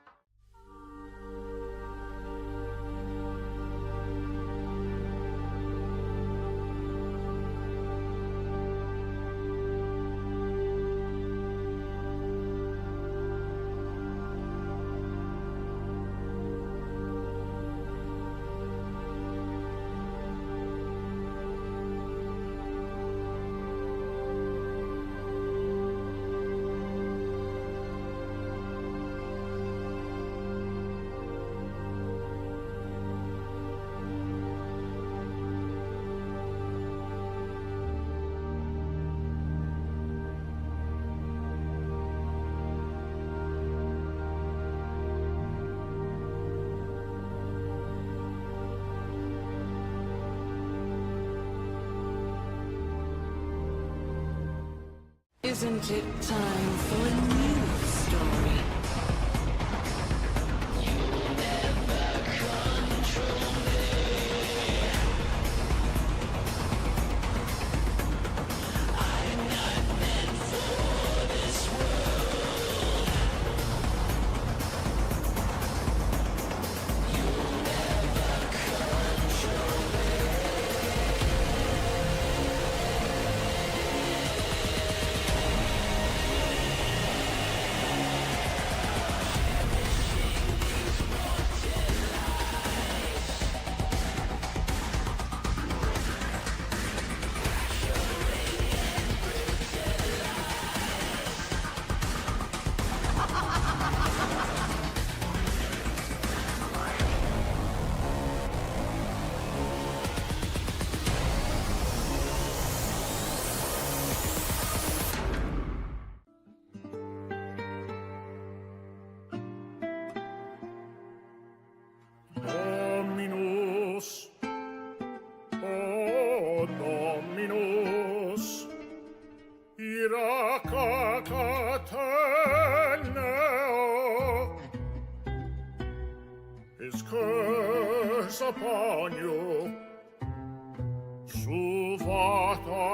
Isn't it time for a new story? Dominus, oh Dominus, ira cacateneo, his curse upon you, suvata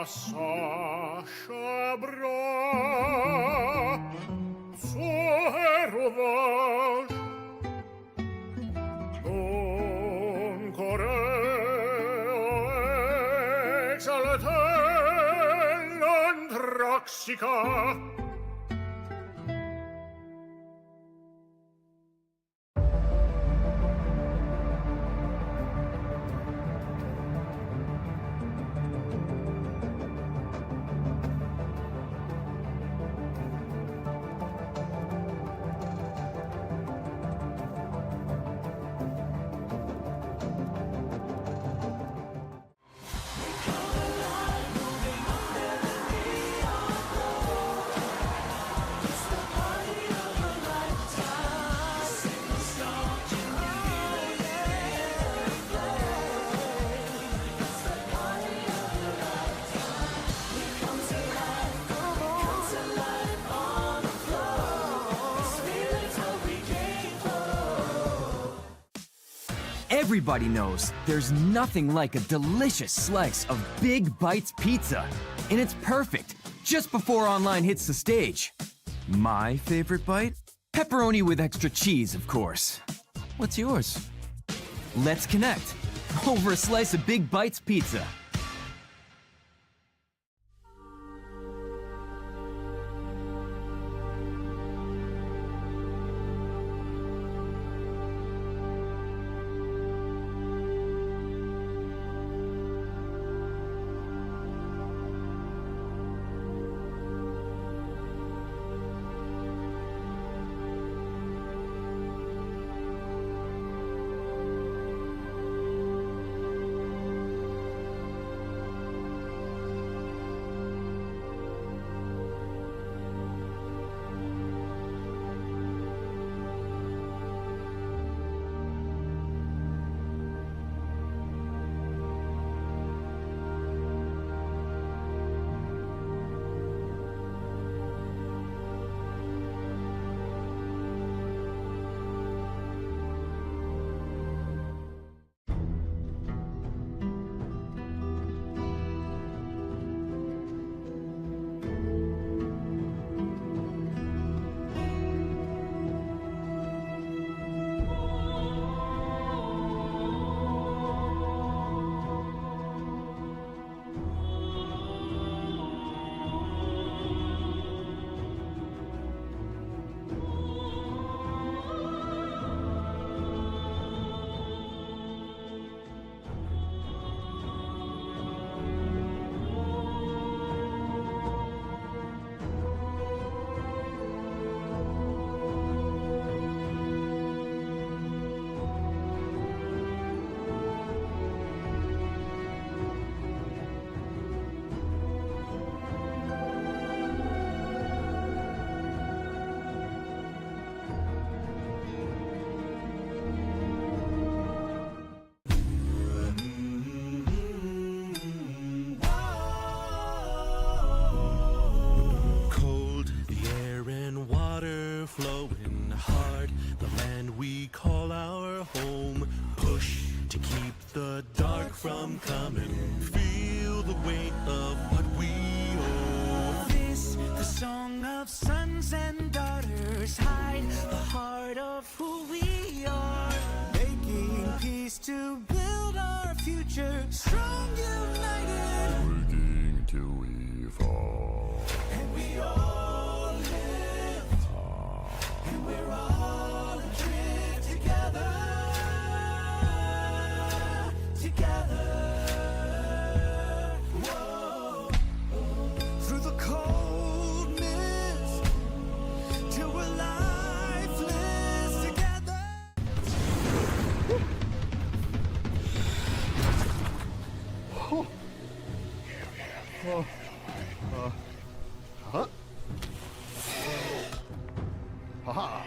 Sasha bra, sueruvash, Roxica. Everybody knows there's nothing like a delicious slice of Big Bites pizza. And it's perfect just before online hits the stage. My favorite bite? Pepperoni with extra cheese, of course. What's yours? Let's connect over a slice of Big Bites pizza. of sons and daughters hide the heart of who we are. Making peace to build our future, strong united. Working till we fall. And we all lift. And we're all adrift together. Together. Whoa. Through the cold mist, till we're lifeless together. Huh? Haha.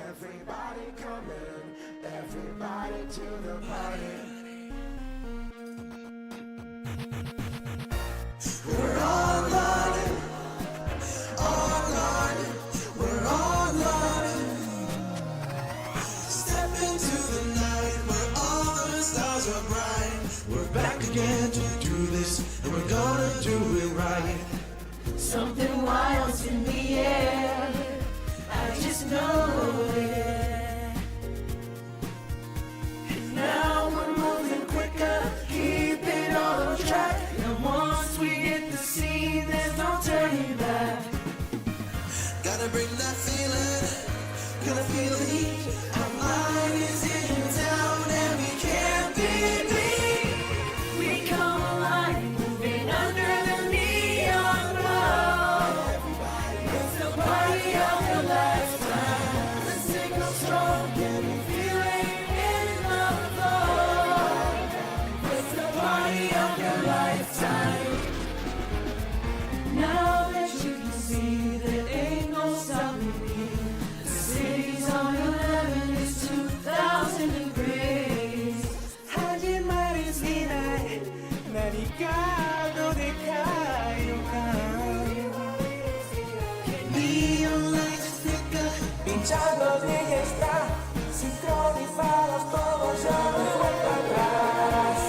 Everybody come in, everybody to the party. We're all learning, we're all learning. Step into the night where all the stars are bright. We're back again to do this, and we're gonna do it right. Something wild's in the air, I just know it. And now we're moving quicker, keep it on track. And once we hit the scene, there's no turning back. Gotta bring that feeling, gonna feel the heat. Our mind is in town and we can't be beat. We come alive, moving under the neon glow. It's the party of your lifetime. The signal strong, can you feel it in the flow? It's the party of your lifetime. Now that you can see there ain't no stopping me. The city's on 11, it's 2,000 degrees. Haji Maris Vinay, Naricado de Cayocan. Neon lights flicker, pinchando de está. Sincronizados todos ya no hay vuelta atrás.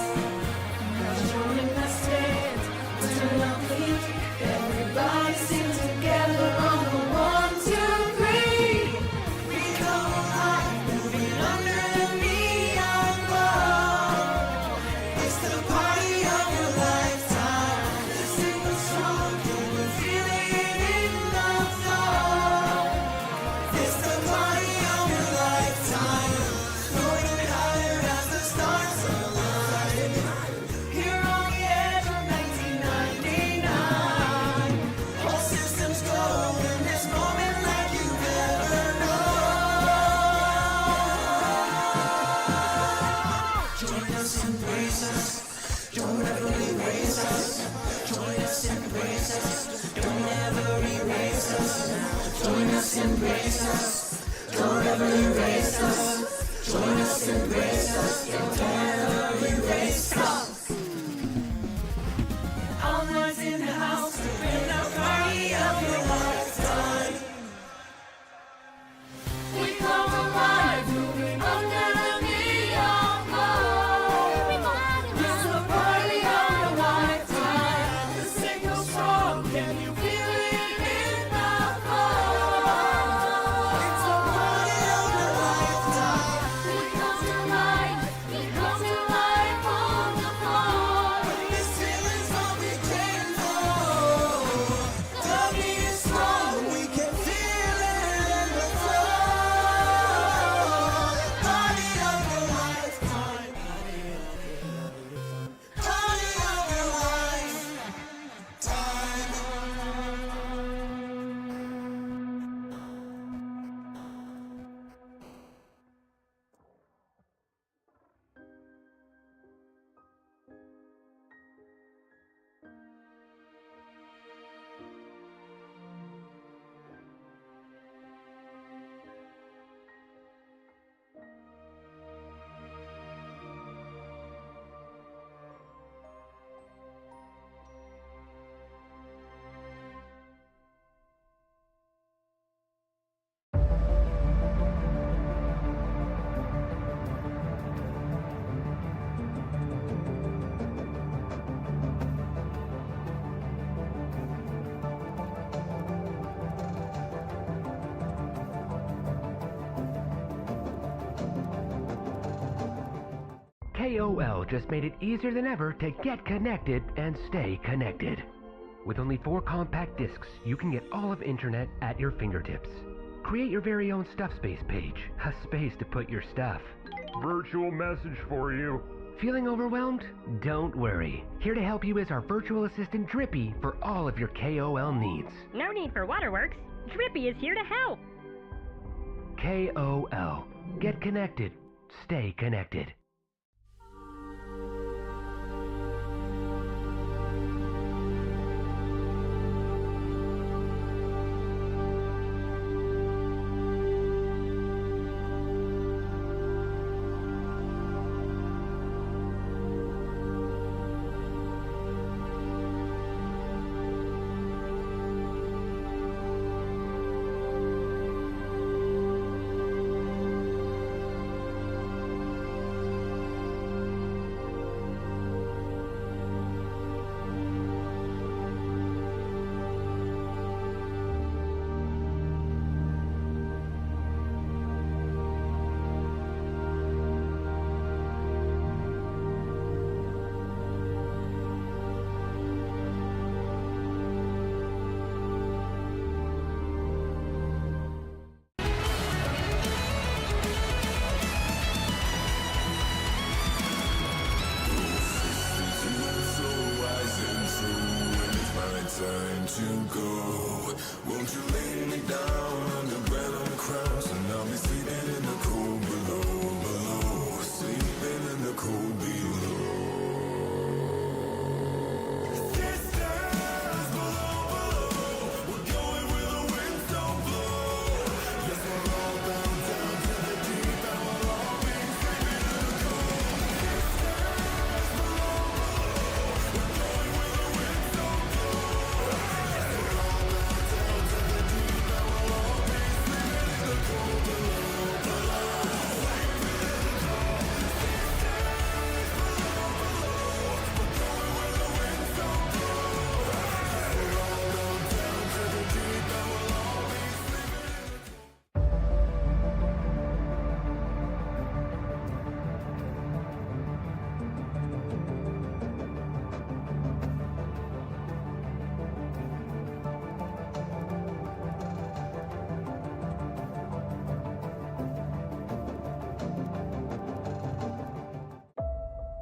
Joining the stand, turn up the heat. Everybody sing together on the 1, 2, 3. We come alive, moving under the neon glow. It's the party of your lifetime. The signal's strong, can you feel it in the flow? It's the party of your lifetime. Going higher as the stars align. Here on the edge of 1999. All systems go in this moment like you've never known. Join us, embrace us. Don't ever erase us. Join us, embrace us. Don't ever erase us. Join us, embrace us. Don't ever erase us. Join us, embrace us. Don't ever erase us. All nights in the house, in the party of your lifetime. We come alive, moving under the neon glow. It's the party of your lifetime. The signal's strong, can you feel it in the flow? It's the party of your lifetime. We come to life on the KOL just made it easier than ever to get connected and stay connected. With only 4 compact discs, you can get all of internet at your fingertips. Create your very own Stuff Space page, a space to put your stuff. Virtual message for you. Feeling overwhelmed? Don't worry. Here to help you is our virtual assistant Drippy for all of your KOL needs. No need for Waterworks. Drippy is here to help. KOL. Get connected. Stay connected. Time to go. Won't you lay me down on the ground on the crowns, and I'll be sleeping in the cold below, sleeping in the cold below. Sisters below, we're going where the winds don't blow. Yes, we're all bound down to the deep, and we'll all be sleeping in the cold. Sisters below, we're going where the winds don't blow.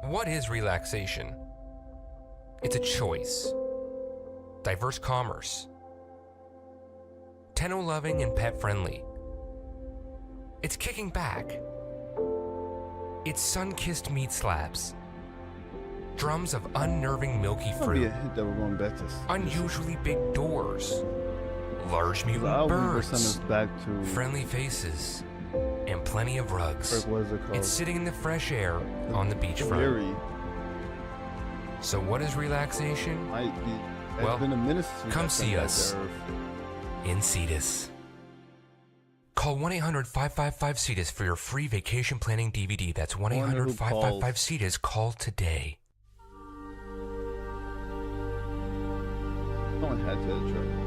What is relaxation? It's a choice. Diverse commerce. Tenno-loving and pet-friendly. It's kicking back. It's sun-kissed meat slabs. Drums of unnerving milky fruit. Unusually big doors. Large mutant birds. Friendly faces. And plenty of rugs. It's sitting in the fresh air on the beachfront. So what is relaxation? Well, come see us in Cetus. Call 1-800-555-CETUS for your free vacation planning DVD. That's 1-800-555-CETUS. Call today. Someone had to try.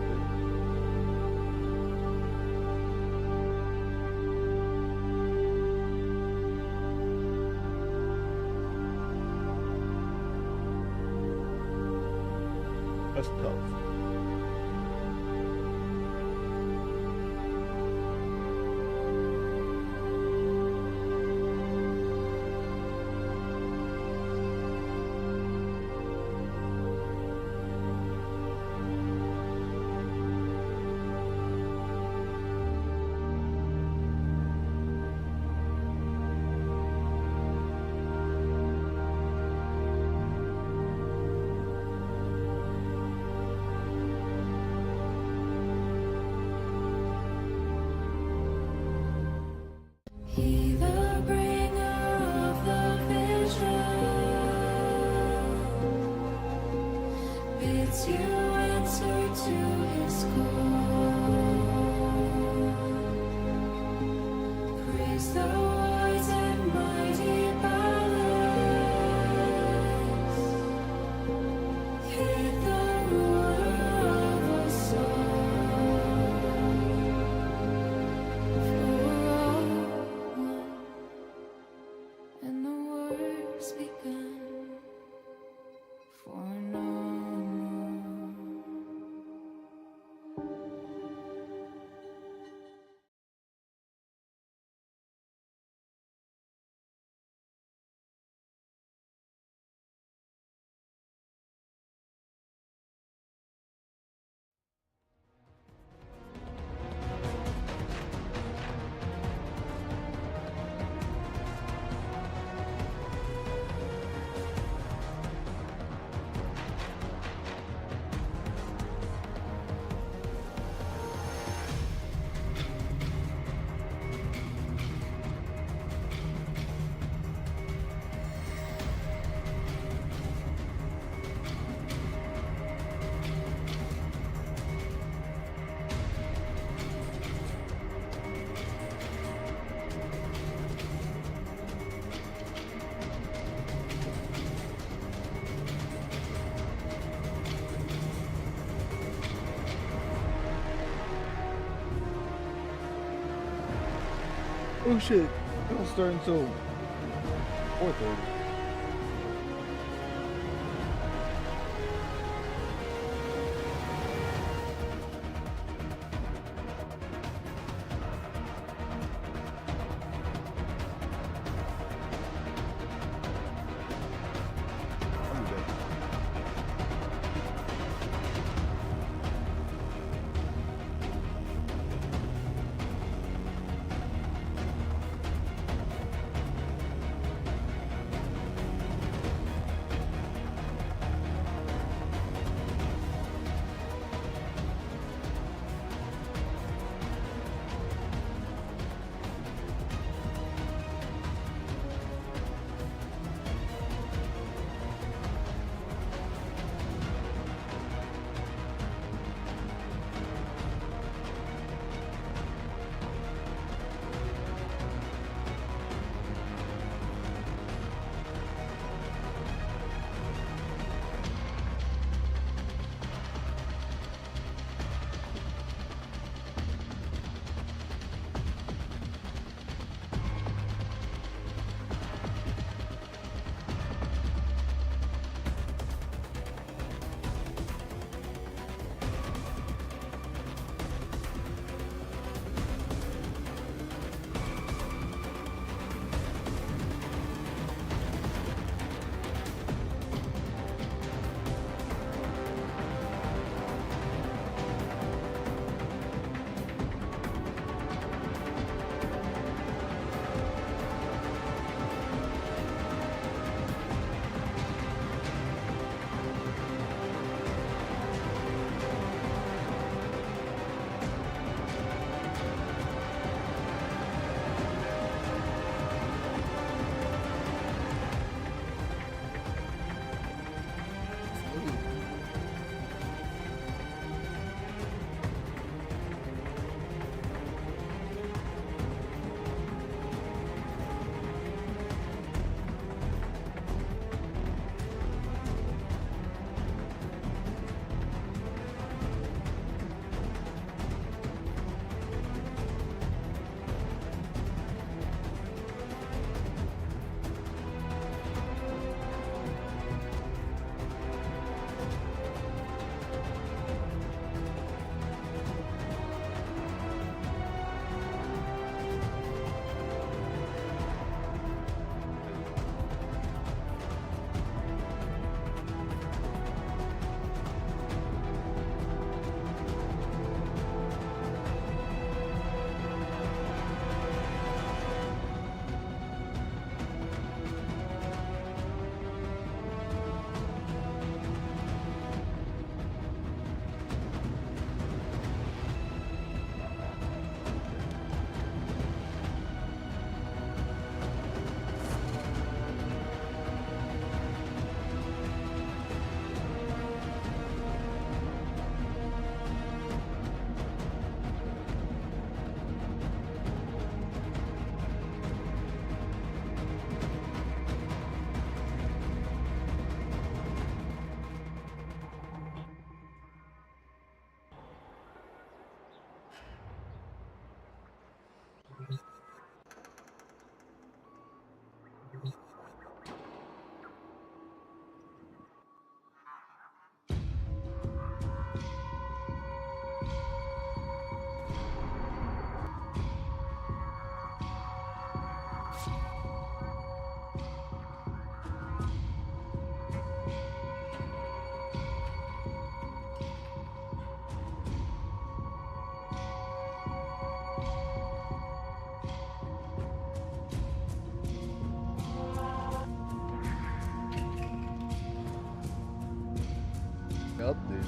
That's tough. He the bringer of the vision bids you answer to his call. Praise the wise and mighty ballads. Hit the ruler of us all. For all and the words Oh shit! I don't start until 4:30. Up, dude.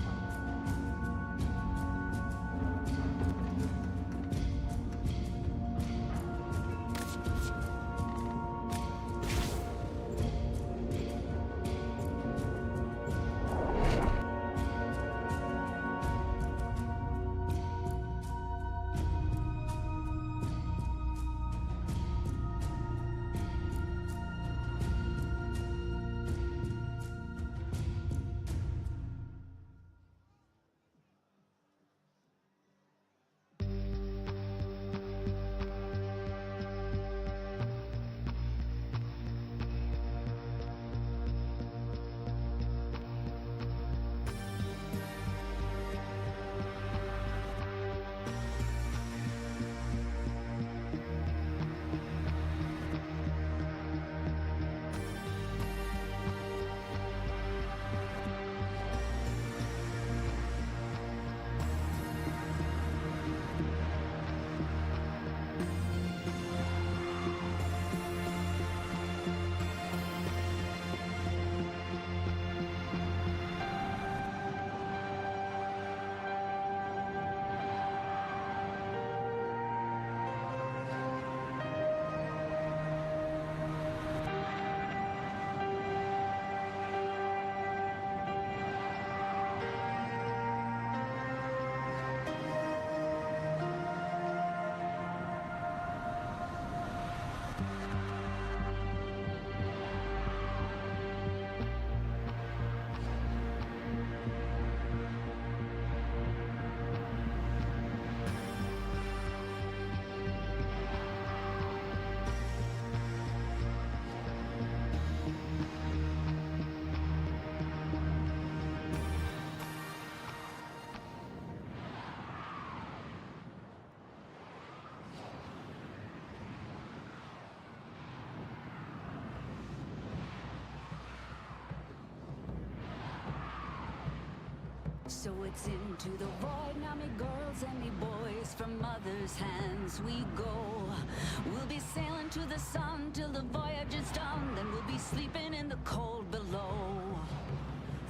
So it's into the void, now me girls and me boys, from mother's hands we go. We'll be sailing to the sun till the voyage is done, then we'll be sleeping in the cold below.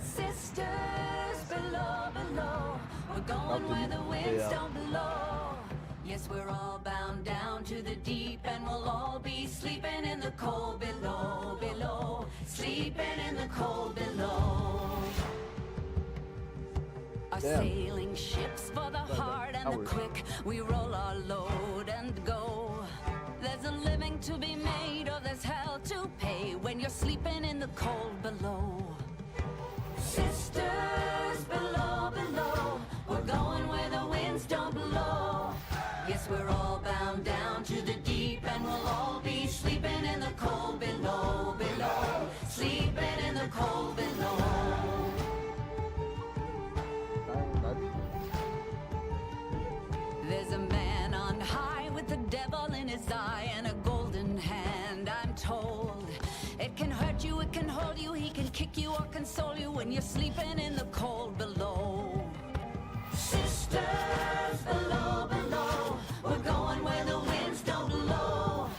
Sisters below, below, we're going where the winds don't blow. Yes, we're all bound down to the deep, and we'll all be sleeping in the cold below, below, sleeping in the cold below. Our sailing ships for the hard and the quick, we roll our load and go. There's a living to be made, or there's hell to pay when you're sleeping in the cold below. Sisters below, below, we're going where the winds don't blow. Yes, we're all bound down to the deep, and we'll all be sleeping in the cold below, below, sleeping in the cold below. There's a man on high with the devil in his eye and a golden hand, I'm told. It can hurt you, it can hold you, he can kick you or console you when you're sleeping in the cold below. Sisters below, below, we're going where the winds don't blow.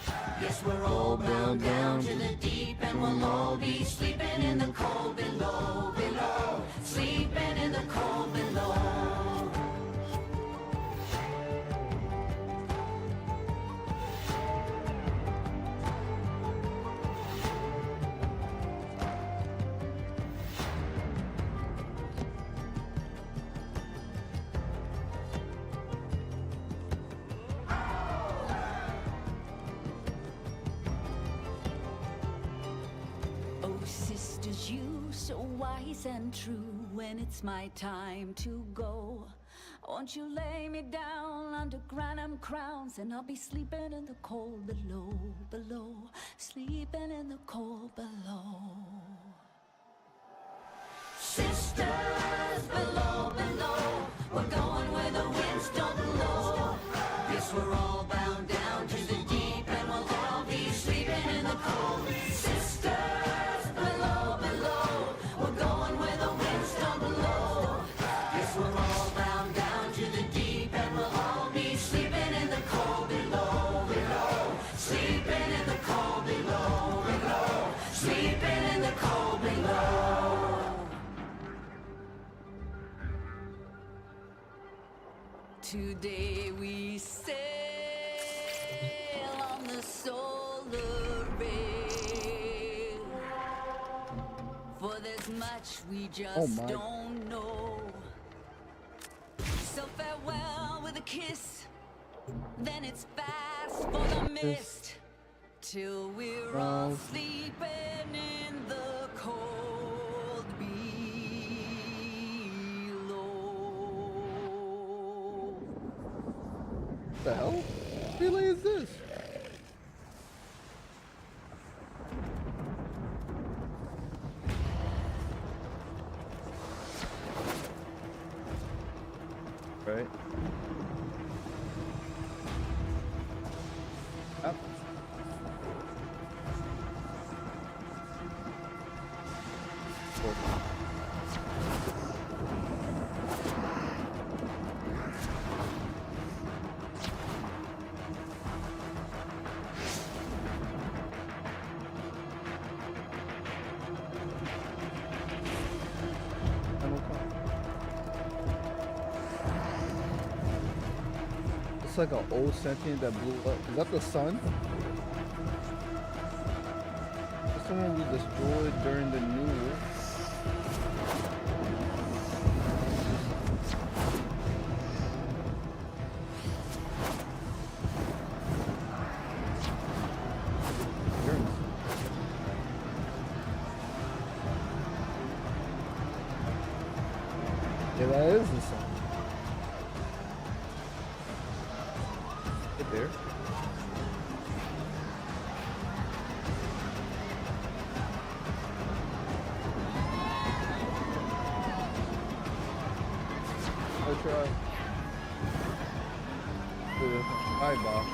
Yes, we're all bound down to the deep, and we'll all be sleeping in the cold below, below, sleeping in the cold below. Sisters, you so wise and true, when it's my time to go, won't you lay me down under granum crowns, and I'll be sleeping in the cold below, below, sleeping in the cold below. Sisters below, below, we're going where the winds don't blow. Yes, we're all bound down to the deep, and we'll all be sleeping in the cold. Sisters below, below, we're going where the winds don't blow. Yes, we're all bound down to the deep, and we'll all be sleeping in the cold below, below, sleeping in the cold below, below, sleeping in the cold below. Today we sail on the solar rail, for there's much we just don't know. So farewell with a kiss, then it's fast for the mist, till we're all sleeping in the cold below. What the hell? What relay is this? Right. Up. It's like an old sentient that blew up. Is that the sun? That's the one we destroyed during the New Year. Yeah, that is the sun. Get there. I'll try. Hi, Bob.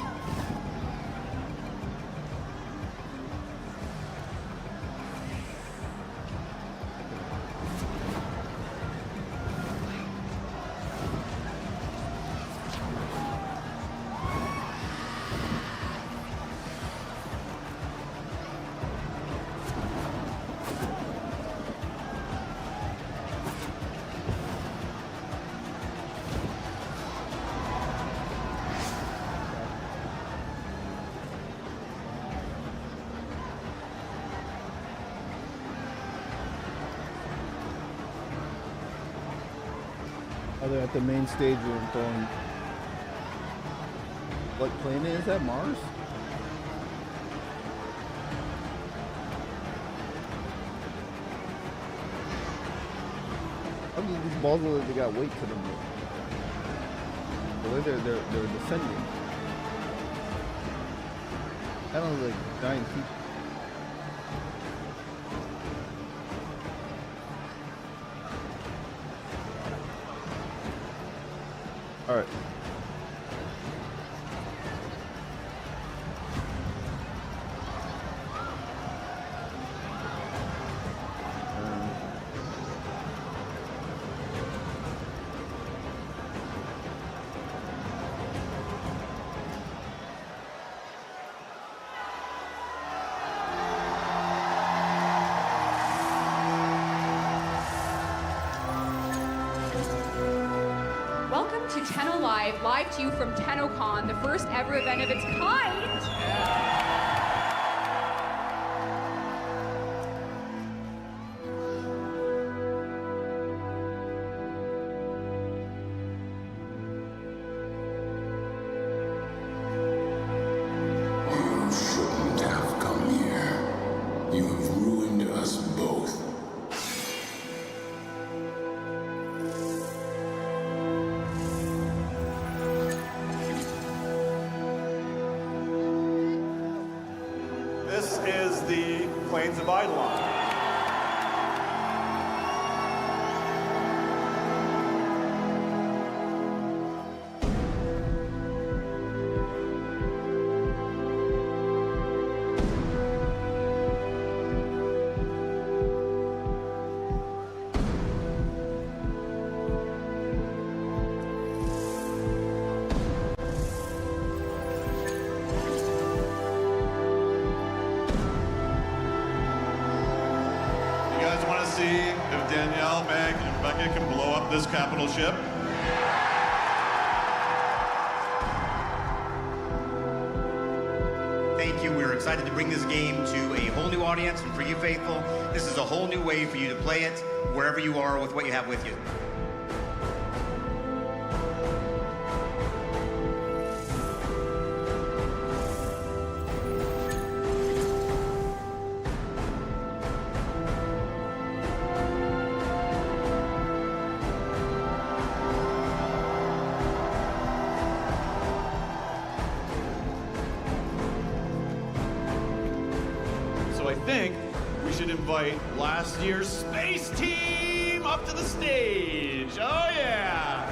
Oh, they're at the main stage room throwing. What planet is that? Mars? How do these balls look like they got weight to them? The way they're descending. That looks like giant feet. All right. Welcome to Tenno Live, live to you from TennoCon, the first ever event of its kind. You shouldn't have come here. You have ruined us both. This is the Plains of Eidolon. You guys want to see if Danielle, Meg, and Rebecca can blow up this capital ship? Thank you. We're excited to bring this game to a whole new audience, and for you faithful, this is a whole new way for you to play it wherever you are with what you have with you. So I think we should invite last year's space team up to the stage. Oh yeah!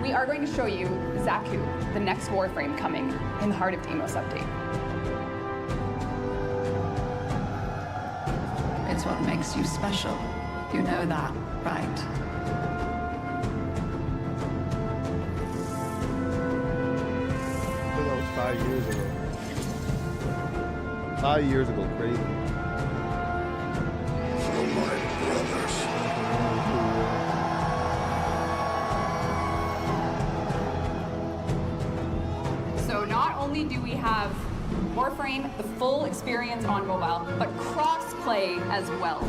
We are going to show you Zaku, the next Warframe coming in the heart of Deimos update. It's what makes you special. You know that, right? That was 5 years ago. 5 years ago, crazy. So not only do we have Warframe, the full experience on mobile, but cross-play as well.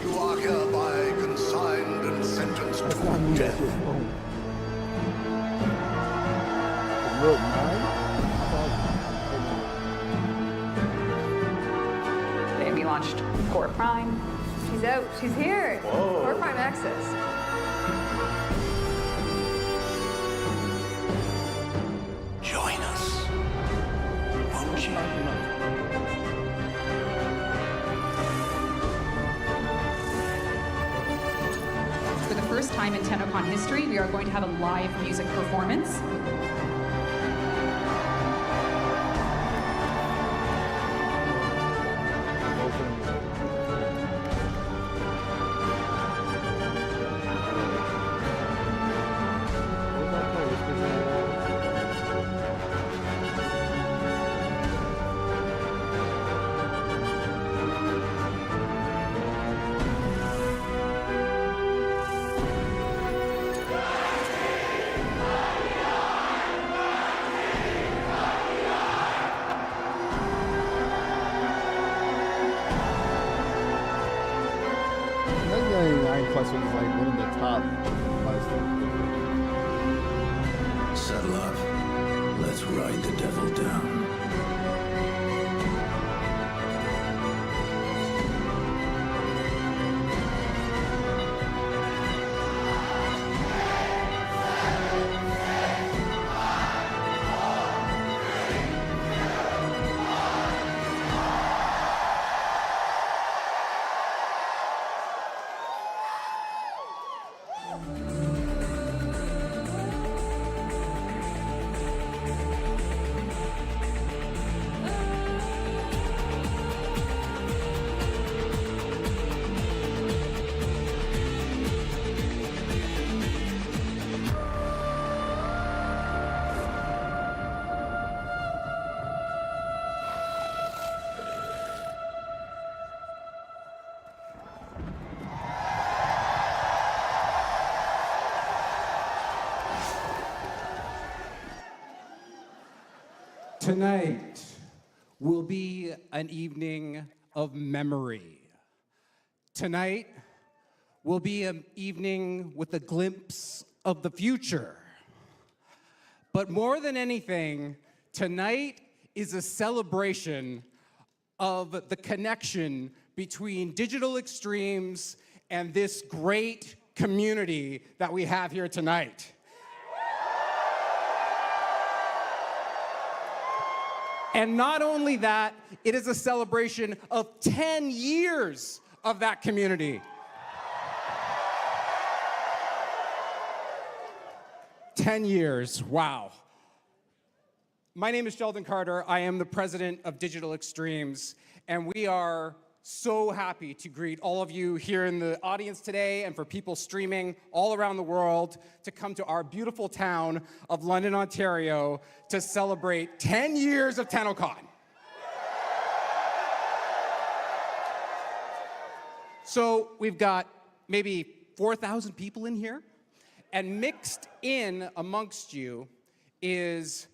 You are hereby consigned and sentenced to death. Look, man. Today we launched Core Prime. She's out. She's here. Whoa. Core Prime Access. Join us, won't you? For the first time in TennoCon history, we are going to have a live music performance. 2099 quest was like one of the top quests. Settle up. Let's ride the devil down. Tonight will be an evening of memory. Tonight will be an evening with a glimpse of the future. But more than anything, tonight is a celebration of the connection between Digital Extremes and this great community that we have here tonight. And not only that, it is a celebration of 10 years of that community. 10 years, wow. My name is Sheldon Carter. I am the president of Digital Extremes, and we are so happy to greet all of you here in the audience today and for people streaming all around the world to come to our beautiful town of London, Ontario to celebrate 10 years of TennoCon. So we've got maybe 4,000 people in here, and mixed in amongst you is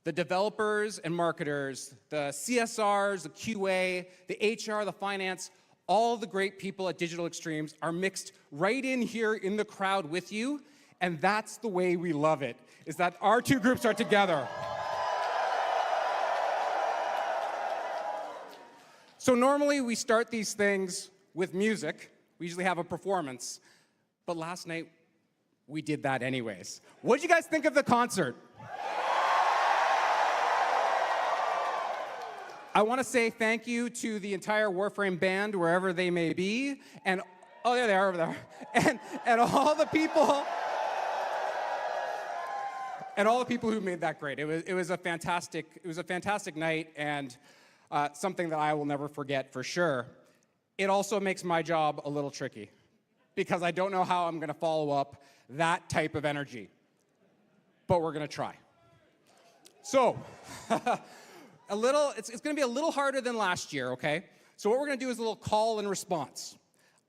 the developers and marketers, the CSRs, the QA, the HR, the finance, all the great people at Digital Extremes are mixed right in here in the crowd with you, and that's the way we love it, is that our two groups are together. So normally we start these things with music. We usually have a performance, but last night we did that anyways. What did you guys think of the concert? I want to say thank you to the entire Warframe band, wherever they may be, and oh, there they are over there, and all the people, who made that great. It was a fantastic night, and something that I will never forget for sure. It also makes my job a little tricky, because I don't know how I'm going to follow up that type of energy, but we're going to try. So. It's going to be a little harder than last year, okay? So what we're going to do is a little call and response.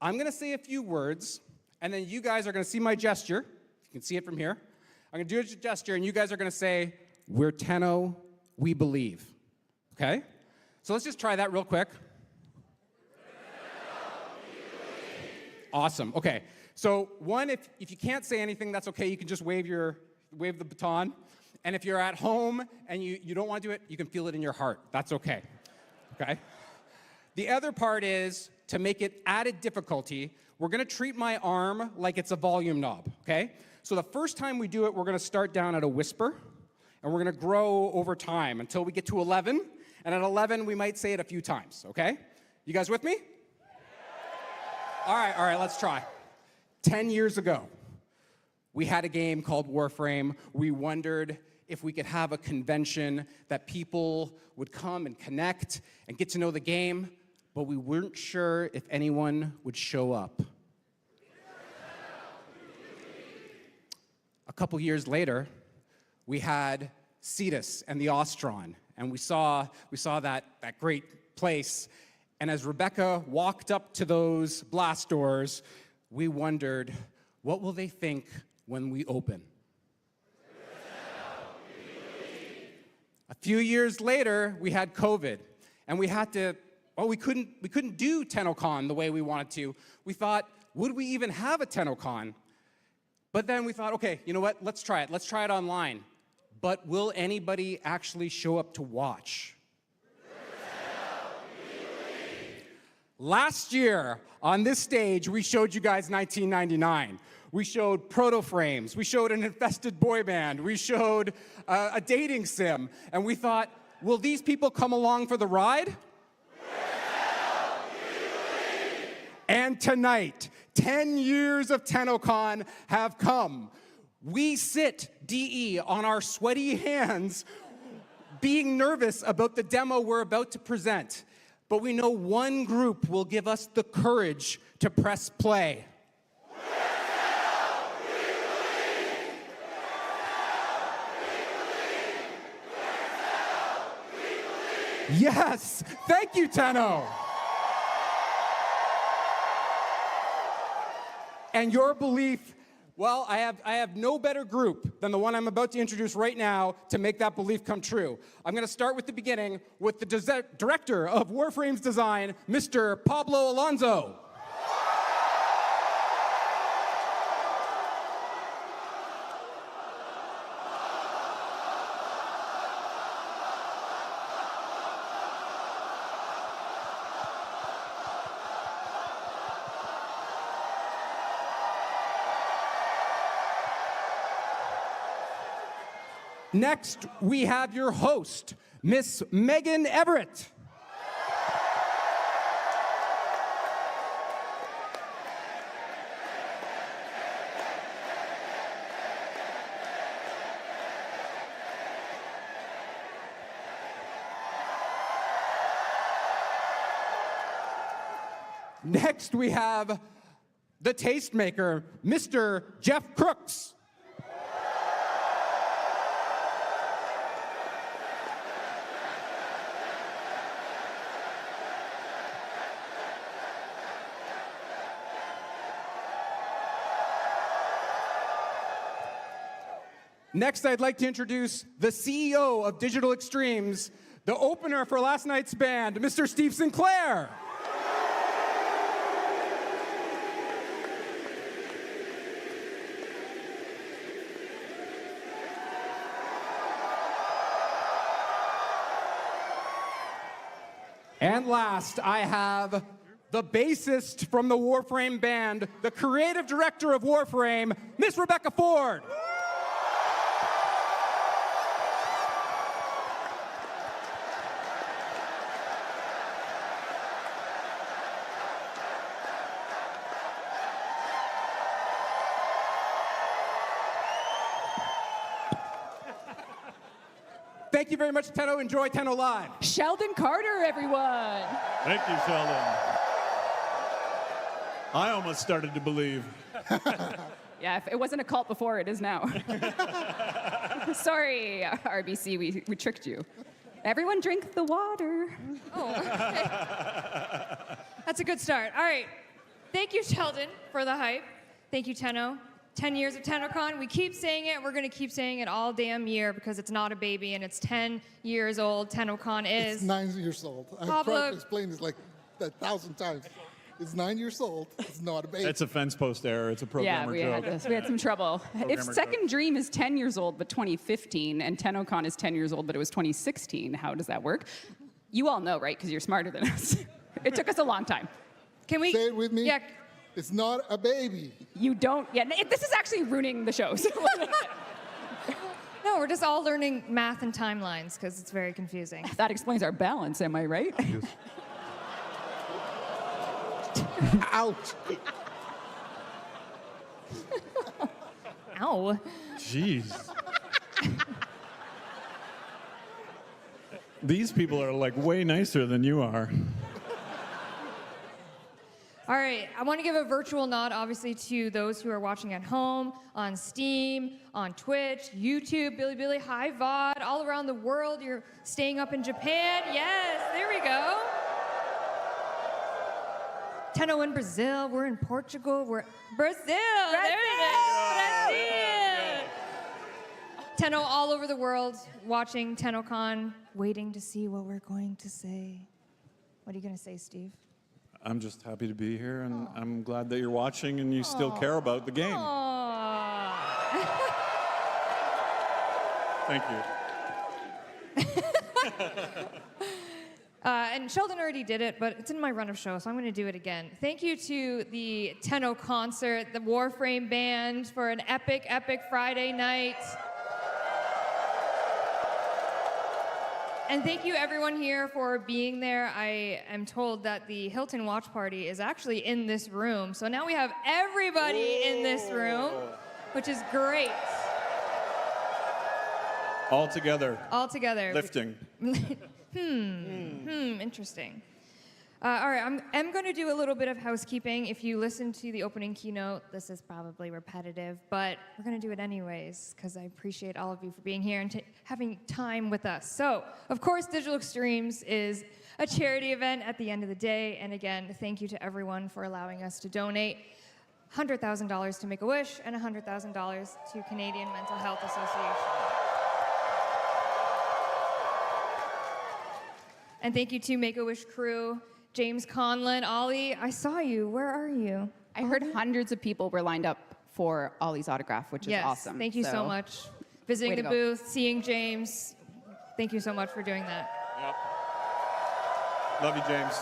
I'm going to say a few words, and then you guys are going to see my gesture. You can see it from here. I'm going to do a gesture, and you guys are going to say, "We're Tenno, we believe." Okay? So let's just try that real quick. Awesome. Okay. So one, if you can't say anything, that's okay. You can just wave the baton. And if you're at home and you don't want to do it, you can feel it in your heart. That's okay. Okay? The other part is, to make it added difficulty, we're going to treat my arm like it's a volume knob, okay? So the first time we do it, we're going to start down at a whisper, and we're going to grow over time until we get to 11. And at 11, we might say it a few times, okay? You guys with me? All right, let's try. 10 years ago, we had a game called Warframe. We wondered if we could have a convention that people would come and connect and get to know the game, but we weren't sure if anyone would show up. A couple years later, we had Cetus and the Ostron, and we saw that great place. And as Rebecca walked up to those blast doors, we wondered, what will they think when we open? A few years later, we had COVID, and we couldn't do TennoCon the way we wanted to. We thought, would we even have a TennoCon? But then we thought, okay, you know what? Let's try it. Let's try it online. But will anybody actually show up to watch? Last year, on this stage, we showed you guys 1999. We showed proto frames. We showed an infested boy band. We showed a dating sim. And we thought, will these people come along for the ride? And tonight, 10 years of TennoCon have come. We sit, DE, on our sweaty hands, being nervous about the demo we're about to present. But we know one group will give us the courage to press play. Yes, thank you, Tenno. And your belief, well, I have no better group than the one I'm about to introduce right now to make that belief come true. I'm going to start with the beginning with the director of Warframe's design, Mr. Pablo Alonso. Next, we have your host, Miss Megan Everett. Next, we have the tastemaker, Mr. Jeff Crooks. Next, I'd like to introduce the CEO of Digital Extremes, the opener for last night's band, Mr. Steve Sinclair. And last, I have the bassist from the Warframe band, the creative director of Warframe, Miss Rebecca Ford. Thank you very much, Tenno. Enjoy Tenno Live. Sheldon Carter, everyone. Thank you, Sheldon. I almost started to believe. Yeah, if it wasn't a cult before, it is now. Sorry, RBC, we tricked you. Everyone drink the water. Oh, okay. That's a good start. All right. Thank you, Sheldon, for the hype. Thank you, Tenno. 10 years of TennoCon. We keep saying it. We're going to keep saying it all damn year because it's not a baby and it's 10 years old. TennoCon is. It's 9 years old. I've Pablo. tried to explain this like 1,000 times. It's 9 years old. It's not a baby. It's a fence post error. It's a programmer joke. We had some trouble. If Programmer Second joke. Dream is 10 years old but 2015 and TennoCon is 10 years old but it was 2016, how does that work? You all know, right? Because you're smarter than us. It took us a long time. Can we? Say it with me? Yeah. It's not a baby. You don't. Yeah, this is actually ruining the shows. No, we're just all learning math and timelines because it's very confusing. That explains our balance, am I right? Ouch. Ow. Jeez. These people are like way nicer than you are. All right, I want to give a virtual nod, obviously, to those who are watching at home, on Steam, on Twitch, YouTube, Bilibili, High VOD, all around the world. You're staying up in Japan. Yes, there we go. Tenno in Brazil. We're in Portugal. We're Brazil. There it is. Brazil. Tenno all over the world, watching TennoCon, waiting to see what we're going to say. What are you going to say, Steve? I'm just happy to be here, and I'm glad that you're watching and you still care about the game. Thank you. And Sheldon already did it, but it's in my run of show, so I'm going to do it again. Thank you to the Tenno concert, the Warframe band, for an epic, epic Friday night. And thank you everyone here for being there. I am told that the Hilton watch party is actually in this room. So now we have everybody in this room, which is great. All together. All together. Lifting. Interesting. All right, I'm going to do a little bit of housekeeping. If you listen to the opening keynote, this is probably repetitive, but we're going to do it anyways because I appreciate all of you for being here and having time with us. So, of course, Digital Extremes is a charity event at the end of the day. And again, thank you to everyone for allowing us to donate $100,000 to Make-A-Wish and $100,000 to Canadian Mental Health Association. And thank you to Make-A-Wish crew, James Conlon, Ollie. I saw you. Where are you? I heard hundreds of people were lined up for Ollie's autograph, which is awesome. Thank you so much. Visiting the go. booth, seeing James. Thank you so much for doing that. Yep. Love you, James.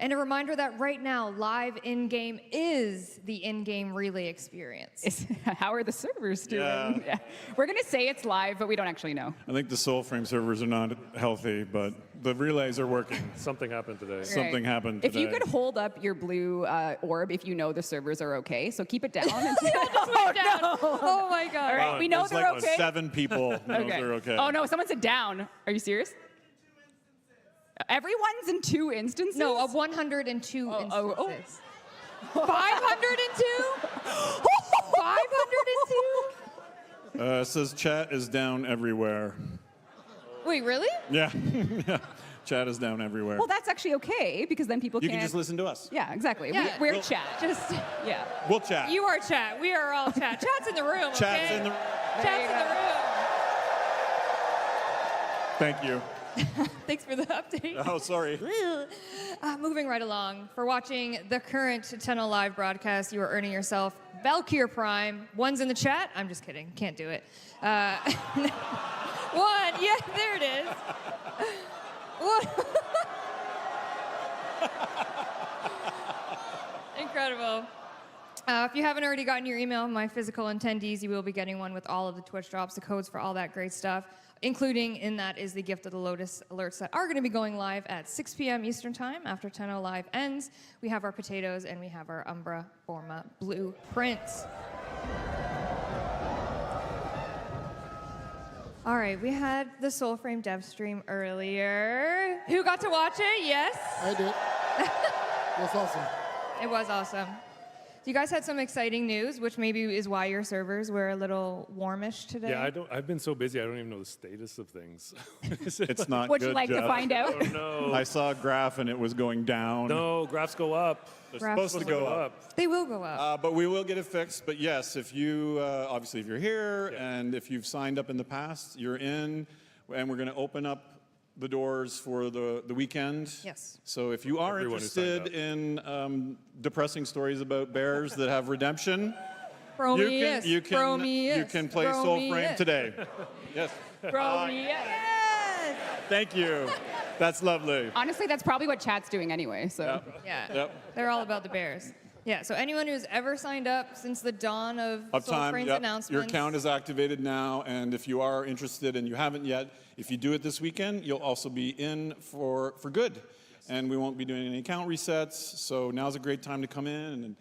And a reminder that right now, live in-game is the in-game relay experience. How are the servers doing? Yeah. We're going to say it's live, but we don't actually know. I think the Soulframe servers are not healthy, but the relays are working. Something happened today. Something happened today. If you could hold up your blue orb if you know the servers are okay, so keep it down. Down. Oh my God. All right, we know There's they're like okay. 7 people know they're okay. Oh no, someone said down. Are you serious? Everyone's in 2 instances? No, of 102 instances. 502? 502? It says chat is down everywhere. Wait, really? Yeah. Yeah. Chat is down everywhere. Well, that's actually okay because then people You can't. can just listen to us. Yeah, exactly. Yeah. We're We'll- chat. Just Yeah. We'll chat. You are chat. We are all chat. Chat's in the room. Chat's okay? in the- Chat's in the room. Thank you. Thanks for the update. Oh, sorry. Moving right along. For watching the current Tenno Live broadcast, you are earning yourself Valkyr Prime. One's in the chat. I'm just kidding. Can't do it. 1. Yeah, there it is. 1. Incredible. If you haven't already gotten your email, my physical attendees, you will be getting one with all of the Twitch drops, the codes for all that great stuff. Including in that is the Gift of the Lotus alerts that are going to be going live at 6 p.m. Eastern Time after Tenno Live ends. We have our potatoes and we have our Umbra Forma blueprints. All right, we had the Soulframe Devstream earlier. Who got to watch it? Yes? I did. It was awesome. It was awesome. You guys had some exciting news, which maybe is why your servers were a little warmish today. Yeah, I've been so busy, I don't even know the status of things. It's not Would good, you like Jeff. to find out? Oh, no. I saw a graph and it was going down. No, graphs go up. They're Graphs supposed to go up. They will go up. But we will get it fixed. But yes, if you, obviously if you're here and if you've signed up in the past, you're in, and we're going to open up the doors for the weekend. Yes. So if you are Everyone who signed interested in depressing stories about bears that have redemption, Bro you me can, yes. you can, Bro me you yes. can play Bro me Soulframe yes. today. Yes. Bro me yes. Thank you. That's lovely. Honestly, that's probably what chat's doing anyway. So. Yeah. Yep. They're all about the bears. Yeah, so anyone who's ever signed up since the dawn of Time, Soulframe's yep. announcements. Your account is activated now, and if you are interested and you haven't yet, if you do it this weekend, you'll also be in for good. And we won't be doing any account resets, so now's a great time to come in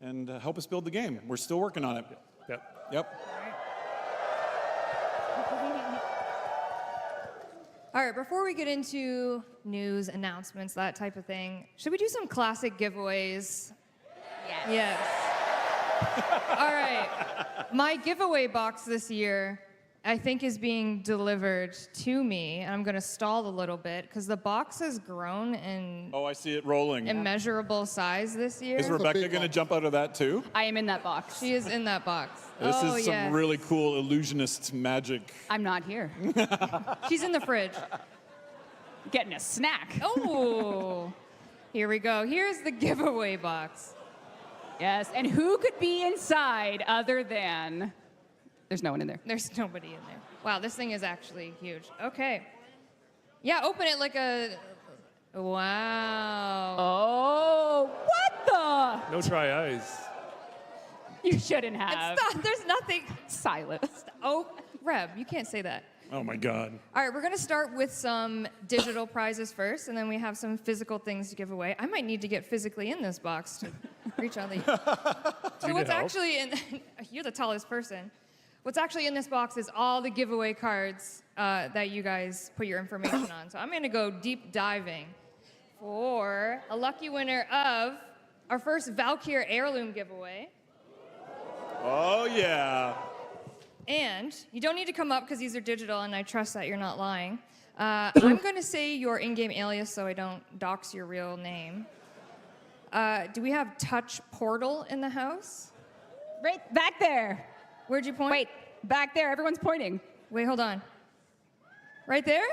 and help us build the game. We're still working on it. Yep. All right, before we get into news, announcements, that type of thing, should we do some classic giveaways? Yes. All right. My giveaway box this year, I think, is being delivered to me. And I'm going to stall a little bit because the box has grown in Oh, I see it rolling. immeasurable size this year. Is Rebecca going to jump out of that too? I am in that box. She is in that box. This oh, is some yeah. really cool illusionist magic. I'm not here. She's in the fridge. getting a snack. Oh, here we go. Here's the giveaway box. Yes, and who could be inside other than... There's no one in there. There's nobody in there. Wow, this thing is actually huge. Okay. Yeah, open it like a... Wow. Oh, what the? No dry eyes. You shouldn't have. It's not, there's nothing. Silence. Oh, Reb, you can't say that. Oh my God. All right, we're going to start with some digital prizes first, and then we have some physical things to give away. I might need to get physically in this box to reach all the... So what's actually in... You're the tallest person. What's actually in this box is all the giveaway cards that you guys put your information on. So I'm going to go deep diving for a lucky winner of our first Valkyr heirloom giveaway. Oh, yeah. And you don't need to come up because these are digital, and I trust that you're not lying. I'm going to say your in-game alias so I don't dox your real name. Do we have Touch Portal in the house? Right back there. Where'd you point? Wait, back there. Everyone's pointing. Wait, hold on. Right there?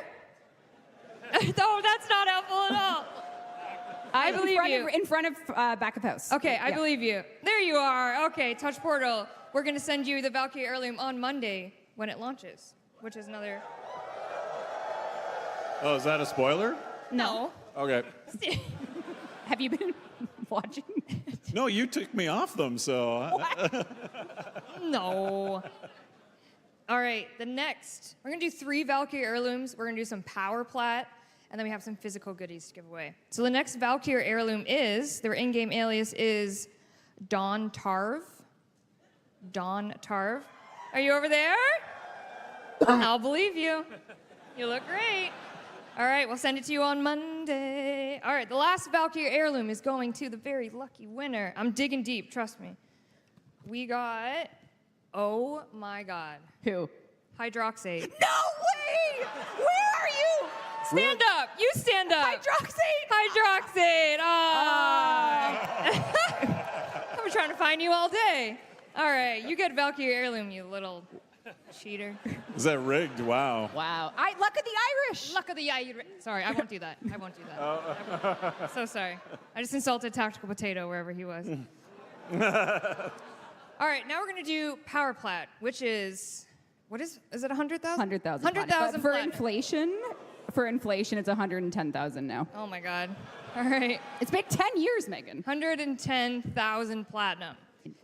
No, that's not helpful at all. I believe you. In front of back of house. Okay, I Yeah. believe you. There you are. Okay, Touch Portal. We're going to send you the Valkyrie heirloom on Monday when it launches, which is another... Oh, is that a spoiler? No. Okay. Have you been watching? No, you took me off them, so... No. All right, the next. We're going to do 3 Valkyrie heirlooms. We're going to do some power plat, and then we have some physical goodies to give away. So the next Valkyrie heirloom is, their in-game alias is Dawn Tarv. Dawn Tarv. Are you over there? I'll believe you. You look great. All right, we'll send it to you on Monday. All right, the last Valkyrie heirloom is going to the very lucky winner. I'm digging deep, trust me. We got, oh my God. Who? Hydroxate. No way! Where are you? Stand up. You stand up. Hydroxate. Hydroxate. I've been trying to find you all day. All right, you get Valkyrie heirloom, you little cheater. Is that rigged? Wow. Wow. Luck of the Irish. Luck of the Irish. Sorry, I won't do that. I won't do that. So sorry. I just insulted Tactical Potato wherever he was. All right, now we're going to do power plat, which is, what is it 100,000? 100,000. 100,000 for platinum. inflation, it's 110,000 now. Oh my God. All right. It's been 10 years, Megan. 110,000 platinum.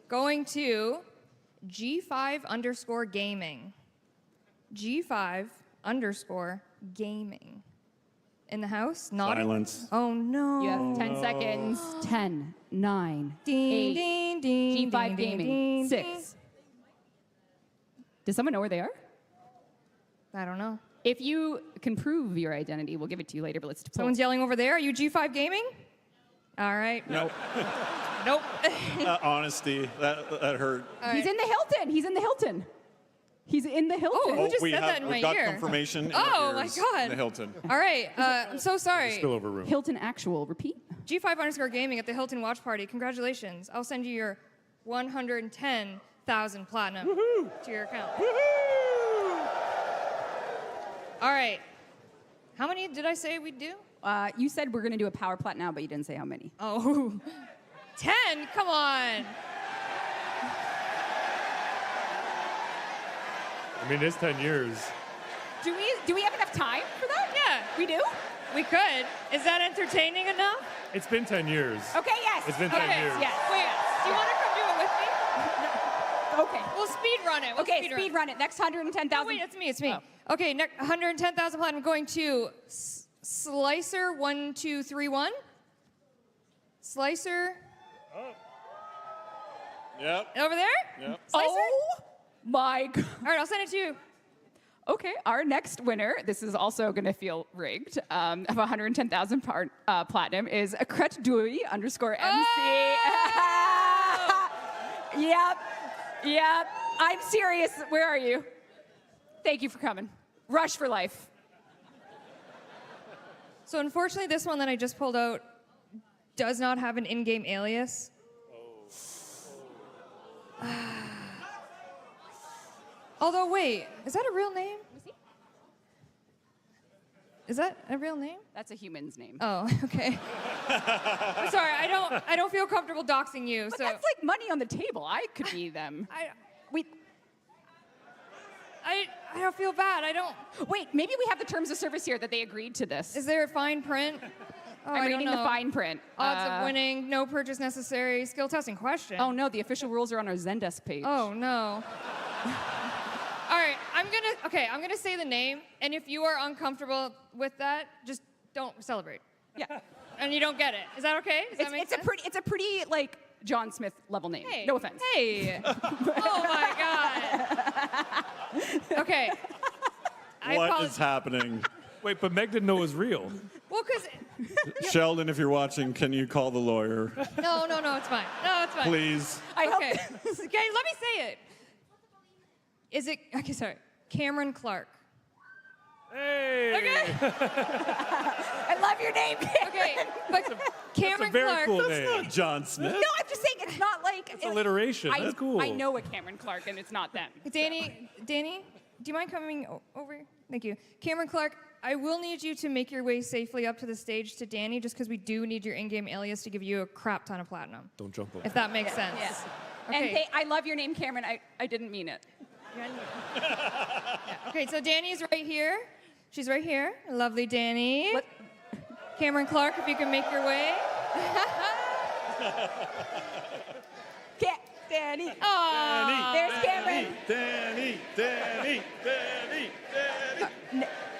Going to G5_gaming. G5_gaming. In the house? Not Silence. Oh no. You have 10 seconds. 10, 9, Ding, 8, ding, ding, G5 ding, Gaming, ding, 6. Does someone know where they are? I don't know. If you can prove your identity, we'll give it to you later, but let's... Someone's yelling over there. Are you G5 Gaming? All right. Nope. Nope. Honesty. That hurt. He's in the Hilton. He's in the Hilton. He's in the Hilton. Oh, who just said that in my we've got ear? confirmation. in Oh our my ears God. in The Hilton. All right. I'm so sorry. Spillover room. Hilton actual. Repeat. G5_gaming at the Hilton Watch Party. Congratulations. I'll send you your 110,000 platinum to your account. All right. How many did I say we'd do? You said we're going to do a power plat now, but you didn't say how many. Oh, 10? Come on. I mean, it's 10 years. Do we have enough time for that? Yeah. We do? We could. Is that entertaining enough? It's been 10 years. Okay, yes. It's been 10 years. Yes. Wait, do you want to come do it with me? Okay. We'll speed run it. We'll Okay, speed run it. Next 110,000. Oh, wait, it's me. It's me. Okay, 110,000 platinum going to Slicer1231. Slicer. Yep. Over there? Yep. Slicer? Oh my God. All right, I'll send it to you. Okay, our next winner, this is also going to feel rigged, of 110,000 platinum is Akret_Dewey_MC. Yep. I'm serious. Where are you? Thank you for coming. Rush for life. So unfortunately, this one that I just pulled out does not have an in-game alias. Although, wait, is that a real name? Is that a real name? That's a human's name. Oh, okay. I'm sorry, I don't feel comfortable doxing you. But so that's like money on the table. I could be them. I don't feel bad. I don't. Wait, maybe we have the terms of service here that they agreed to this. Is there a fine print? Oh, I'm I don't reading the know. fine print. Odds of winning, no purchase necessary, skill testing question. Oh no, the official rules are on our Zendesk page. Oh no. All right, I'm gonna say the name, and if you are uncomfortable with that, just don't celebrate. Yeah. And you don't get it. Is that okay? Does that make sense? It's a pretty like John Smith level name. Hey. No offense. Hey. Oh my God. Okay. I What apologize. is happening? Wait, but Meg didn't know it was real. Well, because Sheldon, if you're watching, can you call the lawyer? no, it's fine. No, it's fine. Please. Okay. Okay, let me say it. Is it okay? Sorry, Cameron Clark. Hey. Okay. I love your name, Cameron. Okay, but Cameron very Clark. cool That's name. not John Smith. No, I'm just saying it's not like It's alliteration. That's cool. I know a Cameron Clark, and it's not them. Danny, do you mind coming over? Thank you. Cameron Clark, I will need you to make your way safely up to the stage to Danny, just because we do need your in-game alias to give you a crap ton of platinum. Don't jump over. If that makes sense. Yes. Okay. And I love your name, Cameron. I didn't mean it. Yeah, okay, so Danny's right here. She's right here. Lovely Danny. Cameron Clark, if you can make your way. Danny. Aww. There's Cameron. Danny.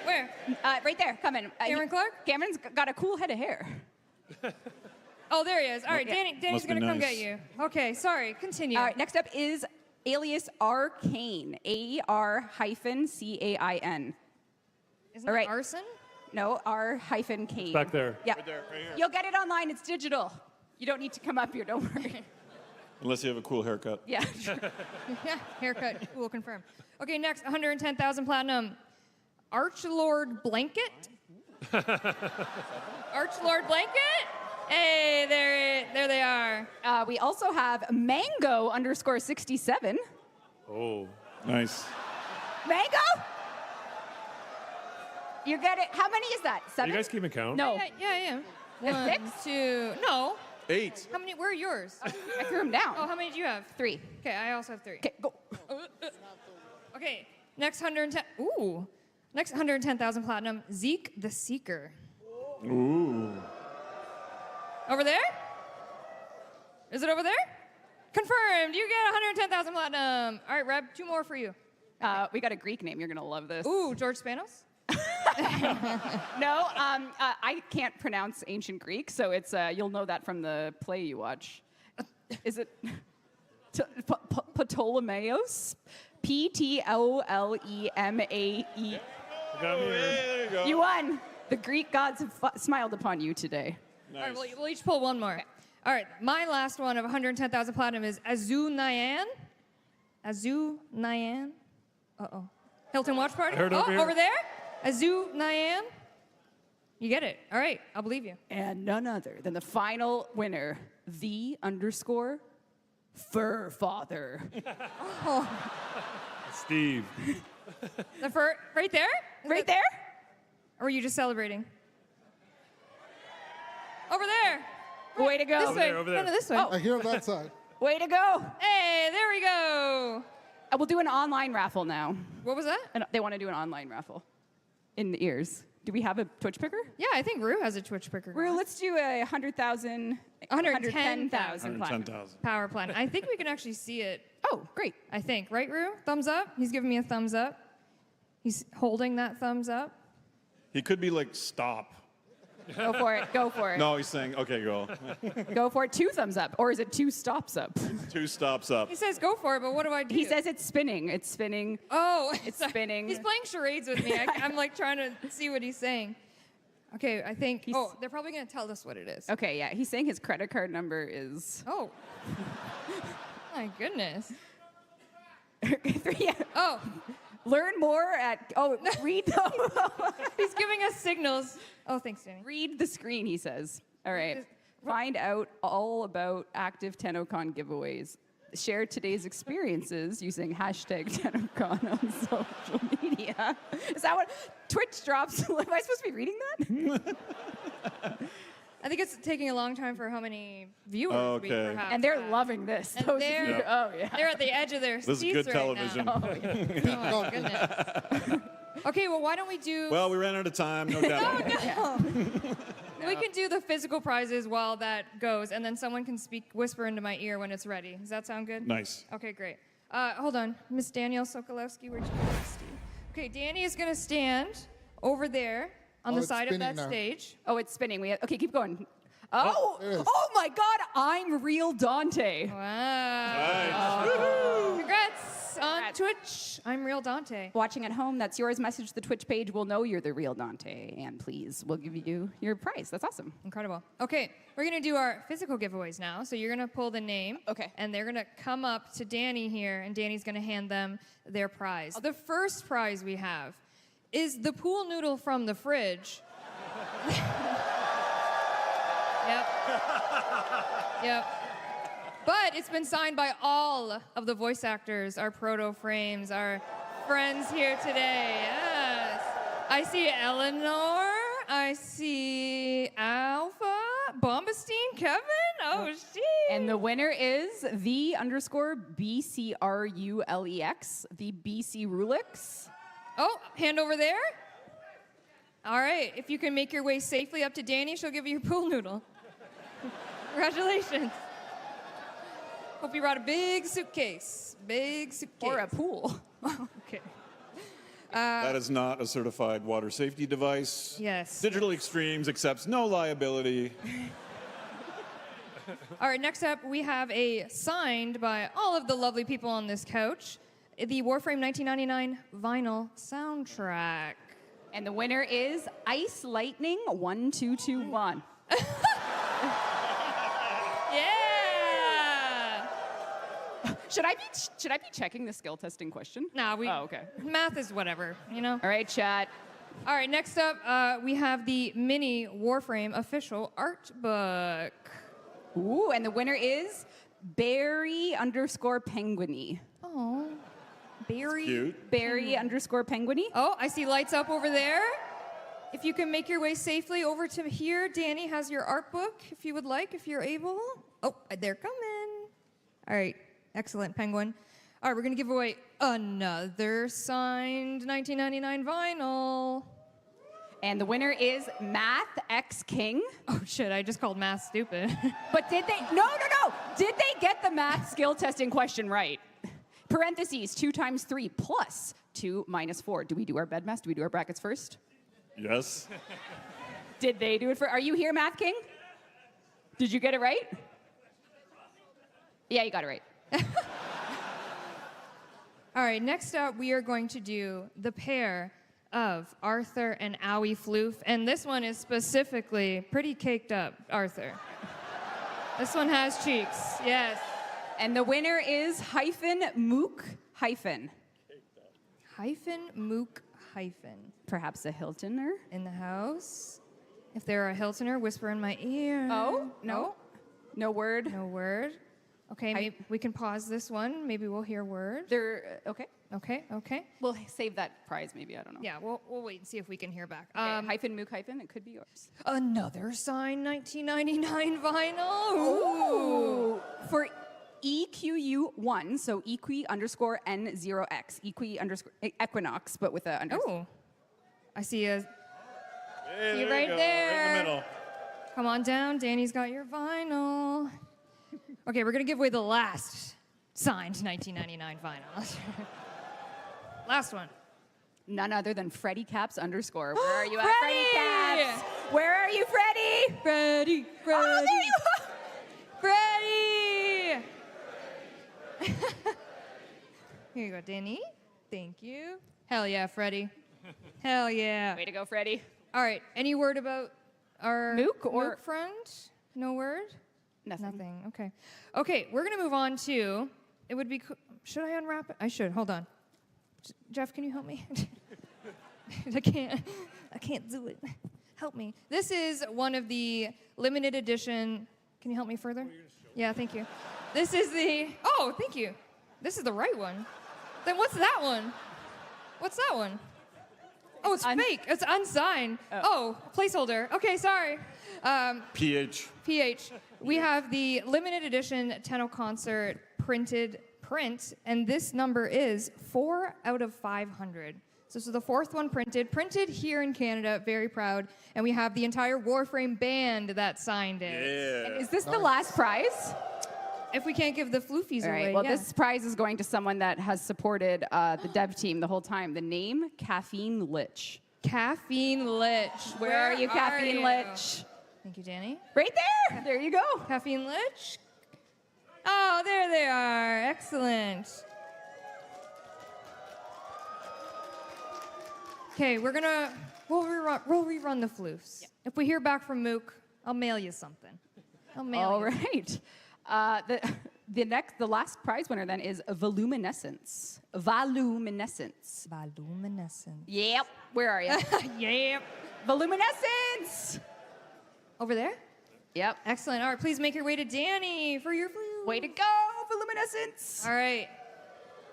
Where? Right there. Come in. Cameron Clark? Cameron's got a cool head of hair. Oh, there he is. All right, Okay. Danny's Must be gonna come nice. get you. Okay, sorry. Continue. All right. Next up is alias Arcane. AR-CAIN. Isn't All it right. arson? No, R-Kane. Back there. Yeah. Right here. You'll get it online. It's digital. You don't need to come up here. Don't worry. Unless you have a cool haircut. Yeah. Sure. Yeah, haircut. We'll confirm. Okay, next, 110,000 platinum. Archlord Blanket. Archlord Blanket. Hey, there they are. We also have Mango_67. Oh. Nice. Mango? You get it. How many is that? Are 7? you guys keeping count? No. Yeah. There's 1, 6? 2. No. 8. How many? Where are yours? I threw them down. Oh, how many do you have? 3. Okay, I also have 3. Okay, go. Okay, next 110. Ooh. Next 110,000 platinum. Zeke the Seeker. Ooh. Over there? Is it over there? Confirmed. You get 110,000 platinum. All right, Reb, 2 more for you. We got a Greek name. You're going to love this. Ooh, George Spanos? No, I can't pronounce ancient Greek, so it's you'll know that from the play you watch. Is it Ptolemaeus? Ptolemae. There you go. You won. The Greek gods have smiled upon you today. All right, we'll each pull one more. Okay. All right, my last one of 110,000 platinum is Azu Nyan. Azu Nyan. Uh-oh. Hilton Watch Party? I heard over here. Over there? Azu Nyan. You get it. All right, I'll believe you. And none other than the final winner, _Fur Father. Oh, Steve. the fur, right there? Right there? Or were you just celebrating? Over there. Way to go. This Over way. there, over there. No, this way. I hear on that side. Way to go. Hey, there we go. We'll do an online raffle now. What was that? And they want to do an online raffle in the ears. Do we have a Twitch picker? Yeah, I think Rue has a Twitch picker. Rue, let's do a 110,000 110,000 110,000. power platinum. I think we can actually see it. Oh, great. I think. Right, Rue? Thumbs up? He's giving me a thumbs up. He's holding that thumbs up. He could be like, stop. Go for it. Go for it. No, he's saying, okay, go. Go for it. 2 thumbs up. Or is it 2 stops up? 2 stops up. He says go for it, but what do I do? He says it's spinning. It's spinning. Oh, It's sorry. spinning. He's playing charades with me. I'm like trying to see what he's saying. Okay, I think. They're probably going to tell us what it is. Okay, yeah. He's saying his credit card number is. Oh. My goodness. 3. Oh. Learn more at. Oh, read them. He's giving us signals. Oh, thanks, Danny. Read the screen, he says. All right. Find out all about active TennoCon giveaways. share today's experiences using hashtag TennoCon on social media. Is that what Twitch drops? Am I supposed to be reading that? I think it's taking a long time for how many viewers we Okay. perhaps And they're have. loving this. And Those of they're, you- oh, yeah. they're at the edge of their This is seats good right television. now. Oh, my goodness. Okay, well, why don't we do... Well, we ran out of time, no doubt. We can do the physical prizes while that goes, and then someone can whisper into my ear when it's ready. Does that sound good? Nice. Okay, great. Hold on. Miss Danielle Sokolowski, where'd you go? Okay, Danny is going to stand over there on the it's side of spinning that now. stage. Oh, it's spinning. Okay, keep going. Oh my God, I'm real Dante. Wow. Congrats on Twitch. I'm Real Dante. Watching at home, that's yours. Message the Twitch page. We'll know you're the real Dante. And please, we'll give you your prize. That's awesome. Incredible. Okay, we're going to do our physical giveaways now. So you're going to pull the name. Okay. And they're going to come up to Danny here, and Danny's going to hand them their prize. The first prize we have is the pool noodle from the fridge. Yep. Yep. But it's been signed by all of the voice actors, our proto frames, our friends here today. Yes. I see Eleanor. I see Alpha. Bombastine. Kevin. Oh, shit. And the winner is the_BCRULEX, the BC Rulix. Oh, hand over there. All right. If you can make your way safely up to Danny, she'll give you your pool noodle. Congratulations. Hope you brought a big suitcase. Big suitcase. Or a pool. Okay. That is not a certified water safety device. Yes. Digital Extremes accepts no liability. All right, next up, we have a signed by all of the lovely people on this couch, the Warframe 1999 vinyl soundtrack. And the winner is Ice Lightning 1221. Yeah! Should I be checking the skill testing question? Nah, Oh, okay. math is whatever, you know? All right, chat. All right, next up, we have the mini Warframe official art book. Ooh, and the winner is Barry_Penguiny. Oh, Barry. Cute. Barry_Penguiny. Oh, I see lights up over there. If you can make your way safely over to here, Danny has your art book, if you would like, if you're able. Oh, they're coming. All right, excellent, Penguin. All right, we're gonna give away another signed 1999 vinyl. And the winner is Math X King. Oh shit, I just called math stupid. But did they? No. Did they get the math skill testing question right? Parentheses 2 times 3 plus 2 minus 4. Do we do our bed mess? Do we do our brackets first? Yes. Did they do it for? Are you here, Math King? Did you get it right? Yeah, you got it right. All right, next up, we are going to do the pair of Arthur and Owie Floof, and this one is specifically pretty caked up, Arthur. This one has cheeks, yes. And the winner is Mook Hyphen. Mook Hyphen. Perhaps a Hiltoner? In the house. If they're a Hiltoner, whisper in my ear. Oh, no. No word. No word. Okay, maybe we can pause this one. Maybe we'll hear word. They're, okay. Okay. We'll save that prize, maybe. I don't know. Yeah, we'll wait and see if we can hear back. Okay, Mook Hyphen, it could be yours. Another signed 1999 vinyl. Ooh. For EQU1, so EQ_N0X, Equinox, but with a underscore. Oh, I see a. Hey, You there right go, there. Right in the middle. Come on down. Danny's got your vinyl. Okay, we're going to give away the last signed 1999 vinyl. Last one. None other than Freddy Caps _. Where are you at, Freddie! Freddy Caps? Where are you, Freddy? Freddie. Oh, there you are. Freddie! Here you go, Danny. Thank you. Hell yeah, Freddie. Hell yeah. Way to go, Freddy. All right, any word about our Mook or- Mook friend? No word? Nothing. Okay, we're going to move on to, it would be, should I unwrap it? I should, hold on. Jeff, can you help me? I can't do it. Help me. This is one of the limited edition, can you help me further? Yeah, thank you. This is the, oh, thank you. This is the right one. Then what's that one? What's that one? Oh, it's fake. It's unsigned. Oh, placeholder. Okay, sorry. PH. We have the limited edition Tenno Concert printed print, and this number is 4 out of 500. So this is the 4th one printed here in Canada, very proud. And we have the entire Warframe band that signed it. Yeah. And is this the last prize? If we can't give the floofies All right. away, Well, yeah. this prize is going to someone that has supported the dev team the whole time. The name, Caffeine Lich. Caffeine Lich. Where are you, Caffeine you? Lich? Thank you, Danny. Right there. There you go. Caffeine Lich. Oh, there they are. Excellent. Okay, we'll rerun the floofs. If we hear back from Mook, I'll mail you something. I'll mail All you. right. The last prize winner then is Voluminescence. Voluminescence. Bioluminescence. Yep. Where are you? Yep. Voluminescence. Over there? Yep. Excellent. All right, please make your way to Danny for your floof. Way to go, Voluminescence. All right.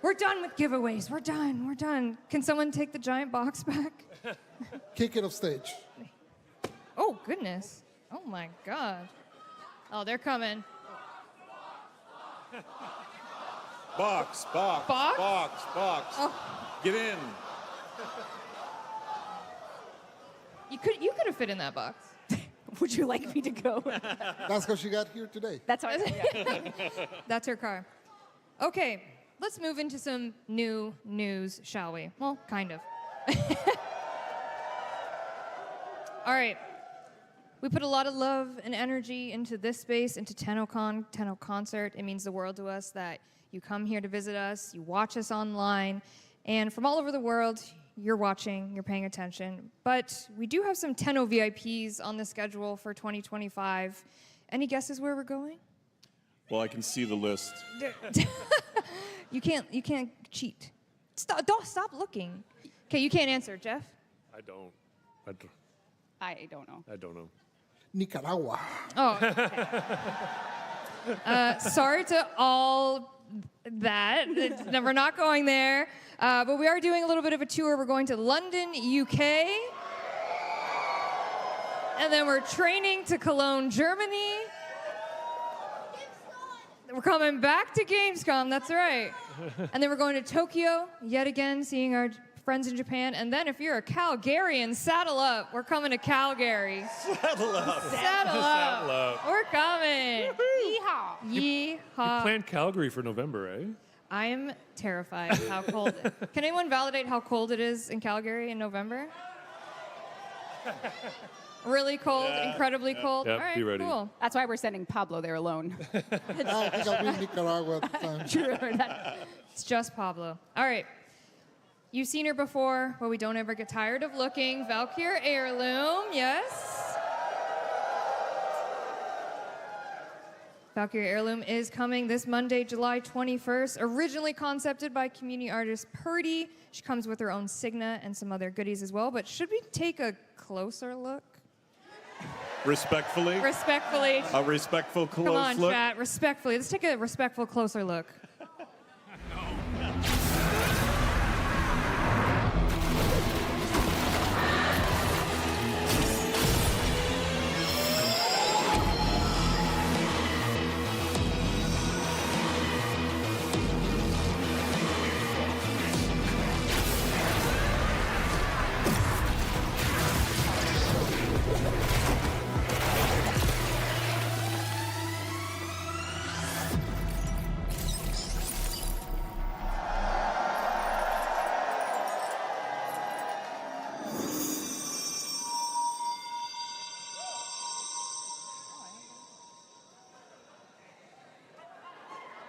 We're done with giveaways. We're done. Can someone take the giant box back? Kick it off stage. Oh, goodness. Oh, my God. Oh, they're coming. Box. Box? Oh. Get in. You could have fit in that box. Would you like me to go? That's how she got here today. That's how I That's her car. Okay, let's move into some new news, shall we? Well, kind of. All right. We put a lot of love and energy into this space, into TennoCon, Tenno Concert. It means the world to us that you come here to visit us, you watch us online, and from all over the world, you're watching, you're paying attention. But we do have some Tenno VIPs on the schedule for 2025. Any guesses where we're going? Well, I can see the list. You can't cheat. Stop looking. Okay, you can't answer, Jeff. I don't. I don't know. I don't know. Nicaragua. Oh. Okay. Sorry to all that. No, we're not going there. But we are doing a little bit of a tour. We're going to London, UK. And then we're training to Cologne, Germany. We're coming back to Gamescom, that's right. And then we're going to Tokyo, yet again, seeing our friends in Japan. And then if you're a Calgarian, saddle up. We're coming to Calgary. Saddle up. Saddle up. We're coming. Yeehaw. You Yeehaw. planned Calgary for November, eh? I am terrified of how cold. Can anyone validate how cold it is in Calgary in November? Really cold, incredibly cold. Yep, All right, be ready. cool. That's why we're sending Pablo there alone. I think I'll be in Nicaragua at the time. True. It's just Pablo. All right. You've seen her before, but we don't ever get tired of looking. Valkyrie Heirloom, yes. Valkyrie Heirloom is coming this Monday, July 21st. Originally concepted by community artist Purdy. She comes with her own Signa and some other goodies as well. But should we take a closer look? Respectfully. Respectfully. A respectful close Come on, look. chat. Respectfully. Let's take a respectful closer look.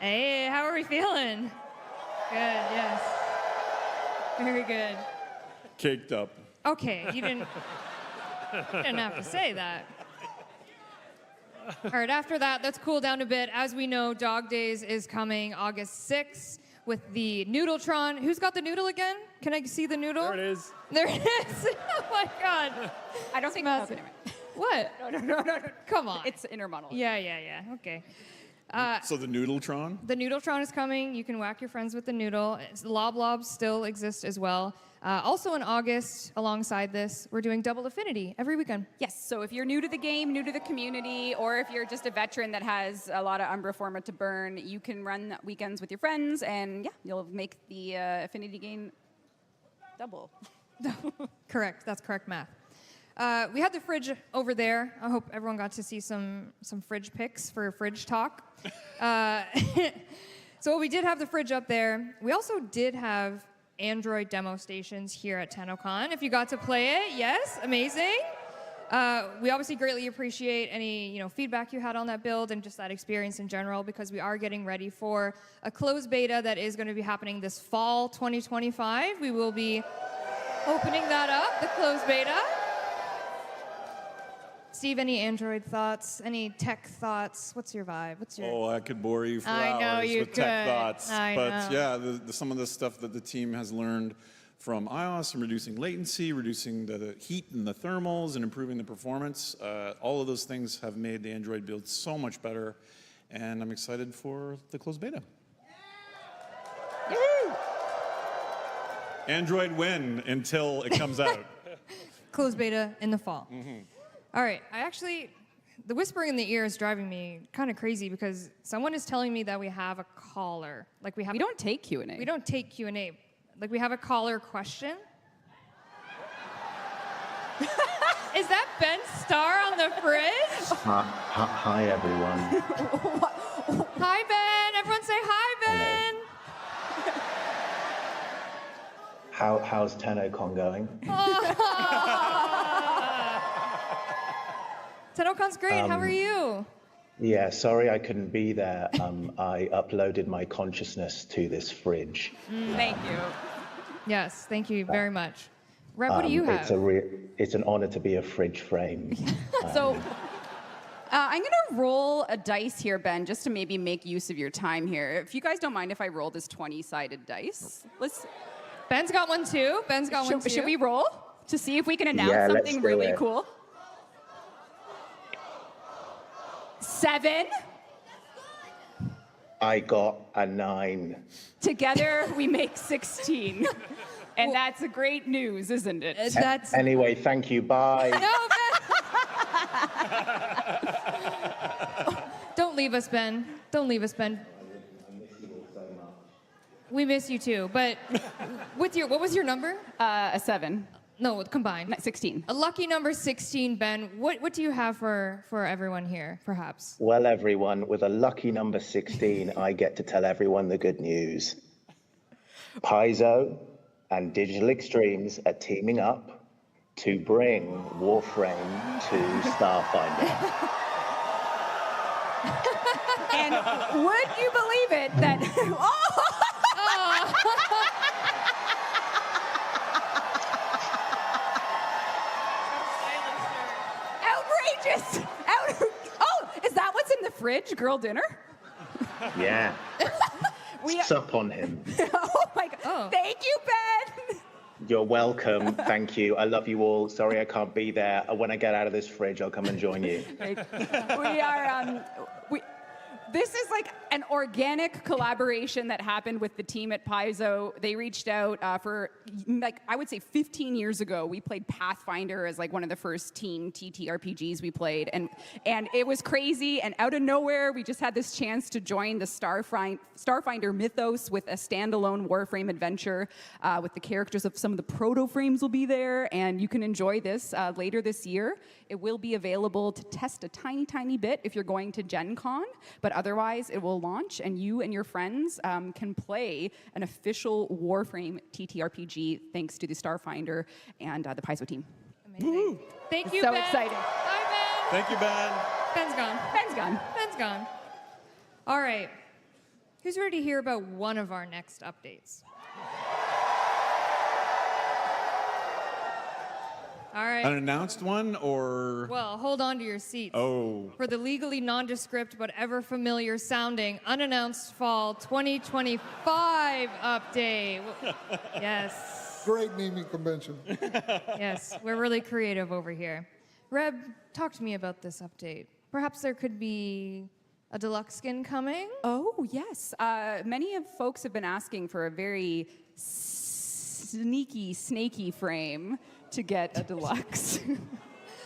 Hey, how are we feeling? Good, yes. Very good. Caked up. Okay, you didn't have to say that. All right, after that, let's cool down a bit. As we know, Dog Days is coming August 6th with the Noodletron. Who's got the noodle again? Can I see the noodle? There it is. There it is. Oh my God. I don't think Massive. that's What? No. Come on. It's inner monologue. Yeah. Okay. So the Noodletron? The Noodletron is coming. You can whack your friends with the noodle. Loblobs still exist as well. Also in August, alongside this, we're doing Double Affinity every weekend. Yes, so if you're new to the game, new to the community, or if you're just a veteran that has a lot of Umbra Forma to burn, you can run weekends with your friends, and yeah, you'll make the affinity gain double. Correct. That's correct math. We had the fridge over there. I hope everyone got to see some fridge pics for fridge talk. So we did have the fridge up there. We also did have Android demo stations here at TennoCon. If you got to play it, yes, amazing. We obviously greatly appreciate any feedback you had on that build and just that experience in general, because we are getting ready for a closed beta that is going to be happening this fall 2025. We will be opening that up, the closed beta. Steve, any Android thoughts? Any tech thoughts? What's your vibe? Oh, I could bore you for I know hours you with tech could. thoughts. I but know. yeah, some of the stuff that the team has learned from iOS and reducing latency, reducing the heat and the thermals, and improving the performance, all of those things have made the Android build so much better. And I'm excited for the closed beta. Woo! Android win until it comes out. Closed beta in the fall. All right, the whispering in the ear is driving me kind of crazy because someone is telling me that we have a caller. We don't take Q&A. We don't take Q&A. We have a caller question. Is that Ben Starr on the fridge? Hi, everyone. Hi, Ben. Everyone say hi, Ben. How's TennoCon going? TennoCon's great. How are you? Yeah, sorry I couldn't be there. I uploaded my consciousness to this fridge. Thank you. Yes, thank you very much. Reb, what do you have? It's an honor to be a fridge frame. So I'm going to roll a dice here, Ben, just to maybe make use of your time here. If you guys don't mind if I roll this 20-sided dice. Ben's got one too. Should we roll to see if we can announce Yeah, let's something do really it. cool? 7. I got a 9. Together we make 16. And that's a great news, isn't it? Anyway, thank you. Bye. Don't leave us, Ben. Don't leave us, Ben. We miss you too. But what was your number? A 7. No, combined. 16. A lucky number 16, Ben. What do you have for everyone here, perhaps? Well, everyone, with a lucky number 16, I get to tell everyone the good news. Paizo and Digital Extremes are teaming up to bring Warframe to Starfinder. And would you believe it that... Outrageous! Oh, is that what's in the fridge? Girl dinner? Yeah. Sup on him. Oh my God. Thank you, Ben. You're welcome. Thank you. I love you all. Sorry I can't be there. When I get out of this fridge, I'll come and join you. We are, this is like an organic collaboration that happened with the team at Paizo. They reached out for, I would say 15 years ago, we played Pathfinder as one of the first teen TTRPGs we played. And it was crazy, and out of nowhere, we just had this chance to join the Starfinder mythos with a standalone Warframe adventure with the characters of some of the proto-frames will be there, and you can enjoy this later this year. It will be available to test a tiny, tiny bit if you're going to Gen Con, but otherwise it will launch and you and your friends can play an official Warframe TTRPG thanks to the Starfinder and the Paizo team. Amazing. Thank you, So Ben. exciting. Bye, Ben. Thank you, Ben. Ben's gone. Ben's gone. Ben's gone. All right. Who's ready to hear about one of our next updates? All right. An announced one or? Well, hold on to your seats. Oh. For the legally nondescript but ever familiar sounding unannounced fall 2025 update. Yes. Great naming convention. Yes, we're really creative over here. Reb, talk to me about this update. Perhaps there could be a deluxe skin coming. Oh, yes. Many of folks have been asking for a very sneaky, snaky frame to get a deluxe.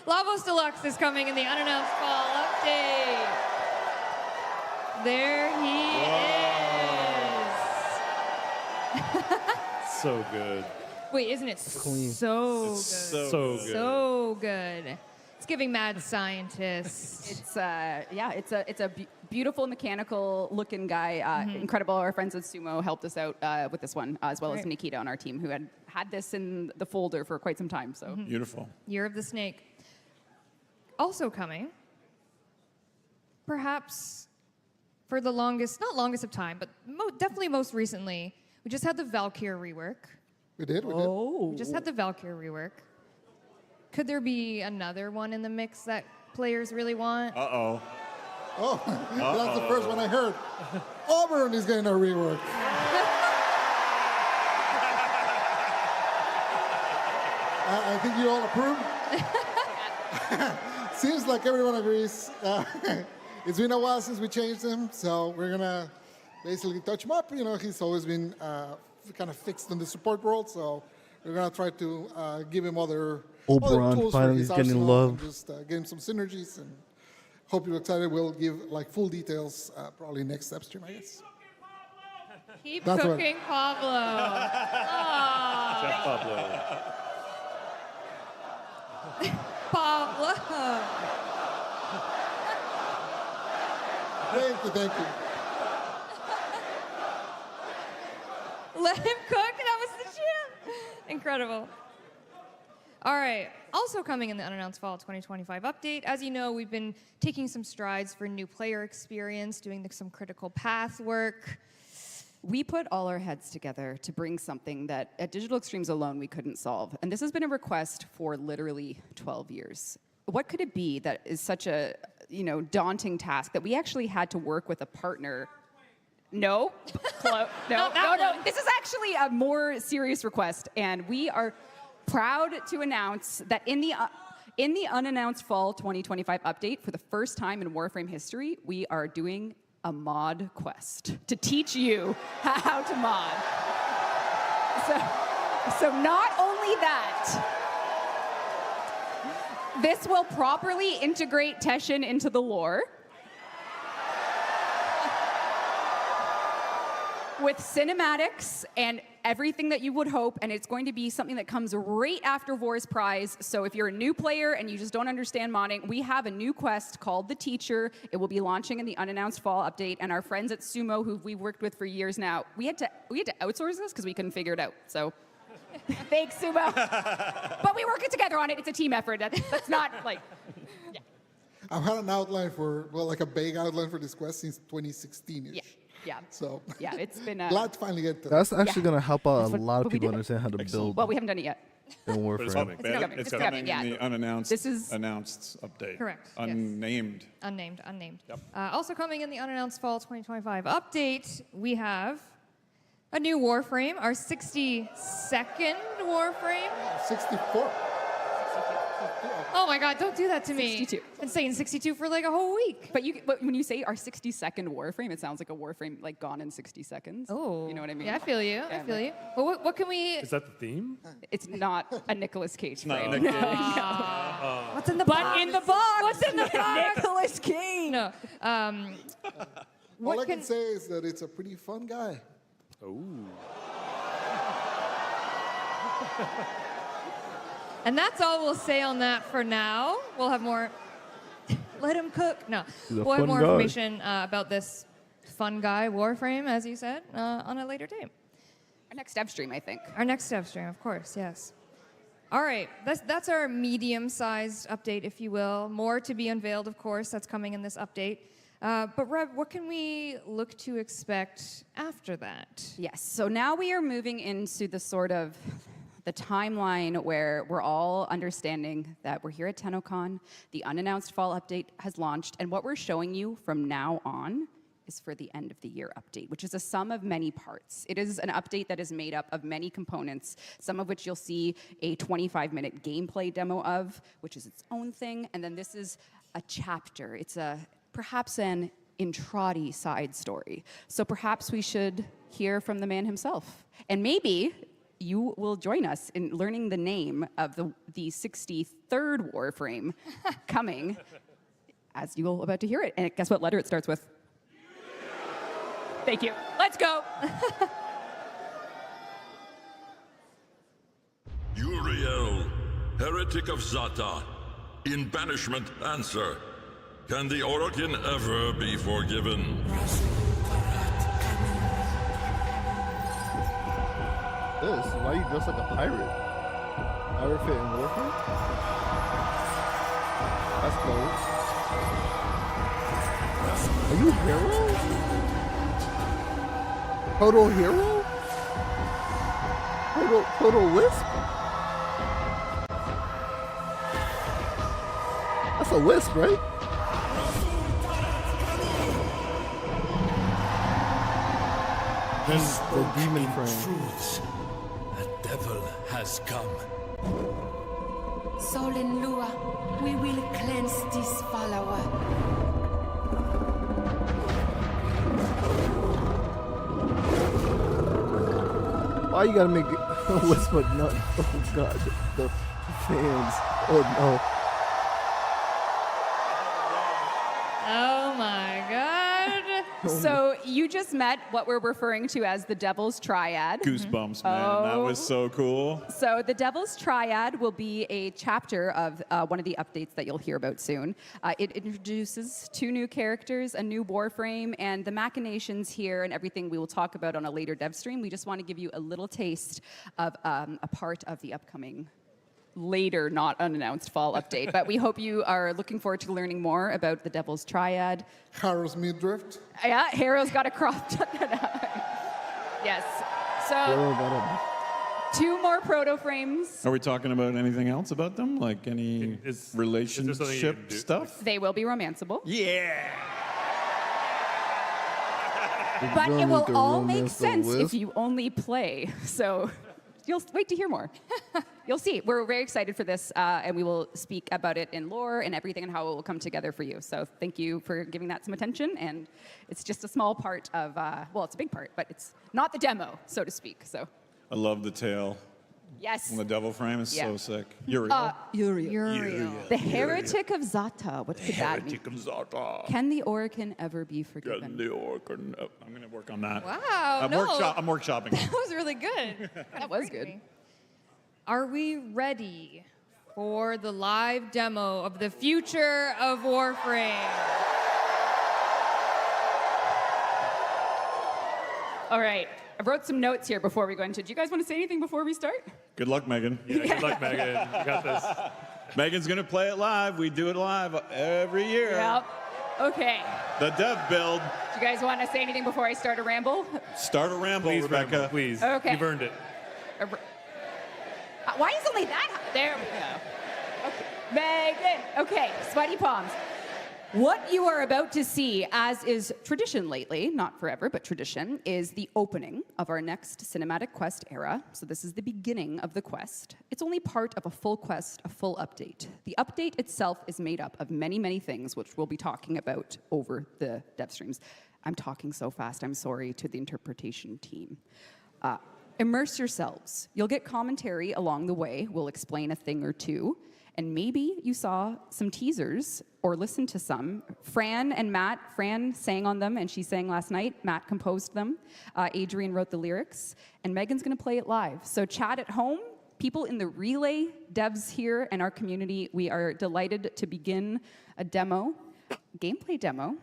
Lavos Deluxe is coming in the unannounced fall update. There he is. So good. Wait, isn't it Clean. so good? So good. So good. It's giving mad scientist. It's a beautiful mechanical looking guy. Incredible. Our friends at Sumo helped us out with this one, as well as Right. Nikita on our team, who had this in the folder for quite some time. So Beautiful. Year of the Snake. Also coming, perhaps for the longest, not longest of time, but definitely most recently, we just had the Valkyr rework. We did. We just had the Valkyr rework. Could there be another one in the mix that players really want? Uh-oh. Oh, that's the first one I heard. Auburn is getting a rework. I think you all approve. Seems like everyone agrees. It's been a while since we changed him, so we're gonna basically touch him up. You know, he's always been kind of fixed in the support world, so we're gonna try to give him other Oberon tools for finally his getting arsenal love. and just get him some synergies, and hope you're excited. We'll give like full details probably next step stream, I guess. Keep That's what- cooking, Pablo. Aw. Chef Pablo. Pablo. Thank you, thank you. Let him cook. That was the champ. Incredible. All right. Also coming in the unannounced fall 2025 update. As you know, we've been taking some strides for new player experience, doing some critical path work. we put all our heads together to bring something that at Digital Extremes alone we couldn't solve. And this has been a request for literally 12 years. What could it be that is such a daunting task that we actually had to work with a partner? No, no. This is actually a more serious request, and we are proud to announce that in the unannounced fall 2025 update, for the first time in Warframe history, we are doing a mod quest to teach you how to mod. So not only that, this will properly integrate Teshin into the lore with cinematics and everything that you would hope, and it's going to be something that comes right after Vor's Prize. So if you're a new player and you just don't understand modding, we have a new quest called The Teacher. It will be launching in the unannounced fall update, and our friends at Sumo, who we've worked with for years now, we had to outsource this because we couldn't figure it out. So thanks, Sumo. But we work together on it. It's a team effort. That's not like... Yeah. I've had an outline like a vague outline for this quest since 2016-ish. Yeah. So yeah, it's been glad to finally get to That's actually going to help out That's a lot of what we people did. understand how to build. Well, we haven't done it yet. In Warframe. But it's coming. It's coming, yeah. in the unannounced, This is- announced update. Correct, yes. Unnamed. Unnamed. Yep. Also coming in the unannounced fall 2025 update, we have a new Warframe, our 62nd Warframe. 64. Oh my God, don't do that to me. 62. Been saying 62 for like a whole week. But when you say our 62nd Warframe, it sounds like a Warframe like gone in 60 seconds. Oh. You know what I mean? Yeah, I feel you. I feel you. Well, what can we... Is that the theme? It's not a Nicolas Cage not frame. a Nick Cage. What's in the box? But in the box! What's in the box? Nicolas Cage! No. All I can say is that it's a pretty fun guy. Ooh. And that's all we'll say on that for now. We'll have more... Let him cook. No. He's a We'll have fun more guy. information about this fun guy Warframe, as you said, on a later date. Our next Devstream, I think. Our next Devstream, of course, yes. All right, that's our medium-sized update, if you will. More to be unveiled, of course, that's coming in this update. But Rev, what can we look to expect after that? Yes, so now we are moving into the sort of the timeline where we're all understanding that we're here at TennoCon, the unannounced fall update has launched, and what we're showing you from now on is for the end of the year update, which is a sum of many parts. It is an update that is made up of many components, some of which you'll see a 25-minute gameplay demo of, which is its own thing, and then this is a chapter. It's perhaps an intrati side story. So perhaps we should hear from the man himself. And maybe you will join us in learning the name of the 63rd Warframe coming as you're about to hear it. And guess what letter it starts with? Thank you. Let's go. Uriel, heretic of Zata, in banishment answer. Can the Orokin ever be forgiven? This? Why are you dressed like a pirate? Pirate fit in Warframe? That's cool. Are you a hero? Total hero? Total wisp? That's a wisp, right? He's the demon frame. Truths. A devil has come. Soul and Lua, we will cleanse this follower. Why you gotta make it a whisper? No, oh god, the fans. Oh no. Oh my God. So you just met what we're referring to as the Devil's Triad. Goosebumps, man. That was so cool. So the Devil's Triad will be a chapter of one of the updates that you'll hear about soon. It introduces 2 new characters, a new Warframe, and the machinations here and everything we will talk about on a later Devstream. We just want to give you a little taste of a part of the upcoming later, not unannounced fall update. But we hope you are looking forward to learning more about the Devil's Triad. Harrow's midriff. Yeah, Harrow's got a crop. Yes. So 2 more proto frames. Are we talking about anything else about them? Like any relationship stuff? They will be romanceable. Yeah. But it will all make sense if you only play. So you'll wait to hear more. You'll see. We're very excited for this, and we will speak about it in lore and everything and how it will come together for you. So thank you for giving that some attention. And it's just a small part of, well, it's a big part, but it's not the demo, so to speak. So I love the tail. yes. And the devil frame is so Yeah. sick. Uriel. Uriel. The heretic of Zata. What could that mean? Heretic of Zata. Can the Orokin ever be forgiven? Can the Orokin? Oh, I'm going to work on that. Wow, I'm, no. I'm workshopping. That was really good. That was good. Are we ready for the live demo of the future of Warframe? All right. I wrote some notes here before we go into it. Do you guys want to say anything before we start? Good luck, Megan. Yeah, good luck, Megan. You got this. Megan's going to play it live. We do it live every year. Yep. Okay. The dev build. Do you guys want to say anything before I start a ramble? Start a ramble, Please, Rebecca. Rambo, please. Okay. You've earned it. Why is only that high? There we go. Okay. Megan. Okay, sweaty palms. What you are about to see, as is tradition lately, not forever, but tradition, is the opening of our next cinematic quest era. So this is the beginning of the quest. It's only part of a full quest, a full update. The update itself is made up of many, many things, which we'll be talking about over the dev streams. I'm talking so fast, I'm sorry to the interpretation team. Immerse yourselves. You'll get commentary along the way. We'll explain a thing or two. And maybe you saw some teasers or listened to some. Fran and Matt, Fran sang on them and she sang last night. Matt composed them. Adrian wrote the lyrics. And Megan's gonna play it live. So chat at home, people in the relay, devs here and our community, we are delighted to begin a demo, gameplay demo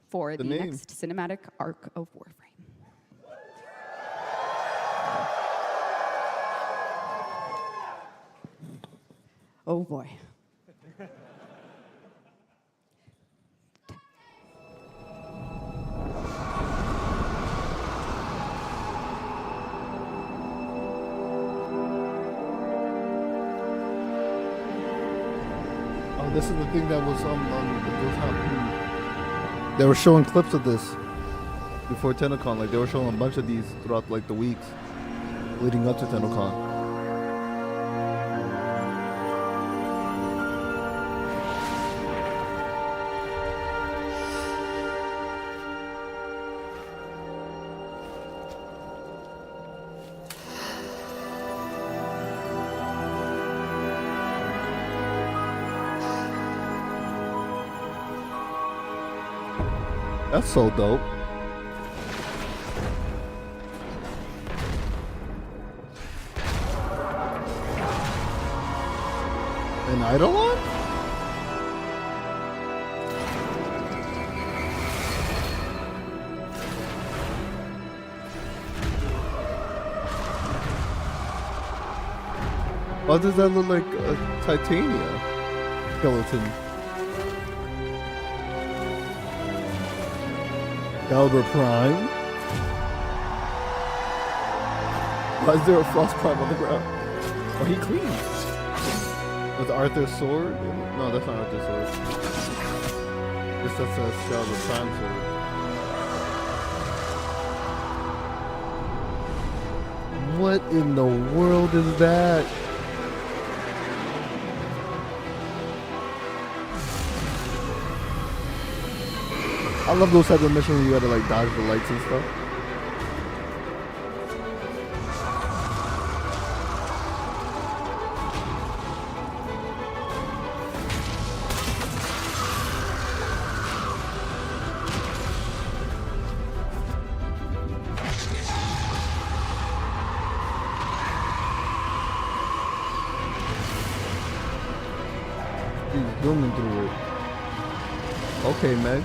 for the next cinematic arc of Warframe. Oh boy. Oh, this is the thing that was on they were showing clips of this before TennoCon. Like they were showing a bunch of these throughout like the weeks leading up to TennoCon. That's so dope. An Eidolon? Why does that look like a Titania skeleton? Galber Prime? Why is there a Frost Prime on the ground? Oh, he cleans. With Arthur's sword? No, that's not Arthur's sword. I guess that's a Galber Prime sword. What in the world is that? I love those type of missions where you gotta like dodge the lights and stuff. He's zooming through it. Okay, Meg.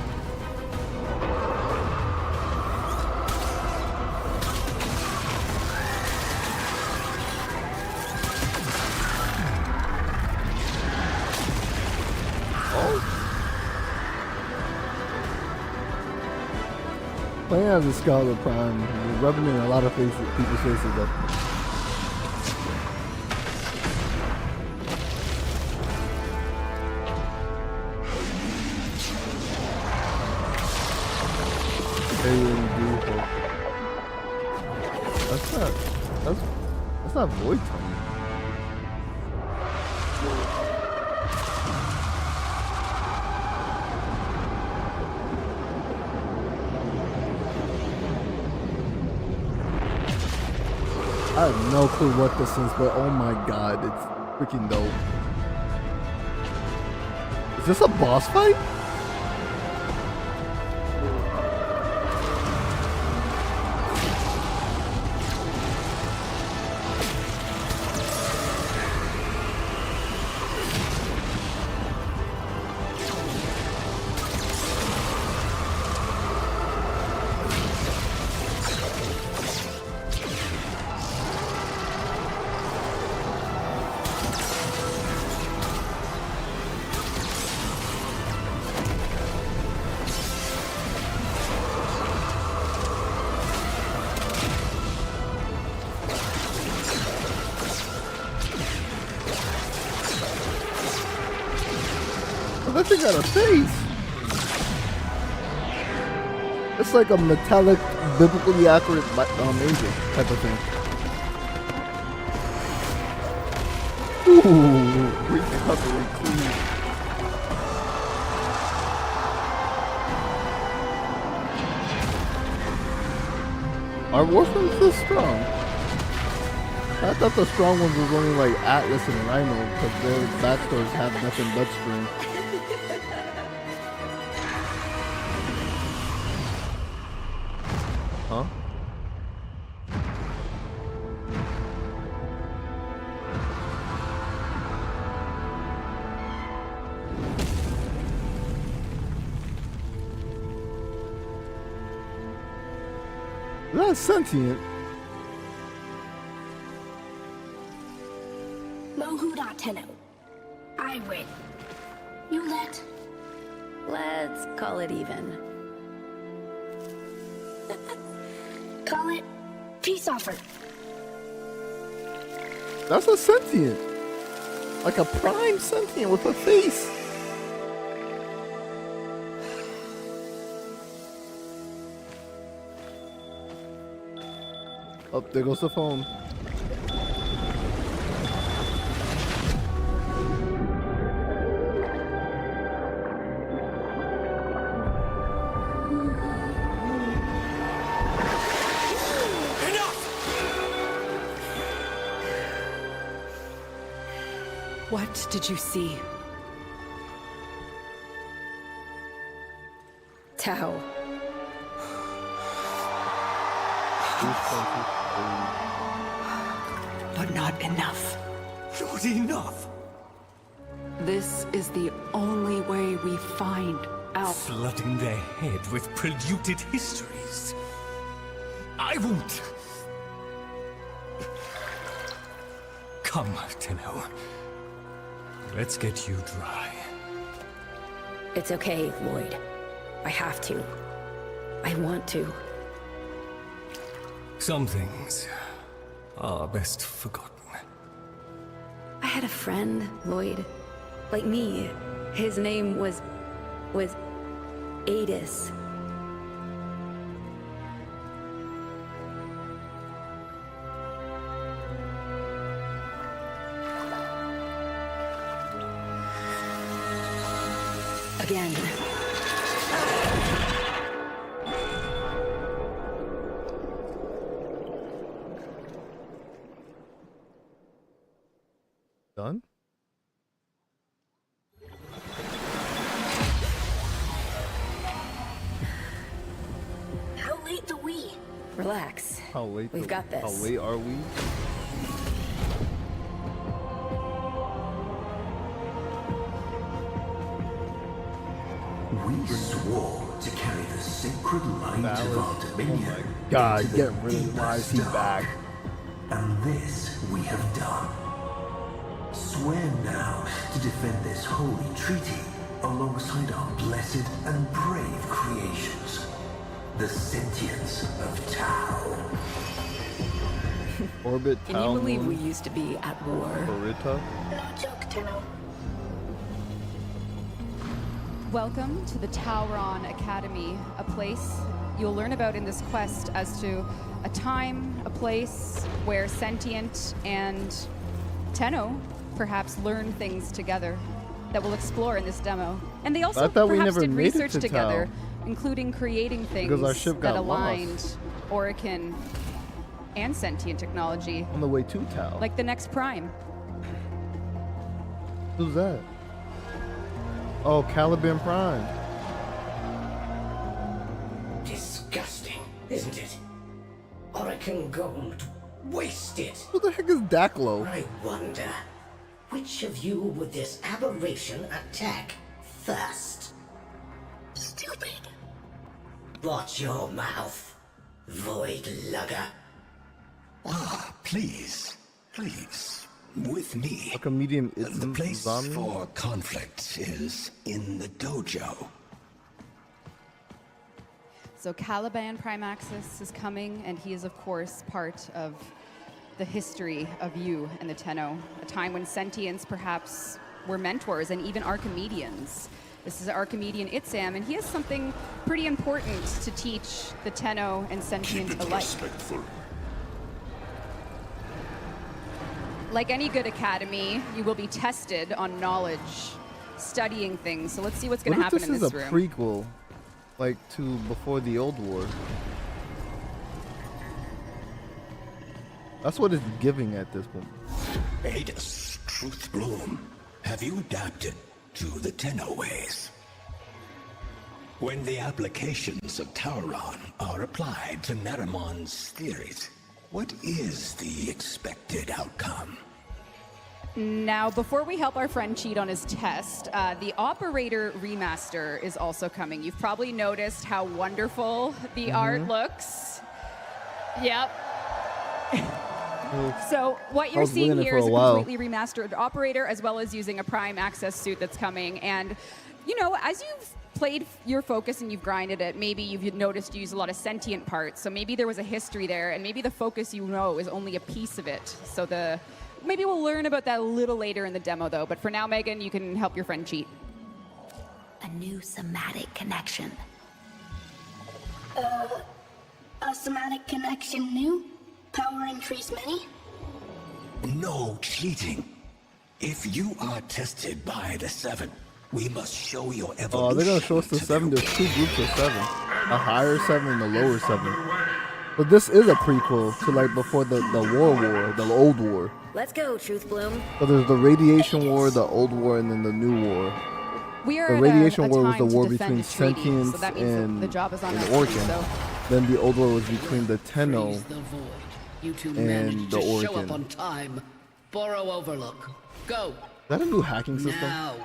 Playing as a Scholar Prime, you're rubbing in a lot of faces, people's faces though. Alien beautiful. That's not Void Tongue. I have no clue what this is, but oh my god, it's freaking dope. Is this a boss fight? That thing got a face. It's like a metallic, biblically accurate angel type of thing. Ooh, recovery clean. Are Warframes this strong? I thought the strong ones was only like Atlas and Rhino because their backstories have nothing but strength. Huh? That's sentient. Mohuda Tenno. I win. You let. Let's call it even. Call it peace offer. That's a sentient. Like a prime sentient with a face. Oh, there goes the phone. What did you see? Tao, But not enough. Not enough. This is the only way we find out. Flooding their head with polluted histories. I won't. Come, Tenno. Let's get you dry. It's okay, Lloyd. I have to. I want to. Some things are best forgotten. I had a friend, Lloyd. Like me. His name was Adis. Again. Done? How late do we? Relax. How late? We've got this. How late are we? We swore to carry the sacred light of our dominion. Oh my God, get rid of why is he back? And this we have done. Swear now to defend this holy treaty alongside our blessed and brave creations, the sentience of Tau. Orbit Can you believe we used to be at war? Barita? No joke, Tenno. Welcome to the Tauron Academy, a place you'll learn about in this quest as to a time, a place where Sentient and Tenno perhaps learn things together that we'll explore in this demo. And they also I thought we perhaps never did made it research to together, Tau. including creating things Because our ship that got aligned lost. Orokin and Sentient technology, On the way to Tau. like the next Prime. Who's that? Oh, Caliban Prime. Disgusting, isn't it? Orokin gold. Wasted. Who the heck is Daklo? I wonder, which of you would this aberration attack first? Stupid. Watch your mouth, void lugger. Ah, please, please, with me. Like a medium The place zombie? for conflict is in the dojo. So Caliban Primaxis is coming, and he is, of course, part of the history of you and the Tenno, a time when sentients perhaps were mentors and even Archimedeans. This is Archimedean Itzam, and he has something pretty important to teach the Tenno and sentient alike. Like any good academy, you will be tested on knowledge, studying things. So let's see what's going to happen in this This is a room. prequel, like to before the old war. That's what it's giving at this point. Adis, Truth Bloom, have you adapted to the Tenno ways? When the applications of Tauron are applied to Naramon's theories, what is the expected outcome? Now, before we help our friend cheat on his test, the Operator Remaster is also coming. You've probably noticed how wonderful the art looks. Yep. So what you're seeing here is a completely remastered Operator, as well as using a Prime Access suit that's coming. And, you know, as you've played your focus and you've grinded it, maybe you've noticed you use a lot of sentient parts. So maybe there was a history there, and maybe the focus you know is only a piece of it. So maybe we'll learn about that a little later in the demo, though. But for now, Megan, you can help your friend cheat. A new somatic connection. A somatic connection new? Power increase many? No cheating. If you are tested by the 7, we must show your evolution. Oh, they're gonna show us the 7. There's 2 groups of 7. A higher 7 and a lower 7. But this is a prequel to like before the war, the old war. Let's go, Truth Bloom. So there's the Radiation War, the old war, and then the new war. We are The at Radiation a War was time the to war defend between the treaty, Sentience so that means and the job is on us. Orokin. So Then the old war was between the Tenno Freeze the void. You two and managed the to show Origin. up on time. Borrow Overlook. Go. Is that a new hacking system? Now.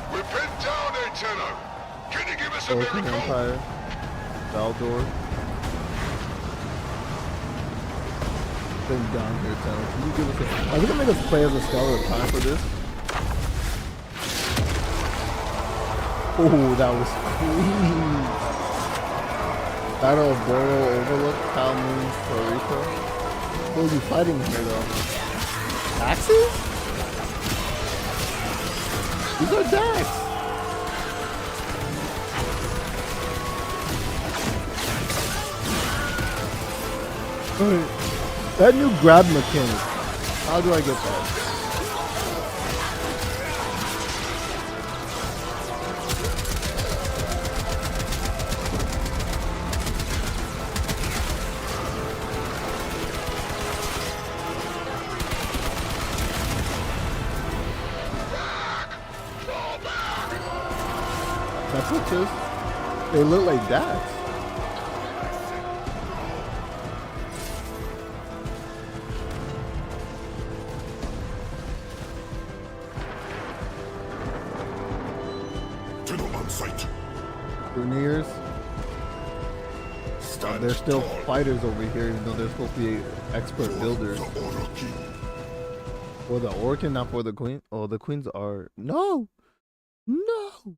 We're pinned down, Tenno. Can you give us a Origin miracle? Empire. Valdor. Been down here, Tenno. Can you give us a... Are they gonna make us play as a Scholar of Time for this? Oh, that was clean. Battle of Boro Overlook, Pal Moon, Florico. What are you fighting here, though? Axes? These are Dax. Alright. That new grab mechanic. How do I get that? That's what it is. They look like that. Tenno on sight. Grenadiers. They're still fighters over here, even though they're supposed to be expert builders. For the Orkin, not for the Queen. Oh, the Queens are... No! No!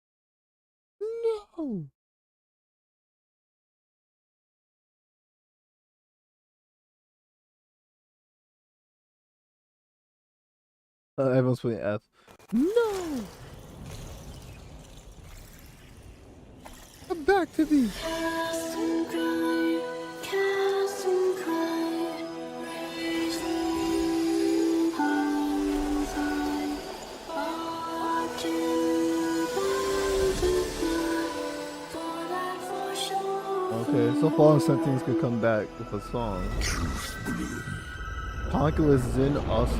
No! Everyone's putting F. No! Come back to me! Okay, so Fallen Sentients could come back with a song. Conqueror Zin Osku.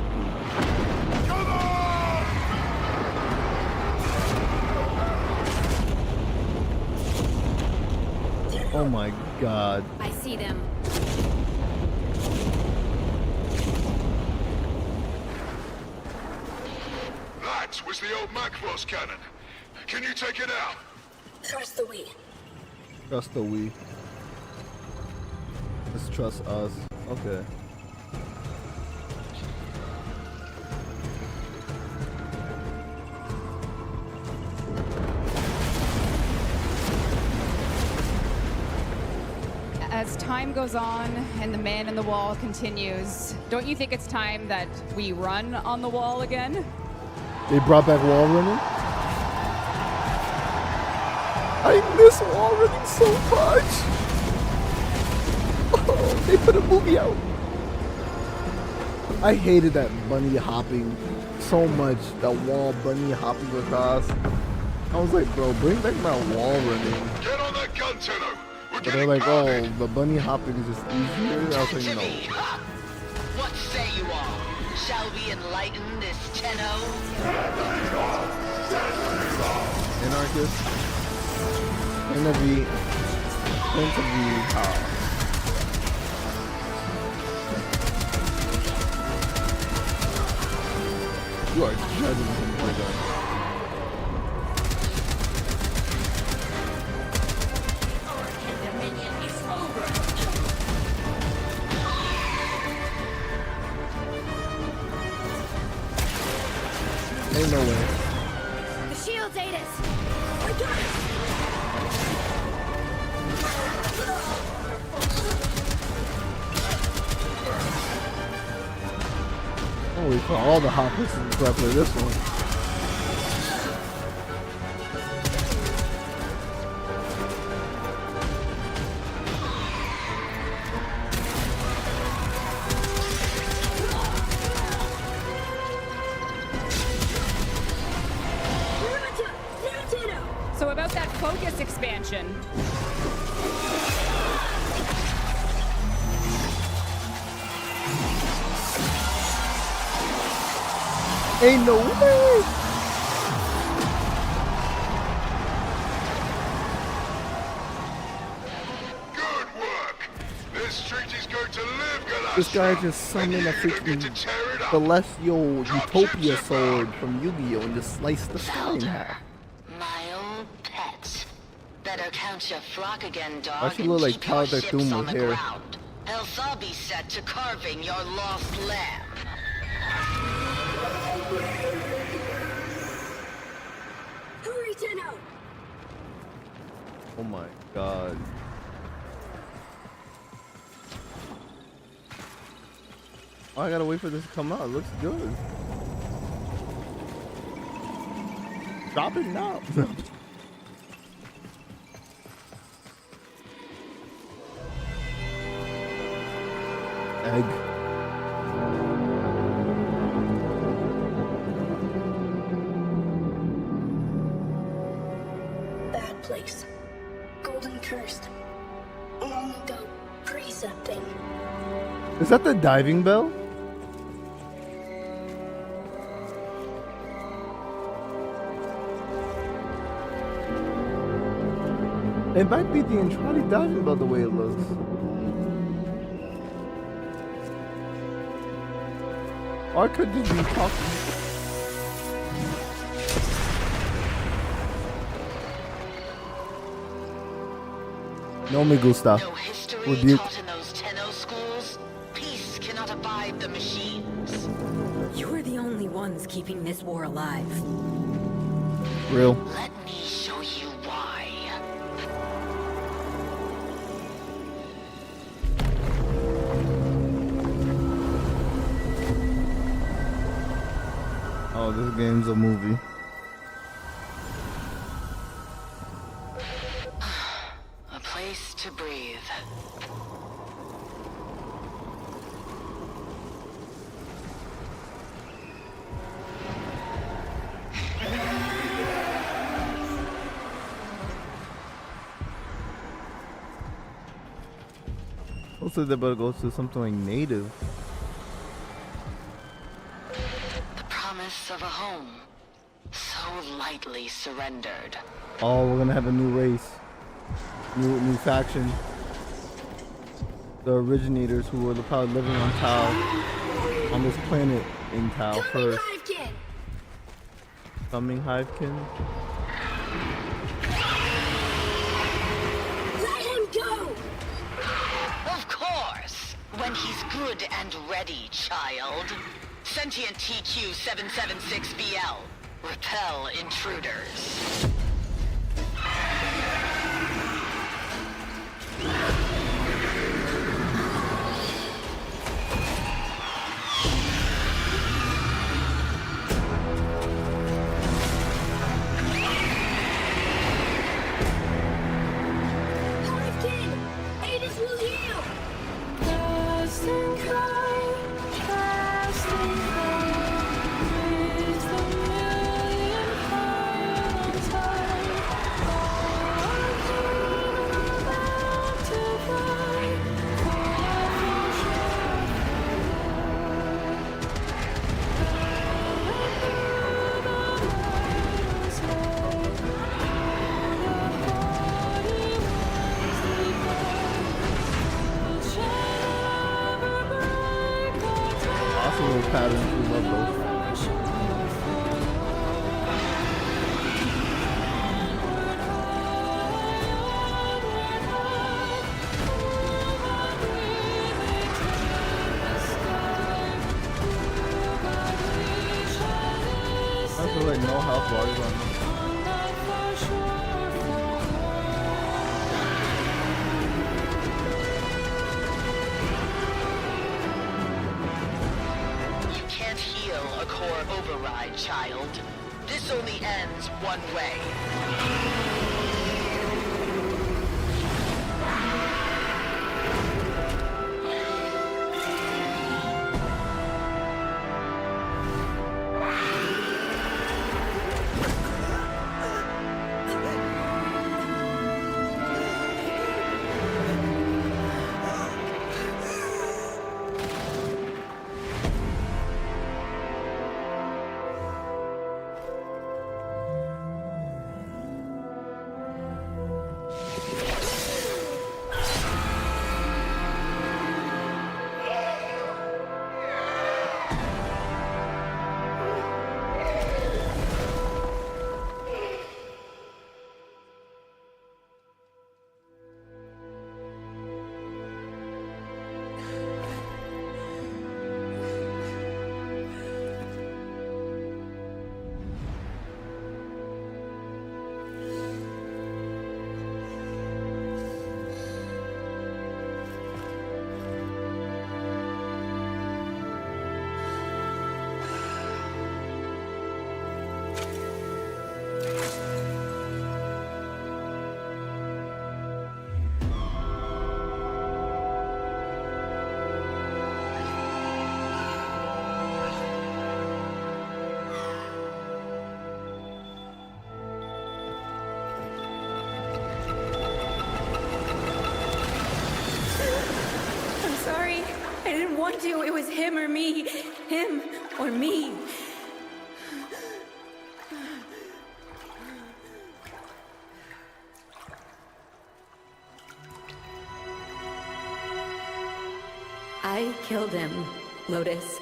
Oh my god. I see them. That was the old Macross cannon. Can you take it out? Trust the we. Trust the we. Just trust us. Okay. As time goes on and the man in the wall continues, don't you think it's time that we run on the wall again? They brought back wall running? I miss wall running so much! Oh, they put a movie out! I hated that bunny hopping so much, that wall bunny hopping across. I was like, bro, bring back my wall running. Get on that gun, Tenno. But they're like, oh, the bunny hopping is just easier. I was like, no. What say you all? Shall we enlighten this Tenno? Anarchist. Intervene. You are judging him, my God. Ain't no way. The shield's ate us. I got it. Holy fuck, all the hoppers except for this one. So about that focus expansion. Ain't no way. This guy just summoned a freaking celestial utopia sword from Yu-Gi-Oh! And just sliced the sky in half. My old pet. Better count your flock again, dog. Why she look like keep your Tyler ships Thune on with the hair? ground. Else I'll be set to carving your lost lamb. Hurry, Tenno! Oh my god. Oh, I gotta wait for this to come out. It looks good. Drop it now. Egg. Bad place. Golden cursed. Long ago, precepting. Is that the diving bell? It might be the Entrati diving bell the way it looks. Or could just be talking. No me gusta. No history Rebuke. taught in those Tenno schools. Peace cannot abide the machines. You're the only ones keeping this war alive. Real. Let me show you why. Oh, this game's a movie. A place to breathe. Also, they better go to something like native. The promise of a home. So lightly surrendered. Oh, we're gonna have a new race, new faction. The originators who were probably living on Tau, on this planet in Tau first. Coming Hivekin. Let him go! Of course. When he's good and ready, child. Sentient TQ 776BL. Repel intruders. Awesome little patterns. We love those. I feel like no health bars on them. You can't heal a core override, child. This only ends one way. want to. It was him or me. Him or me. I killed him, Lotus.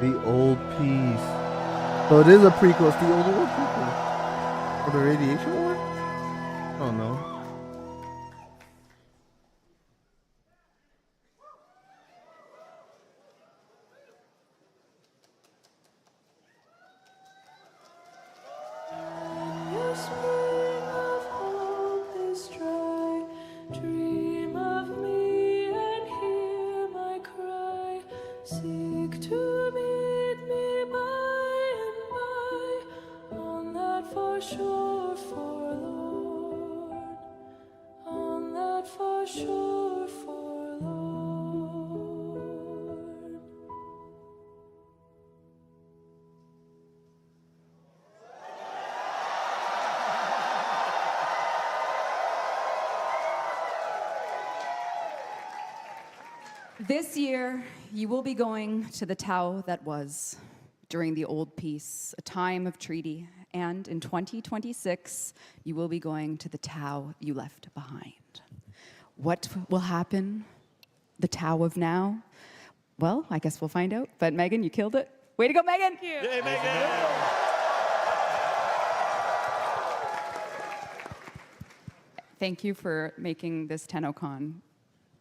The old piece. So it is a prequel. It's the old war prequel. Or the radiation war? Oh no. Dream of me and hear my cry. Seek to meet me by and by on that far shore forlorn. On that far shore forlorn. This year, you will be going to the Tau that was during the old peace, a time of treaty. And in 2026, you will be going to the Tau you left behind. What will happen? The Tau of now? Well, I guess we'll find out. But Megan, you killed it. Way to go, Megan! Thank you. Yay, Megan! Thank you for making this TennoCon,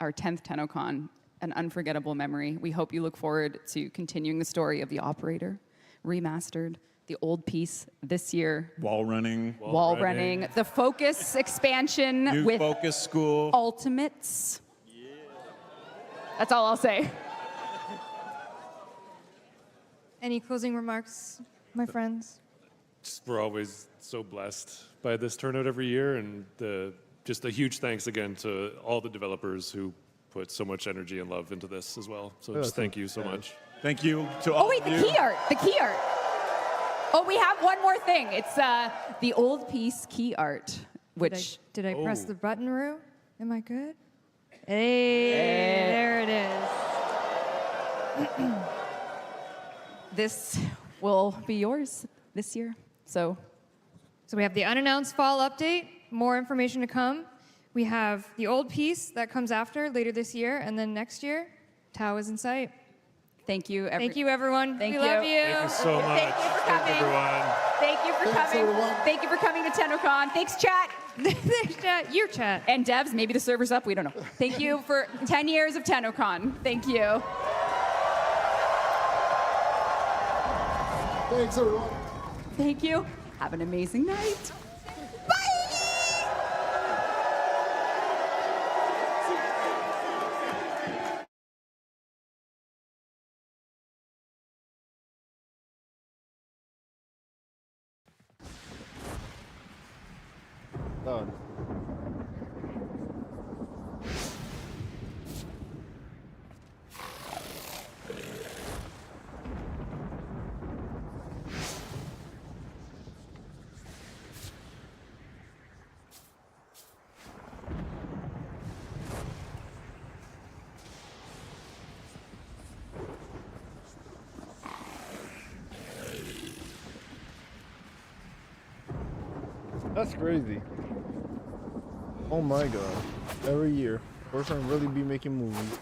our 10th TennoCon, an unforgettable memory. We hope you look forward to continuing the story of the Operator, remastered, the old piece this year. Wall running. Wall running. The Focus expansion New with Focus School. Ultimates. Yeah. That's all I'll say. Any closing remarks, my friends? Just, we're always so blessed by this turnout every year, and just a huge thanks again to all the developers who put so much energy and love into this as well. So just thank you so much. Thank you to all Oh, wait, of the you. key art. The key art. Oh, we have one more thing. It's the old piece key art, which. Did I press the button, Rue? Am I good? Hey, there it is. This will be yours this year. So we have the unannounced fall update, more information to come. We have the old piece that comes after later this year, and then next year, Tau is in sight. Thank you, Thank you, everyone. Thank we you. love you. Thank you so much. Thank you for coming. Everyone. Thank you for Thanks, coming. everyone. Thank you for coming to TennoCon. Thanks, chat. Thanks, chat. Your chat. And devs, maybe the server's up. We don't know. Thank you for 10 years of TennoCon. Thank you. Thanks, everyone. Thank you. Have an amazing night. Done. That's crazy. Oh my god. Every year, Warframe really be making movies.